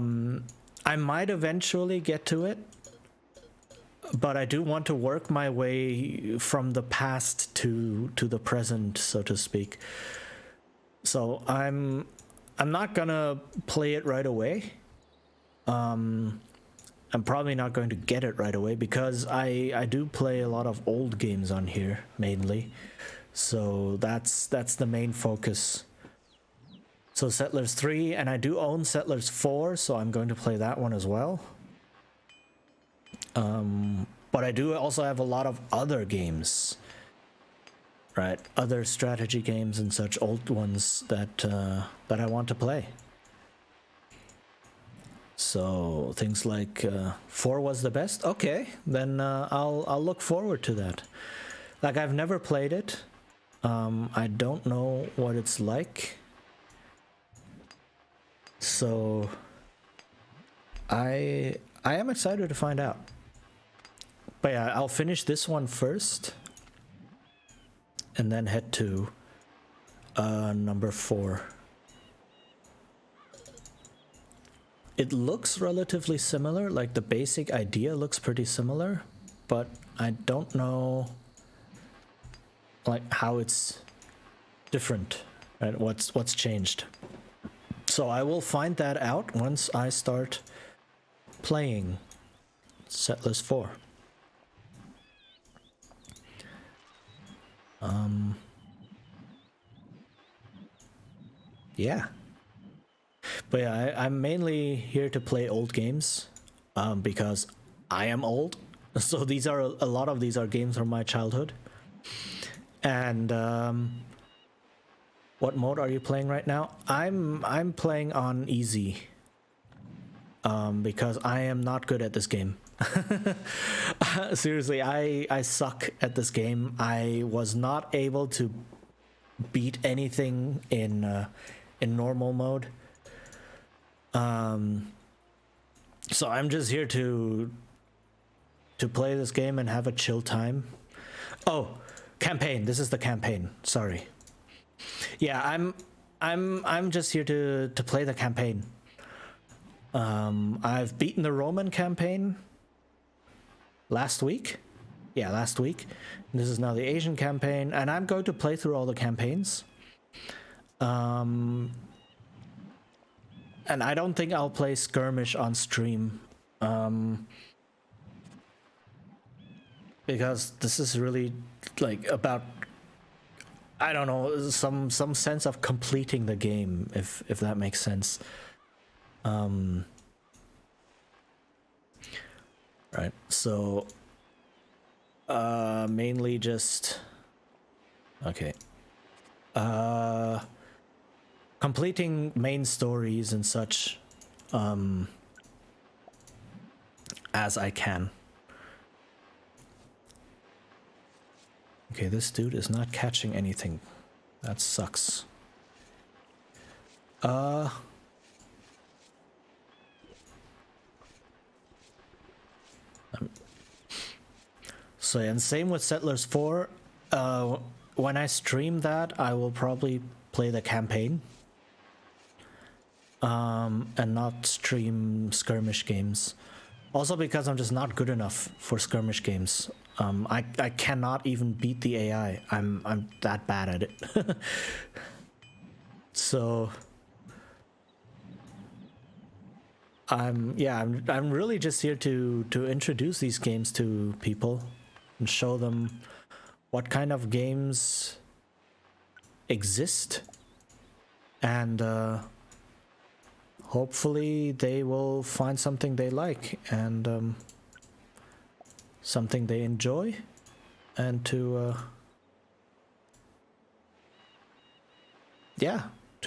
might eventually get to it, but I do want to work my way from the past to the present, so to speak. So I'm not gonna play it right away. I'm probably not going to get it right away because I do play a lot of old games on here mainly. So that's the main focus. So Settlers 3, and I do own Settlers 4, so I'm going to play that one as well. But I do also have a lot of other games, right? Other strategy games and such, old ones that I want to play. So things like 4 was the best. Okay, then I'll look forward to that. Like, I've never played it. I don't know what it's like. So I am excited to find out. But yeah, I'll finish this one first and then head to number 4. It looks relatively similar, like the basic idea looks pretty similar, but I don't know like how it's different, right? What's changed. So I will find that out once I start playing Settlers 4. Yeah. But yeah, I'm mainly here to play old games, because I am old, So these are a lot of these are games from my childhood. And what mode are you playing right now? I'm playing on easy. Because I am not good at this game. Seriously, I suck at this game. I was not able to beat anything in normal mode. So I'm just here to play this game and have a chill time. Oh, campaign. This is the campaign. Sorry. Yeah, I'm just here to play the campaign. I've beaten the Roman campaign last week. Yeah, last week. This is now the Asian campaign, and I'm going to play through all the campaigns. And I don't think I'll play Skirmish on stream. Because this is really like about, I don't know, some sense of completing the game, if that makes sense. Right, so mainly just okay. Completing main stories and such as I can. Okay, this dude is not catching anything. That sucks. So, and same with Settlers 4. When I stream that, I will probably play the campaign. And not stream skirmish games. Also because I'm just not good enough for skirmish games. I cannot even beat the AI. I'm that bad at it. So I'm really just here to introduce these games to people and show them what kind of games exist, and hopefully they will find something they like and something they enjoy, and to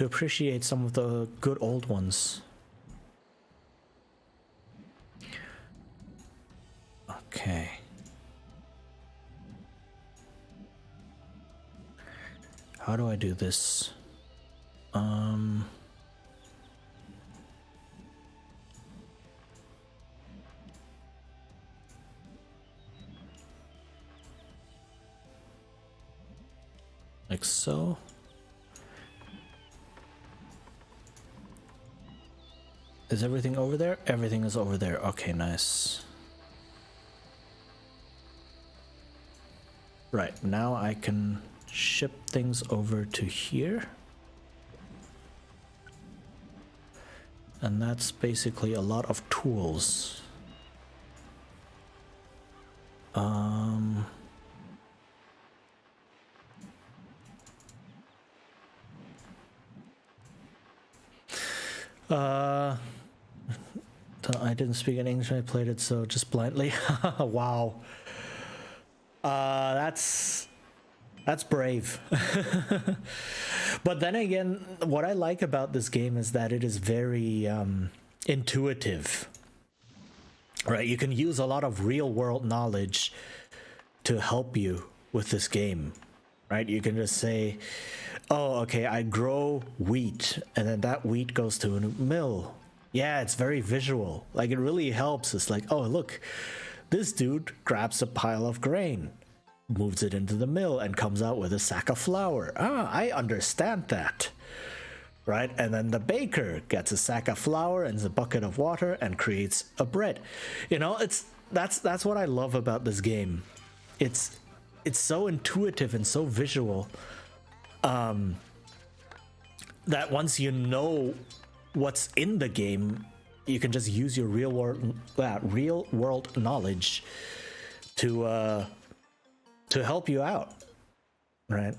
appreciate some of the good old ones. Okay. How do I do this? Like so. Is everything over there? Everything is over there. Okay, nice. Right, now I can ship things over to here. And that's basically a lot of tools. I didn't speak in English, I played it so just blindly. Wow. That's brave. But then again, what I like about this game is that it is very intuitive. Right, you can use a lot of real world knowledge to help you with this game. Right, you can just say, oh, okay, I grow wheat, and then that wheat goes to a mill. Yeah, it's very visual. Like, it really helps. It's like, oh, look, this dude grabs a pile of grain, moves it into the mill, and comes out with a sack of flour. Ah, I understand that. Right? And then the baker gets a sack of flour and a bucket of water and creates a bread. You know, that's what I love about this game. It's so intuitive and so visual, that once you know what's in the game, you can just use your real world knowledge to help you out, right?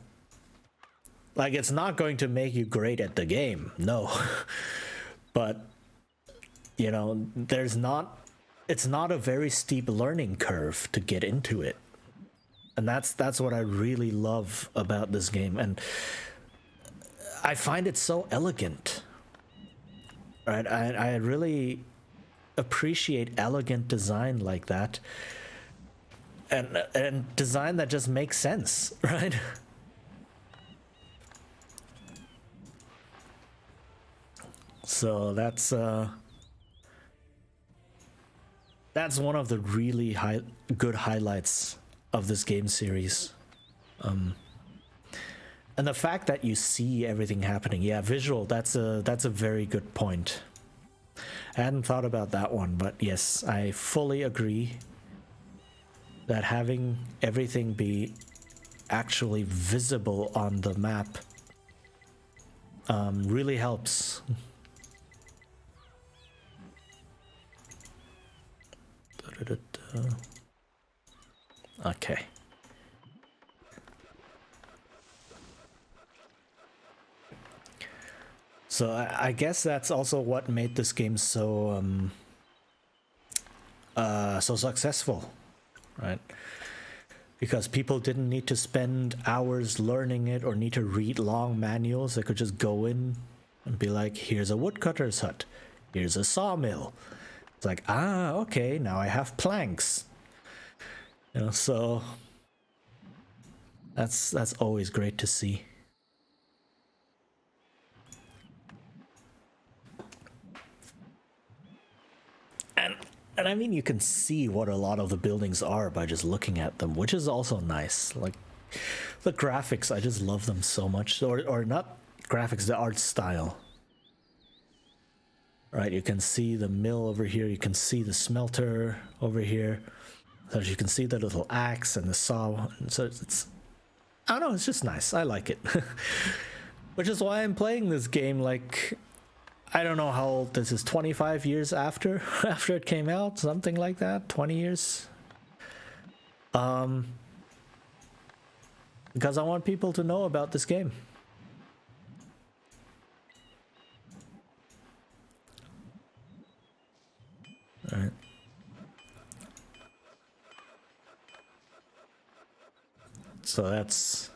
Like, it's not going to make you great at the game, no. But, you know, there's not it's not a very steep learning curve to get into it. And that's what I really love about this game. And I find it so elegant. Right? I really appreciate elegant design like that. And design that just makes sense, right? So that's one of the really good highlights of this game series. And the fact that you see everything happening, yeah, visual, that's a very good point. I hadn't thought about that one, but yes, I fully agree that having everything be actually visible on the map really helps. Okay. So I guess that's also what made this game so so successful, right? Because people didn't need to spend hours learning it or need to read long manuals. They could just go in and be like, here's a woodcutter's hut, here's a sawmill. It's like, okay, now I have planks. You know, so that's always great to see. And I mean, you can see what a lot of the buildings are by just looking at them, which is also nice. Like, the graphics, I just love them so much. Or not graphics, the art style. Right, you can see the mill over here, you can see the smelter over here. So you can see the little axe and the saw. And so it's, I don't know, it's just nice. I like it. Which is why I'm playing this game, like, I don't know how old this is, 25 years after it came out, something like that, 20 years. Because I want people to know about this game. All right. So that's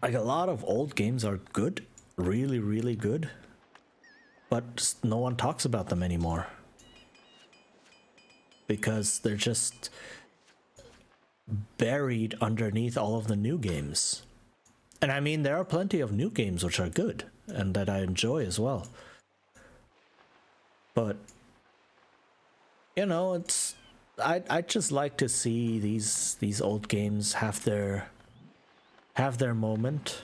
like, a lot of old games are good, really, really good, but just no one talks about them anymore because they're just buried underneath all of the new games. And I mean, there are plenty of new games which are good and that I enjoy as well. But, you know, it's, I'd just like to see these old games have their moment.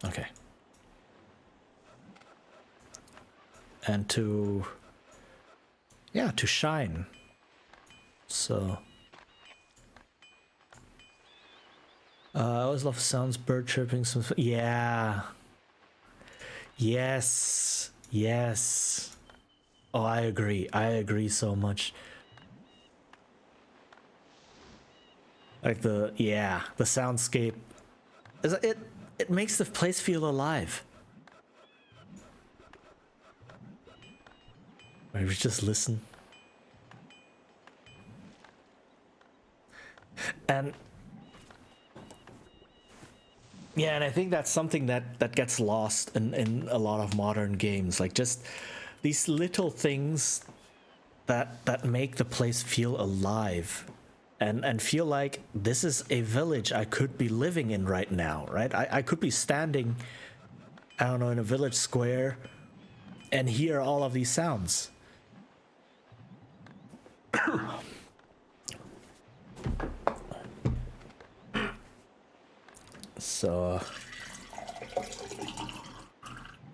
Okay. And to shine. So I always love sounds, bird chirping, some, yeah. Yes. Oh, I agree so much. Like the soundscape, it makes the place feel alive. Maybe just listen. And yeah, and I think that's something that gets lost in a lot of modern games, like just these little things that make the place feel alive and feel like this is a village I could be living in right now, right? I could be standing, I don't know, in a village square and hear all of these sounds. So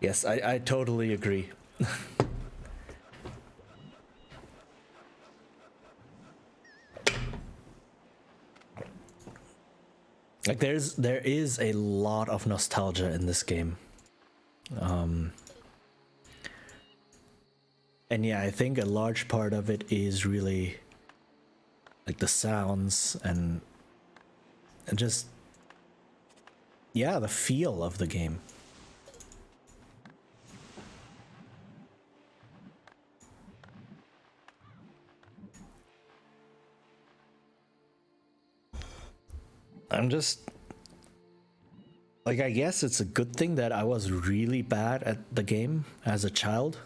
yes, I totally agree. Like there is a lot of nostalgia in this game. And yeah, I think a large part of it is really like the sounds and just yeah, the feel of the game. I'm just like, I guess it's a good thing that I was really bad at the game as a child.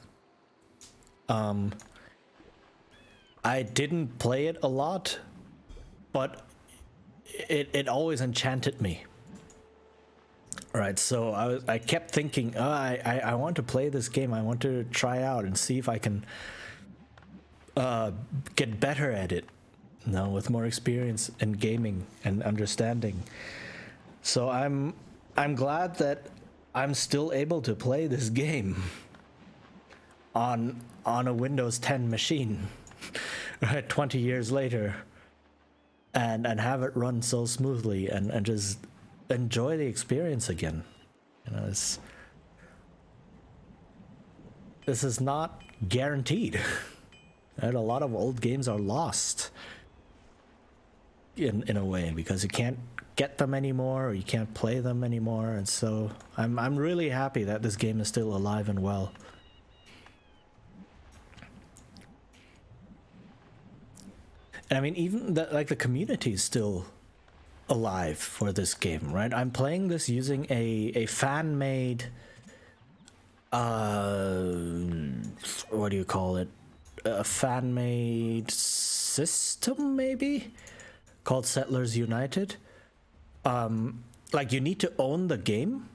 I didn't play it a lot, but it always enchanted me. Right, so I kept thinking, oh, I want to play this game. I want to try out and see if I can get better at it. You know, with more experience in gaming and understanding. So I'm glad that I'm still able to play this game on a Windows 10 machine, right, 20 years later, and have it run so smoothly and just enjoy the experience again. You know, this is not guaranteed. Right? A lot of old games are lost in a way because you can't get them anymore or you can't play them anymore, and so I'm really happy that this game is still alive and well. And I mean, even the community is still alive for this game, right? I'm playing this using a fan-made what do you call it? A fan-made system, maybe, called Settlers United. Like, you need to own the game,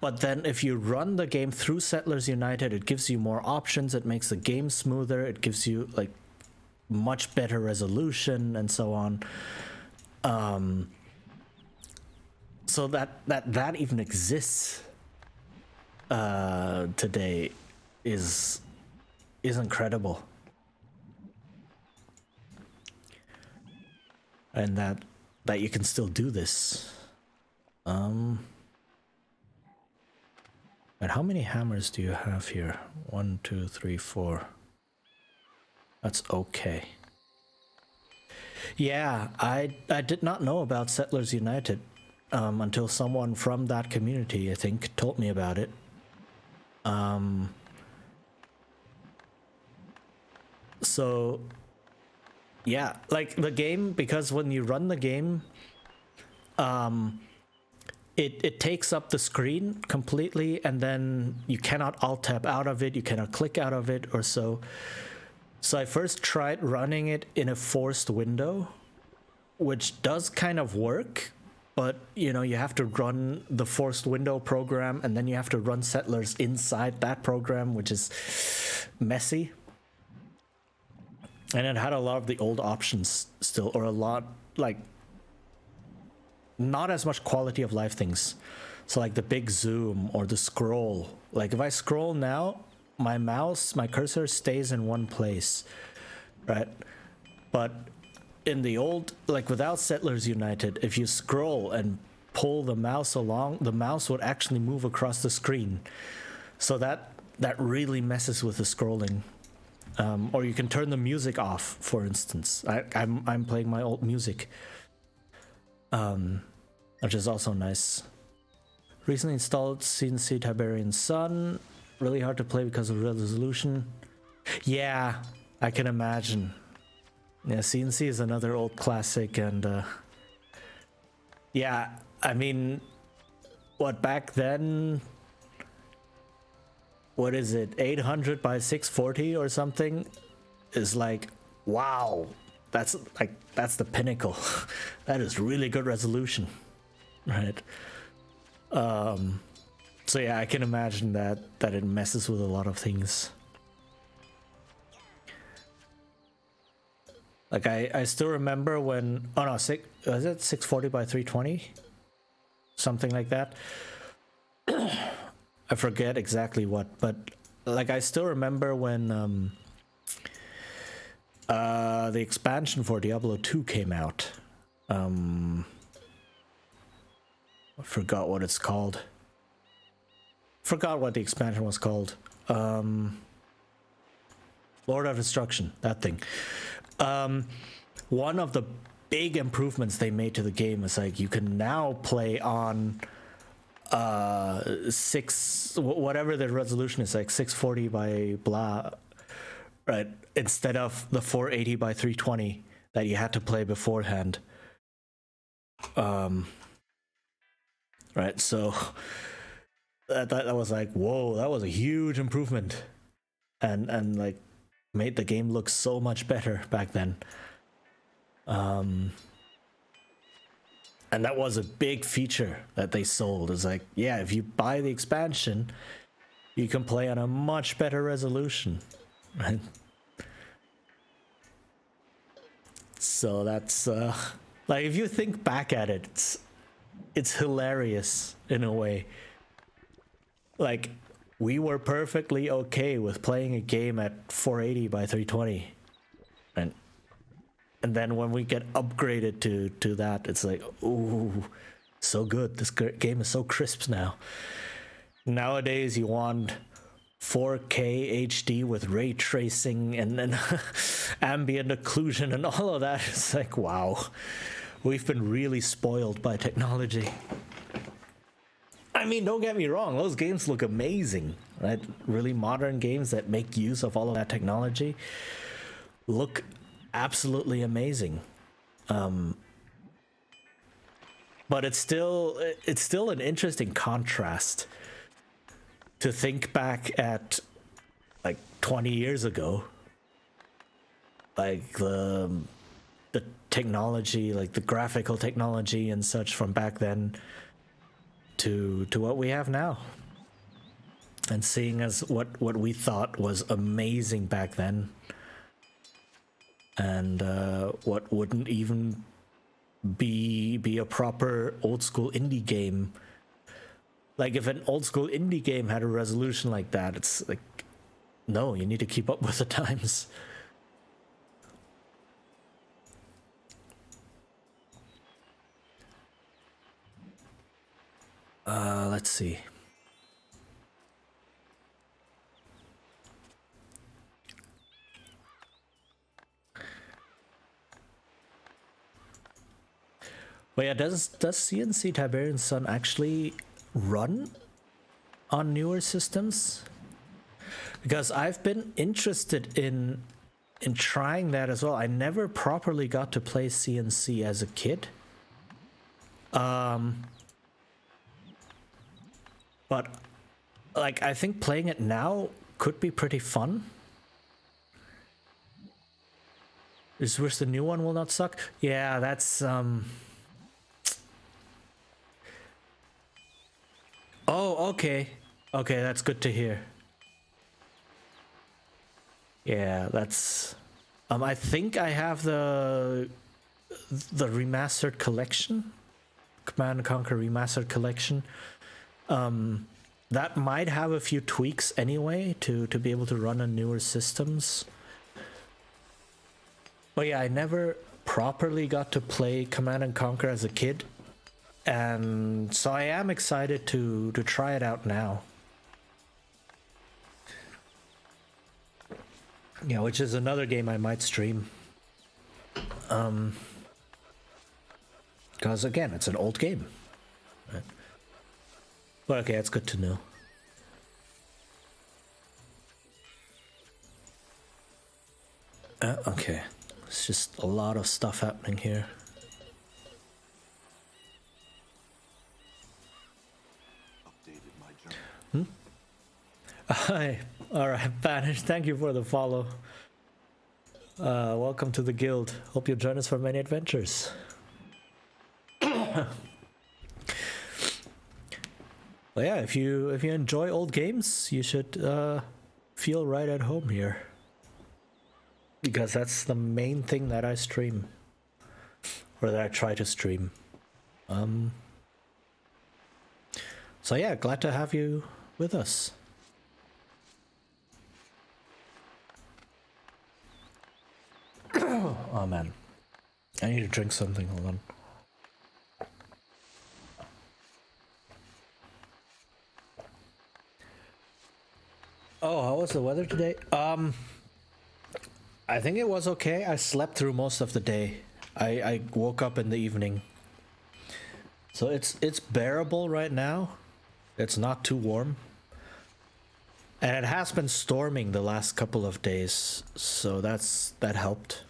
but then if you run the game through Settlers United, it gives you more options, it makes the game smoother, it gives you like much better resolution and so on. So that even exists today is incredible. And that you can still do this. And how many hammers do you have here? 1, 2, 3, 4. That's okay. Yeah, I did not know about Settlers United until someone from that community, I think, told me about it. So yeah, like the game, because when you run the game, it takes up the screen completely, and then you cannot alt tab out of it, you cannot click out of it or so. So I first tried running it in a forced window, which does kind of work, but you know, you have to run the forced window program and then you have to run Settlers inside that program, which is messy. And it had a lot of the old options still, or a lot, like, not as much quality of life things. So like the big zoom or the scroll. Like if I scroll now, my cursor stays in one place, right? But in the old, like without Settlers United, if you scroll and pull the mouse along, the mouse would actually move across the screen. So that really messes with the scrolling. Or you can turn the music off, for instance. I'm playing my old music, which is also nice. Recently installed CNC Tiberian Sun. Really hard to play because of resolution. Yeah, I can imagine. Yeah, CNC is another old classic, and yeah, I mean, what, back then, what is it, 800 by 640 or something, is like, wow, that's the pinnacle. That is really good resolution, right? So yeah, I can imagine that it messes with a lot of things. Like I still remember when, oh no, was it 640 by 320? Something like that. I forget exactly what, but like I still remember when the expansion for Diablo 2 came out. I forgot what it's called. Forgot what the expansion was called. Lord of Destruction, that thing. One of the big improvements they made to the game is like you can now play on whatever the resolution is, like 640 by blah, right, instead of the 480 by 320 that you had to play beforehand. Right, so that was like, whoa, that was a huge improvement, and like made the game look so much better back then. And that was a big feature that they sold. It's like, yeah, if you buy the expansion, you can play on a much better resolution, right? So that's like, if you think back at it, it's hilarious in a way. Like, we were perfectly okay with playing a game at 480 by 320, and then when we get upgraded to that, it's like, ooh, so good. This game is so crisp now. Nowadays, you want 4K HD with ray tracing and then ambient occlusion and all of that. It's like, wow, we've been really spoiled by technology. I mean, don't get me wrong, those games look amazing, right? Really modern games that make use of all of that technology look absolutely amazing. But it's still an interesting contrast to think back at like 20 years ago, like the technology, like the graphical technology and such from back then to what we have now, and seeing as what we thought was amazing back then, and what wouldn't even be a proper old school indie game. Like, if an old school indie game had a resolution like that, it's like, no, you need to keep up with the times. Let's see. But yeah, does CNC Tiberian Sun actually run on newer systems? Because I've been interested in trying that as well. I never properly got to play CNC as a kid. But like, I think playing it now could be pretty fun. Is wish the new one will not suck? Yeah, that's Oh, okay. Okay, that's good to hear. Yeah, that's I think I have the remastered collection, Command & Conquer Remastered Collection. That might have a few tweaks anyway to be able to run on newer systems. But yeah, I never properly got to play Command & Conquer as a kid, and so I am excited to try it out now. Yeah, which is another game I might stream. Because again, it's an old game. Right? But okay, that's good to know. Okay, it's just a lot of stuff happening here. Hi, alright, Banish, thank you for the follow. Welcome to the guild. Hope you'll join us for many adventures. Well, yeah, if you enjoy old games, you should feel right at home here, because that's the main thing that I stream, or that I try to stream. So yeah, glad to have you with us. Oh man, I need to drink something. Hold on. Oh, how was the weather today? I think it was okay. I slept through most of the day. I woke up in the evening. So it's bearable right now. It's not too warm. And it has been storming the last couple of days, so that helped.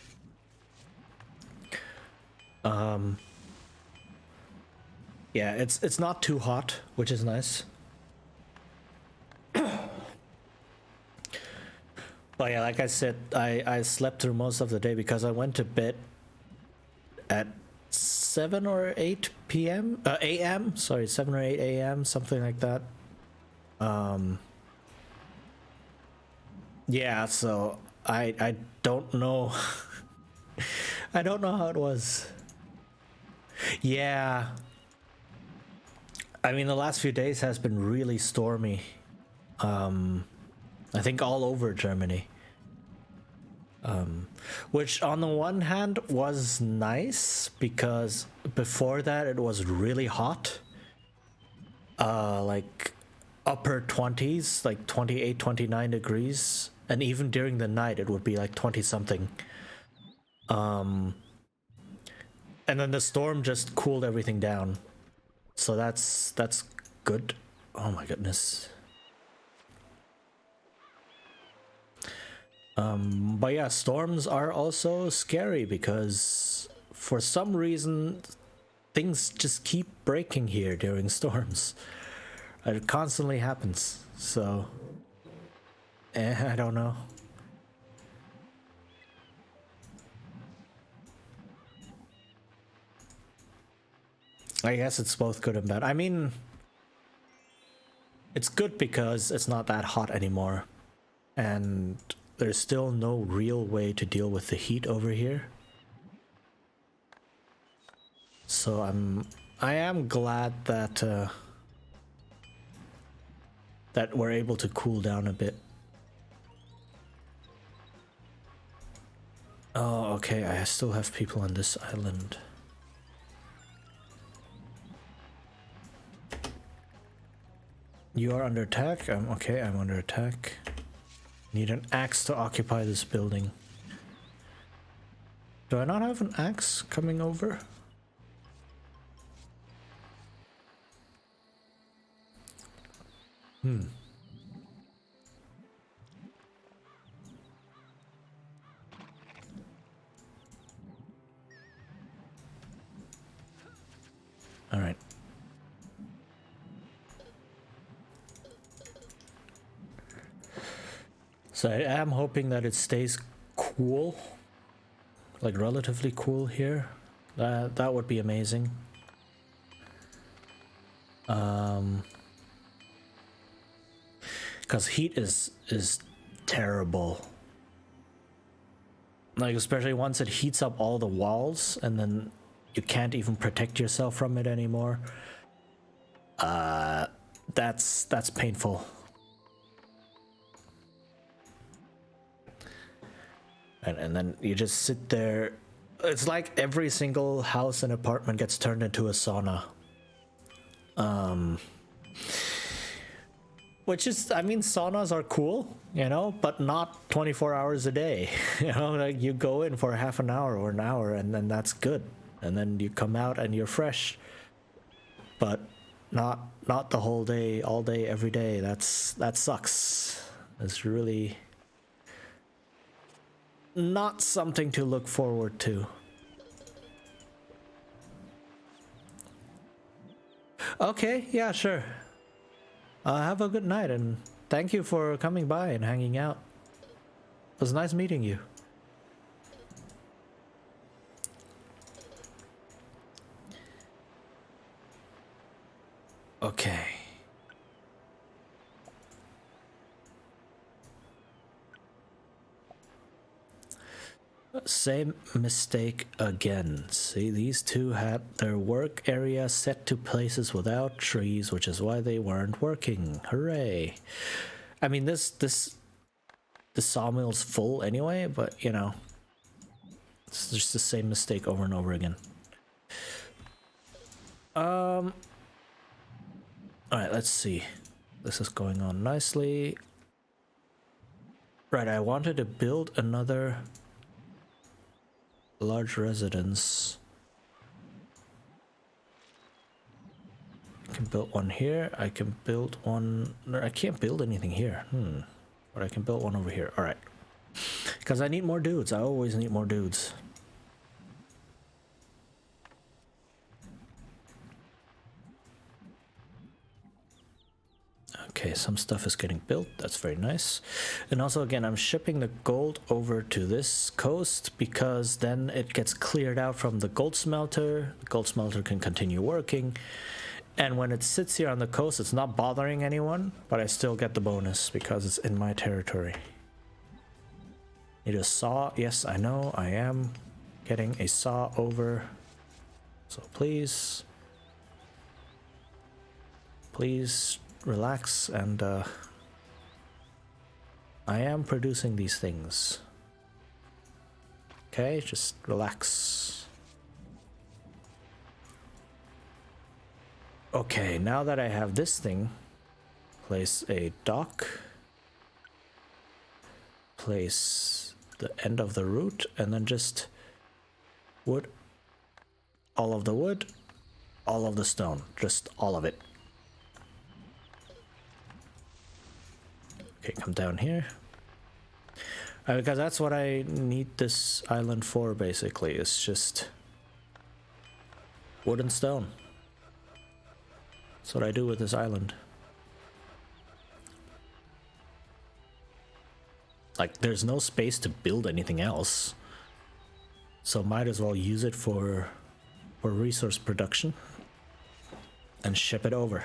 Yeah, it's not too hot, which is nice. But yeah, like I said, I slept through most of the day because I went to bed at 7 or 8 p.m. A.m. Sorry, 7 or 8 a.m. something like that. Yeah, so I don't know. I don't know how it was. Yeah. I mean, the last few days has been really stormy. I think all over Germany. Which on the one hand was nice because before that it was really hot. Like upper 20s, like 28, 29 degrees. And even during the night it would be like 20 something. And then the storm just cooled everything down. So that's good. Oh my goodness. But yeah, storms are also scary because for some reason things just keep breaking here during storms. It constantly happens. So I don't know. I guess it's both good and bad. I mean, it's good because it's not that hot anymore. And there's still no real way to deal with the heat over here. So I am glad that that we're able to cool down a bit. Oh, okay, I still have people on this island. You are under attack? Okay, I'm under attack. Need an axe to occupy this building. Do I not have an axe coming over? All right. So I am hoping that it stays cool, like relatively cool here. That would be amazing. Because heat is terrible. Like especially once it heats up all the walls and then you can't even protect yourself from it anymore. That's painful. And then you just sit there. It's like every single house and apartment gets turned into a sauna. Which is, I mean, saunas are cool, you know, but not 24 hours a day. You know, like you go in for half an hour or an hour and then that's good. And then you come out and you're fresh. But not the whole day, all day, every day. That sucks. It's really not something to look forward to. Okay, yeah, sure. Have a good night and thank you for coming by and hanging out. It was nice meeting you. Okay. Same mistake again. See, these two had their work area set to places without trees, which is why they weren't working. Hooray. I mean, the sawmill's full anyway, but you know, it's just the same mistake over and over again. All right, let's see. This is going on nicely. Right, I wanted to build another large residence. I can build one here. I can build one. No, I can't build anything here. But I can build one over here. All right. Because I need more dudes. I always need more dudes. Okay, some stuff is getting built. That's very nice. And also, again, I'm shipping the gold over to this coast because then it gets cleared out from the gold smelter. The gold smelter can continue working. And when it sits here on the coast, it's not bothering anyone, but I still get the bonus because it's in my territory. Need a saw. Yes, I know. I am getting a saw over. So please relax, and I am producing these things. Okay, just relax. Okay, now that I have this thing, place a dock, place the end of the route, and then just wood, all of the wood, all of the stone, just all of it. Okay, come down here. Because that's what I need this island for, basically. It's just wood and stone. That's what I do with this island. Like, there's no space to build anything else. So might as well use it for resource production and ship it over.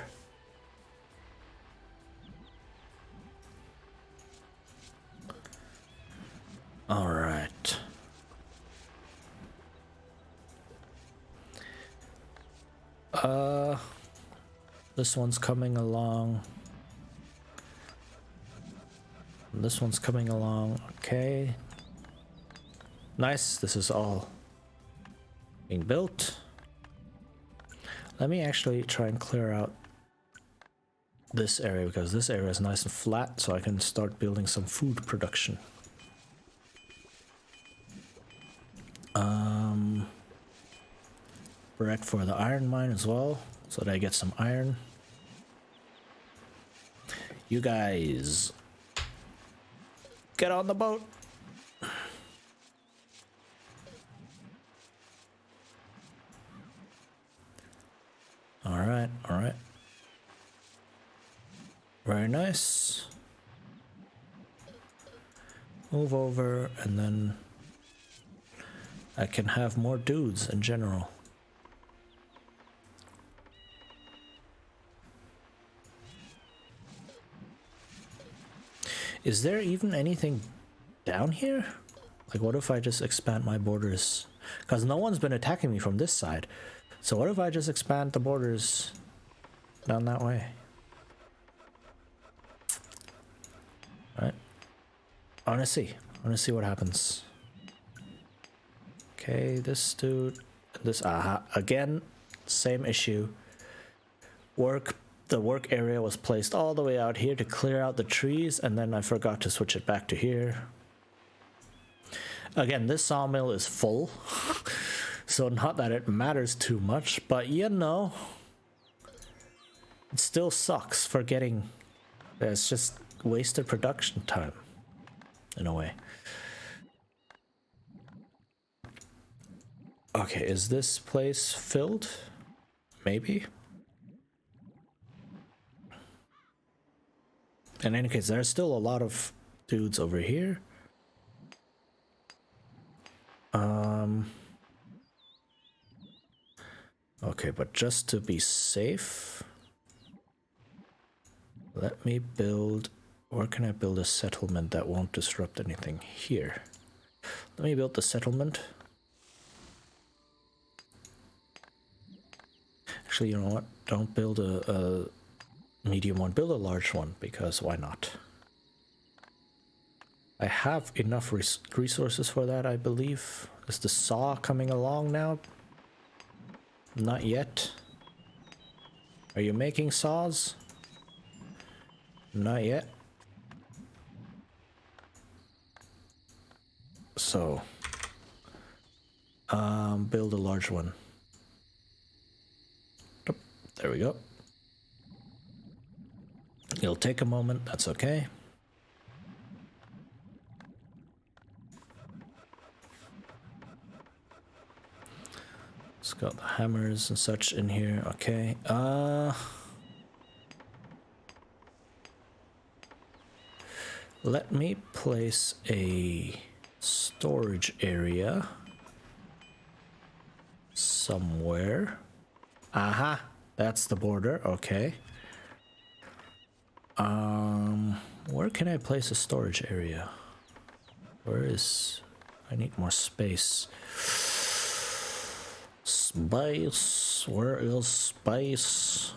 All right. This one's coming along. This one's coming along. Okay. Nice. This is all being built. Let me actually try and clear out this area because this area is nice and flat, so I can start building some food production. Wreck for the iron mine as well, so that I get some iron. You guys, get on the boat. All right, all right. Very nice. Move over, and then I can have more dudes in general. Is there even anything down here? Like, what if I just expand my borders? Because no one's been attacking me from this side. So what if I just expand the borders down that way? All right. I want to see what happens. Okay, this dude, this, again, same issue. The work area was placed all the way out here to clear out the trees, and then I forgot to switch it back to here. Again, this sawmill is full, so not that it matters too much, but you know, it still sucks for getting, it's just wasted production time, in a way. Okay, is this place filled? Maybe. In any case, there's still a lot of dudes over here. Okay, but just to be safe, let me build, where can I build a settlement that won't disrupt anything? Here. Let me build the settlement. Actually, you know what? Don't build a medium one, build a large one, because why not? I have enough resources for that, I believe. Is the saw coming along now? Not yet. Are you making saws? Not yet. So Build a large one. Yep, there we go. It'll take a moment, that's okay. It's got the hammers and such in here, okay. Let me place a storage area somewhere. Aha, that's the border, okay. Where can I place a storage area? Where is... I need more space. Space, where is space?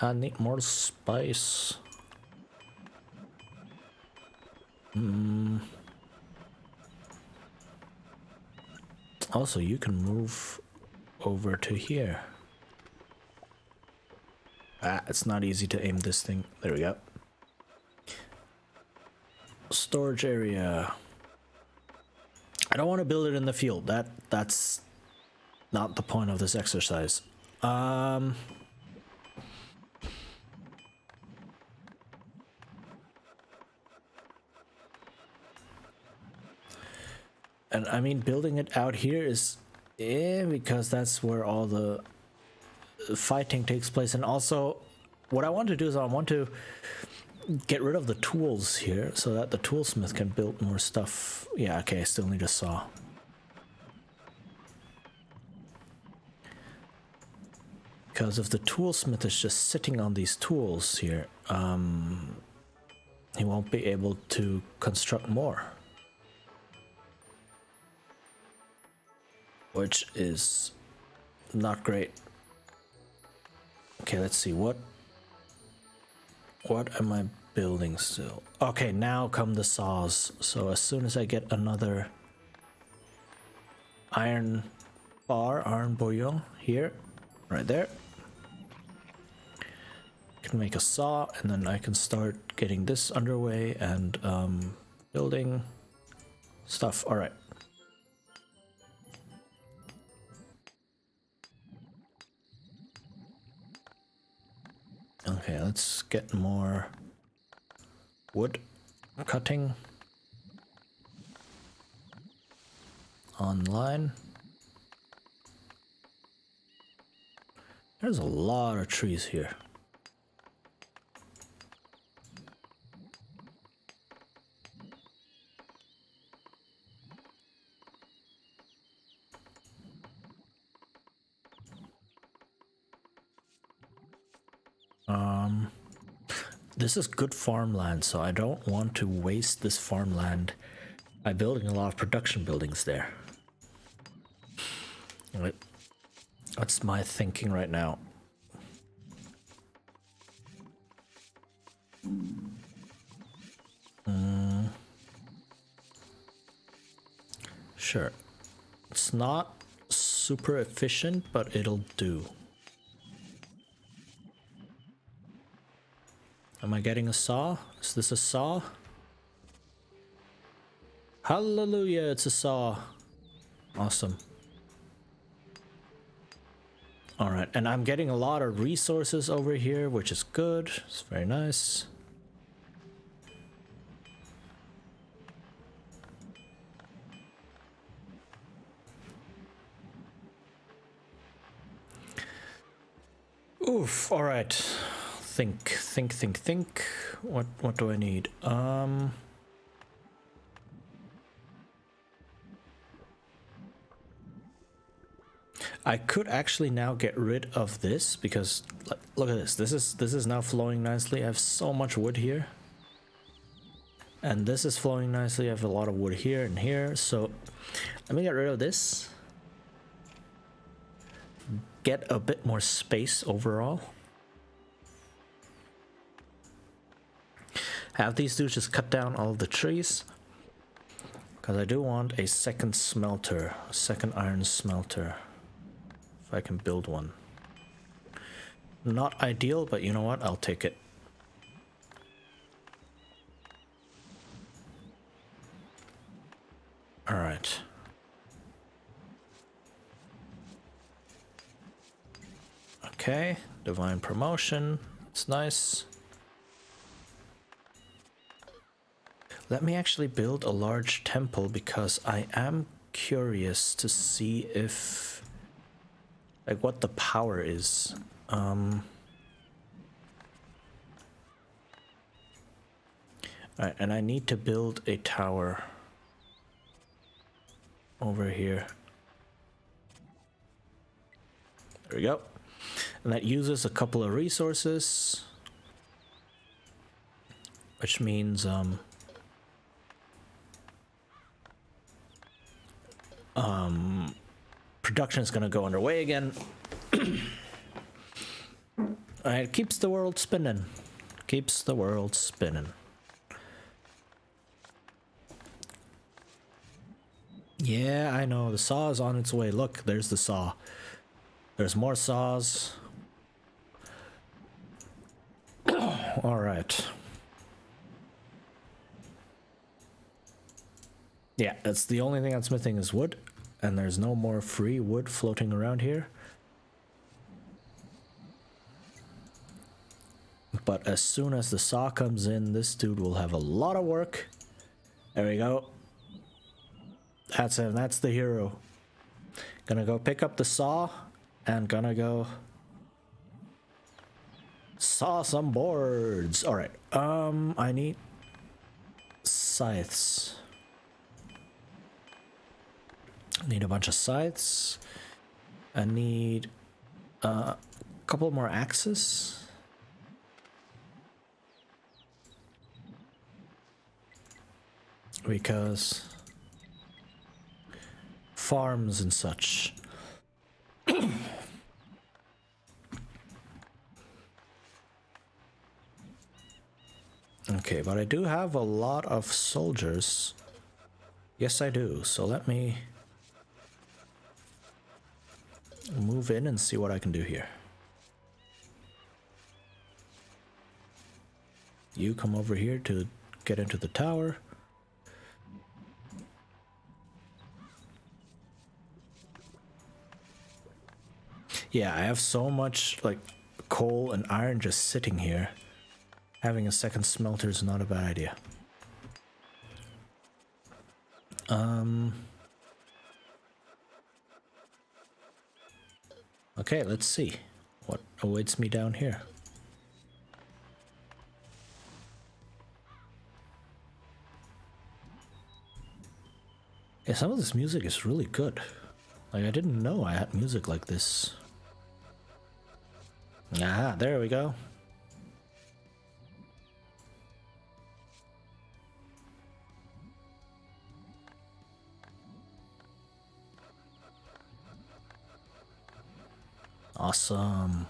I need more space. Also, you can move over to here. Ah, it's not easy to aim this thing. There we go. Storage area. I don't want to build it in the field. That's not the point of this exercise. And I mean, building it out here is because that's where all the fighting takes place. And also, what I want to do is I want to get rid of the tools here so that the toolsmith can build more stuff. Yeah, okay, I still need a saw. Because if the toolsmith is just sitting on these tools here, he won't be able to construct more. Which is not great. Okay, let's see, what am I building still? Okay, now come the saws. So as soon as I get another iron bar, iron bouillon here, right there, I can make a saw, and then I can start getting this underway and building stuff. All right. Okay, let's get more wood cutting online. There's a lot of trees here. This is good farmland, so I don't want to waste this farmland by building a lot of production buildings there. Right. That's my thinking right now. Sure. It's not super efficient, but it'll do. Am I getting a saw? Is this a saw? Hallelujah, it's a saw. Awesome. All right, and I'm getting a lot of resources over here, which is good. It's very nice. Oof, all right. Think. What do I need? I could actually now get rid of this because look at this. This is now flowing nicely. I have so much wood here. And this is flowing nicely. I have a lot of wood here and here. So let me get rid of this. Get a bit more space overall. Have these dudes just cut down all of the trees. Because I do want a second smelter, a second iron smelter. If I can build one. Not ideal, but you know what? I'll take it. All right. Okay, divine promotion. It's nice. Let me actually build a large temple because I am curious to see if, like, what the power is. Alright, and I need to build a tower over here. There we go. And that uses a couple of resources, which means production is gonna go underway again. It keeps the world spinning. Keeps the world spinning. Yeah, I know. The saw is on its way. Look, there's the saw. There's more saws. All right. Yeah, that's the only thing that's missing is wood. And there's no more free wood floating around here. But as soon as the saw comes in, this dude will have a lot of work. There we go. That's him. That's the hero. Gonna go pick up the saw and gonna go saw some boards. All right. I need scythes. Need a bunch of scythes. I need a couple more axes. Because farms and such. Okay, but I do have a lot of soldiers. Yes, I do. So let me move in and see what I can do here. You come over here to get into the tower. Yeah, I have so much like coal and iron just sitting here. Having a second smelter is not a bad idea. Okay, let's see what awaits me down here. Yeah, some of this music is really good. Like, I didn't know I had music like this. Ah, there we go. Awesome.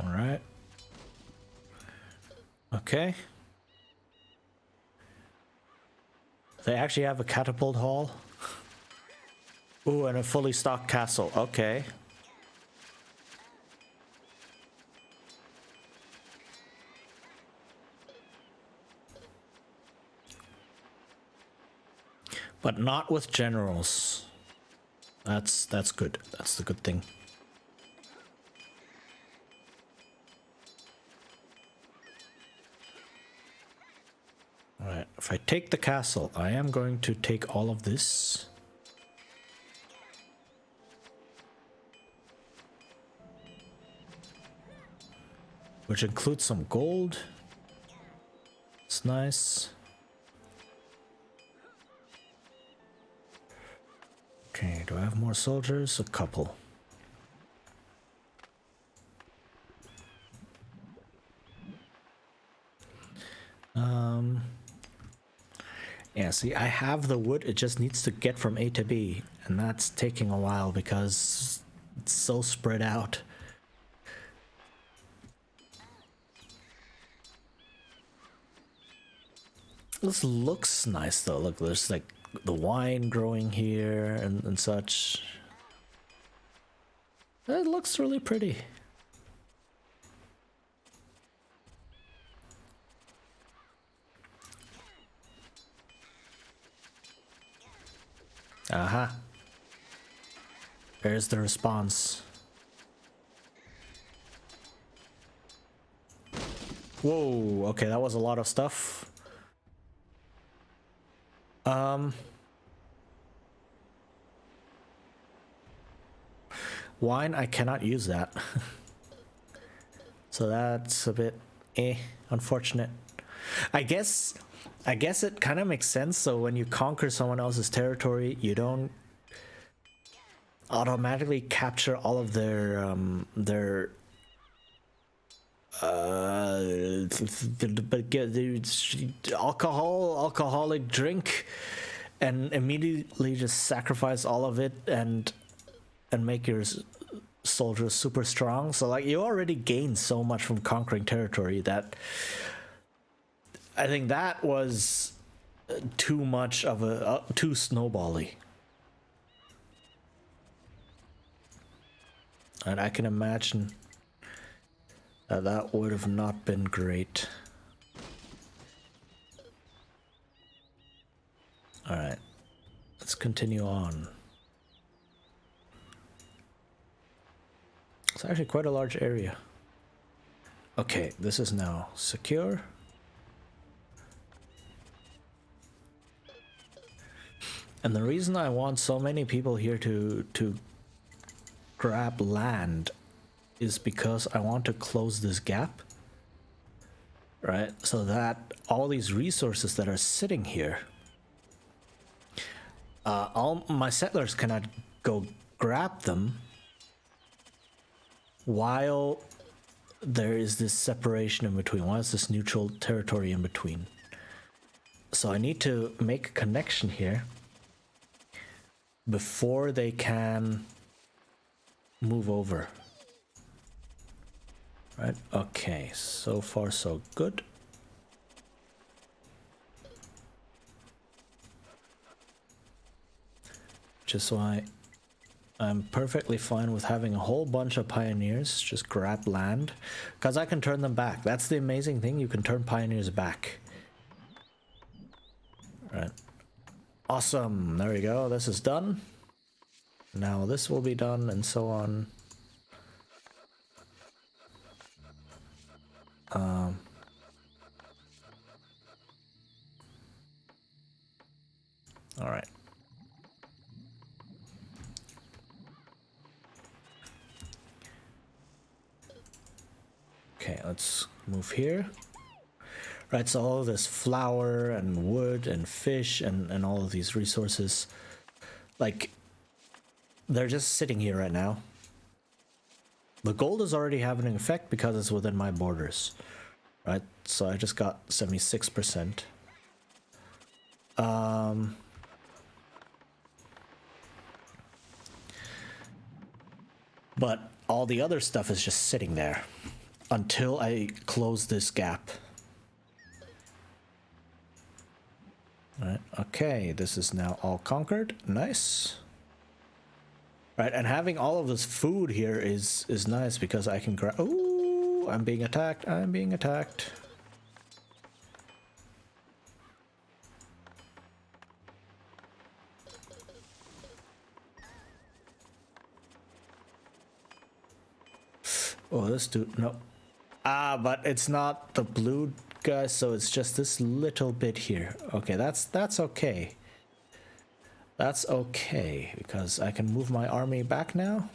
All right. Okay. They actually have a catapult hall. Ooh, and a fully stocked castle. Okay. But not with generals. That's good. That's the good thing. Alright, if I take the castle, I am going to take all of this. Which includes some gold. It's nice. Okay, do I have more soldiers? A couple. Yeah, Yeah, see, I have the wood, it just needs to get from A to B, and that's taking a while because it's so spread out. This looks nice though. Look, there's like the wine growing here and such. It looks really pretty. Aha. There's the response. Whoa, okay, that was a lot of stuff. Wine, I cannot use that. So that's a bit unfortunate. I guess it kind of makes sense. So when you conquer someone else's territory, you don't automatically capture all of their alcoholic drink and immediately just sacrifice all of it and make your soldiers super strong. So like you already gained so much from conquering territory that I think that was too much of a too snowbally. And I can imagine that would have not been great. All right, let's continue on. It's actually quite a large area. Okay, this is now secure. And the reason I want so many people here to grab land is because I want to close this gap, right? So that all these resources that are sitting here, all my settlers cannot go grab them while there is this separation in between, while is this neutral territory in between. So I need to make a connection here before they can move over. Right, okay, so far so good. Just why I'm perfectly fine with having a whole bunch of pioneers just grab land, because I can turn them back. That's the amazing thing, you can turn pioneers back. Right. Awesome, there we go, this is done. Now this will be done and so on. All right. Okay, let's move here. Right, so all of this flour and wood and fish and all of these resources, like, they're just sitting here right now. The gold is already having an effect because it's within my borders, right? So I just got 76%. But all the other stuff is just sitting there until I close this gap. Right, okay, this is now all conquered. Nice. Right, and having all of this food here is nice because I can grab. Ooh, I'm being attacked. I'm being attacked. Oh, this dude, no. Ah, but it's not the blue guy, so it's just this little bit here. Okay, that's okay. That's okay, because I can move my army back now.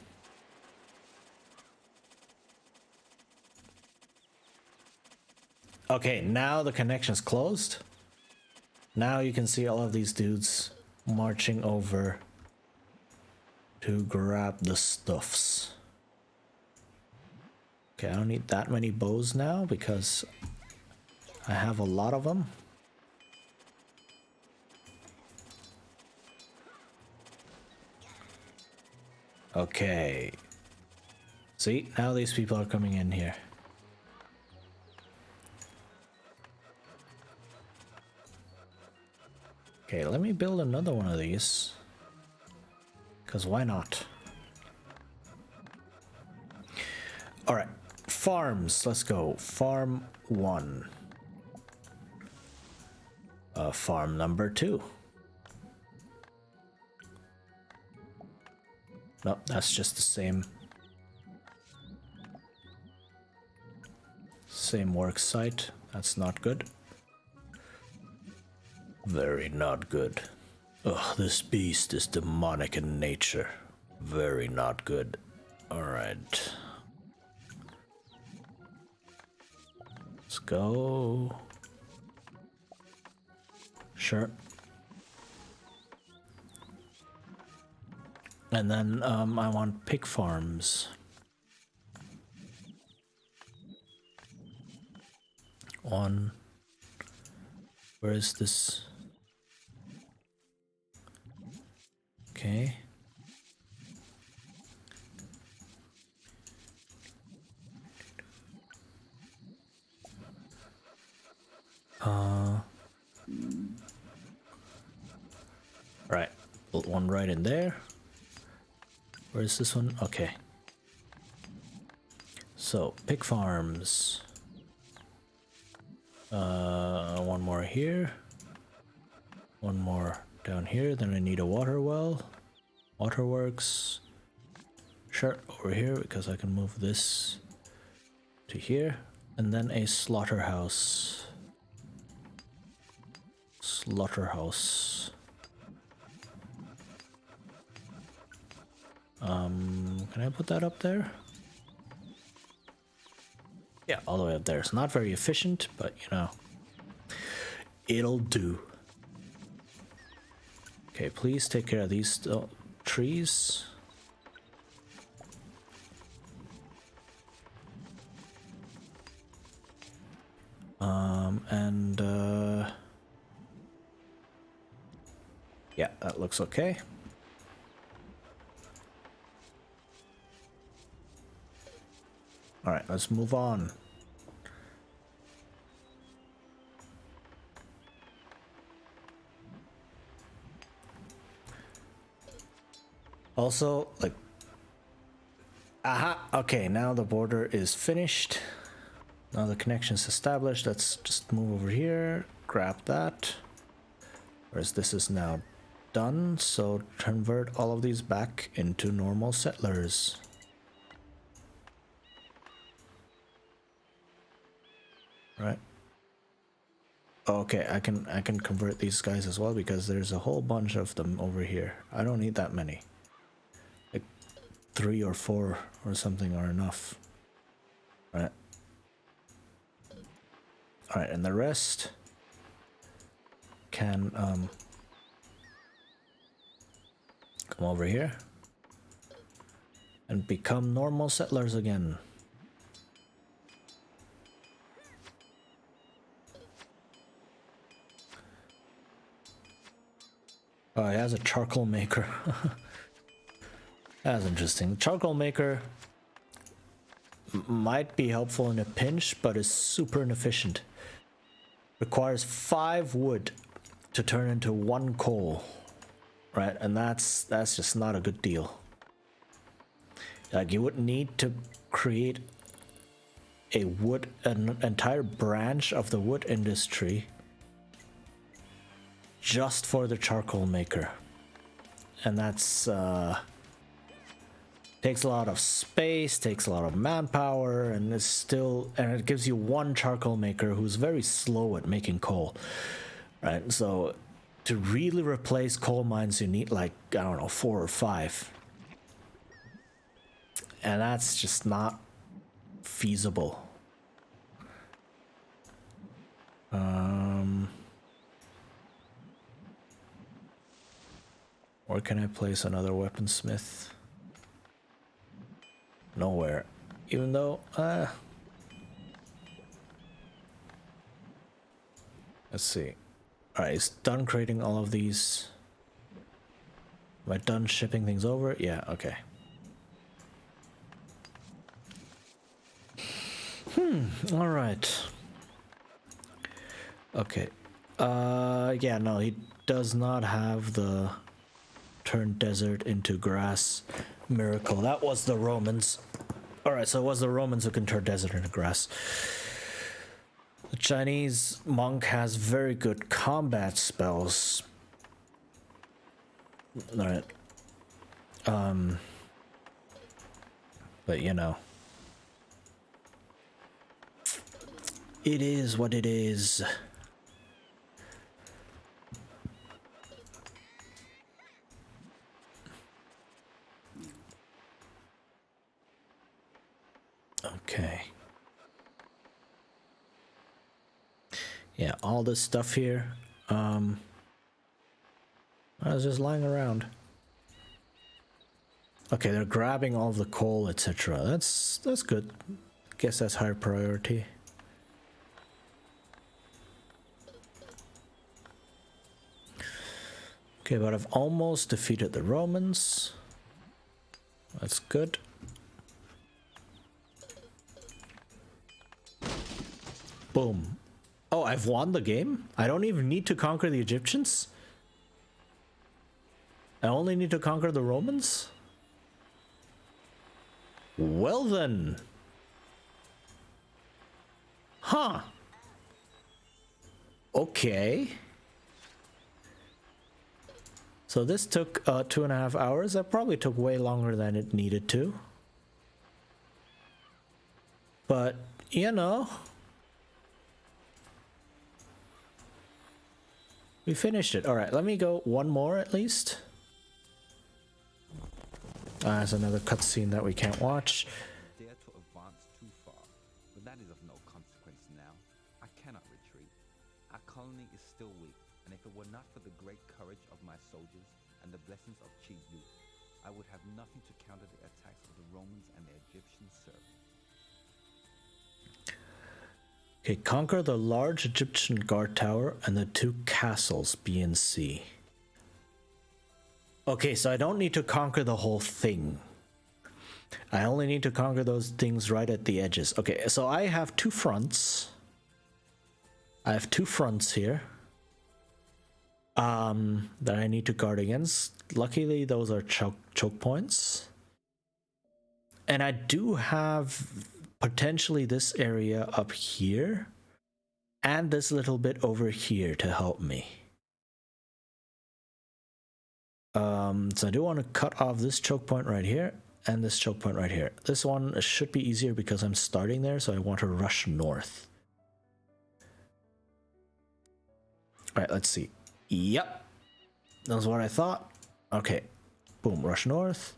Okay, now the connection's closed. Now you can see all of these dudes marching over to grab the stuffs. Okay, I don't need that many bows now because I have a lot of them. Okay. See, now these people are coming in here. Okay, let me build another one of these. Because why not? Alright, farms. Let's go. Farm 1. Farm number 2. Nope, that's just the same work site. That's not good. Very not good. Ugh, this beast is demonic in nature. Very not good. Alright. Let's go. Sure. And then I want pig farms. On. Where is this? Okay. Right. Put one right in there. Where is this one? Okay. So, pig farms. One more here. One more down here. Then I need a water well. Waterworks. Sure, over here because I can move this to here. And then a slaughterhouse. Slaughterhouse. Can I put that up there? Yeah, all the way up there. It's not very efficient, but you know, it'll do. Okay, please take care of these trees. Yeah, that looks okay. All right, let's move on. Also, like, aha, okay, now the border is finished. Now the connection's established. Let's just move over here, grab that. Whereas this is now done, so convert all of these back into normal settlers. Right. Okay, I can convert these guys as well because there's a whole bunch of them over here. I don't need that many. Like 3 or 4 or something are enough. Right. Alright, and the rest can come over here and become normal settlers again. Oh, he has a charcoal maker. That's interesting. The charcoal maker might be helpful in a pinch, but is super inefficient. Requires 5 wood to turn into 1 coal, right? And that's just not a good deal. Like, you would need to create an entire branch of the wood industry just for the charcoal maker, and that's takes a lot of space, takes a lot of manpower, and it gives you 1 charcoal maker who's very slow at making coal, right? So to really replace coal mines, you need, like, I don't know, 4 or 5, and that's just not feasible. Where can I place another weaponsmith? Nowhere. Even though, let's see. Alright, it's done creating all of these. Am I done shipping things over? Yeah, okay. All right. Okay. Yeah, no, he does not have the turn desert into grass miracle. That was the Romans. All right, so it was the Romans who can turn desert into grass. The Chinese monk has very good combat spells. All right. But you know, it is what it is. Okay. Yeah, all this stuff here, I was just lying around. Okay, they're grabbing all of the coal, etc. That's good. Guess that's higher priority. Okay, but I've almost defeated the Romans. That's good. Boom. Oh, I've won the game? I don't even need to conquer the Egyptians? I only need to conquer the Romans? Well then. Huh. Okay. So this took 2.5 hours. That probably took way longer than it needed to. But, you know, we finished it. All right, let me go one more at least. There's another cutscene that we can't watch. Dare to advance too far, but that is of no consequence now. I cannot retreat. Our colony is still weak, and if it were not for the great courage of my soldiers and the blessings of Chief Yu, I would have nothing to counter the attacks of the Romans and their Egyptian servants. Okay, conquer the large Egyptian guard tower and the 2 castles, B and C. Okay, so I don't need to conquer the whole thing. I only need to conquer those things right at the edges. Okay, so I have 2 fronts. I have 2 fronts here. That I need to guard against. Luckily, those are choke points. And I do have potentially this area up here and this little bit over here to help me. So I do want to cut off this choke point right here and this choke point right here. This one should be easier because I'm starting there, so I want to rush north. All right, let's see. Yep, that's what I thought. Okay, boom, rush north.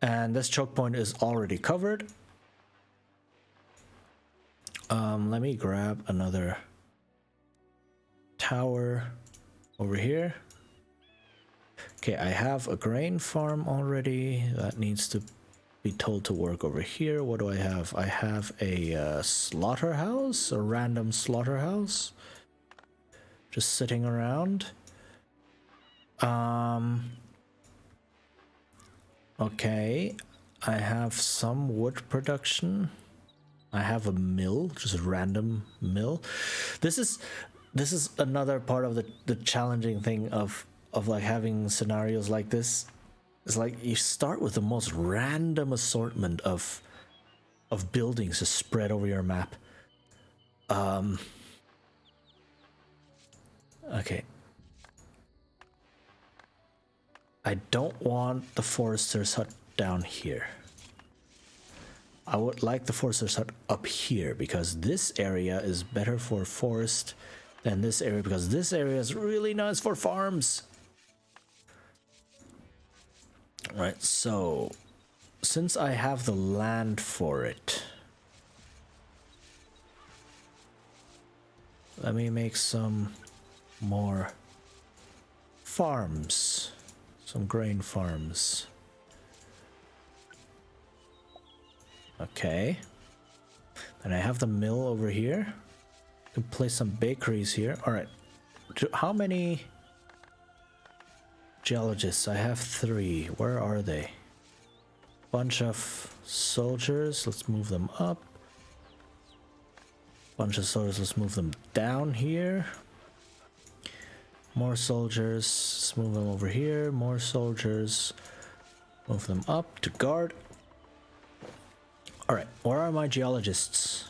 And this choke point is already covered. Let me grab another tower over here. Okay, I have a grain farm already. That needs to be told to work over here. What do I have? I have a slaughterhouse, a random slaughterhouse. Just sitting around. Okay, I have some wood production. I have a mill, just a random mill. This is another part of the challenging thing of like having scenarios like this. It's like you start with the most random assortment of buildings to spread over your map. Okay. I don't want the forester's hut down here. I would like the forester's hut up here because this area is better for forest than this area because this area is really nice for farms. Right, so since I have the land for it, let me make some more farms, some grain farms. Okay, and I have the mill over here. I can place some bakeries here. All right, how many geologists? I have 3. Where are they? Bunch of soldiers. Let's move them up. Bunch of soldiers, let's move them down here. More soldiers, let's move them over here. More soldiers, move them up to guard. Alright, where are my geologists?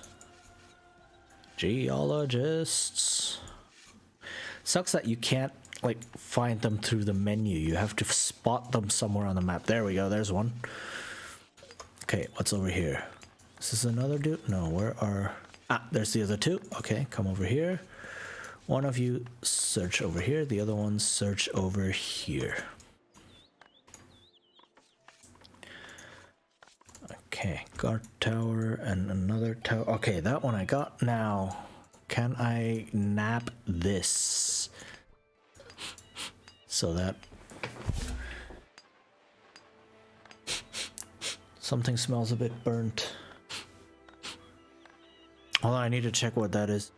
Geologists. Sucks that you can't like find them through the menu. You have to spot them somewhere on the map. There we go, there's one. Okay, what's over here? Is this another dude? No, where are... Ah, there's the other two. Okay, come over here. One of you search over here, the other one search over here. Okay, guard tower and another tower. Okay, that one I got. Now, can I nap this? So that... Something smells a bit burnt. Hold on, I need to check what that is.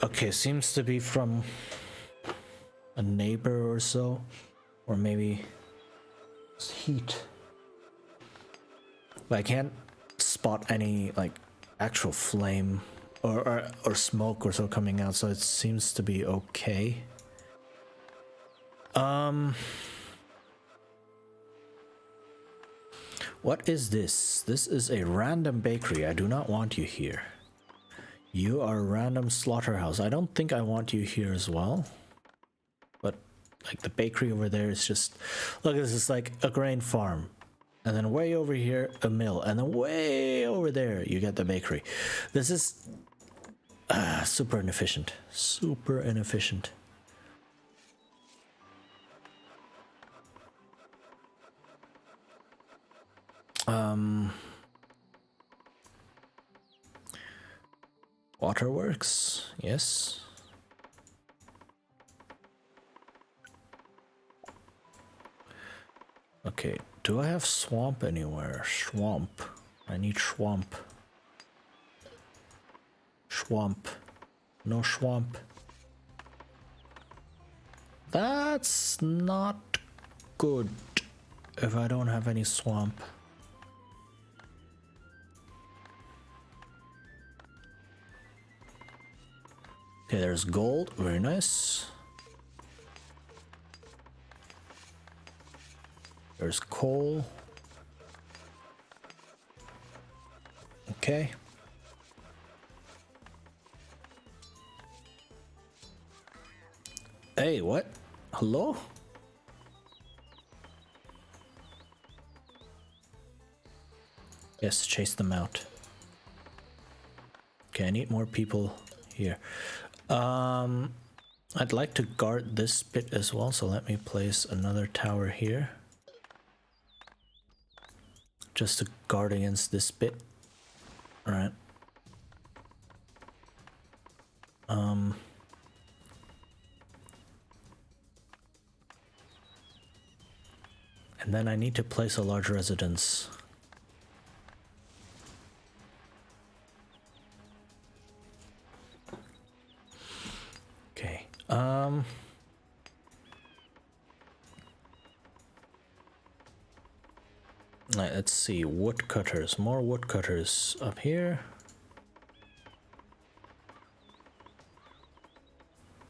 Okay, seems to be from a neighbor or so, or maybe it's heat. But I can't spot any like actual flame or smoke or so coming out, so it seems to be okay. What is this? This is a random bakery. I do not want you here. You are a random slaughterhouse. I don't think I want you here as well. But like the bakery over there is just... Look, this is like a grain farm. And then way over here, a mill. And then way over there, you get the bakery. This is super inefficient. Super inefficient. Waterworks, yes. Okay, do I have swamp anywhere? Swamp. I need swamp. Swamp. No swamp. That's not good if I don't have any swamp. Okay, there's gold, very nice. There's coal. Okay. Hey, what? Hello? Yes, chase them out. Okay, I need more people here. I'd like to guard this bit as well, so let me place another tower here. Just to guard against this bit. Alright. And then I need to place a large residence. Okay. Let's see, woodcutters, more woodcutters up here.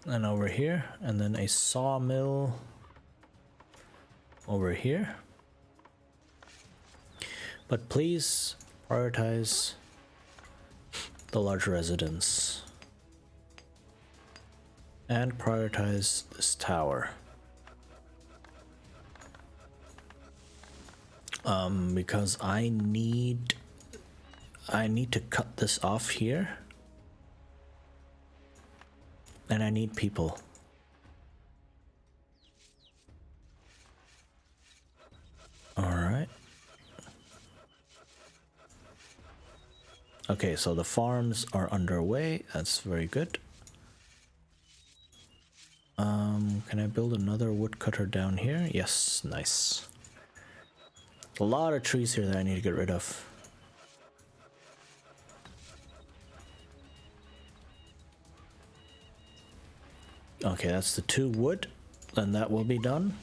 And over here, and then a sawmill over here. But please prioritize the large residence. And prioritize this tower. Because I need to cut this off here. And I need people. Alright. Okay, so the farms are underway. That's very good. can I build another woodcutter down here? Yes, nice. A lot of trees here that I need to get rid of. Okay, that's the 2 wood, then that will be done.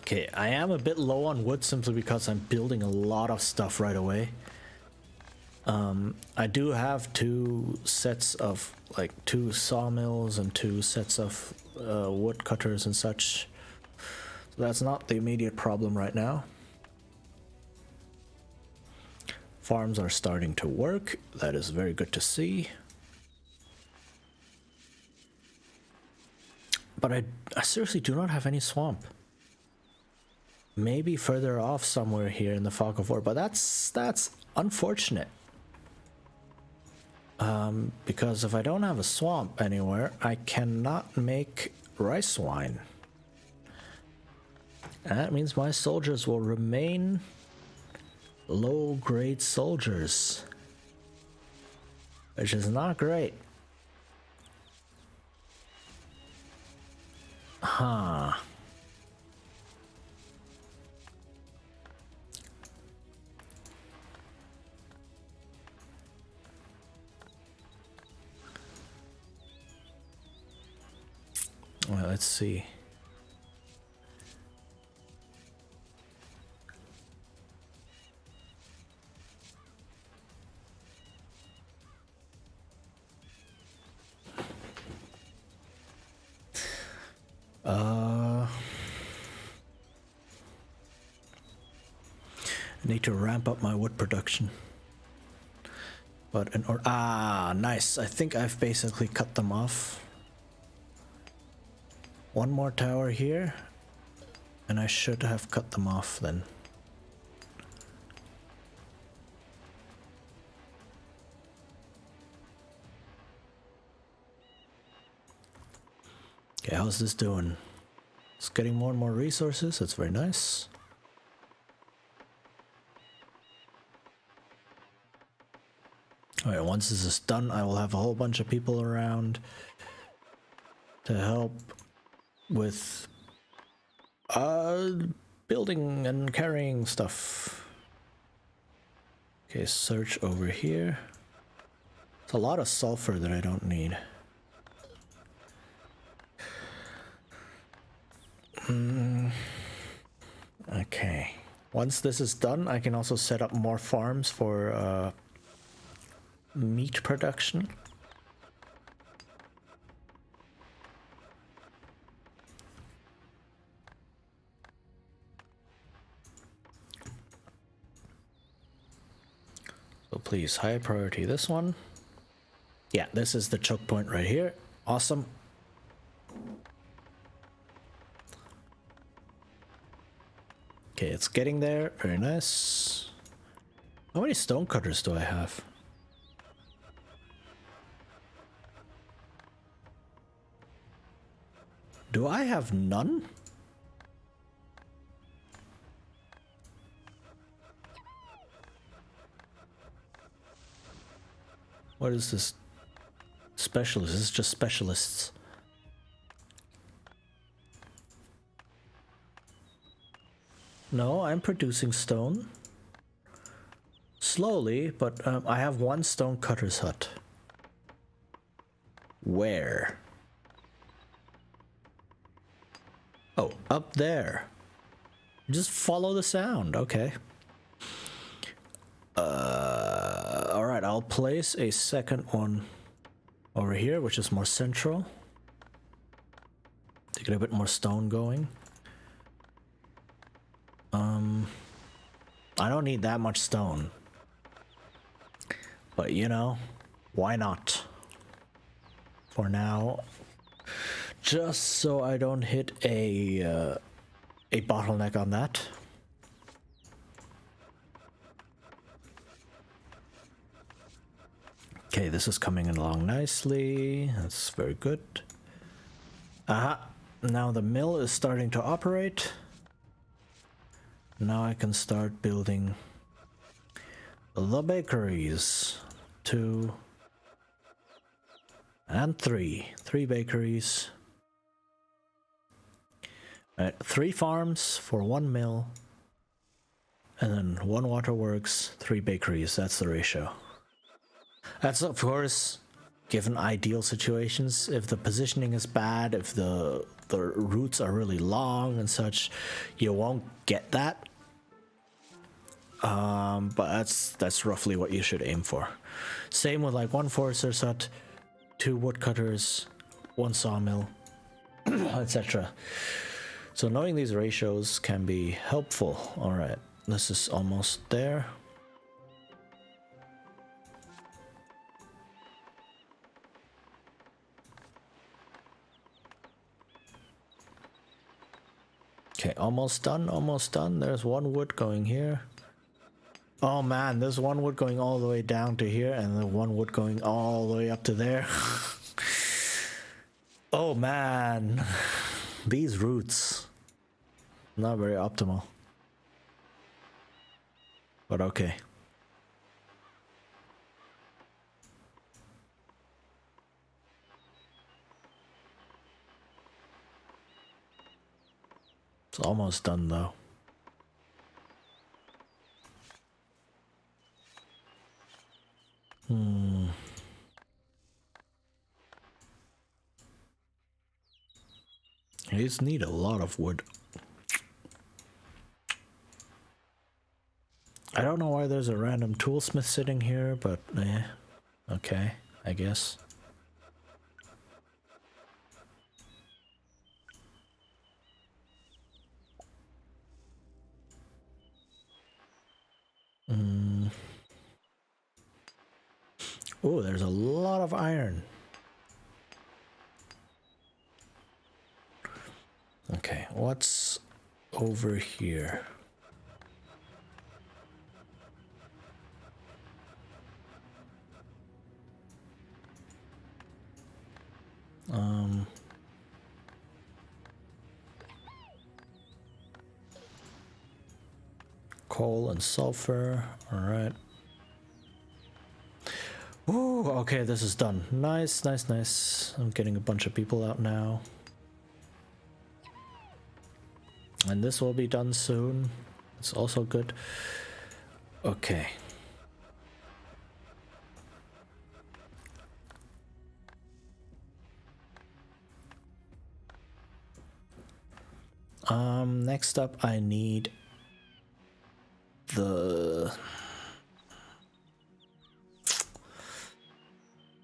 Okay, I am a bit low on wood simply because I'm building a lot of stuff right away. I do have 2 sets of, like, 2 sawmills and 2 sets of wood cutters and such. So that's not the immediate problem right now. Farms are starting to work. That is very good to see. But I seriously do not have any swamp. Maybe further off somewhere here in the Fog of War, but that's unfortunate. Because if I don't have a swamp anywhere, I cannot make rice wine. And that means my soldiers will remain low-grade soldiers, which is not great. Huh. Well, let's see. I need to ramp up my wood production. But in order, nice. I think I've basically cut them off. One more tower here, and I should have cut them off then. Okay, how's this doing? It's getting more and more resources. That's very nice. Alright, once this is done, I will have a whole bunch of people around to help with building and carrying stuff. Okay, search over here. It's a lot of sulfur that I don't need. Okay. Once this is done, I can also set up more farms for meat production. So please, high priority this one. Yeah, this is the choke point right here. Awesome. Okay, it's getting there. Very nice. How many stone cutters do I have? Do I have none? What is this? Specialist. This is just specialists. No, I'm producing stone. Slowly, but I have 1 stone cutter's hut. Where? Oh, up there. Just follow the sound, okay. Alright, I'll place a second one over here, which is more central. To get a bit more stone going. I don't need that much stone. But you know, why not? For now. Just so I don't hit a bottleneck on that. Okay, this is coming along nicely. That's very good. Aha! Now the mill is starting to operate. Now I can start building the bakeries to And three bakeries. 3 farms for 1 mill, and then 1 waterworks, 3 bakeries. That's the ratio. That's, of course, given ideal situations. If the positioning is bad, if the routes are really long and such, you won't get that. But that's roughly what you should aim for. Same with like 1 forester's hut, 2 woodcutters, 1 sawmill, etc. So knowing these ratios can be helpful. All right, this is almost there. Okay, almost done, almost done. There's 1 wood going here. Oh man, there's 1 wood going all the way down to here, and then 1 wood going all the way up to there. Oh man, these routes, not very optimal. But okay. It's almost done though. These need a lot of wood. I don't know why there's a random toolsmith sitting here, but okay, I guess. Oh, there's a lot of iron. Okay, what's over here? Coal and sulfur. All right. Ooh, okay, this is done. Nice, nice, nice. I'm getting a bunch of people out now. And this will be done soon. It's also good. Okay. Next up I need the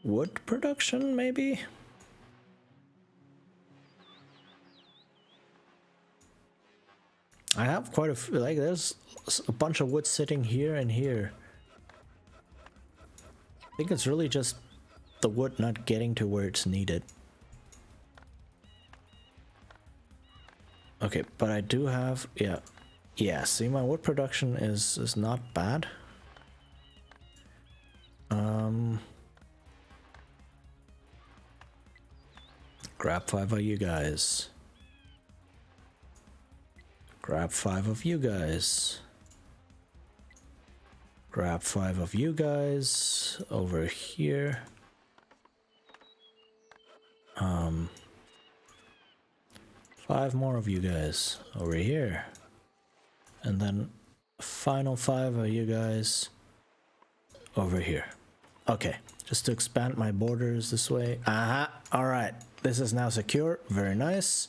wood production, maybe? I have quite a few, like there's a bunch of wood sitting here and here. I think it's really just the wood not getting to where it's needed. Okay, but I do have, yeah, see, my wood production is not bad. Grab 5 of you guys. Grab 5 of you guys. Grab 5 of you guys over here. 5 more of you guys over here. And then final 5 of you guys over here. Okay, just to expand my borders this way. All right, this is now secure. Very nice.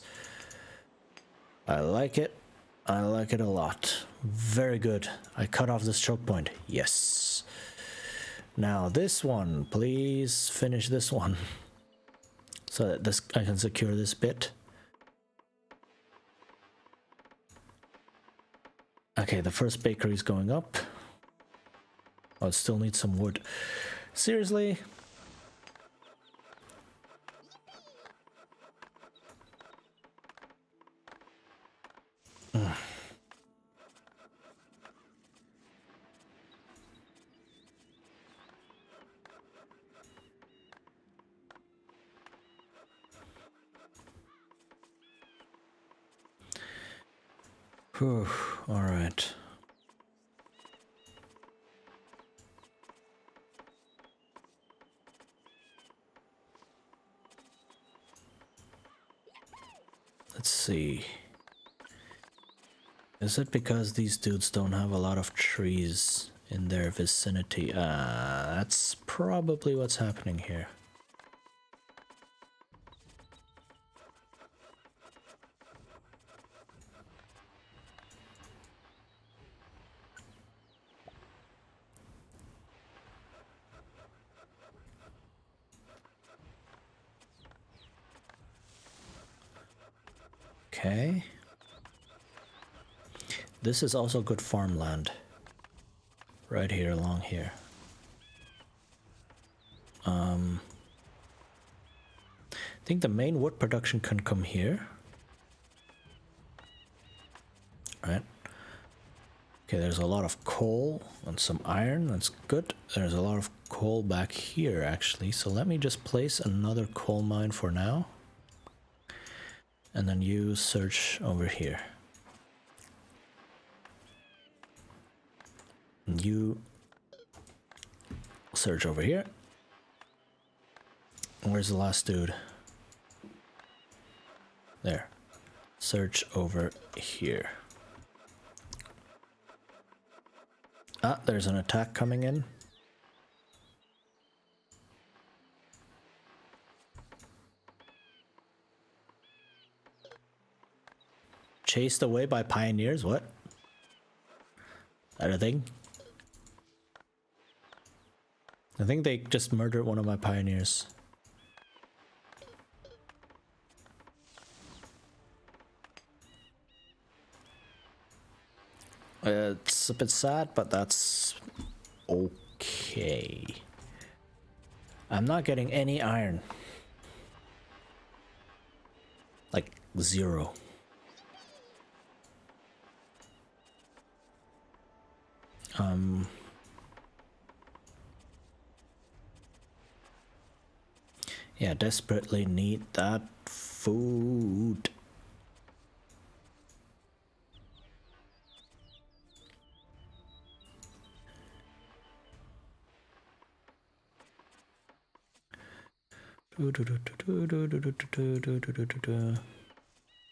I like it. I like it a lot. Very good. I cut off this choke point. Yes. Now this one, please finish this one. So that this I can secure this bit. Okay, the first bakery is going up. Oh, it still needs some wood. Seriously? Whew, all right. see. Is it because these dudes don't have a lot of trees in their vicinity? That's probably what's happening here. Okay. This is also good farmland. Right here, along here. I think the main wood production can come here. Right. Okay, there's a lot of coal and some iron. That's good. There's a lot of coal back here, actually. So let me just place another coal mine for now. And then you search over here. And you search over here. Where's the last dude? There. Search over here. Ah, there's an attack coming in. Chased away by pioneers? What? That a thing? I think they just murdered one of my pioneers. It's a bit sad, but that's okay. I'm not getting any iron. Like 0. Yeah, desperately need that food.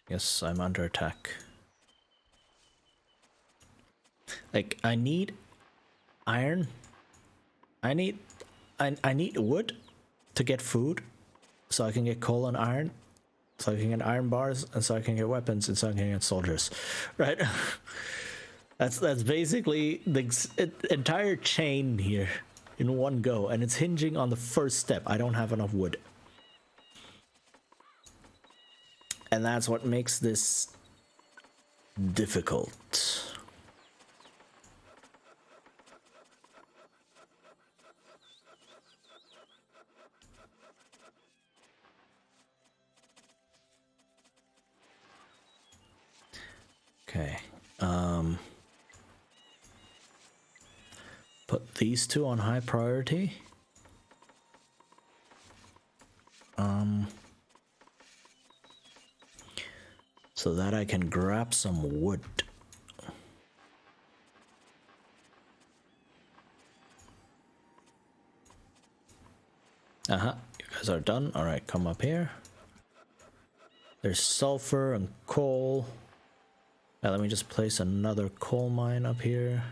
Yes, I'm under attack. Like, I need iron. I need wood to get food, so I can get coal and iron, so I can get iron bars, and so I can get weapons, and so I can get soldiers, right? That's basically the entire chain here in one go, and it's hinging on the first step. I don't have enough wood. And that's what makes this difficult. Okay. Put these two on high priority. So that I can grab some wood. You guys are done. All right, come up here. There's sulfur and coal. Now let me just place another coal mine up here.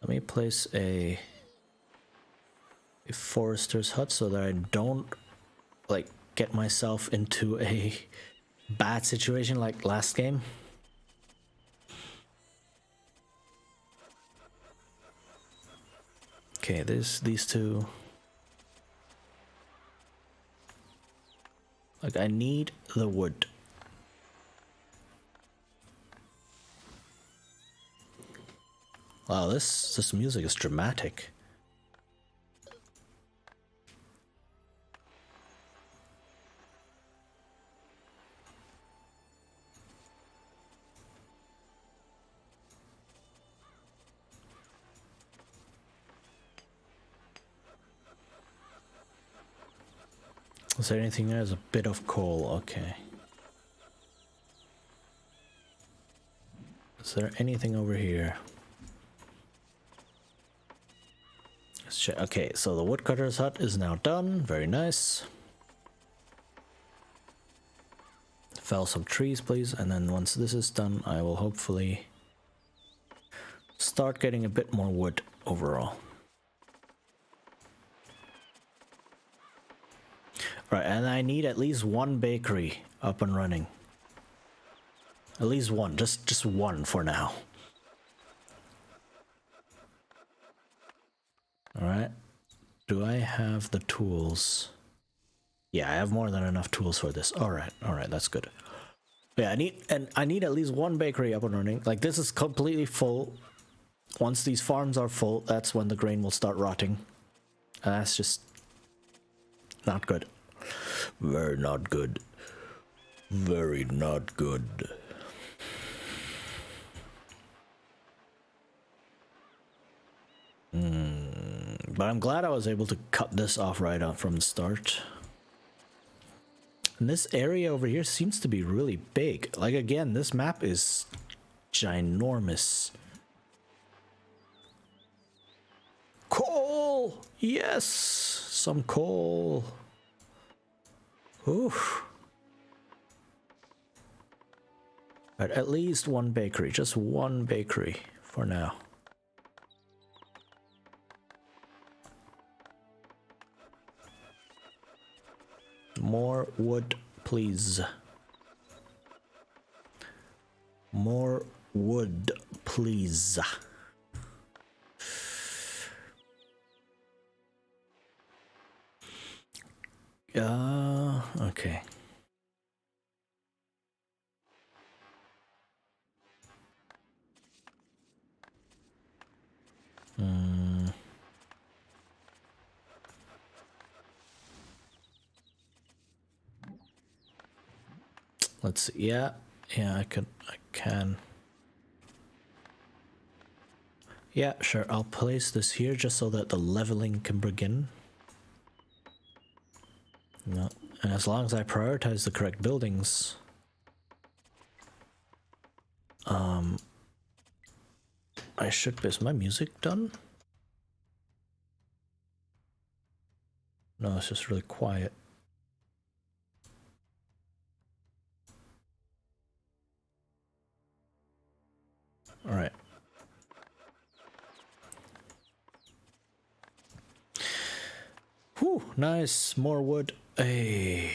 Let me place a forester's hut so that I don't like get myself into a bad situation like last game. Okay, these two. Like, I need the wood. Wow, this music is dramatic. Is there anything there? There's a bit of coal, okay. Is there anything over here? It's Okay, so the woodcutter's hut is now done. Very nice. Fell some trees, please, and then once this is done, I will hopefully start getting a bit more wood overall. Right, and I need at least one bakery up and running. At least one, just one for now. Alright. Do I have the tools? Yeah, I have more than enough tools for this. Alright, that's good. Yeah, I need at least one bakery up and running. Like, this is completely full. Once these farms are full, that's when the grain will start rotting. And that's just not good. Very not good. Very not good. But I'm glad I was able to cut this off right up from the start. And this area over here seems to be really big. Like, again, this map is ginormous. Coal! Yes! Some coal. Oof. Right, at least one bakery. Just one bakery for now. More wood, please. More wood, please. Okay. Let's see. Yeah, I can. Yeah, sure. I'll place this here just so that the leveling can begin. No, and as long as I prioritize the correct buildings, I should. Is my music done? No, it's just really quiet. All right. Whew, nice. More wood. Hey.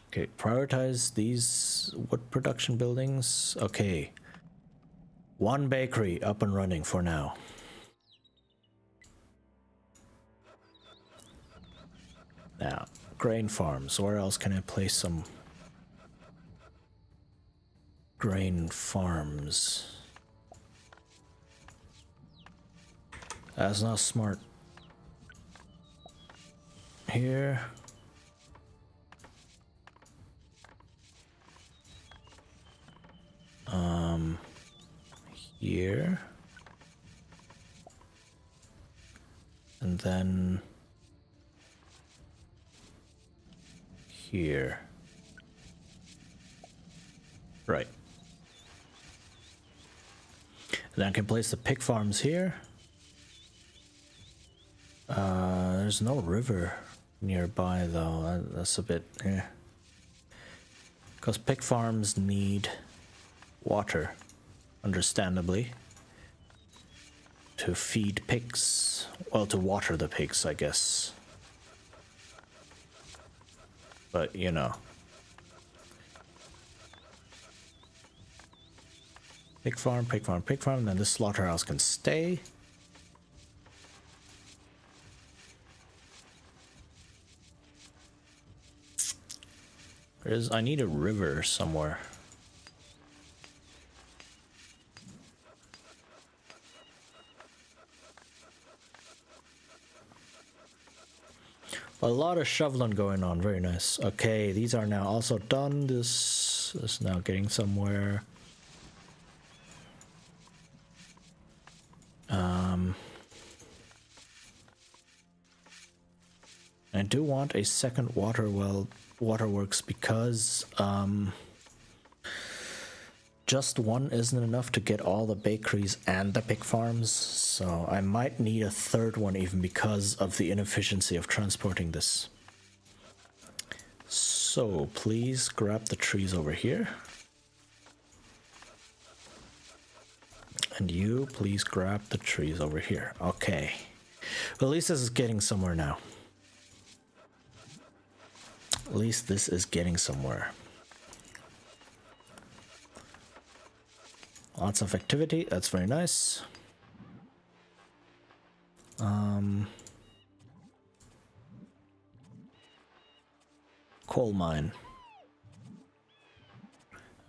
Okay, prioritize these wood production buildings. Okay. One bakery up and running for now. Now, grain farms. Where else can I place some grain farms? That's not smart. Here. Here. And then here. Right. Then I can place the pig farms here. There's no river nearby though. That's a bit, yeah. Because pig farms need water, understandably, to feed pigs. Well, to water the pigs, I guess. But, you know. Pig farm, pig farm, pig farm. Then this slaughterhouse can stay. I need a river somewhere. A lot of shoveling going on. Very nice. Okay, these are now also done. This is now getting somewhere. I do want a second waterworks because just one isn't enough to get all the bakeries and the pig farms, so I might need a third one even because of the inefficiency of transporting this. So please grab the trees over here. And you please grab the trees over here. Okay. Well, at least this is getting somewhere now. At least this is getting somewhere. Lots of activity, that's very nice. Coal mine.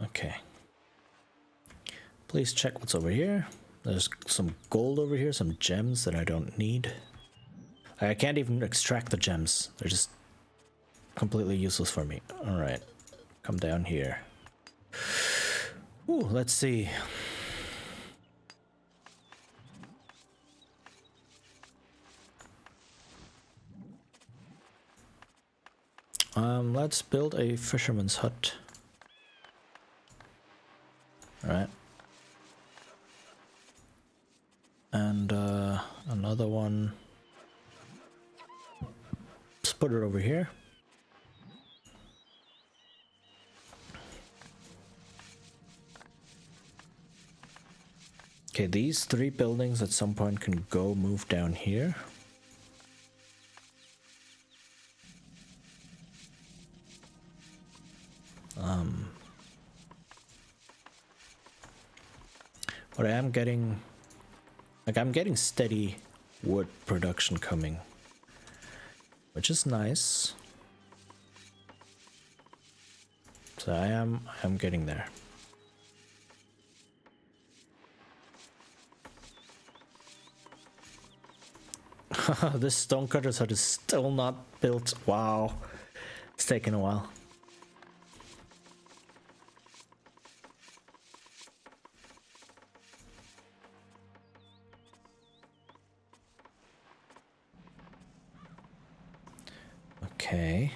Okay. Please check what's over here. There's some gold over here, some gems that I don't need. I can't even extract the gems. They're just completely useless for me. Alright. Come down here. Ooh, let's see. Let's build a fisherman's hut. Alright. And another one. Let's put it over here. Okay, these three buildings at some point can go move down here. But I am getting, like, I'm getting steady wood production coming, which is nice. So I am getting there. This stonecutter's hut is still not built. Wow. It's taken a while. Okay.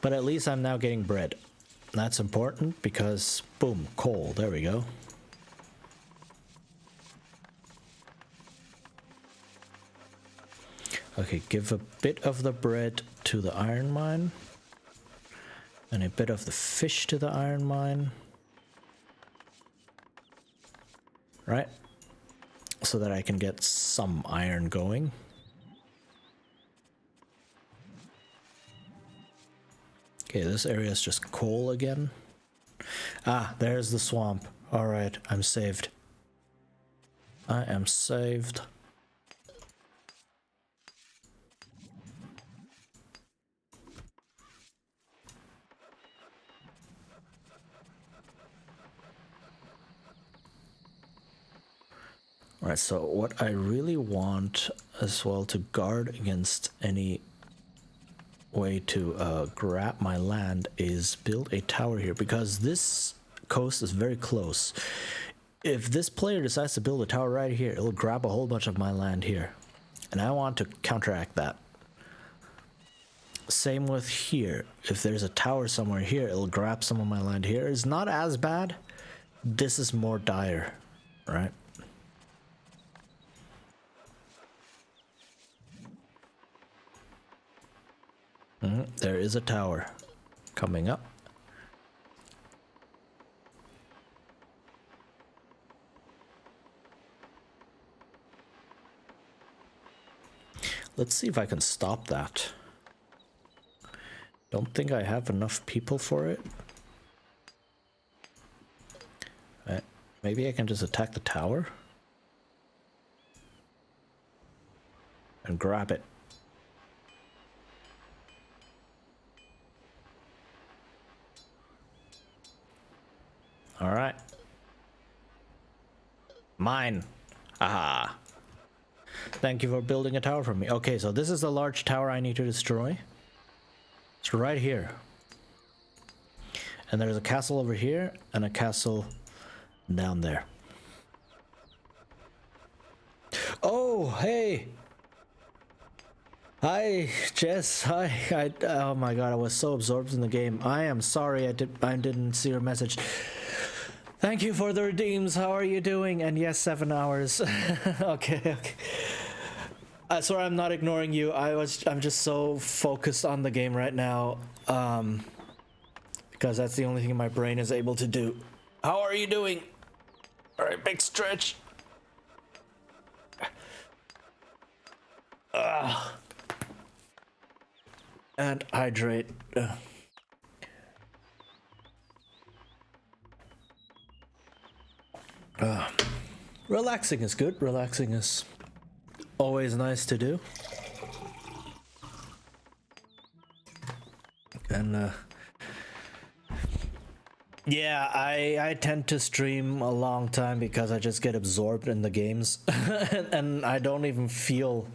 But at least I'm now getting bread. That's important because, boom, coal. There we go. Okay, give a bit of the bread to the iron mine. And a bit of the fish to the iron mine. Right? So that I can get some iron going. Okay, this area is just coal again. Ah, there's the swamp. Alright, I'm saved. I am saved. Alright, so what I really want as well to guard against any way to grab my land is build a tower here, because this coast is very close. If this player decides to build a tower right here, it'll grab a whole bunch of my land here, and I want to counteract that. Same with here. If there's a tower somewhere here, it'll grab some of my land here. It's not as bad. This is more dire, right? There is a tower coming up. Let's see if I can stop that. Don't think I have enough people for it. Maybe I can just attack the tower and grab it. All right. Mine. Aha. Thank you for building a tower for me. Okay, so this is the large tower I need to destroy. It's right here. And there's a castle over here and a castle down there. Oh, hey. Hi, Jess. Hi. Oh my god, I was so absorbed in the game. I am sorry I didn't see your message. Thank you for the redeems. How are you doing? And yes, 7 hours. Okay. Sorry, I'm not ignoring you. I'm just so focused on the game right now. Because that's the only thing my brain is able to do. How are you doing? All right, big stretch. And hydrate. Relaxing is good. Relaxing is always nice to do. And yeah, I tend to stream a long time because I just get absorbed in the games and I don't even feel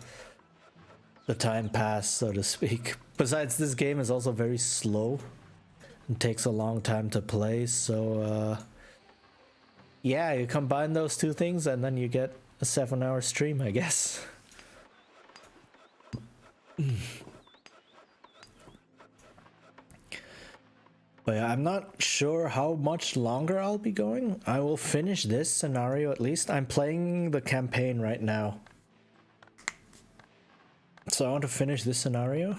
the time pass, so to speak. Besides, this game is also very slow and takes a long time to play, so yeah, you combine those two things and then you get a 7-hour stream, I guess. But yeah, I'm not sure how much longer I'll be going. I will finish this scenario at least. I'm playing the campaign right now. So I want to finish this scenario.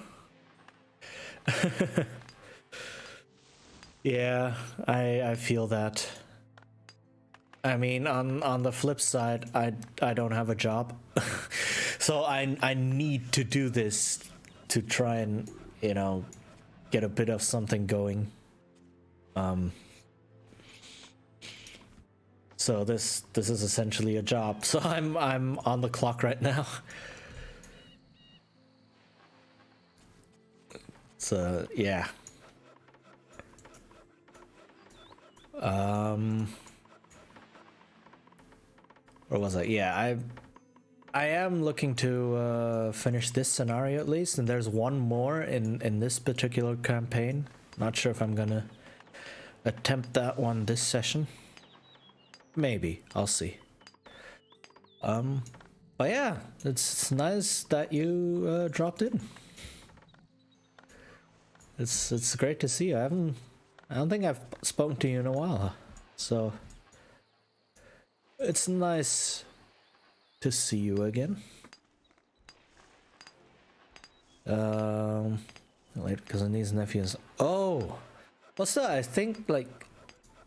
Yeah, I feel that. I mean, on the flip side, I don't have a job. So I need to do this to try and, you know, get a bit of something going. So this is essentially a job. So I'm on the clock right now. So yeah. Where was I? Yeah, I am looking to finish this scenario at least, and there's one more in this particular campaign. Not sure if I'm gonna attempt that one this session. Maybe, I'll see. But yeah, it's nice that you dropped in. It's great to see you. I don't think I've spoken to you in a while, so it's nice to see you again. Wait, because the niece and nephews. Oh, what's that? I think like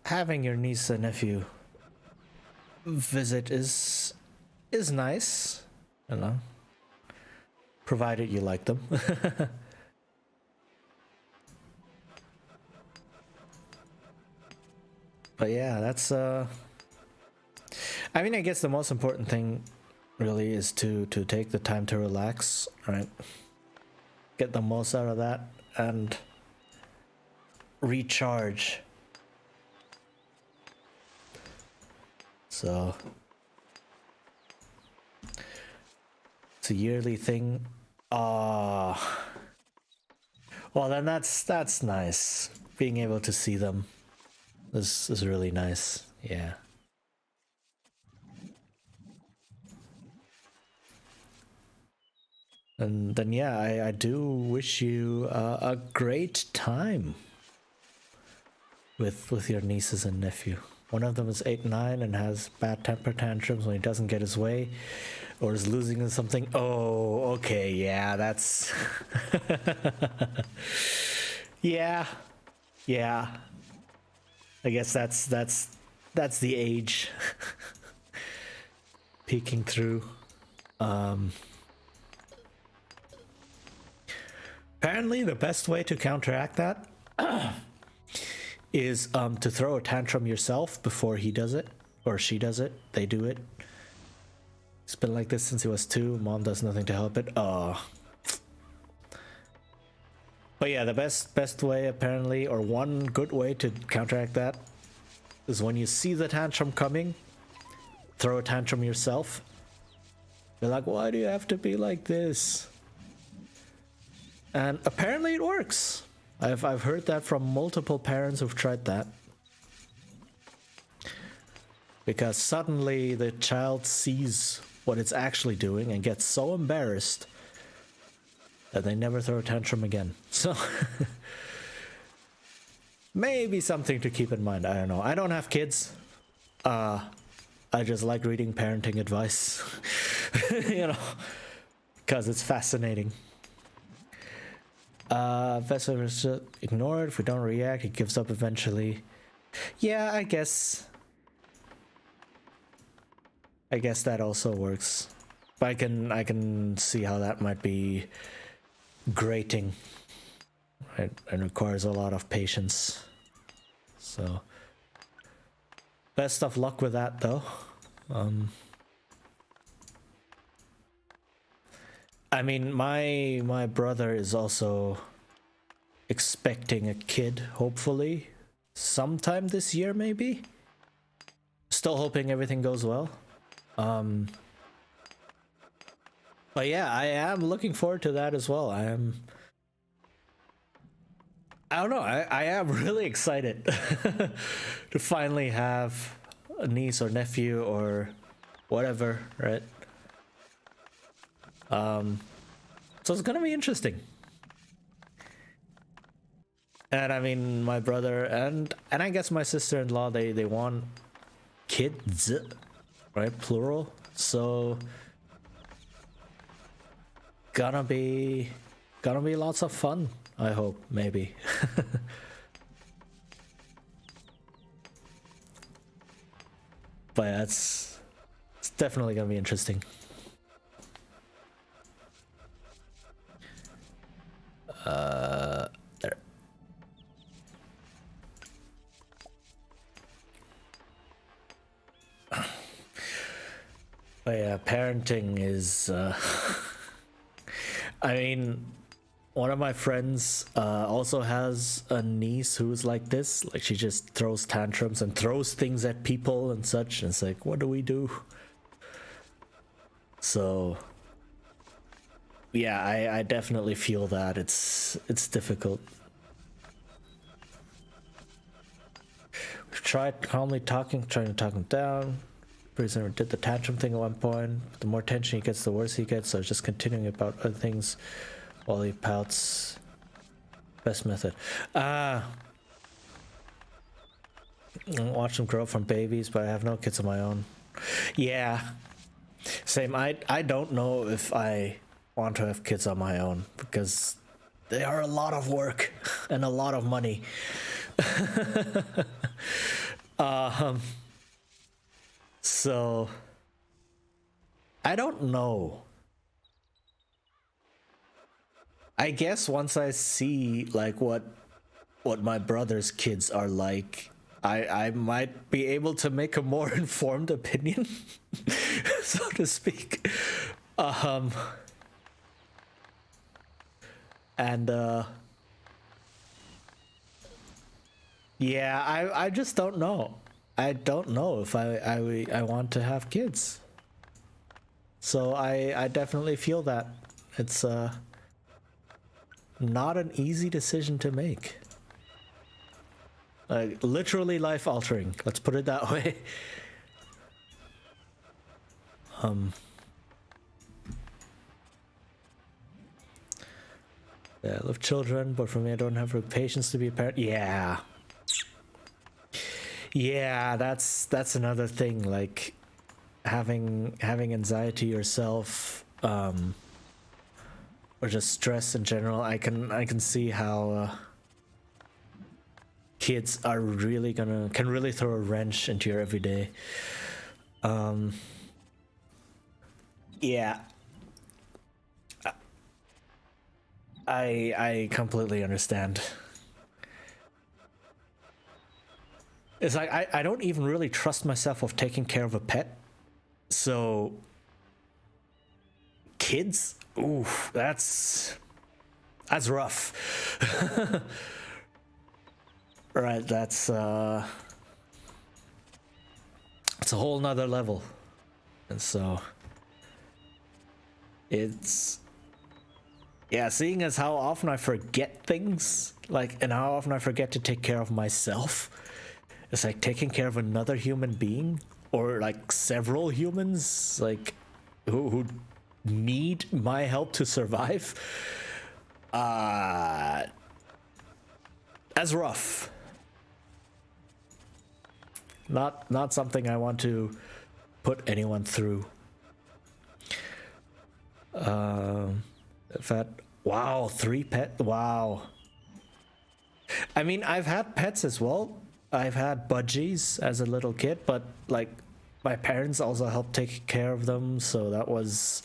having your niece and nephew visit is nice, you know, provided you like them. But yeah, that's I mean, I guess the most important thing really is to take the time to relax, right? Get the most out of that and recharge. So it's a yearly thing. Ah, well then that's nice. Being able to see them is really nice. Yeah. And then yeah, I do wish you a great time with your nieces and nephew. One of them is 8-9 and has bad temper tantrums when he doesn't get his way or is losing in something. Oh, okay, yeah, that's yeah. Yeah. I guess that's the age peeking through. Apparently the best way to counteract that is to throw a tantrum yourself before he does it or she does it. They do it. It's been like this since he was 2. Mom does nothing to help it. Oh. But yeah, the best way apparently, or one good way to counteract that, is when you see the tantrum coming, throw a tantrum yourself. Be like, why do you have to be like this? And apparently it works. I've heard that from multiple parents who've tried that. Because suddenly the child sees what it's actually doing and gets so embarrassed and they never throw a tantrum again. So maybe something to keep in mind. I don't know. I don't have kids. I just like reading parenting advice, you know, because it's fascinating. Vesper should ignore it. If we don't react, it gives up eventually. Yeah, I guess that also works. But I can see how that might be grating. Right? And requires a lot of patience. So best of luck with that, though. I mean, my brother is also expecting a kid, hopefully, sometime this year, maybe. Still hoping everything goes well. But yeah, I am looking forward to that as well. I don't know. I am really excited to finally have a niece or nephew or whatever, right? So it's gonna be interesting. And I mean, my brother and I guess my sister-in-law, they want kids, right? Plural. So gonna be lots of fun, I hope, maybe. But yeah, it's definitely gonna be interesting. There. But yeah, parenting is I mean, one of my friends also has a niece who's like this. Like, she just throws tantrums and throws things at people and such. And it's like, what do we do? So yeah, I definitely feel that it's difficult. We've tried calmly trying to talk him down. Prisoner did the tantrum thing at one point. The more tension he gets, the worse he gets. So just continuing about other things while he pouts. Best method. Watch them grow up from babies, but I have no kids of my own. Yeah, same. I don't know if I want to have kids on my own because they are a lot of work and a lot of money. So I don't know. I guess once I see like what my brother's kids are like, I might be able to make a more informed opinion, so to speak. Yeah, I just don't know. I don't know if I want to have kids. So I definitely feel that it's not an easy decision to make. Like, literally life altering. Let's put it that way. Yeah, I love children, but for me, I don't have the patience to be a parent. Yeah. Yeah, that's another thing. Like, having anxiety yourself, or just stress in general. I can see how kids are really can really throw a wrench into your everyday. Yeah. I completely understand. It's like I don't even really trust myself of taking care of a pet. So kids, oof, that's rough. Right, that's it's a whole nother level. And so it's, yeah, seeing as how often I forget things, like, and how often I forget to take care of myself. It's like taking care of another human being, or like several humans, like who need my help to survive. As rough. Not something I want to put anyone through. Wow, 3 pet. Wow. I mean, I've had pets as well. I've had budgies as a little kid, but like my parents also helped take care of them, so that was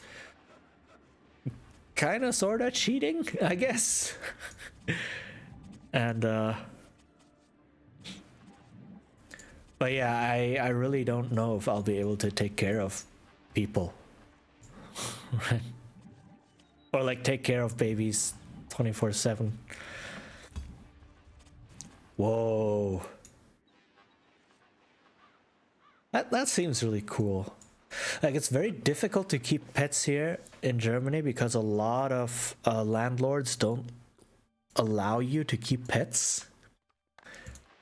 kind of sort of cheating, I guess. And but yeah, I really don't know if I'll be able to take care of people. Right? Or like take care of babies 24/7. Whoa. That seems really cool. Like, it's very difficult to keep pets here in Germany because a lot of landlords don't allow you to keep pets.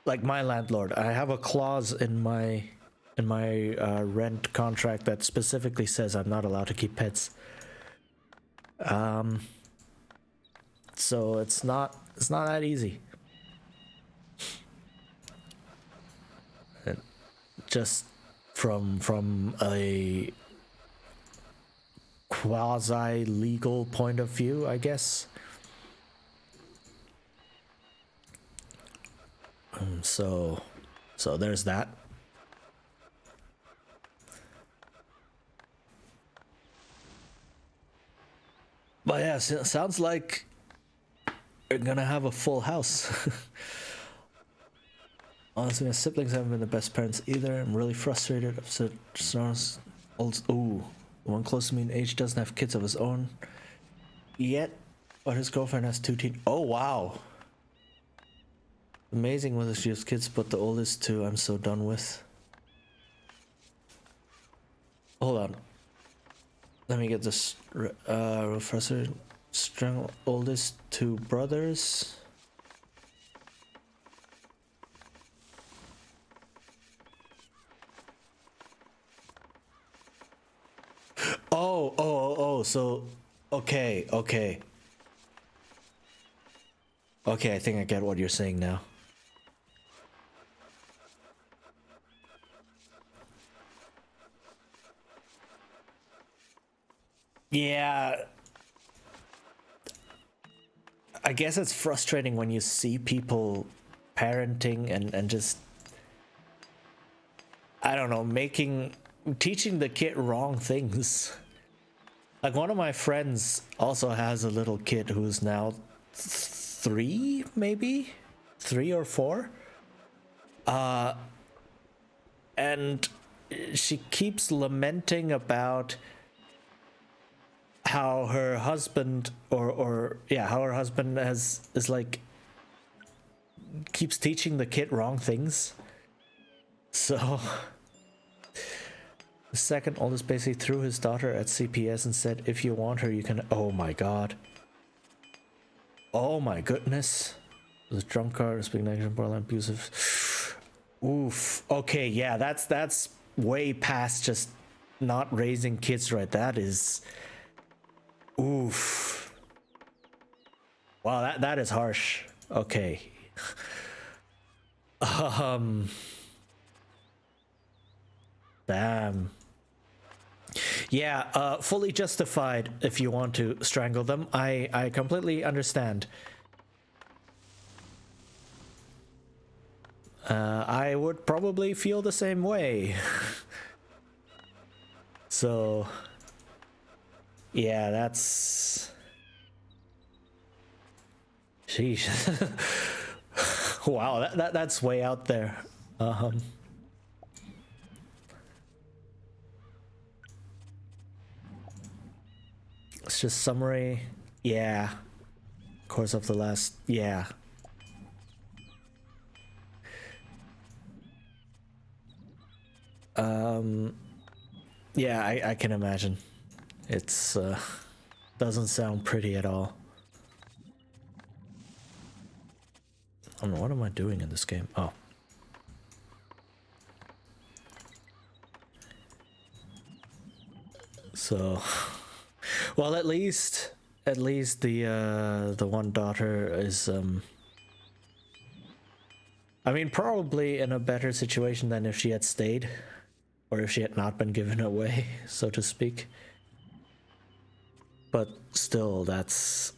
Like my landlord, I have a clause in my rent contract that specifically says I'm not allowed to keep pets. So it's not that easy. Just from a quasi legal point of view, I guess. So there's that. But yeah, sounds like you're gonna have a full house. Honestly, my siblings haven't been the best parents either. I'm really frustrated. I've said, ooh, the one close to me in age doesn't have kids of his own yet, but his girlfriend has 2 teen. Oh wow. Amazing whether she has kids, but the oldest 2 I'm so done with. Hold on. Let me get this. Professor Strangle oldest 2 brothers. Oh, so okay. Okay, I think I get what you're saying now. Yeah. I guess it's frustrating when you see people parenting and just, I don't know, teaching the kid wrong things. Like, one of my friends also has a little kid who's now 3, maybe 3 or 4. And she keeps lamenting about how her husband how her husband is like keeps teaching the kid wrong things. So the second oldest basically threw his daughter at CPS and said, if you want her, you can. Oh my god. Oh my goodness. The drunkard, speaking negative, borderline abusive. Oof. Okay, yeah, that's way past just not raising kids right. That is. Oof. Wow, that is harsh. Okay. Damn. Yeah, fully justified if you want to strangle them. I completely understand. I would probably feel the same way. So, yeah, that's... Sheesh. Wow, that's way out there. It's just summary. Yeah. Course of the last. Yeah. Yeah, I can imagine. It's doesn't sound pretty at all. I don't know, what am I doing in this game? Oh. So, well, at least at least the one daughter is I mean, probably in a better situation than if she had stayed, or if she had not been given away, so to speak. But still, that's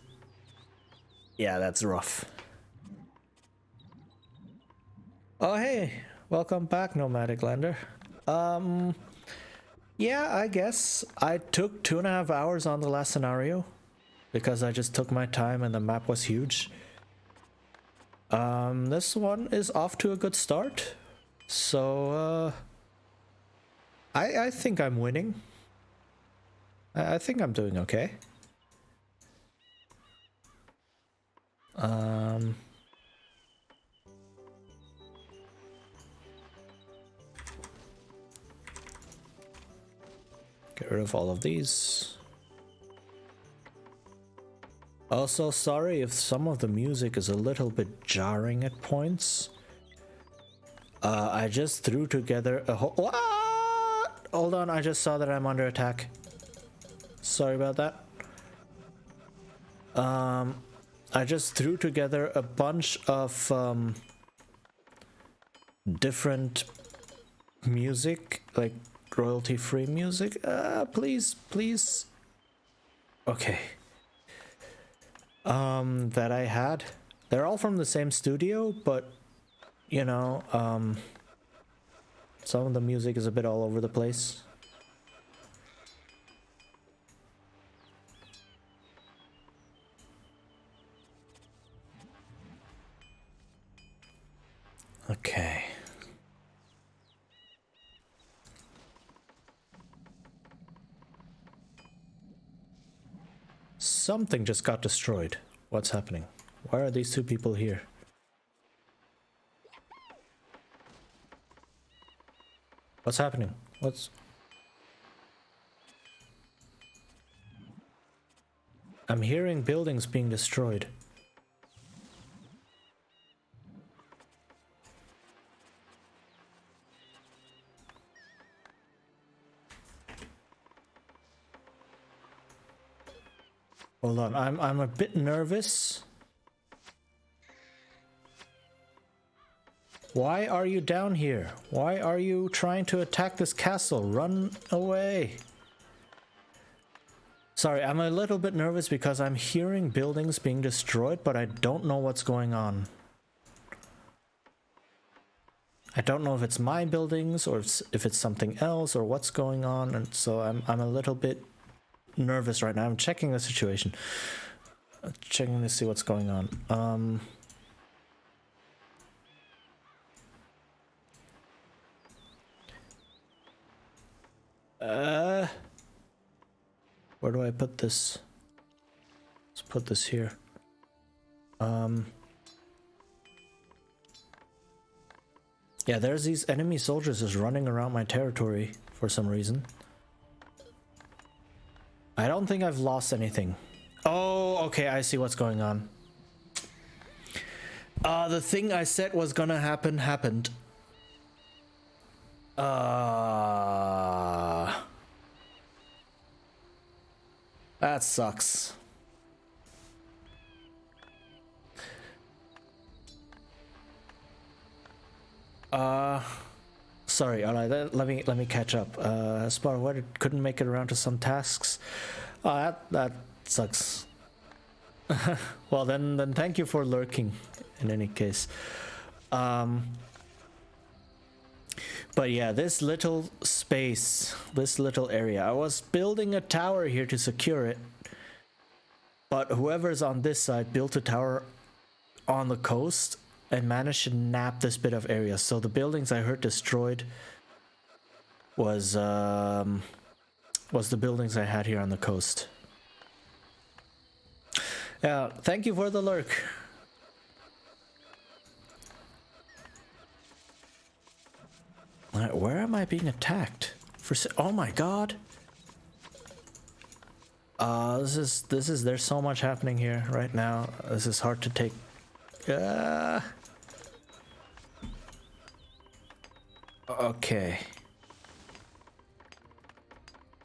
rough. Oh hey, welcome back, Nomadic Lander. Yeah, I guess I took 2.5 hours on the last scenario because I just took my time and the map was huge. This one is off to a good start, so I think I'm winning. I think I'm doing okay. Get rid of all of these. Also, sorry if some of the music is a little bit jarring at points. I just threw together a whole... What? Hold on, I just saw that I'm under attack. Sorry about that. I just threw together a bunch of different music, like royalty-free music. Please, please. Okay. That I had. They're all from the same studio, but you know, some of the music is a bit all over the place. Okay. Something just got destroyed. What's happening? Why are these two people here? What's happening? I'm hearing buildings being destroyed. Hold on, I'm a bit nervous. Why are you down here? Why are you trying to attack this castle? Run away. Sorry, I'm a little bit nervous because I'm hearing buildings being destroyed, but I don't know what's going on. I don't know if it's my buildings or if it's something else or what's going on, and so I'm a little bit nervous right now. I'm checking the situation. Checking to see what's going on. Where do I put this? Let's put this here. Yeah, there's these enemy soldiers just running around my territory for some reason. I don't think I've lost anything. Oh, okay, I see what's going on. The thing I said was gonna happen happened. That sucks. Sorry, alright, let me catch up. Spar, what, couldn't make it around to some tasks? Oh, that sucks. Well, then thank you for lurking, in any case. But yeah, this little space, this little area, I was building a tower here to secure it, but whoever's on this side built a tower on the coast and managed to nab this bit of area. So the buildings I heard destroyed was the buildings I had here on the coast. Yeah, thank you for the lurk. Alright, where am I being attacked? Oh my god. This is there's so much happening here right now. This is hard to take. Okay.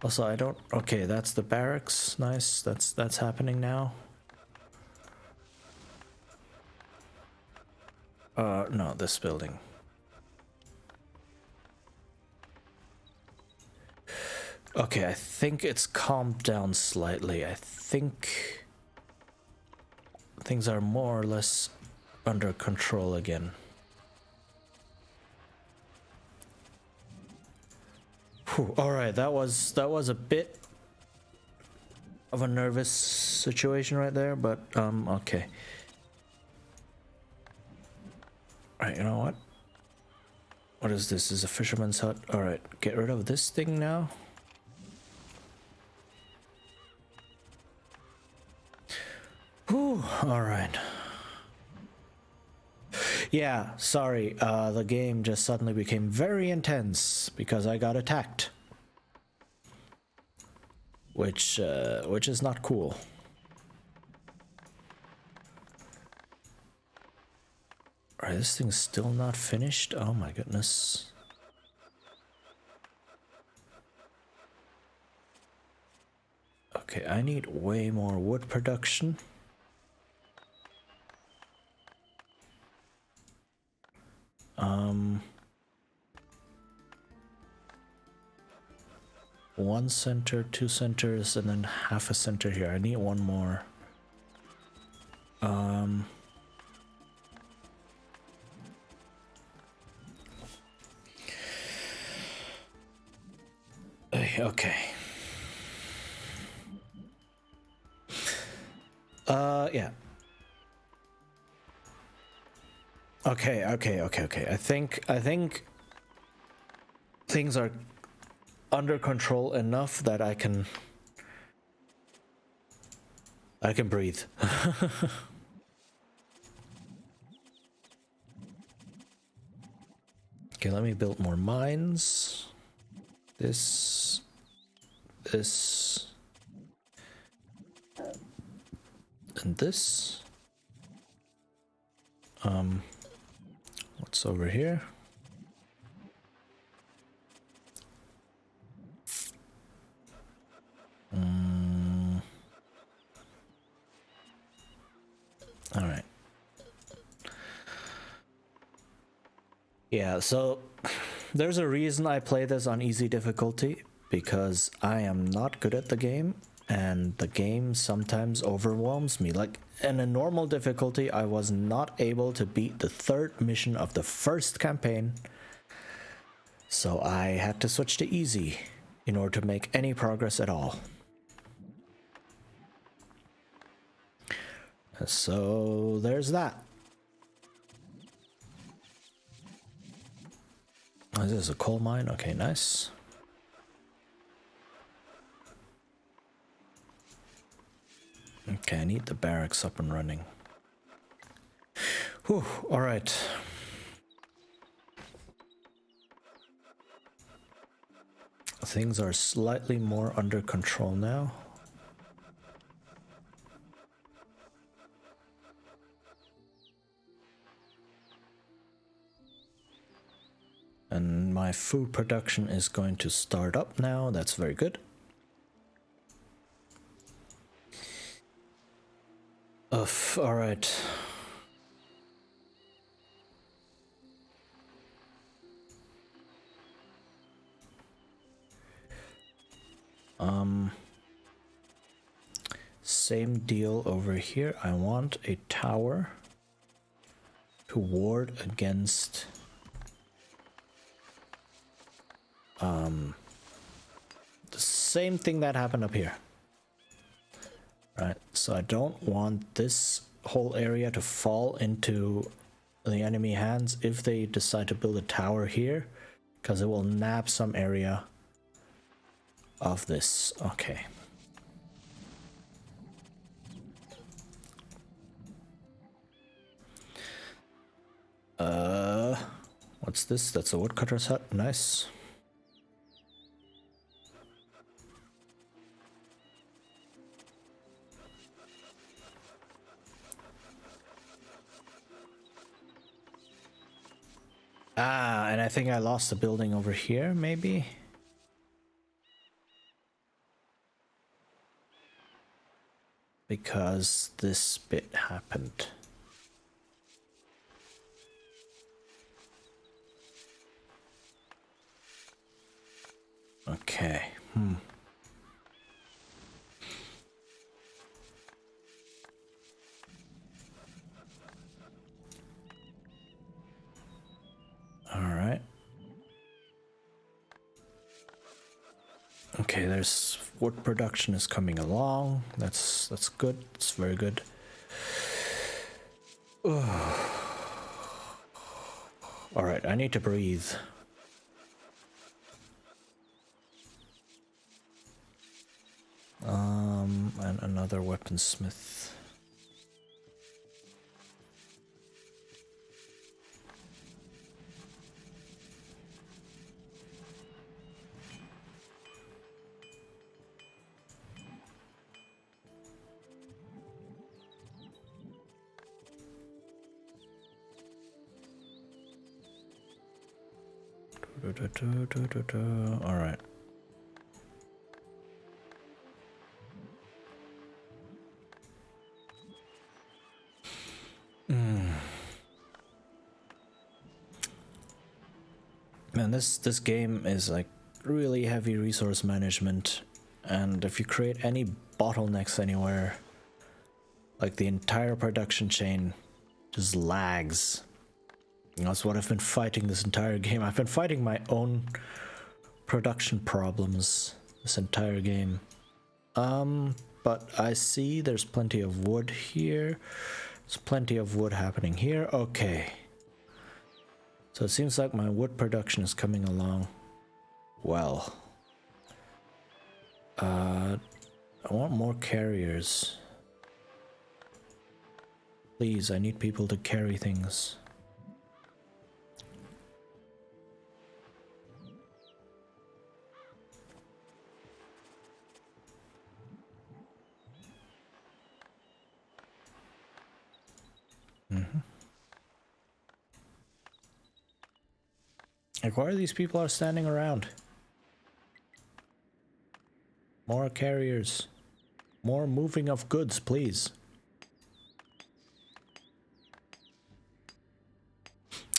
Also, I don't... Okay, that's the barracks. Nice. That's happening now. No, this building. Okay, I think it's calmed down slightly. I think things are more or less under control again. Whew, all right, that was a bit of a nervous situation right there, but okay. All right, you know what? What is this? This is a fisherman's hut. All right, get rid of this thing now. Whew, all right. Yeah, sorry, the game just suddenly became very intense because I got attacked. Which is not cool. Alright, this thing's still not finished? Oh my goodness. Okay, I need way more wood production. One center, 2 centers, and then half a center here. I need one more. Okay. Yeah. Okay. I think things are under control enough that I can breathe. Okay, let me build more mines. This, and this. What's over here? All right. Yeah, so there's a reason I play this on easy difficulty, because I am not good at the game and the game sometimes overwhelms me. Like in a normal difficulty, I was not able to beat the 3rd mission of the 1st campaign, so I had to switch to easy in order to make any progress at all. So there's that. Oh, this is a coal mine. Okay, nice. Okay, I need the barracks up and running. Whew, all right. Things are slightly more under control now. And my food production is going to start up now. That's very good. All right. Same deal over here. I want a tower to ward against the same thing that happened up here. Right, so I don't want this whole area to fall into the enemy hands if they decide to build a tower here, because it will nab some area of this. Okay. What's this? That's a woodcutter's hut. Nice. Ah, and I think I lost the building over here, maybe? because this bit happened. Okay. All right. Okay, there's wood production is coming along. That's good. It's very good. All right, I need to breathe. And another weaponsmith. All right. Man, this game is like really heavy resource management, and if you create any bottlenecks anywhere, like the entire production chain just lags. That's what I've been fighting this entire game. I've been fighting my own production problems this entire game. But I see there's plenty of wood here. There's plenty of wood happening here. Okay. So it seems like my wood production is coming along well. I want more carriers. Please, I need people to carry things. Like, why are these people are standing around? More carriers. More moving of goods, please.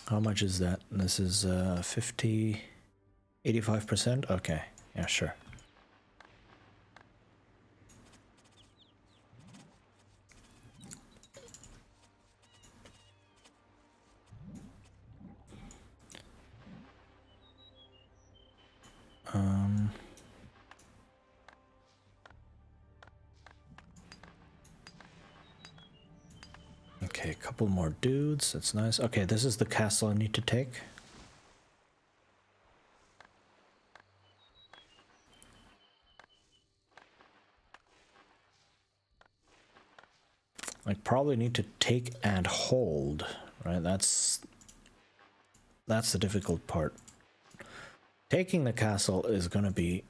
How much is that? This is 50, 85%? Okay, yeah, sure. Okay, a couple more dudes. That's nice. Okay, this is the castle I need to take. I probably need to take and hold, right? That's the difficult part. Taking the castle is gonna be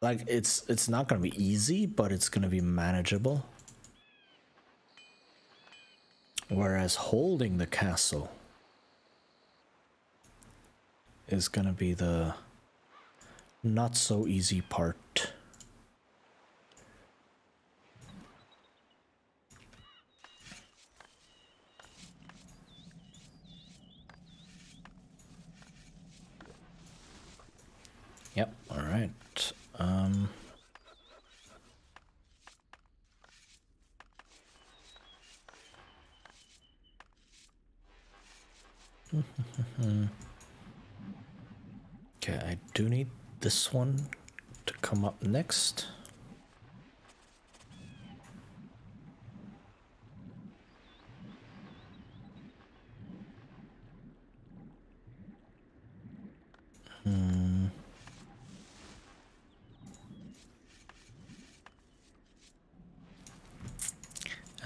like it's not gonna be easy, but it's gonna be manageable. Whereas holding the castle is gonna be the not so easy part. Yep, all right. Okay, I do need this one to come up next.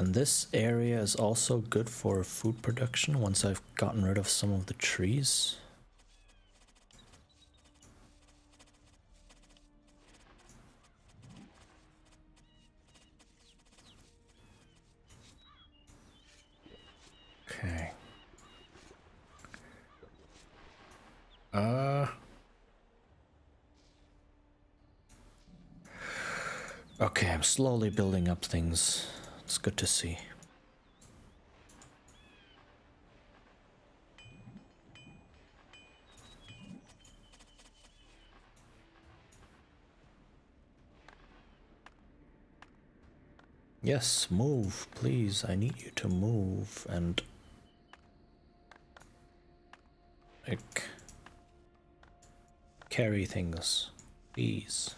And this area is also good for food production once I've gotten rid of some of the trees. Okay. Okay, I'm slowly building up things. It's good to see. Yes, move, please. I need you to move and like carry things, please.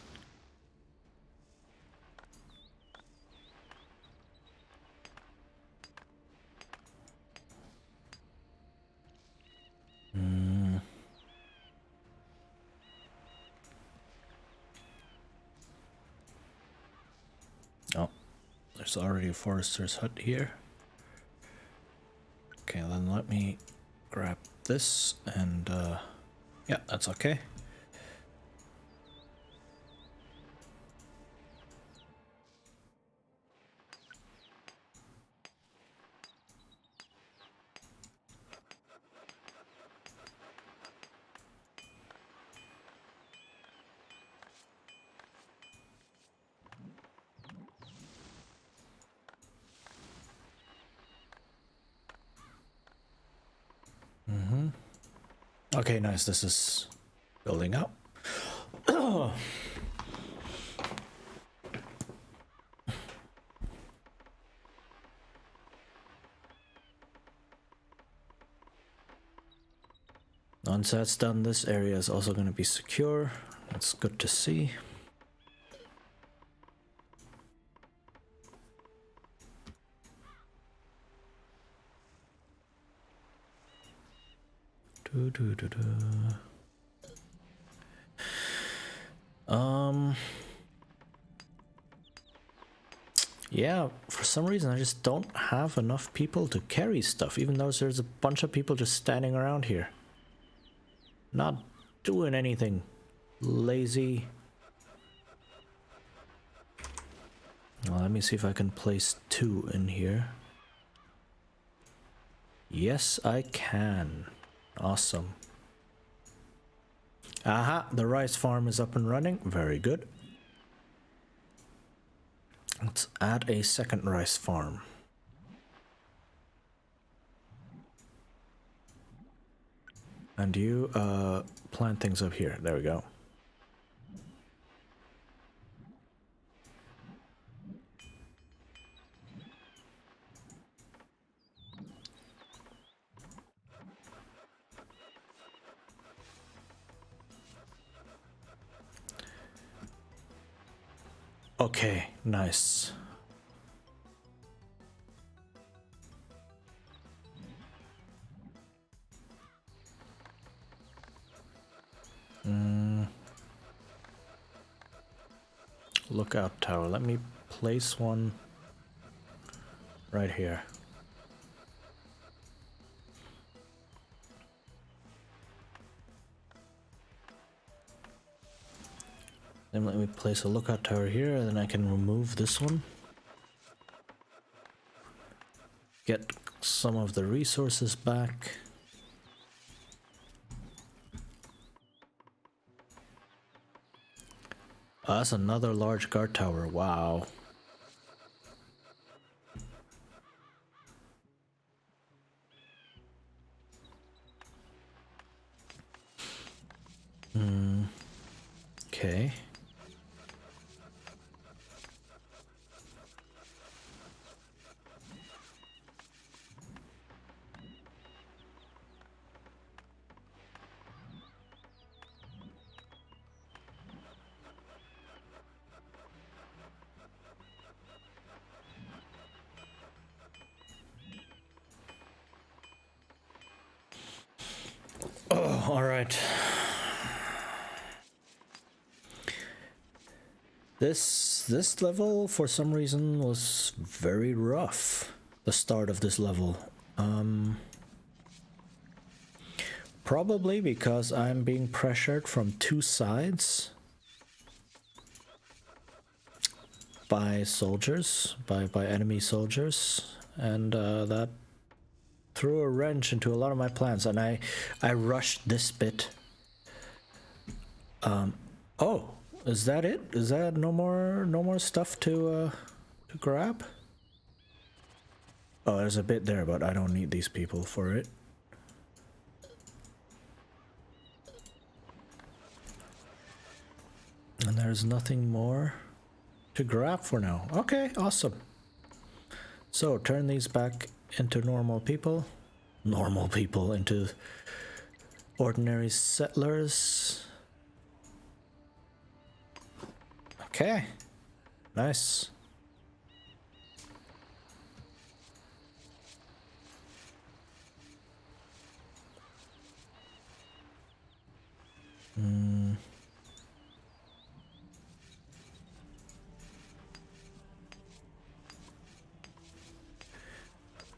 Oh, there's already a forester's hut here. Okay, then let me grab this and yeah, that's okay. Okay, nice. This is building up. Once that's done, this area is also going to be secure. That's good to see. Yeah, for some reason I just don't have enough people to carry stuff, even though there's a bunch of people just standing around here. Not doing anything. Lazy. Well, let me see if I can place 2 in here. Yes, I can. Awesome. Aha, the rice farm is up and running. Very good. Let's add a second rice farm. And you plant things up here. There we go. Okay, nice. Lookout tower. Let me place one right here. Then let me place a lookout tower here, and then I can remove this one. Get some of the resources back. Oh, that's another large guard tower. Wow. Okay. Oh, all right. This level for some reason was very rough. The start of this level. Probably because I'm being pressured from 2 sides by soldiers, by enemy soldiers, and that threw a wrench into a lot of my plans, and I rushed this bit. Oh, Is that it? Is that no more stuff to grab? Oh, there's a bit there, but I don't need these people for it. And there's nothing more to grab for now. Okay, awesome. So turn these back into normal people. Normal people into ordinary settlers. Okay, nice.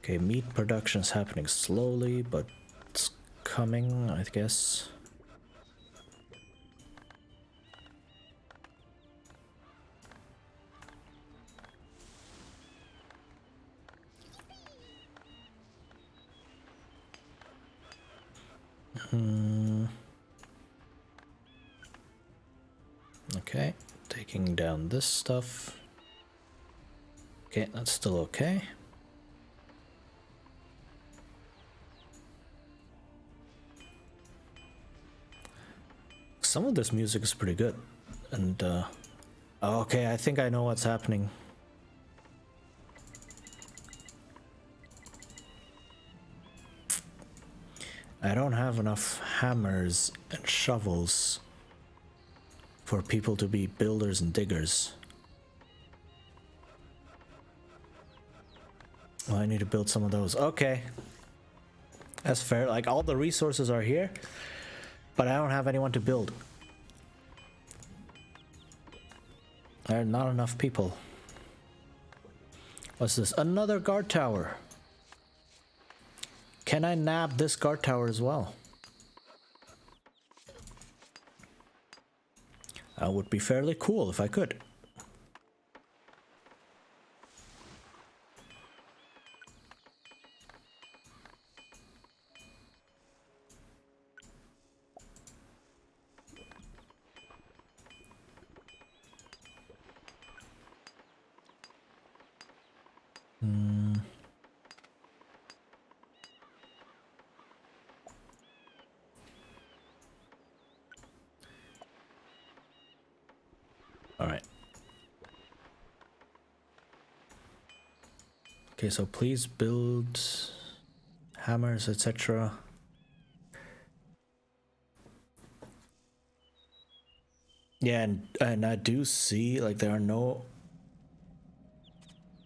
Okay, meat production is happening slowly, but it's coming, I guess. Okay, taking down this stuff. Okay, that's still okay. Some of this music is pretty good. And, okay, I think I know what's happening. I don't have enough hammers and shovels for people to be builders and diggers. Well, I need to build some of those. Okay. That's fair. Like, all the resources are here, but I don't have anyone to build. There are not enough people. What's this? Another guard tower. Can I nab this guard tower as well? That would be fairly cool if I could. Alright. Okay, so please build hammers, etc. Yeah, and I do see, like, there are no...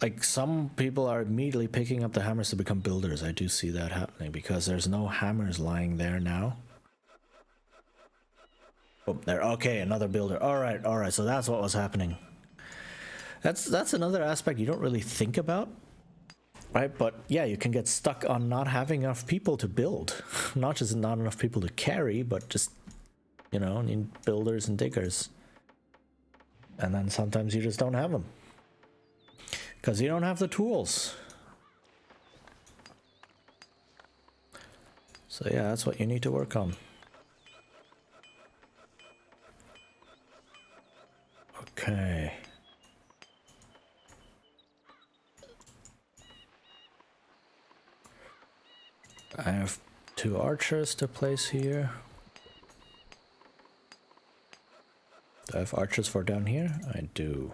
Like, some people are immediately picking up the hammers to become builders. I do see that happening, because there's no hammers lying there now. Oh, there. Okay, another builder. Alright, so that's what was happening. That's another aspect you don't really think about. Right, but yeah, you can get stuck on not having enough people to build. Not just not enough people to carry, but just, you know, need builders and diggers. And then sometimes you just don't have them. Because you don't have the tools. So yeah, that's what you need to work on. Okay. I have 2 archers to place here. Do I have archers for down here? I do.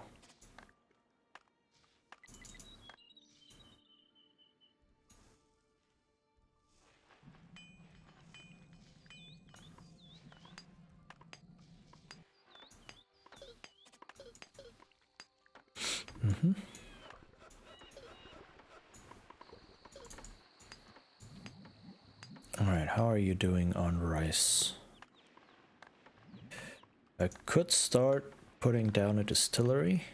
Alright, how are you doing on rice? I could start putting down a distillery.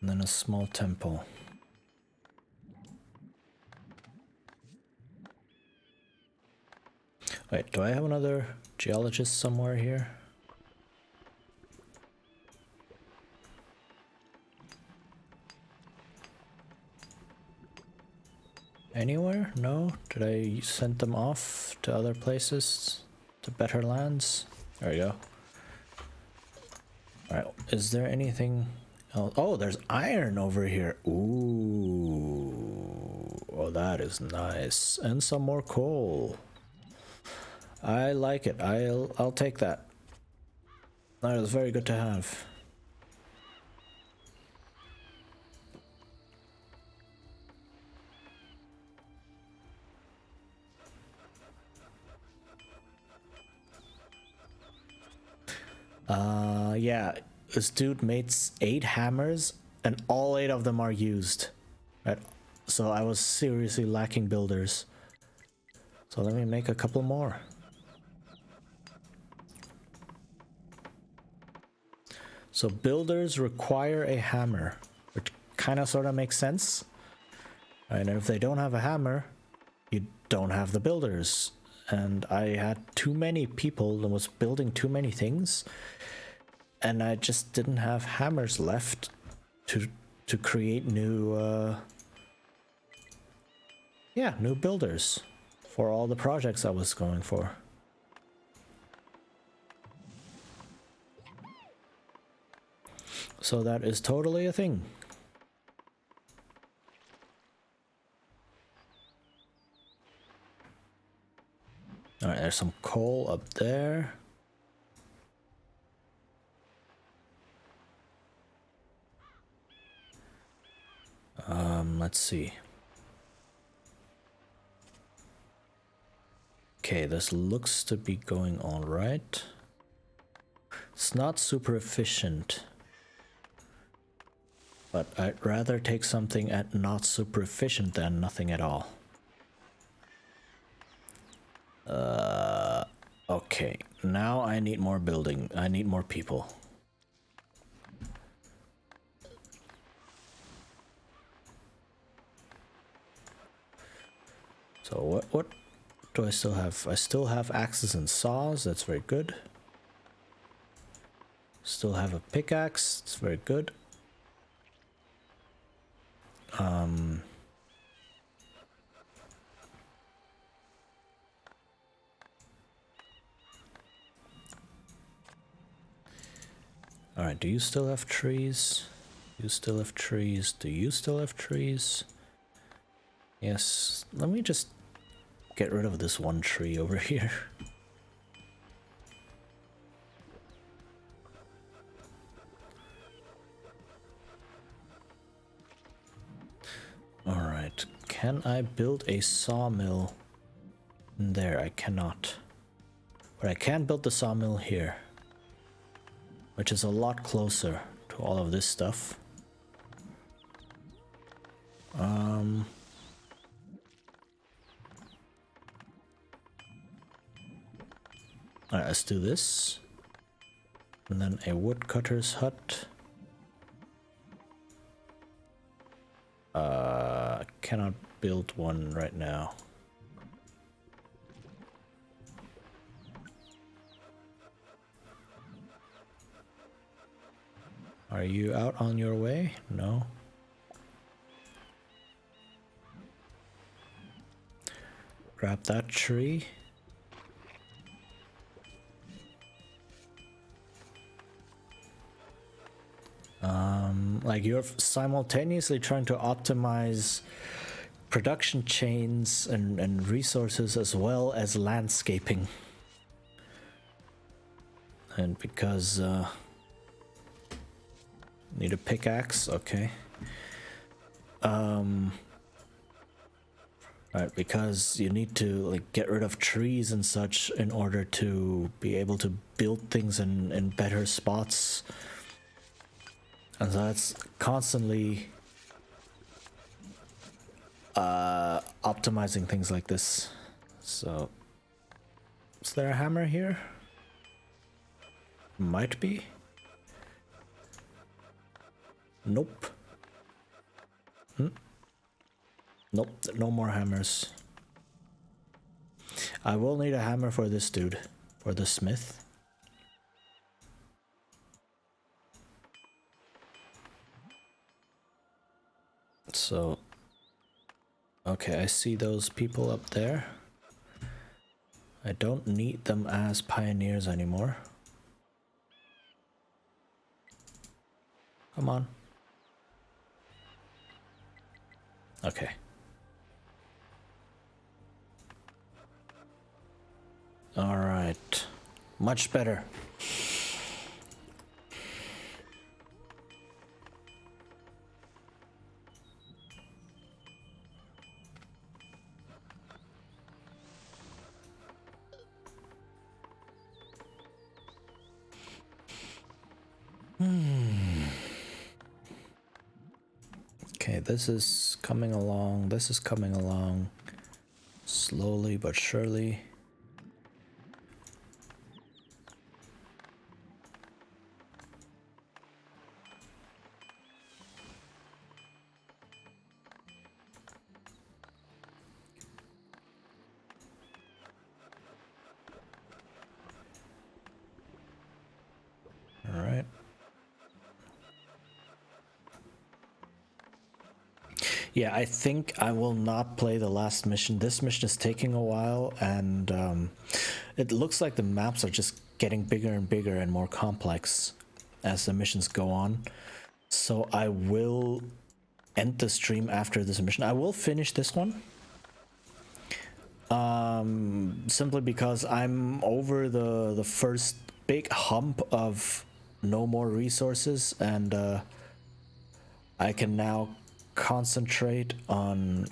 And then a small temple. Wait, do I have another geologist somewhere here? Anywhere? No? Did I send them off to other places to better lands. There we go. Alright, is there anything else? Oh, there's iron over here. Ooh. Oh, that is nice. And some more coal. I like it. I'll take that. That is very good to have. Yeah, this dude made 8 hammers and all 8 of them are used. Right? So I was seriously lacking builders. So let me make a couple more. So builders require a hammer, which kind of sort of makes sense. And if they don't have a hammer, you don't have the builders. And I had too many people and was building too many things. And I just didn't have hammers left to create new new builders for all the projects I was going for. So that is totally a thing. All right, there's some coal up there. Let's see. Okay, this looks to be going all right. It's not super efficient, but I'd rather take something at not super efficient than nothing at all. Okay, now I need more building. I need more people. So what do I still have? I still have axes and saws. That's very good. Still have a pickaxe. It's very good. All right, do you still have trees? You still have trees. Do you still have trees? Yes, let me just get rid of this one tree over here. All right, can I build a sawmill there? I cannot. But I can build the sawmill here, which is a lot closer to all of this stuff. Alright, let's do this. And then a woodcutter's hut. Cannot build one right now. Are you out on your way? No. Grab that tree. Like you're simultaneously trying to optimize production chains and resources as well as landscaping. And because need a pickaxe, okay. Right, because you need to like get rid of trees and such in order to be able to build things in better spots. And so that's constantly optimizing things like this. So, is there a hammer here? Might be. Nope. Nope, no more hammers. I will need a hammer for this dude, for the smith. So, okay, I see those people up there. I don't need them as pioneers anymore. Come on. Okay. All right. Much better. Okay, this is coming along. This is coming along slowly but surely. All right. Yeah, I think I will not play the last mission. This mission is taking a while, and it looks like the maps are just getting bigger and bigger and more complex as the missions go on. So I will end the stream after this mission. I will finish this one. Simply because I'm over the first big hump of no more resources, and I can now concentrate on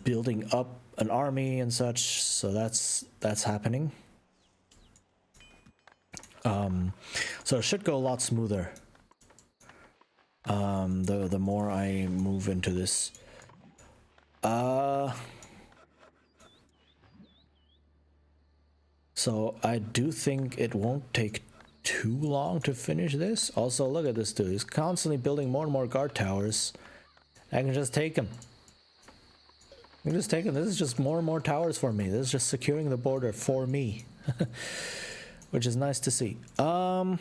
building up an army and such. So that's happening. So it should go a lot smoother. The more I move into this. So I do think it won't take too long to finish this. Also, look at this dude. He's constantly building more and more guard towers. I can just take him. I can just take him. This is just more and more towers for me. This is just securing the border for me. Which is nice to see. Right.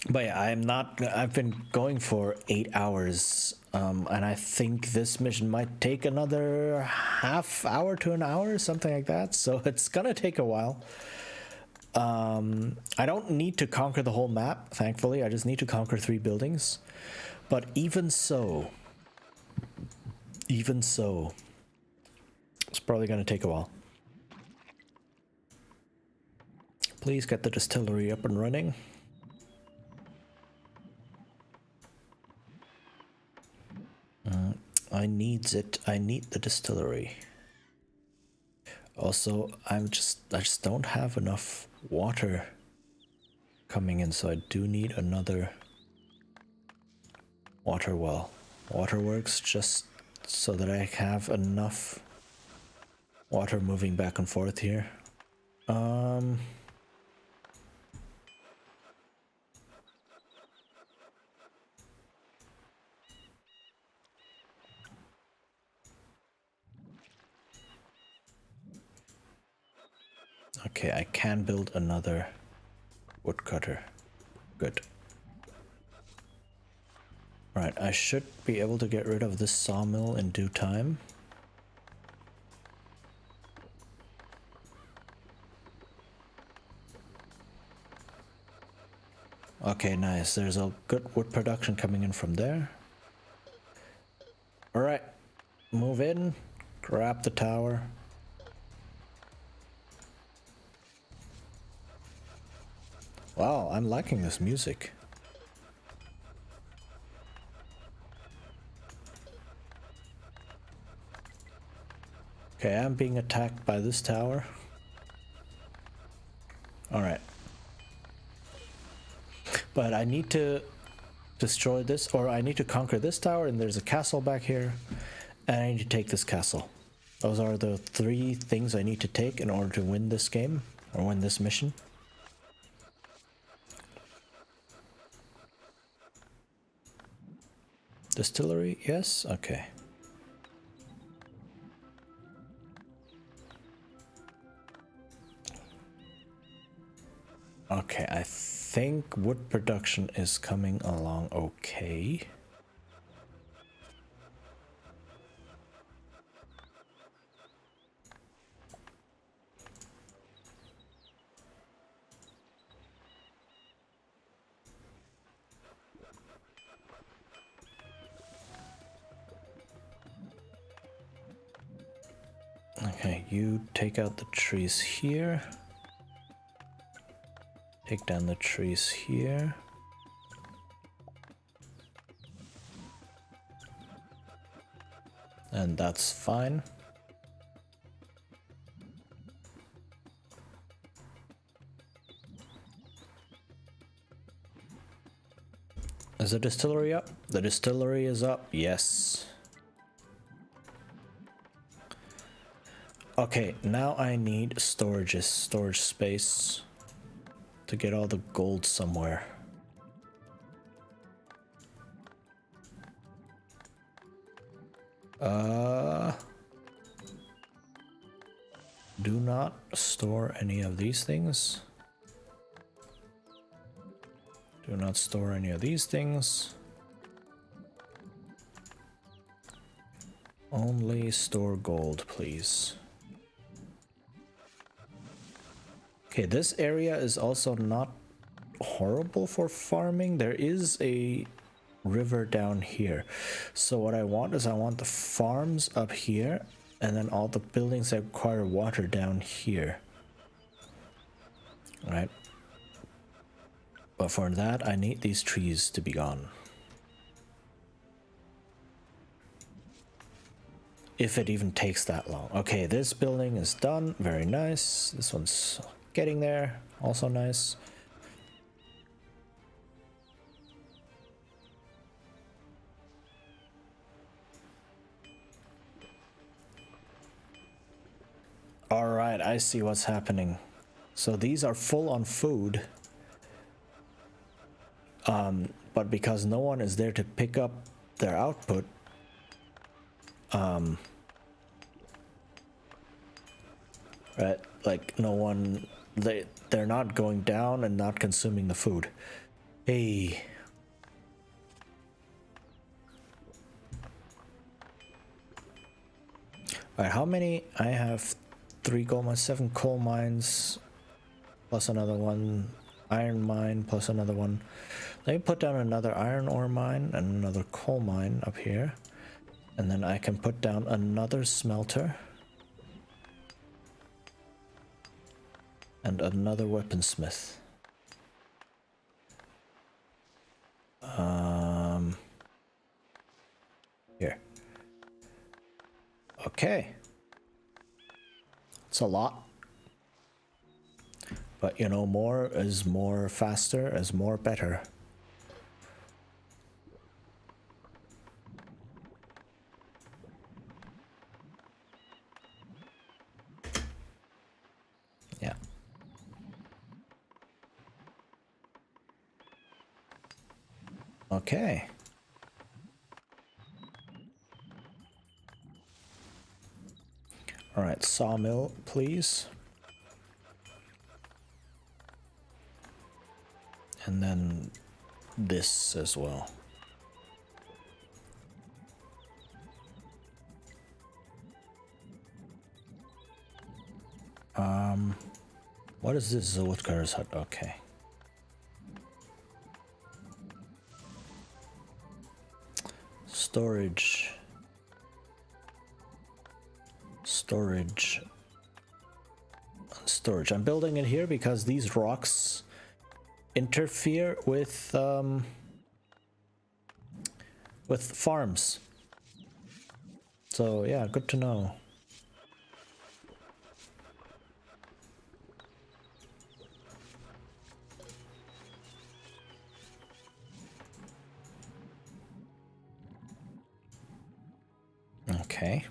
But yeah, I've been going for 8 hours, and I think this mission might take another half hour to an hour, something like that. So it's gonna take a while. I don't need to conquer the whole map, thankfully. I just need to conquer 3 buildings. But even so, it's probably gonna take a while. Please get the distillery up and running. I need it. I need the distillery. Also, I just don't have enough water coming in, so I do need another water well. Waterworks, just so that I have enough water moving back and forth here. Okay, I can build another woodcutter. Good. Right, I should be able to get rid of this sawmill in due time. Okay, nice. There's a good wood production coming in from there. Alright, move in, grab the tower. Wow, I'm liking this music. Okay, I'm being attacked by this tower. Alright. But I need to destroy this, or I need to conquer this tower, and there's a castle back here. And I need to take this castle. Those are the 3 things I need to take in order to win this game, or win this mission. Distillery, yes? Okay. Okay, I think wood production is coming along okay. Okay, you take out the trees here. Take down the trees here. And that's fine. Is the distillery up? The distillery is up, yes. Okay, now I need storage space to get all the gold somewhere. Do not store any of these things. Do not store any of these things. Only store gold, please. Okay, this area is also not horrible for farming. There is a river down here. So what I want is I want the farms up here and then all the buildings that require water down here. Right? But for that, I need these trees to be gone. If it even takes that long. Okay, this building is done. Very nice. This one's getting there. Also nice. Alright, I see what's happening. So these are full on food. But because no one is there to pick up their output, right, like no one, they're not going down and not consuming the food. Hey. Alright, how many? I have 3 gold mines, 7 coal mines, plus another one, iron mine, plus another one. Let me put down another iron ore mine and another coal mine up here. And then I can put down another smelter. And another weaponsmith. Here. Okay. It's a lot. But you know, more is more faster, is more better. Yeah. Okay. All right, sawmill, please. And then this as well. What is this? The woodcutter's hut. Okay. Storage. Storage. Storage. I'm building it here because these rocks interfere with farms. So yeah, good to know. Okay.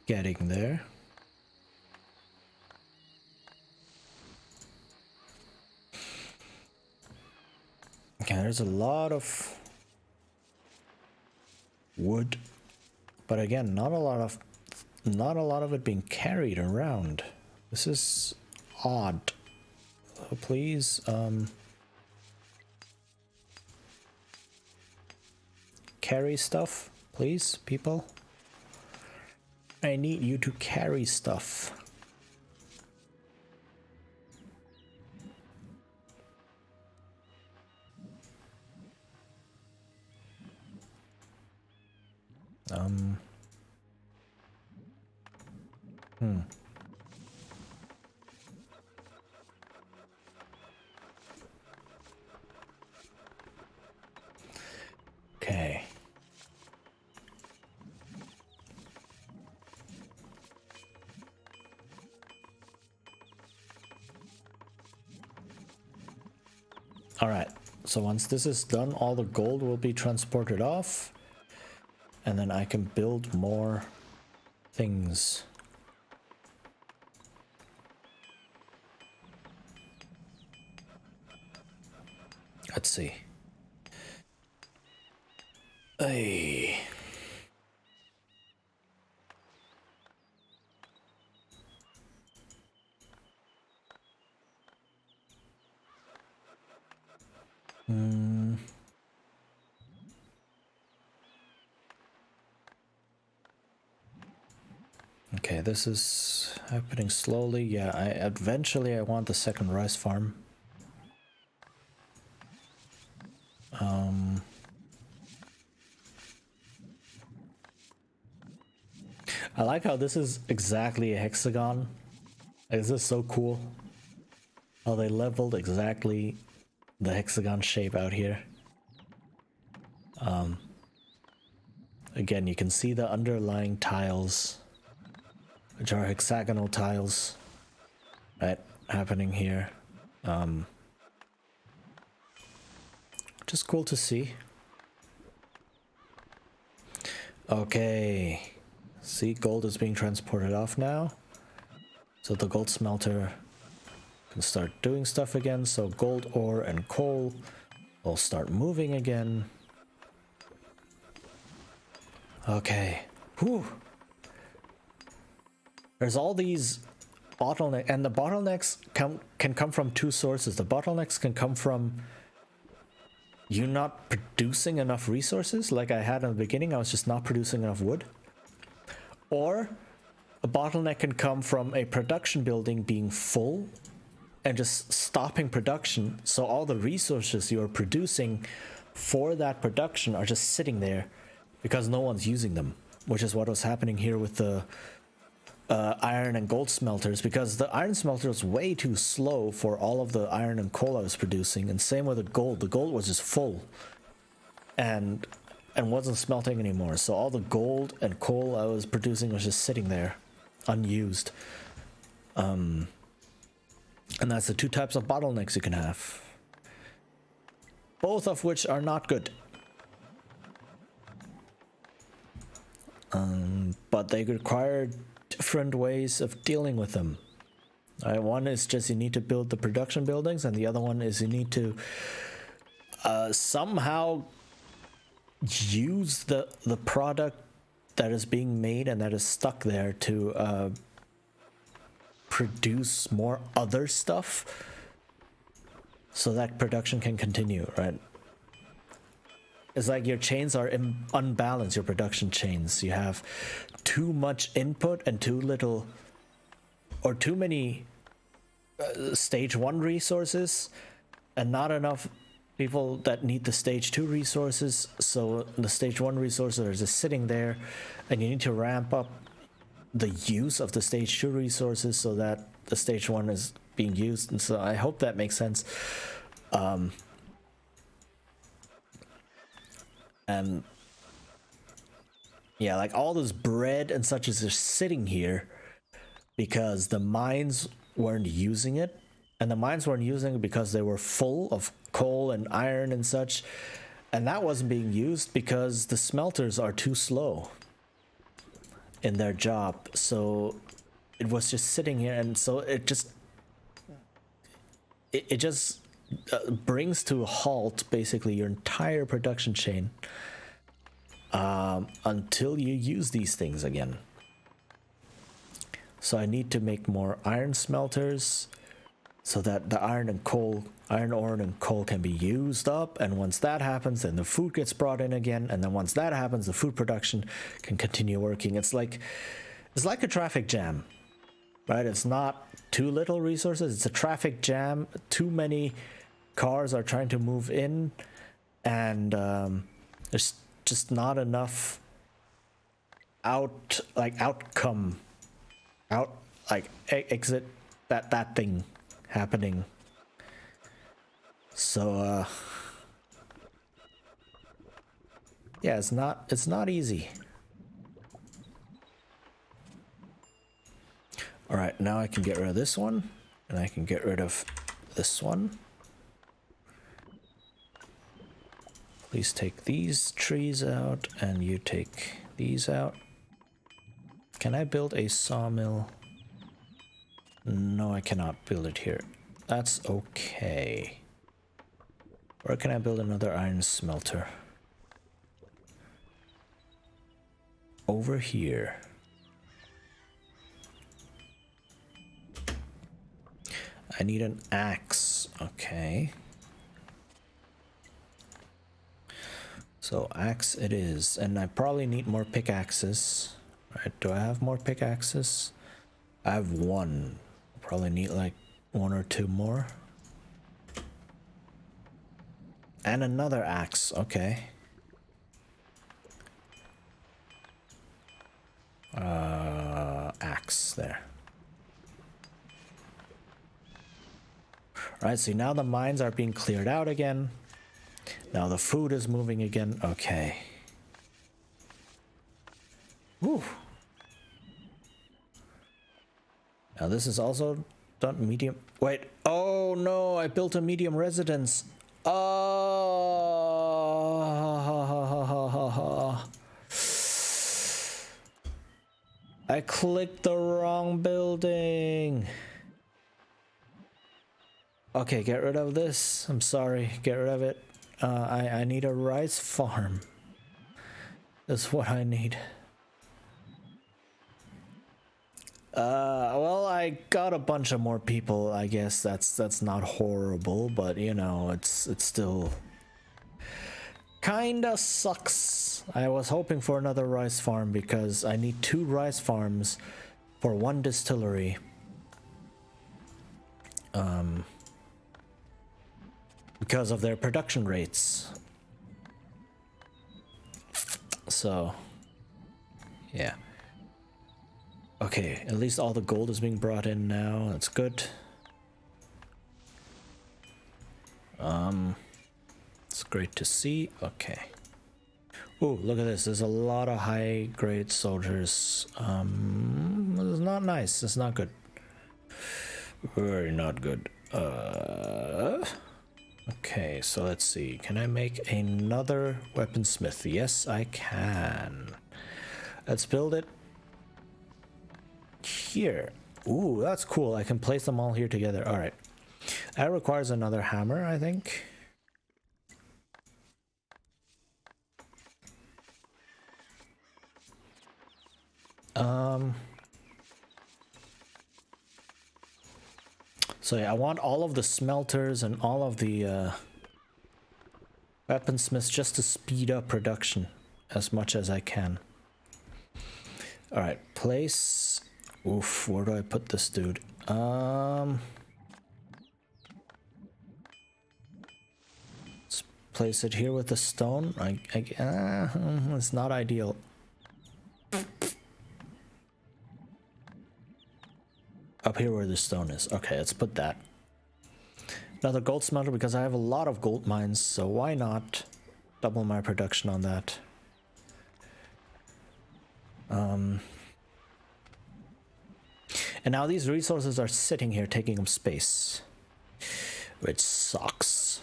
Getting there. Okay, there's a lot of wood, but again, not a lot of not a lot of it being carried around. This is odd. Please, carry stuff, please, people. I need you to carry stuff. Okay. All right. So once this is done, all the gold will be transported off, and then I can build more things. Let's see. Hey. Okay, this is happening slowly. Yeah, eventually I want the second rice farm. I like how this is exactly a hexagon. This is so cool. How they leveled exactly the hexagon shape out here. Again, you can see the underlying tiles, which are hexagonal tiles, right, happening here. Just cool to see. Okay. See, gold is being transported off now. So the gold smelter can start doing stuff again. So gold ore and coal will start moving again. Okay. Whew. There's all these bottlenecks, and the bottlenecks can come from two sources. The bottlenecks can come from you not producing enough resources, like I had in the beginning. I was just not producing enough wood. Or a bottleneck can come from a production building being full and just stopping production, so all the resources you're producing for that production are just sitting there because no one's using them, which is what was happening here with the iron and gold smelters, because the iron smelter was way too slow for all of the iron and coal I was producing, and same with the gold. The gold was just full and wasn't smelting anymore, so all the gold and coal I was producing was just sitting there unused. And that's the two types of bottlenecks you can have, both of which are not good. But they require different ways of dealing with them. One is just you need to build the production buildings, and the other one is you need to somehow use the product that is being made and that is stuck there to produce more other stuff so that production can continue, right? It's like your chains are unbalanced, your production chains. You have too much input and too little, or too many stage 1 resources and not enough people that need the stage 2 resources. So the stage 1 resources are just sitting there, and you need to ramp up the use of the stage 2 resources so that the stage 1 is being used. And so I hope that makes sense. And yeah, like all this bread and such is just sitting here because the mines weren't using it. And the mines weren't using it because they were full of coal and iron and such. And that wasn't being used because the smelters are too slow in their job. So it was just sitting here, and so it just brings to a halt basically your entire production chain until you use these things again. So I need to make more iron smelters so that the iron ore and coal can be used up. And once that happens, then the food gets brought in again. And then once that happens, the food production can continue working. It's like a traffic jam, right? It's not too little resources. It's a traffic jam. Too many cars are trying to move in, and there's just not enough exit that thing happening. So yeah, it's not easy. All right, now I can get rid of this one, and I can get rid of this one. Please take these trees out, and you take these out. Can I build a sawmill? No, I cannot build it here. That's okay. Where can I build another iron smelter? Over here. I need an axe. Okay. So axe it is, and I probably need more pickaxes. Right, do I have more pickaxes? I have one. Probably need like 1 or 2 more. And another axe, okay. Axe there. Alright, see now the mines are being cleared out again. Now the food is moving again. Okay. Woo. Now this is also done medium. Wait. Oh no, I built a medium residence. Oh. I clicked the wrong building. Okay, get rid of this. I'm sorry. Get rid of it. I need a rice farm. That's what I need. Well, I got a bunch of more people. I guess that's not horrible, but you know, it's still kinda sucks. I was hoping for another rice farm because I need 2 rice farms for 1 distillery. Because of their production rates. So, yeah. Okay, at least all the gold is being brought in now. That's good. It's great to see. Okay. Ooh, look at this. There's a lot of high-grade soldiers. It's not nice. It's not good. Very not good. Okay, so let's see. Can I make another weaponsmith? Yes, I can. Let's build it here. Ooh, that's cool. I can place them all here together. All right. That requires another hammer, I think. So yeah, I want all of the smelters and all of the weaponsmiths just to speed up production as much as I can. All right, place. Oof, where do I put this dude? Let's place it here with the stone. It's not ideal. Up here where the stone is. Okay, let's put that. Another gold smelter because I have a lot of gold mines, so why not double my production on that? And now these resources are sitting here taking up space, which sucks.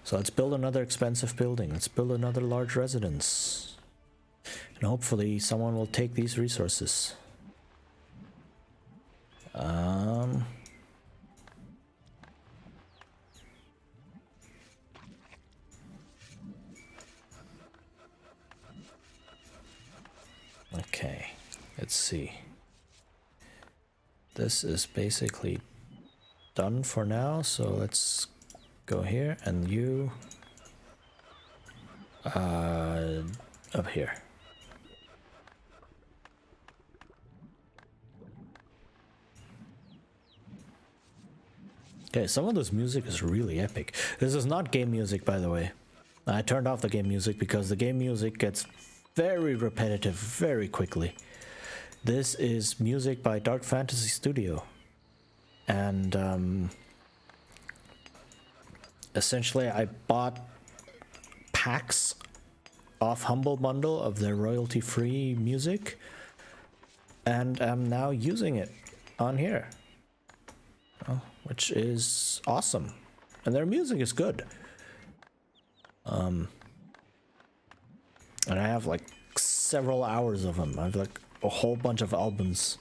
So let's build another expensive building. Let's build another large residence. And hopefully someone will take these resources. Okay. see. This is basically done for now, so let's go here and you up here. Okay, some of this music is really epic. This is not game music, by the way. I turned off the game music because the game music gets very repetitive very quickly. This is music by Dark Fantasy Studio. And essentially I bought packs off Humble Bundle of their royalty-free music and am now using it on here. Which is awesome. And their music is good. And I have like several hours of them. I have like a whole bunch of albums.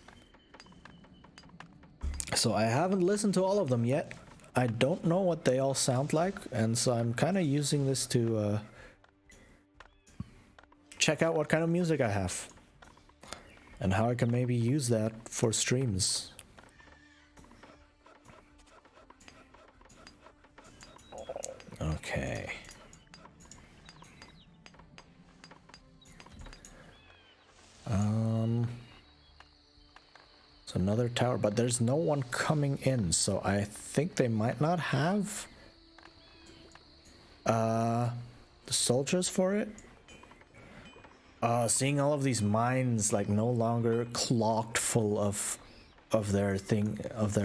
So I haven't listened to all of them yet. I don't know what they all sound like, and so I'm kind of using this to check out what kind of music I have. And how I can maybe use that for streams. Okay. It's another tower, but there's no one coming in, so I think they might not have the soldiers for it. Seeing all of these mines like no longer clogged full of their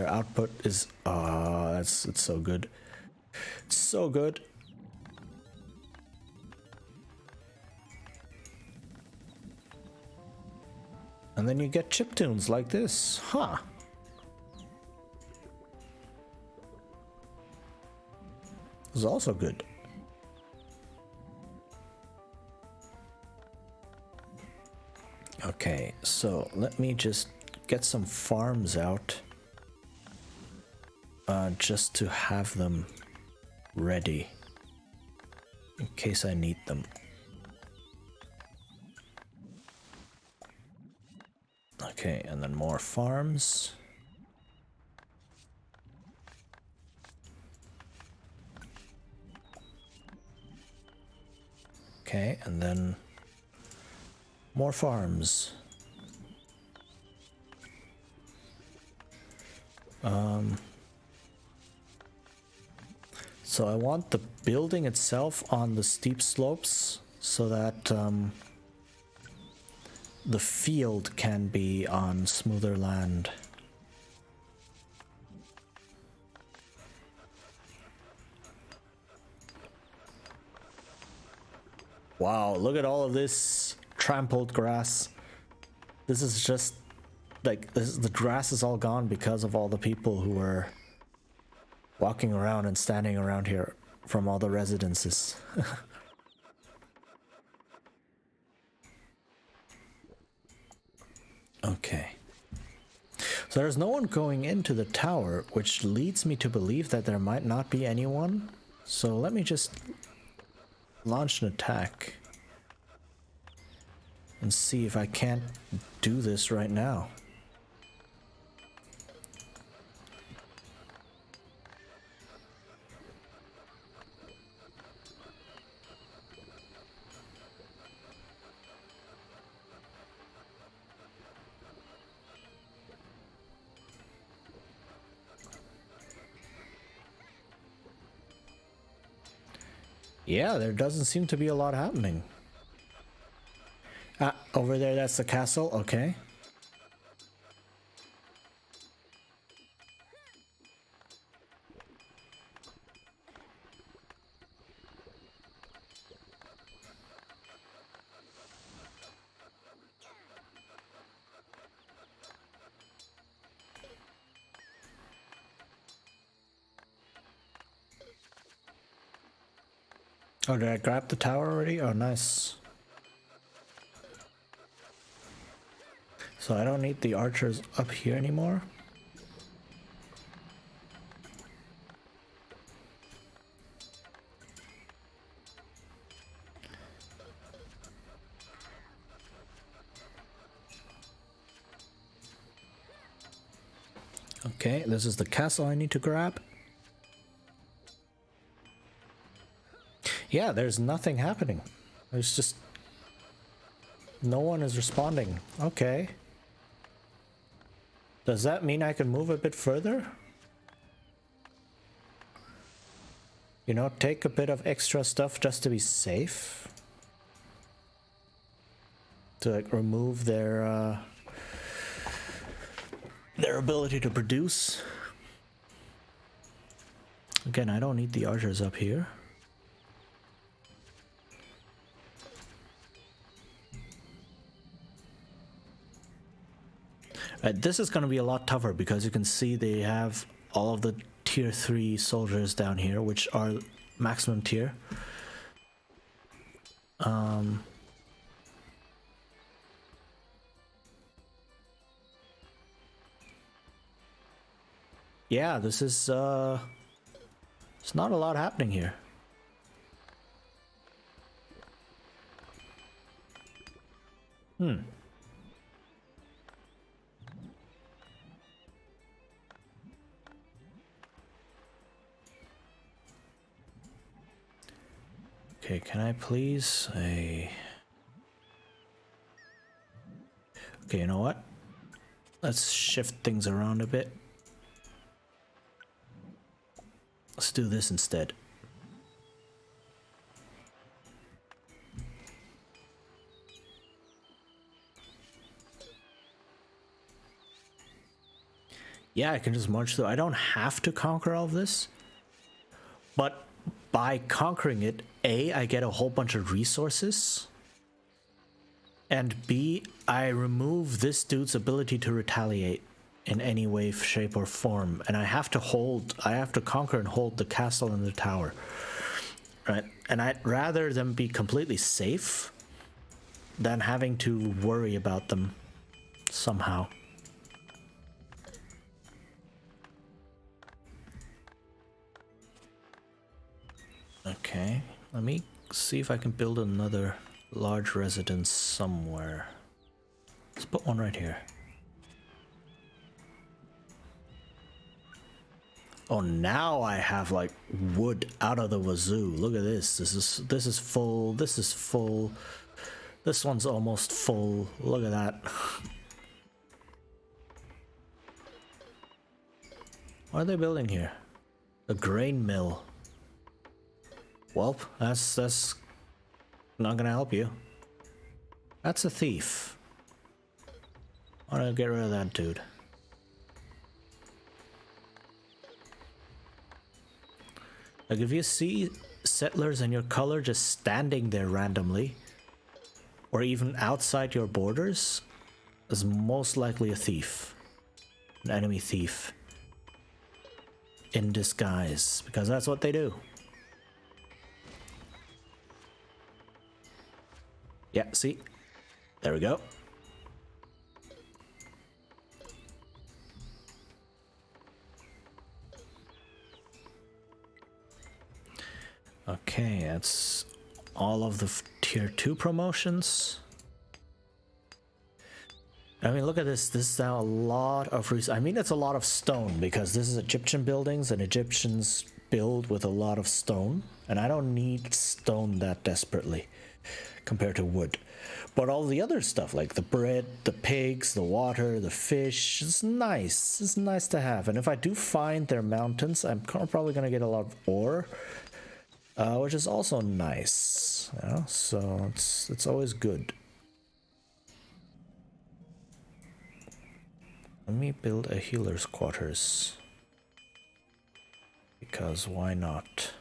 output is it's so good. It's so good. And then you get chiptunes like this, huh? It's also good. Okay, so let me just get some farms out, just to have them ready in case I need them. Okay, and then more farms. Okay, and then more farms. So I want the building itself on the steep slopes so that the field can be on smoother land. Wow, look at all of this trampled grass. This is just like the grass is all gone because of all the people who were walking around and standing around here from all the residences. Okay. So there's no one going into the tower, which leads me to believe that there might not be anyone. So let me just launch an attack and see if I can't do this right now. Yeah, there doesn't seem to be a lot happening. Ah, over there, that's the castle. Okay. Oh, did I grab the tower already? Oh, nice. So I don't need the archers up here anymore. Okay, this is the castle I need to grab. Yeah, there's nothing happening. There's just... no one is responding. Okay. Does that mean I can move a bit further? You know, take a bit of extra stuff just to be safe? To like remove their ability to produce. Again, I don't need the archers up here. This is going to be a lot tougher because you can see they have all of the tier 3 soldiers down here, which are maximum tier. Yeah, this is it's not a lot happening here. Okay, can I please Okay, you know what? Let's shift things around a bit. Let's do this instead. Yeah, I can just march through. I don't have to conquer all of this. But by conquering it, A, I get a whole bunch of resources. And B, I remove this dude's ability to retaliate in any way, shape, or form. And I have to conquer and hold the castle and the tower. Right? And I'd rather them be completely safe than having to worry about them somehow. Okay, let me see if I can build another large residence somewhere. Let's put one right here. Oh, now I have like wood out of the wazoo. Look at this. This is full. This is full. This one's almost full. Look at that. What are they building here? A grain mill. Well, that's not gonna help you. That's a thief. I wanna get rid of that dude. Like if you see settlers in your color just standing there randomly, or even outside your borders, is most likely a thief. An enemy thief. In disguise, because that's what they do. Yeah, see? There we go. Okay, that's all of the tier 2 promotions. I mean, look at this. This is now a lot of I mean, it's a lot of stone because this is Egyptian buildings and Egyptians build with a lot of stone. And I don't need stone that desperately compared to wood. But all the other stuff like the bread, the pigs, the water, the fish, it's nice. It's nice to have. And if I do find their mountains, I'm probably going to get a lot of ore, which is also nice. You know? So it's always good. Let me build a healer's quarters. Because why not?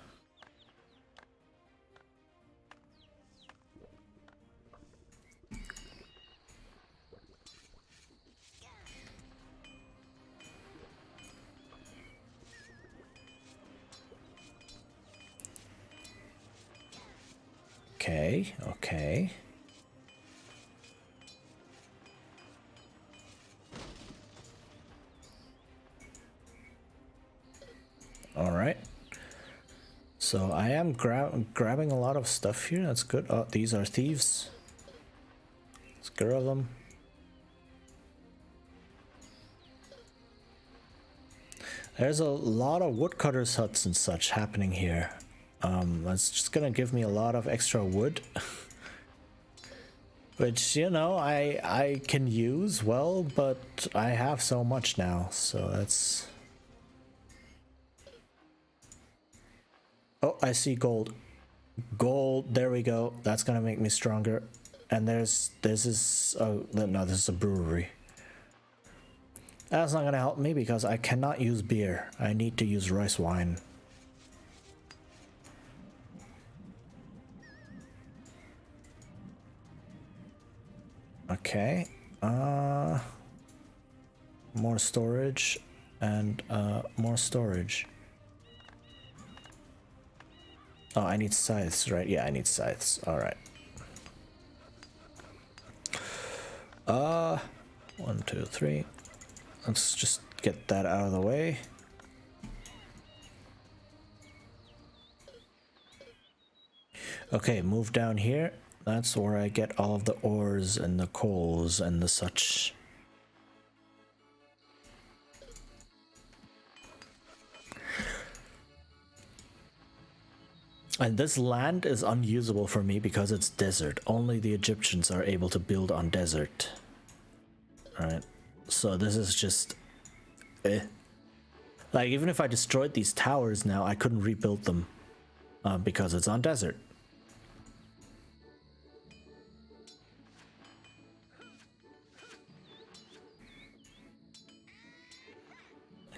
Okay, okay. All right. So I am grabbing a lot of stuff here. That's good. Oh, these are thieves. Let's get rid of them. There's a lot of woodcutters huts and such happening here. That's just gonna give me a lot of extra wood. Which, you know, I can use well, but I have so much now, so that's... Oh, I see gold. Gold, there we go. That's gonna make me stronger. And this is... Oh, no, this is a brewery. That's not gonna help me because I cannot use beer. I need to use rice wine. Okay. More storage and more storage. Oh, I need scythes, right? Yeah, I need scythes. All right. 1, 2, 3. Let's just get that out of the way. Okay, move down here. That's where I get all of the ores and the coals and the such. And this land is unusable for me because it's desert. Only the Egyptians are able to build on desert. Alright, so this is just... Like, even if I destroyed these towers now, I couldn't rebuild them. Because it's on desert.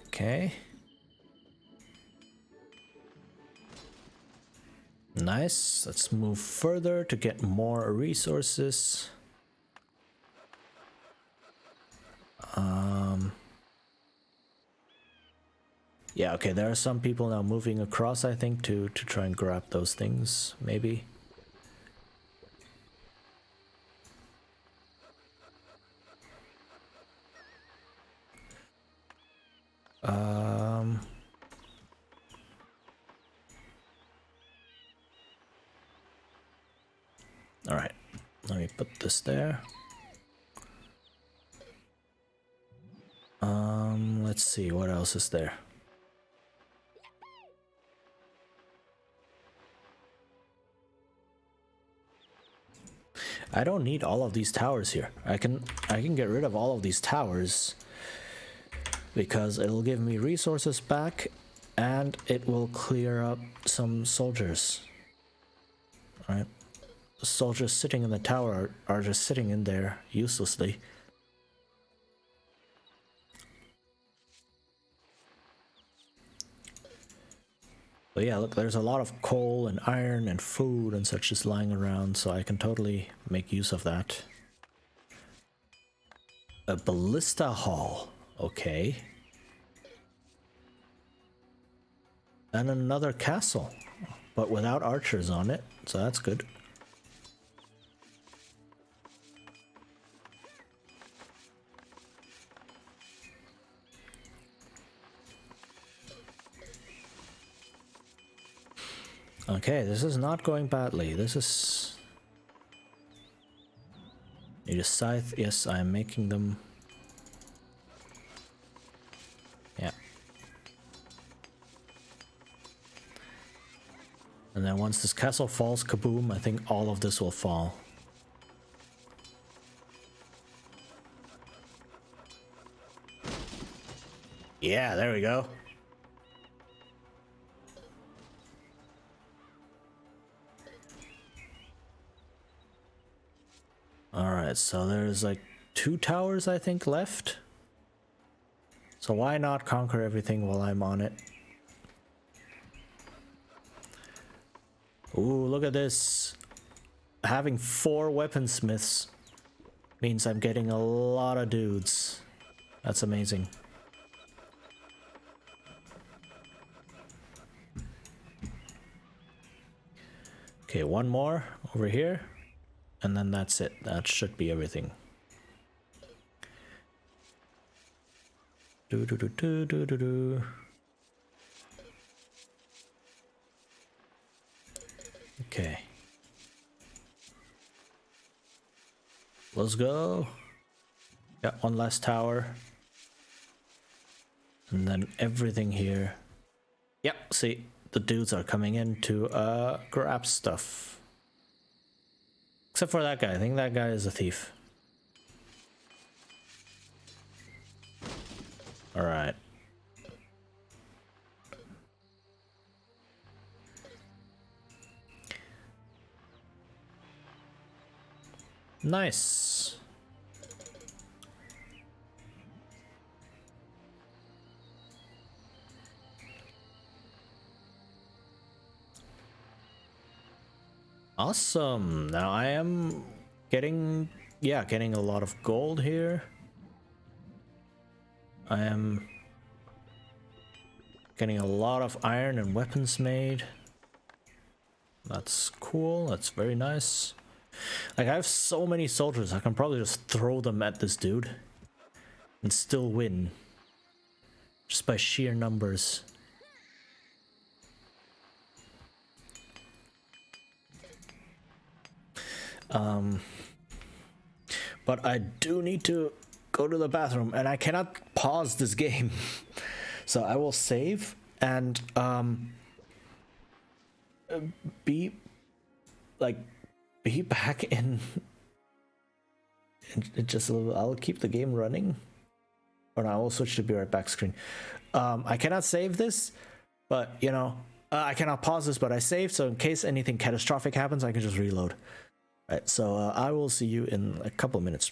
Okay. Nice. Let's move further to get more resources. Yeah, okay, there are some people now moving across, I think, to try and grab those things, maybe. All right, let me put this there. Let's see, what else is there? I don't need all of these towers here. I can get rid of all of these towers because it'll give me resources back and it will clear up some soldiers. All right. The soldiers sitting in the tower are just sitting in there uselessly. But yeah, look, there's a lot of coal and iron and food and such just lying around, so I can totally make use of that. A ballista hall, okay. And another castle, but without archers on it, so that's good. Okay, this is not going badly. This is... Need a scythe? Yes, I am making them. Yeah. And then once this castle falls, kaboom, I think all of this will fall. Yeah, there we go. Alright, so there's like 2 towers, I think, left. So why not conquer everything while I'm on it? Ooh, look at this. Having 4 weaponsmiths means I'm getting a lot of dudes. That's amazing. Okay, 1 more over here. And then that's it. That should be everything. Do do do do do do do. Okay. Let's go. Got 1 last tower. And then everything here. Yep, see, the dudes are coming in to grab stuff. Except for that guy. I think that guy is a thief. Alright. Nice. Awesome. Now I am getting a lot of gold here. I am getting a lot of iron and weapons made. That's cool. That's very nice. Like, I have so many soldiers, I can probably just throw them at this dude and still win. Just by sheer numbers. But I do need to go to the bathroom and I cannot pause this game. So I will save and be back in just a little. I'll keep the game running, or no, I will switch to be right back screen. I cannot save this, but you know, I cannot pause this, but I saved, so in case anything catastrophic happens, I can just reload. Right, so I will see you in a couple of minutes.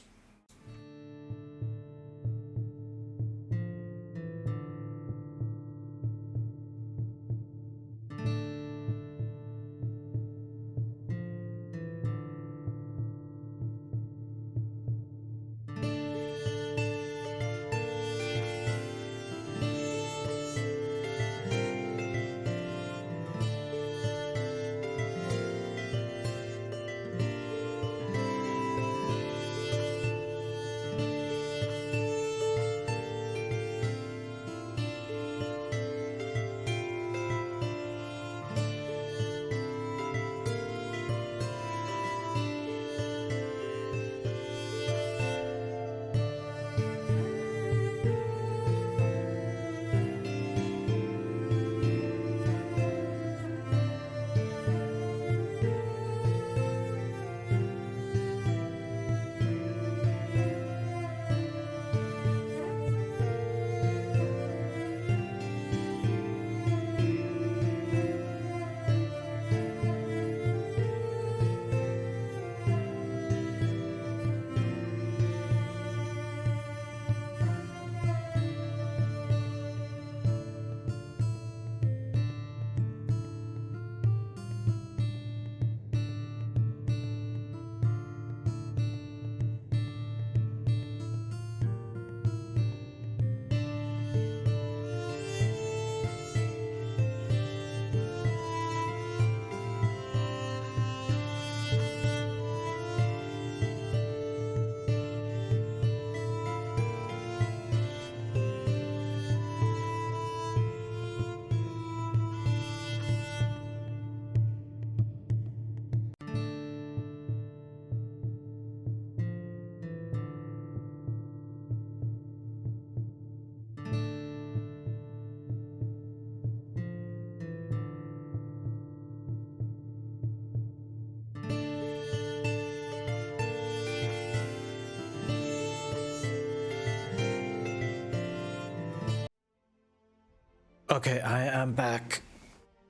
Okay, I am back.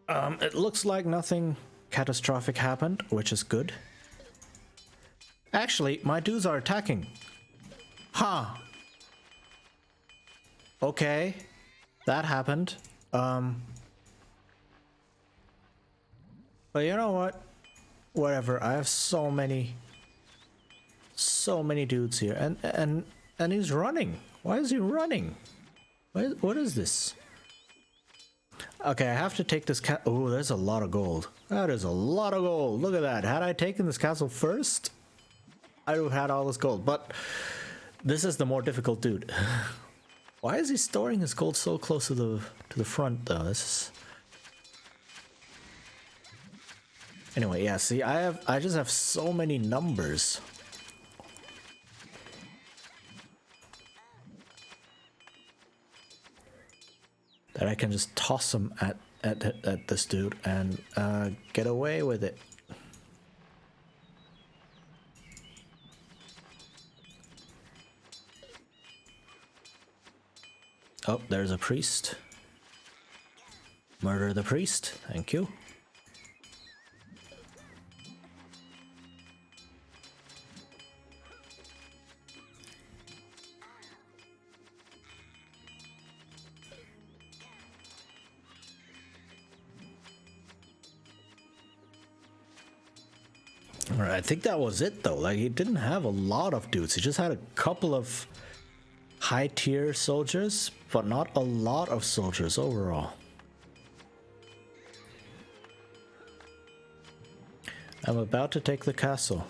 It looks like nothing catastrophic happened, which is good. Actually, my dudes are attacking. Huh. Okay, that happened. But you know what? Whatever. I have so many dudes here, and he's running. Why is he running? What is this? Okay, I have to take this oh, there's a lot of gold. That is a lot of gold. Look at that. Had I taken this castle first, I would have had all this gold. But this is the more difficult dude. Why is he storing his gold so close to the front though? This is... Anyway, yeah, see, I just have so many numbers. that I can just toss them at this dude and get away with it. Oh, there's a priest. Murder the priest. Thank you. Alright, I think that was it though. Like, he didn't have a lot of dudes. He just had a couple of high tier soldiers, but not a lot of soldiers overall. I'm about to take the castle.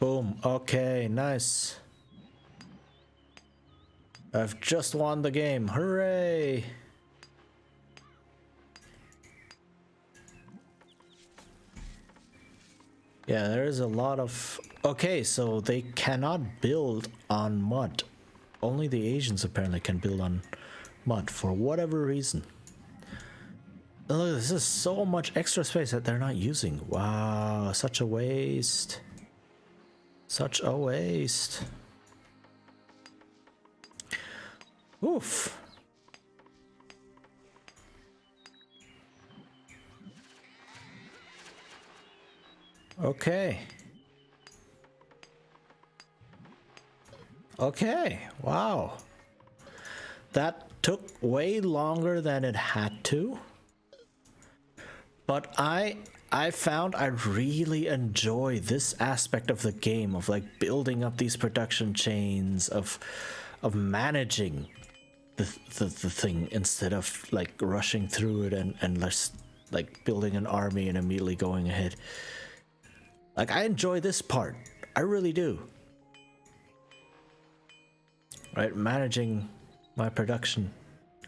Boom. Okay, nice. I've just won the game. Hooray! Yeah, there is a lot of... Okay, so they cannot build on mud. Only the Asians apparently can build on mud for whatever reason. Look, this is so much extra space that they're not using. Wow, such a waste. Such a waste. Oof. Okay. Okay, wow. That took way longer than it had to. But I found I really enjoy this aspect of the game of like building up these production chains, of managing the thing instead of like rushing through it and just like building an army and immediately going ahead. Like, I enjoy this part. I really do. Right, managing my production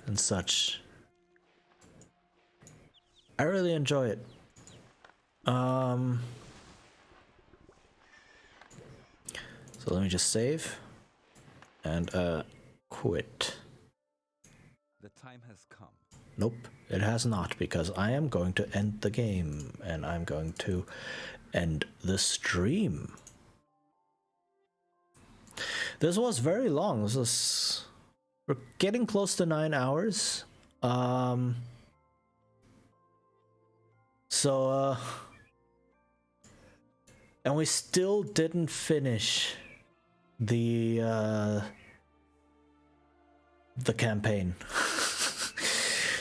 and such. I really enjoy it. So let me just save and quit. The time has come. Nope, it has not, because I am going to end the game and I'm going to end the stream. This was very long. We're getting close to 9 hours. And we still didn't finish the campaign.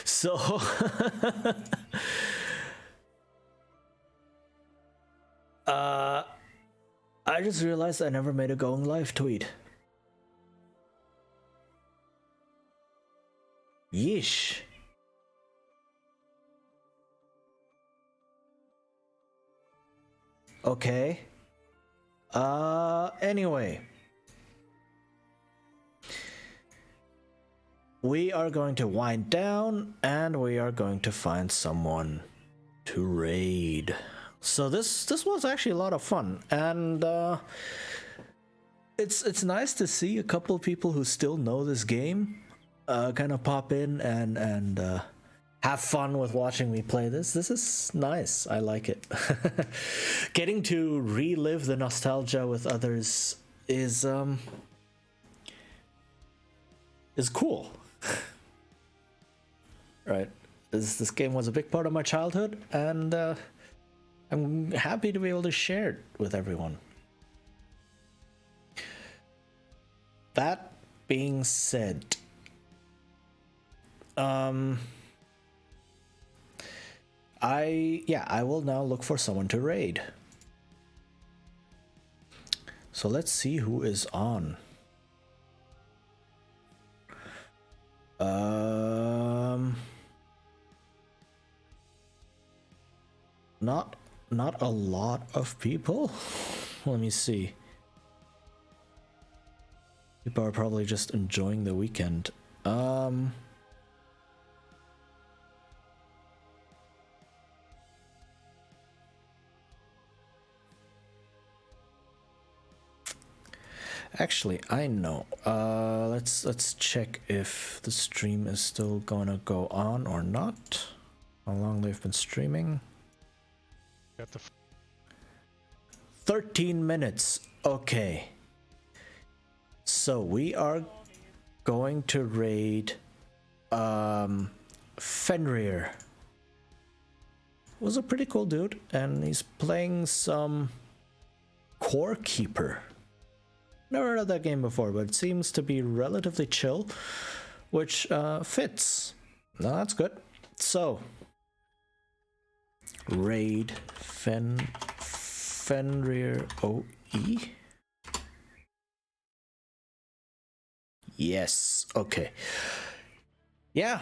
So I just realized I never made a going live tweet. Yeesh. Okay. Anyway. We are going to wind down and we are going to find someone to raid. So this was actually a lot of fun, and it's nice to see a couple of people who still know this game kind of pop in and have fun with watching me play this. This is nice. I like it. Getting to relive the nostalgia with others is cool. Right. This game was a big part of my childhood, and I'm happy to be able to share it with everyone. That being said, I will now look for someone to raid. So let's see who is on. Not a lot of people. Let me see. people are probably just enjoying the weekend. Actually, I know. Let's check if the stream is still gonna go on or not. How long they've been streaming? Got the 13 minutes. Okay. So we are going to raid Fenrir. Was a pretty cool dude, and he's playing some Core Keeper. Never heard of that game before, but it seems to be relatively chill, which fits. No, that's good. So, raid Fenrir OE. Yes. Okay. Yeah.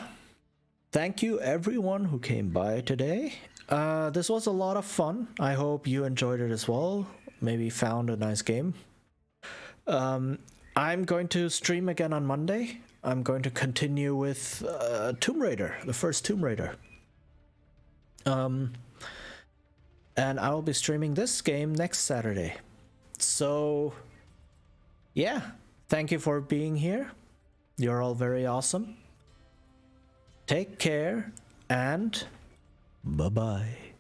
Thank you everyone who came by today. This was a lot of fun. I hope you enjoyed it as well. Maybe found a nice game. I'm going to stream again on Monday. I'm going to continue with Tomb Raider, the first Tomb Raider. And I will be streaming this game next Saturday. So, yeah. Thank you for being here. You're all very awesome. Take care and bye-bye.